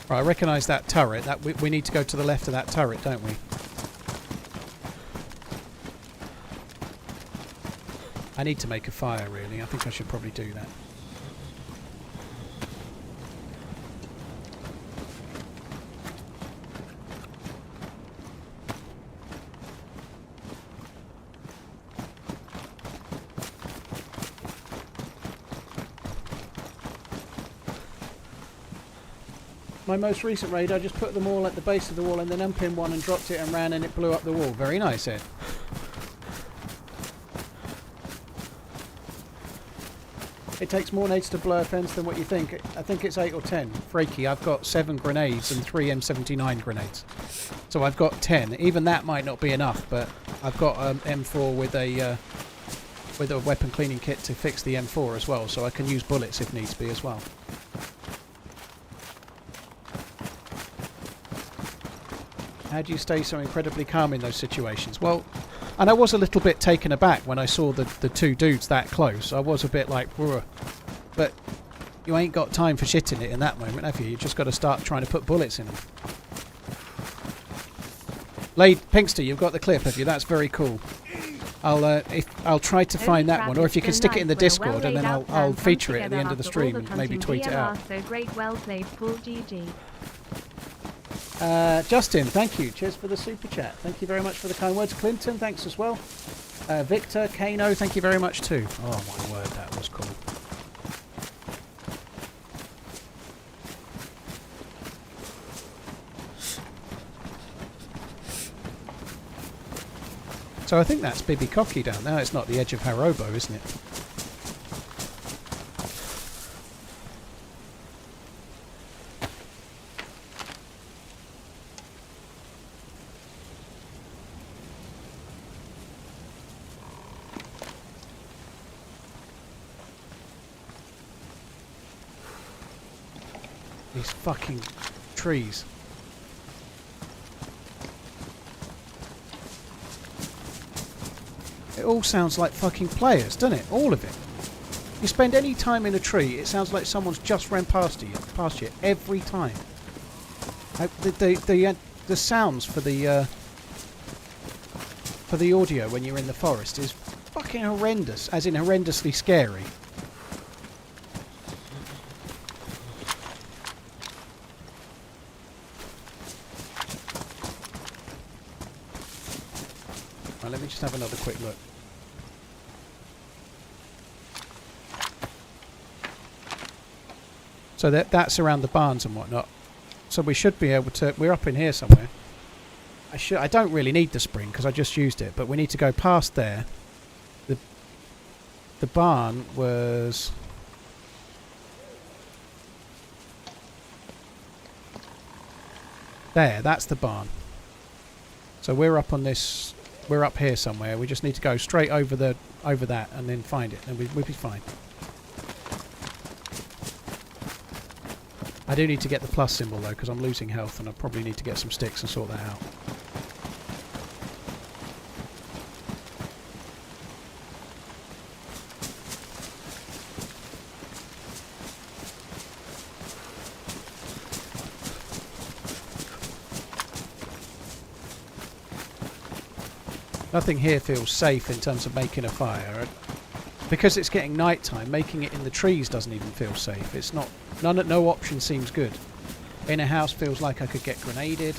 Right, I recognise that turret. We need to go to the left of that turret, don't we? I need to make a fire, really. I think I should probably do that. My most recent raid, I just put them all at the base of the wall and then unpinned one and dropped it and ran and it blew up the wall. Very nice, Ed. It takes more nades to blow a fence than what you think. I think it's 8 or 10. Freaky, I've got 7 grenades and 3 M79 grenades. So I've got 10. Even that might not be enough, but I've got M4 with a weapon cleaning kit to fix the M4 as well, so I can use bullets if needs be as well. How do you stay so incredibly calm in those situations? Well, and I was a little bit taken aback when I saw the two dudes that close. I was a bit like, whoa. But you ain't got time for shitting it in that moment, have you? You just got to start trying to put bullets in them. Pinkster, you've got the clip, have you? That's very cool. I'll try to find that one, or if you can stick it in the Discord, and then I'll feature it at the end of the stream and maybe tweet it out. So great, well played, Paul. GG. Justin, thank you. Cheers for the super chat. Thank you very much for the kind words. Clinton, thanks as well. Victor, Kano, thank you very much too. Oh my word, that was cool. So I think that's Bibi Cocky down there. It's not the edge of Harobo, isn't it? These fucking trees. It all sounds like fucking players, doesn't it? All of it. You spend any time in a tree, it sounds like someone's just ran past you every time. The sounds for the audio when you're in the forest is fucking horrendous, as in horrendously scary. Right, let me just have another quick look. So that's around the barns and whatnot. So we should be able to... We're up in here somewhere. I don't really need the spring because I just used it, but we need to go past there. The barn was... There, that's the barn. So we're up on this... We're up here somewhere. We just need to go straight over that and then find it, and we'll be fine. I do need to get the plus symbol though, because I'm losing health and I probably need to get some sticks and sort that out. Nothing here feels safe in terms of making a fire. Because it's getting night time, making it in the trees doesn't even feel safe. It's not... No option seems good. In a house feels like I could get grenaded.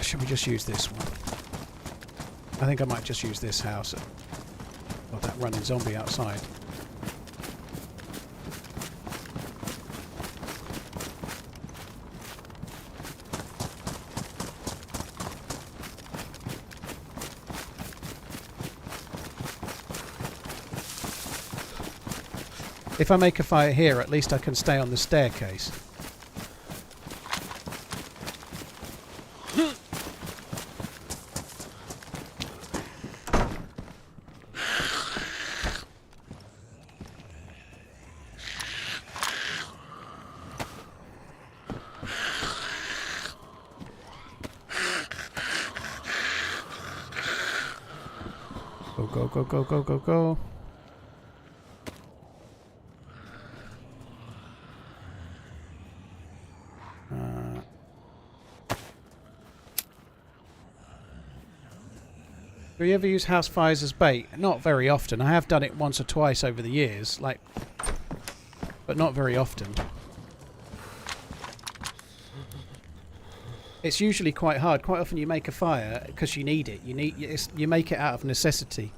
Should we just use this one? I think I might just use this house. Got that running zombie outside. If I make a fire here, at least I can stay on the staircase. Go. Do you ever use house fires as bait? Not very often. I have done it once or twice over the years, like, but not very often. It's usually quite hard. Quite often you make a fire because you need it. You make it out of necessity.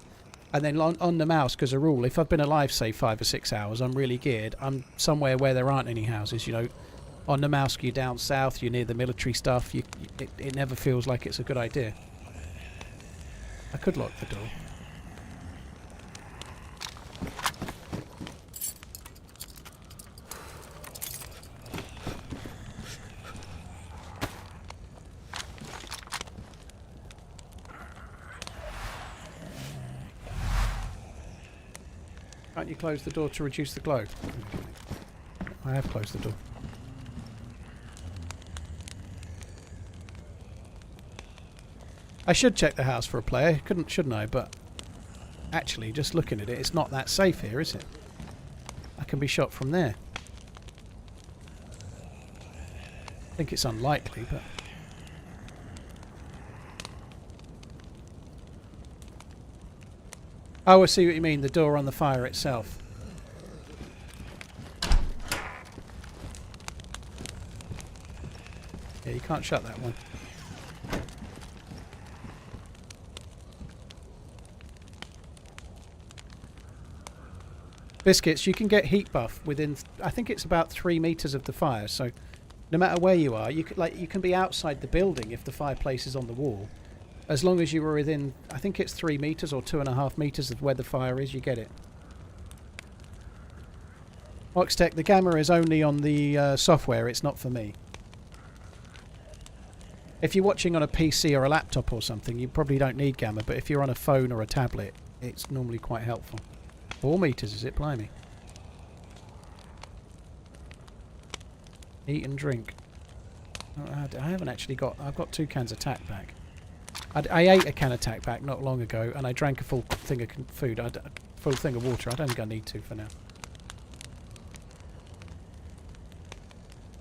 And then on the mouse, because a rule, if I've been alive, say, 5 or 6 hours, I'm really geared. I'm somewhere where there aren't any houses, you know. On the mouse, you're down south, you're near the military stuff. It never feels like it's a good idea. I could lock the door. Can't you close the door to reduce the glow? I have closed the door. I should check the house for a player, shouldn't I? But actually, just looking at it, it's not that safe here, is it? I can be shot from there. I think it's unlikely, but... Oh, I see what you mean, the door on the fire itself. Yeah, you can't shut that one. Biscuits, you can get heat buff within, I think it's about 3 meters of the fire, so no matter where you are, you can be outside the building if the fireplace is on the wall. As long as you were within, I think it's 3 meters or 2.5 meters of where the fire is, you get it. Oxtec, the gamma is only on the software, it's not for me. If you're watching on a PC or a laptop or something, you probably don't need gamma, but if you're on a phone or a tablet, it's normally quite helpful. 4 meters, is it? Blimey. Eat and drink. Oh, I haven't actually got... I've got 2 cans of tack back. I ate a can of tack back not long ago, and I drank a full thing of food. Full thing of water. I don't think I need to for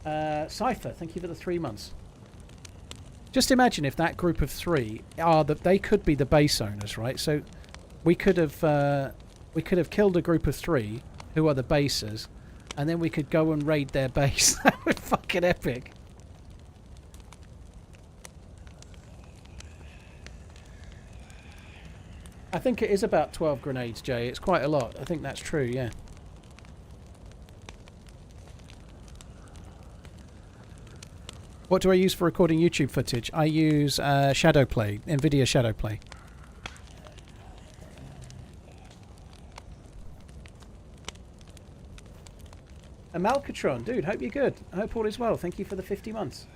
now. Cypher, thank you for the 3 months. Just imagine if that group of 3 are they could be the base owners, right? So we could have killed a group of 3 who are the basers, and then we could go and raid their base. That would be fucking epic. I think it is about 12 grenades, Jay. It's quite a lot. I think that's true, yeah. What do I use for recording YouTube footage? I use Shadowplay, NVIDIA Shadowplay. Amalcatron, dude, hope you're good. I hope all is well. Thank you for the 50 months.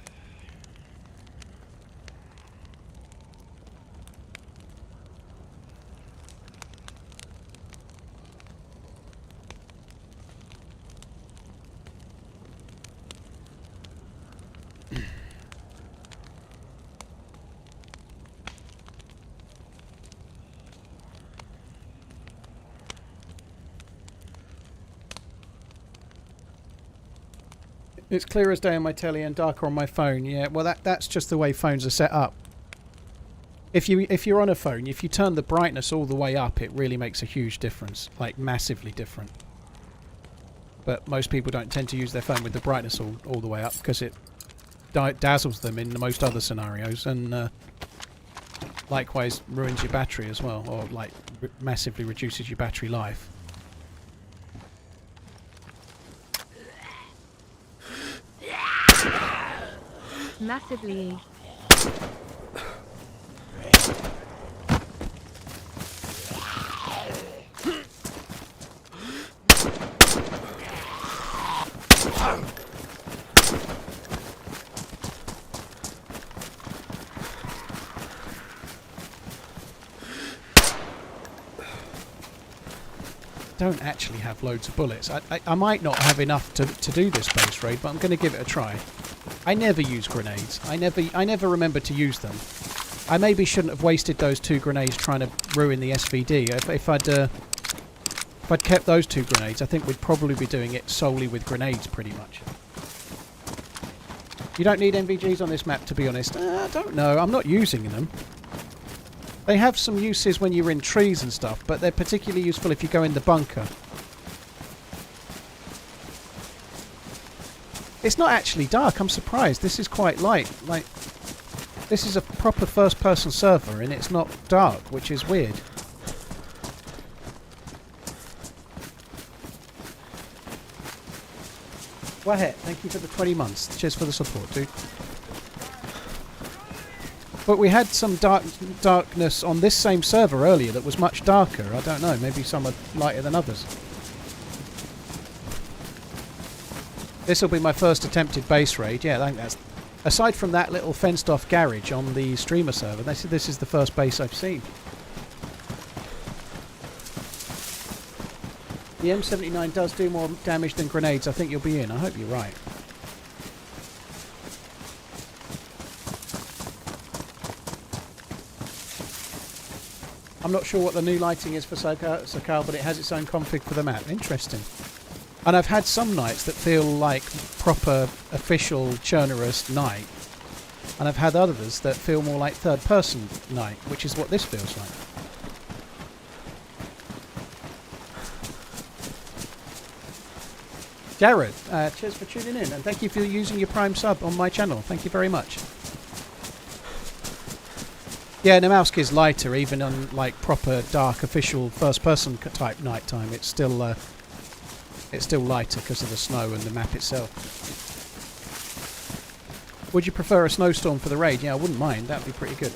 It's clear as day on my telly and darker on my phone. Yeah, well that's just the way phones are set up. If you're on a phone, if you turn the brightness all the way up, it really makes a huge difference, like massively different. But most people don't tend to use their phone with the brightness all the way up because it dazzles them in most other scenarios, and likewise ruins your battery as well, or like massively reduces your battery life. Massively. Don't actually have loads of bullets. I might not have enough to do this base raid, but I'm going to give it a try. I never use grenades. I never remember to use them. I maybe shouldn't have wasted those 2 grenades trying to ruin the SVD. If I'd kept those 2 grenades, I think we'd probably be doing it solely with grenades, pretty much. You don't need NVGs on this map, to be honest. I don't know. I'm not using them. They have some uses when you're in trees and stuff, but they're particularly useful if you go in the bunker. It's not actually dark, I'm surprised. This is quite light. Like, this is a proper first-person server and it's not dark, which is weird. Wahet, thank you for the 20 months. Cheers for the support, dude. But we had some darkness on this same server earlier that was much darker. I don't know, maybe some are lighter than others. This will be my first attempted base raid. Yeah, I think that's... Aside from that little fenced-off garage on the streamer server, this is the first base I've seen. The M79 does do more damage than grenades. I think you'll be in. I hope you're right. I'm not sure what the new lighting is for Sakhal, but it has its own config for the map. Interesting. And I've had some nights that feel like proper official churnerous night, and I've had others that feel more like third-person night, which is what this feels like. Jared, cheers for tuning in, and thank you for using your Prime sub on my channel. Thank you very much. Yeah, Namowski is lighter, even on like proper dark official first-person type nighttime. It's still lighter because of the snow and the map itself. Would you prefer a snowstorm for the raid? Yeah, I wouldn't mind. That'd be pretty good.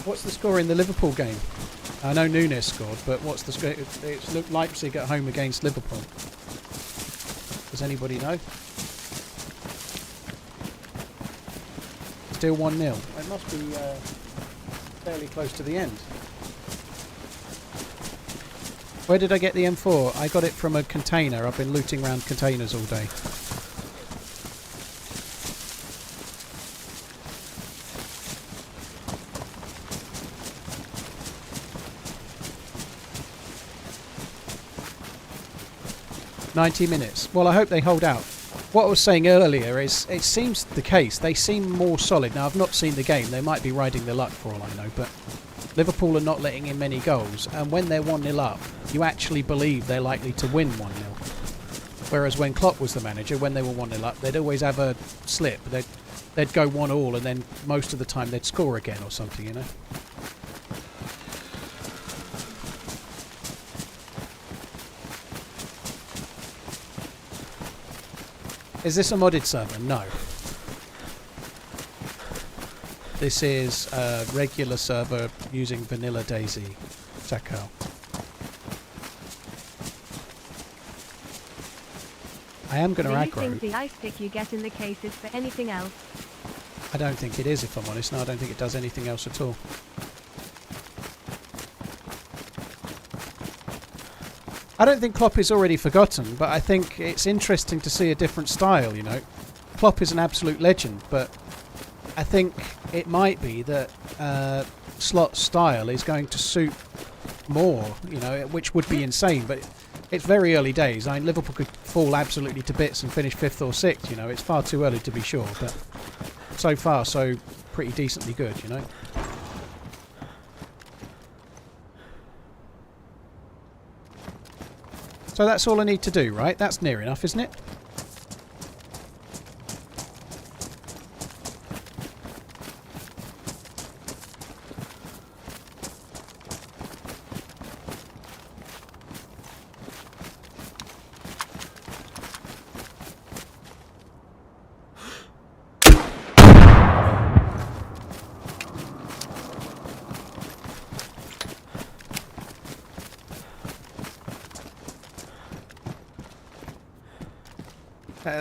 What's the score in the Liverpool game? I know Nunes scored, but what's the score? It's Leipzig at home against Liverpool. Does anybody know? Still 1-0. It must be fairly close to the end. Where did I get the M4? I got it from a container. I've been looting around containers all day. "90 minutes. Well, I hope they hold out. What I was saying earlier is, it seems the case. They seem more solid. Now, I've not seen the game. They might be riding the luck for all I know, but Liverpool are not letting in many goals. And when they're 1-0 up, you actually believe they're likely to win 1-0. Whereas when Klopp was the manager, when they were 1-0 up, they'd always have a slip. They'd go 1-1, and then most of the time they'd score again or something, you know? Is this a modded server? No. This is a regular server using vanilla DayZ. Sakhal. I am going to aggro. Do you think the ice stick you get in the case is for anything else? I don't think it is, if I'm honest. No, I don't think it does anything else at all. I don't think Klopp is already forgotten, but I think it's interesting to see a different style, you know. Klopp is an absolute legend, but I think it might be that Slot's style is going to suit more, you know, which would be insane, but it's very early days. I mean, Liverpool could fall absolutely to bits and finish 5th or 6th, you know. It's far too early to be sure, but so far, so pretty decently good, you know. So that's all I need to do, right? That's near enough, isn't it?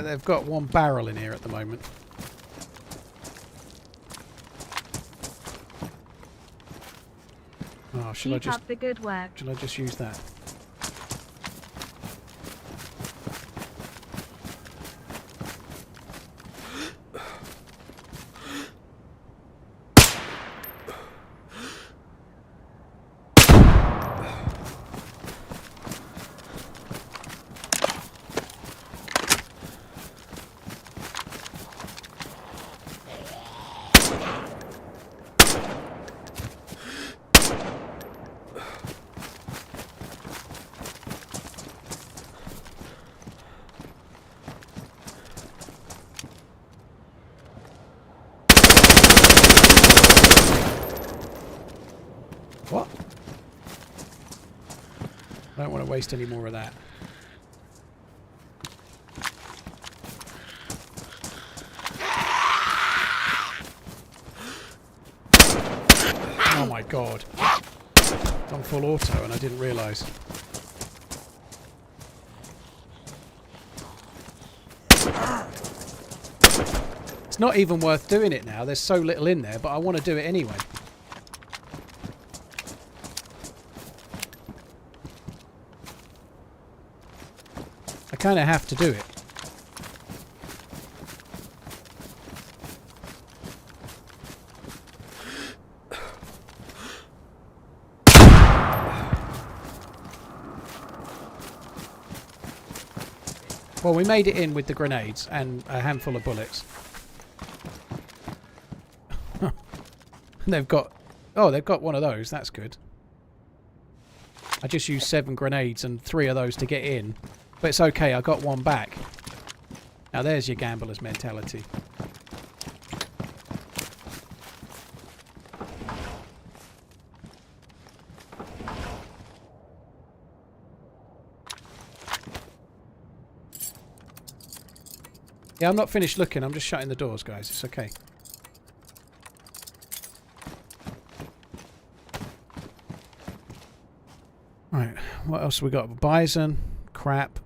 They've got one barrel in here at the moment. Oh, shall I just... Keep up the good work. Shall I just use that? I don't want to waste any more of that. Oh my god. It's on full auto and I didn't realise. It's not even worth doing it now. There's so little in there, but I want to do it anyway. I kind of have to do it. Well, we made it in with the grenades and a handful of bullets. They've got... Oh, they've got one of those. That's good. I just used 7 grenades and 3 of those to get in. But it's okay, I got one back. Now there's your gambler's mentality. Yeah, I'm not finished looking. I'm just shutting the doors, guys. It's okay. Right, what else have we got? Bison, crap.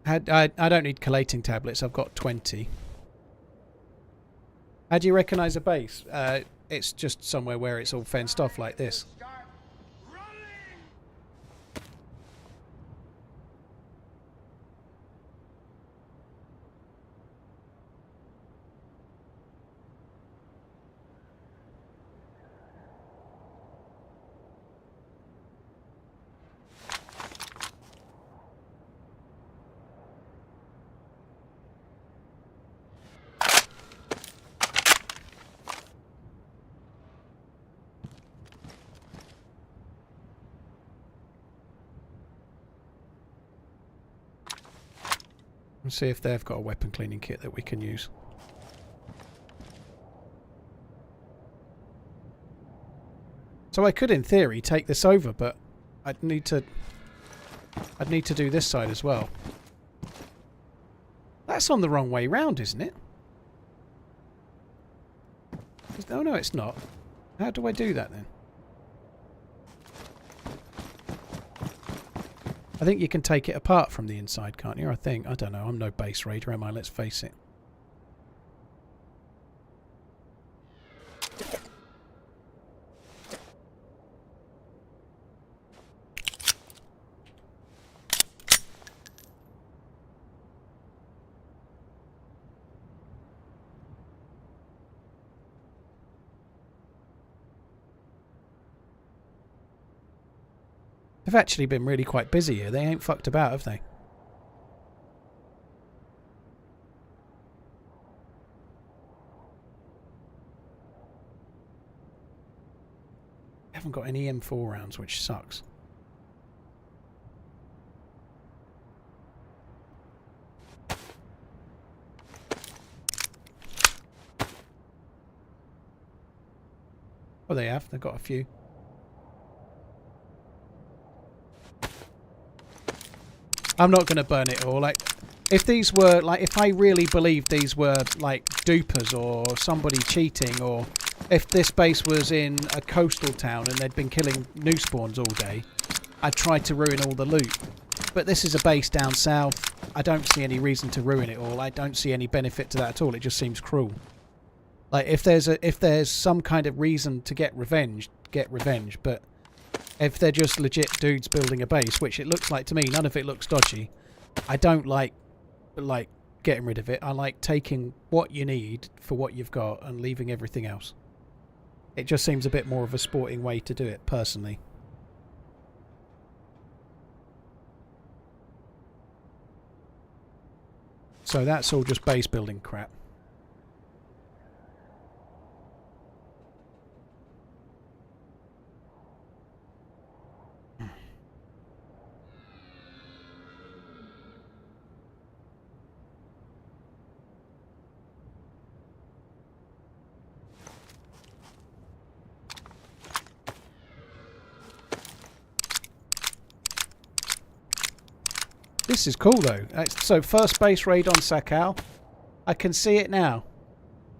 I don't need collating tablets. I've got 20. How do you recognise a base? It's just somewhere where it's all fenced off like this. Let's see if they've got a weapon cleaning kit that we can use. So I could, in theory, take this over, but I'd need to do this side as well. That's on the wrong way round, isn't it? Oh no, it's not. How do I do that then? I think you can take it apart from the inside, can't you? I think. I don't know. I'm no base raider, am I? Let's face it. They've actually been really quite busy here. They ain't fucked about, have they? Haven't got any M4 rounds, which sucks. Oh, they have. They've got a few. I'm not going to burn it all. Like, if these were, like, if I really believed these were, like, dupers or somebody cheating, or if this base was in a coastal town and they'd been killing new spawns all day, I'd try to ruin all the loot. But this is a base down south. I don't see any reason to ruin it all. I don't see any benefit to that at all. It just seems cruel. Like, if there's some kind of reason to get revenge, but if they're just legit dudes building a base, which it looks like to me, none of it looks dodgy. I don't like getting rid of it. I like taking what you need for what you've got and leaving everything else. It just seems a bit more of a sporting way to do it, personally. So that's all just base building crap. This is cool though. So first base raid on Sakhal. I can see it now.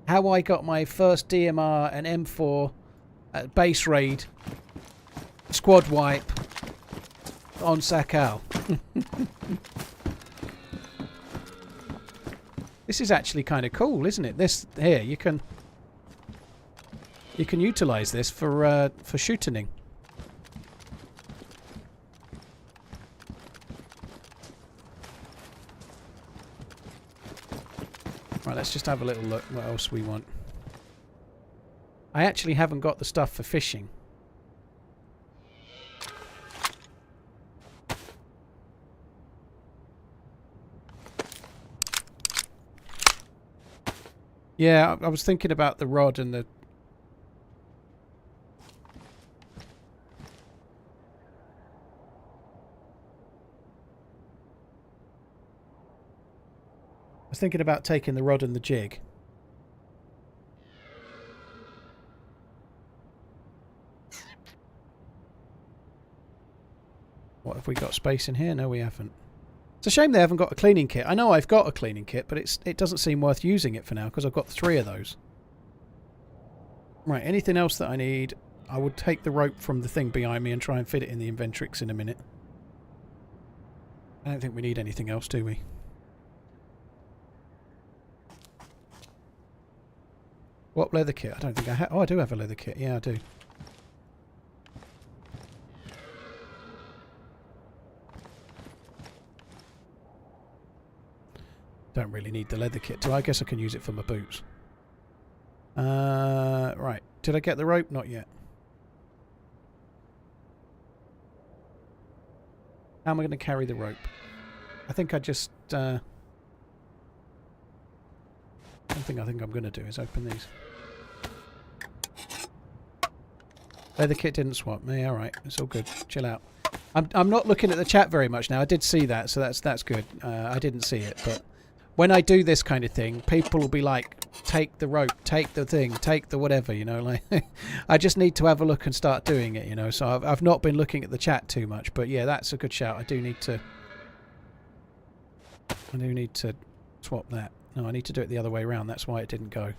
How I got my first DMR and M4 base raid squad wipe on Sakhal. This is actually kind of cool, isn't it? This here you can utilize this for shooting. Right, let's just have a little look what else we want. I actually haven't got the stuff for fishing. Yeah, I was thinking about the rod and the... I was thinking about taking the rod and the jig. What, have we got space in here? No, we haven't. It's a shame they haven't got a cleaning kit. I know I've got a cleaning kit, but it doesn't seem worth using it for now because I've got 3 of those. Right, anything else that I need? I would take the rope from the thing behind me and try and fit it in the Inventrix in a minute. I don't think we need anything else, do we? What leather kit? I don't think I have. Oh, I do have a leather kit. Yeah, I do. Don't really need the leather kit, so I guess I can use it for my boots. Right. Did I get the rope? Not yet. How am I going to carry the rope? I think I just... one thing I think I'm going to do is open these. Leather kit didn't swap me. Alright, it's all good. Chill out. I'm not looking at the chat very much now. I did see that, so that's good. I didn't see it, but... When I do this kind of thing, people will be like, take the rope, take the thing, take the whatever, you know, like, I just need to have a look and start doing it, you know, so I've not been looking at the chat too much, but yeah, that's a good shout. I do need to swap that. No, I need to do it the other way around, that's why it didn't go.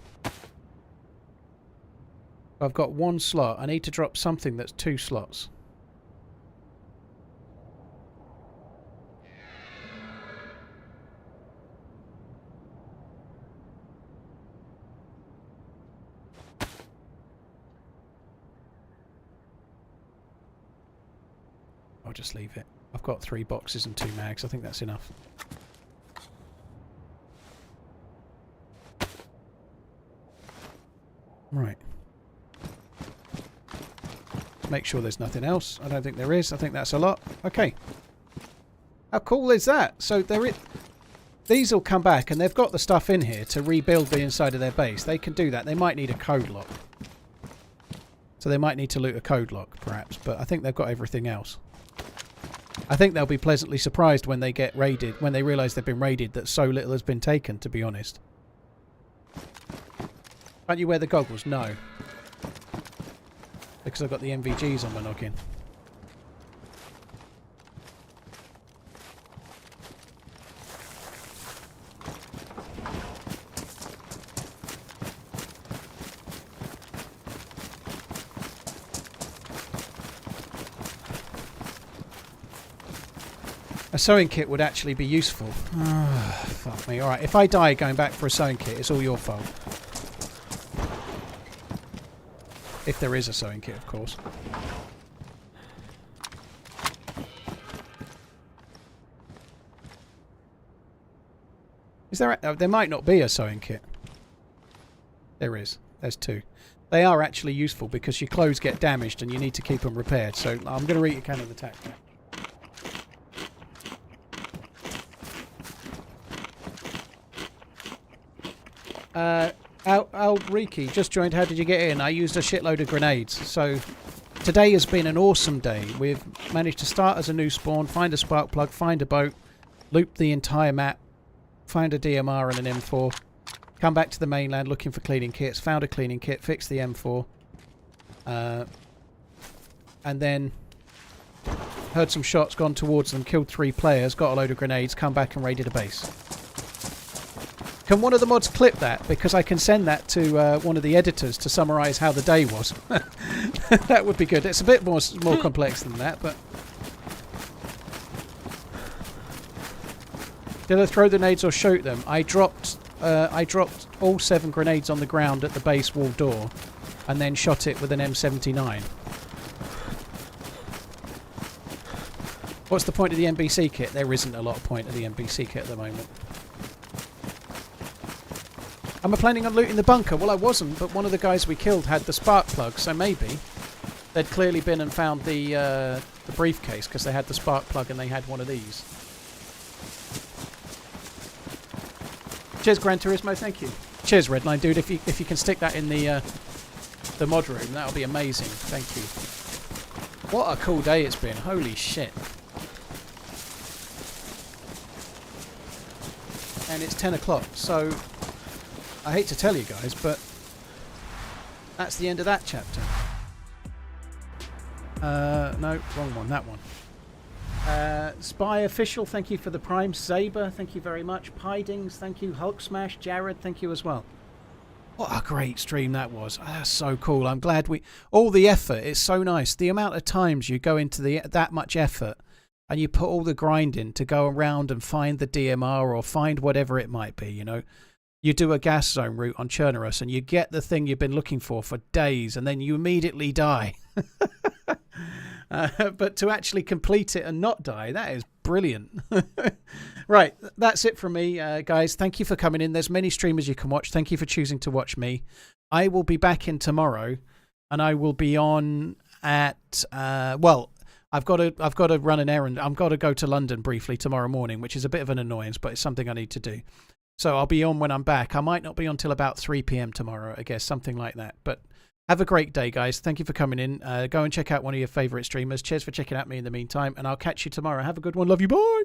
I've got 1 slot, I need to drop something that's 2 slots. I'll just leave it. I've got 3 boxes and 2 mags. I think that's enough. Right. Make sure there's nothing else. I don't think there is. I think that's a lot. Okay. How cool is that? So these will come back and they've got the stuff in here to rebuild the inside of their base. They can do that. They might need a code lock. So they might need to loot a code lock perhaps. But I think they've got everything else. I think they'll be pleasantly surprised when they get raided, when they realise they've been raided, that so little has been taken, to be honest. Can't you wear the goggles? No. Because I've got the MVGs on my noggin. A sewing kit would actually be useful. Oh, fuck me. Alright, if I die going back for a sewing kit, it's all your fault. If there is a sewing kit, of course. Is there... there might not be a sewing kit. There is. There's 2. They are actually useful because your clothes get damaged and you need to keep them repaired. So I'm going to read your can of attack now. Riki just joined. How did you get in? I used a shitload of grenades. So today has been an awesome day. We've managed to start as a new spawn, find a spark plug, find a boat, loop the entire map, find a DMR and an M4, come back to the mainland looking for cleaning kits, found a cleaning kit, fixed the M4, and then heard some shots, gone towards them, killed 3 players, got a load of grenades, come back and raided a base. Can one of the mods clip that? Because I can send that to one of the editors to summarise how the day was. That would be good. It's a bit more complex than that, but... Did I throw grenades or shoot them? I dropped all 7 grenades on the ground at the base wall door and then shot it with an M79. What's the point of the NBC kit? There isn't a lot of point of the NBC kit at the moment. Am I planning on looting the bunker? Well, I wasn't, but one of the guys we killed had the spark plug, so maybe they'd clearly been and found the briefcase because they had the spark plug and they had one of these. Cheers, Gran Turismo. Thank you. Cheers, Redline dude. If you can stick that in the mod room, that'll be amazing. Thank you. What a cool day it's been. Holy shit. And it's 10 o'clock, so I hate to tell you guys, but that's the end of that chapter. No, wrong one, that one. Spy Official, thank you for the Prime. Zaber, thank you very much. Pidings, thank you. Hulk Smash, Jared, thank you as well. What a great stream that was. That's so cool. I'm glad all the effort, it's so nice. The amount of times you go into that much effort and you put all the grind in to go around and find the DMR or find whatever it might be, you know. You do a gas zone route on Chernarus and you get the thing you've been looking for days and then you immediately die. But to actually complete it and not die, that is brilliant. Right, that's it from me, guys. Thank you for coming in. There's many streamers you can watch. Thank you for choosing to watch me. I will be back in tomorrow and I will be on at, well, I've got to run an errand. I've got to go to London briefly tomorrow morning, which is a bit of an annoyance, but it's something I need to do. So I'll be on when I'm back. I might not be on till about 3 p.m. tomorrow, I guess, something like that. But have a great day, guys. Thank you for coming in. Go and check out one of your favourite streamers. Cheers for checking out me in the meantime, and I'll catch you tomorrow. Have a good one. Love you. Bye.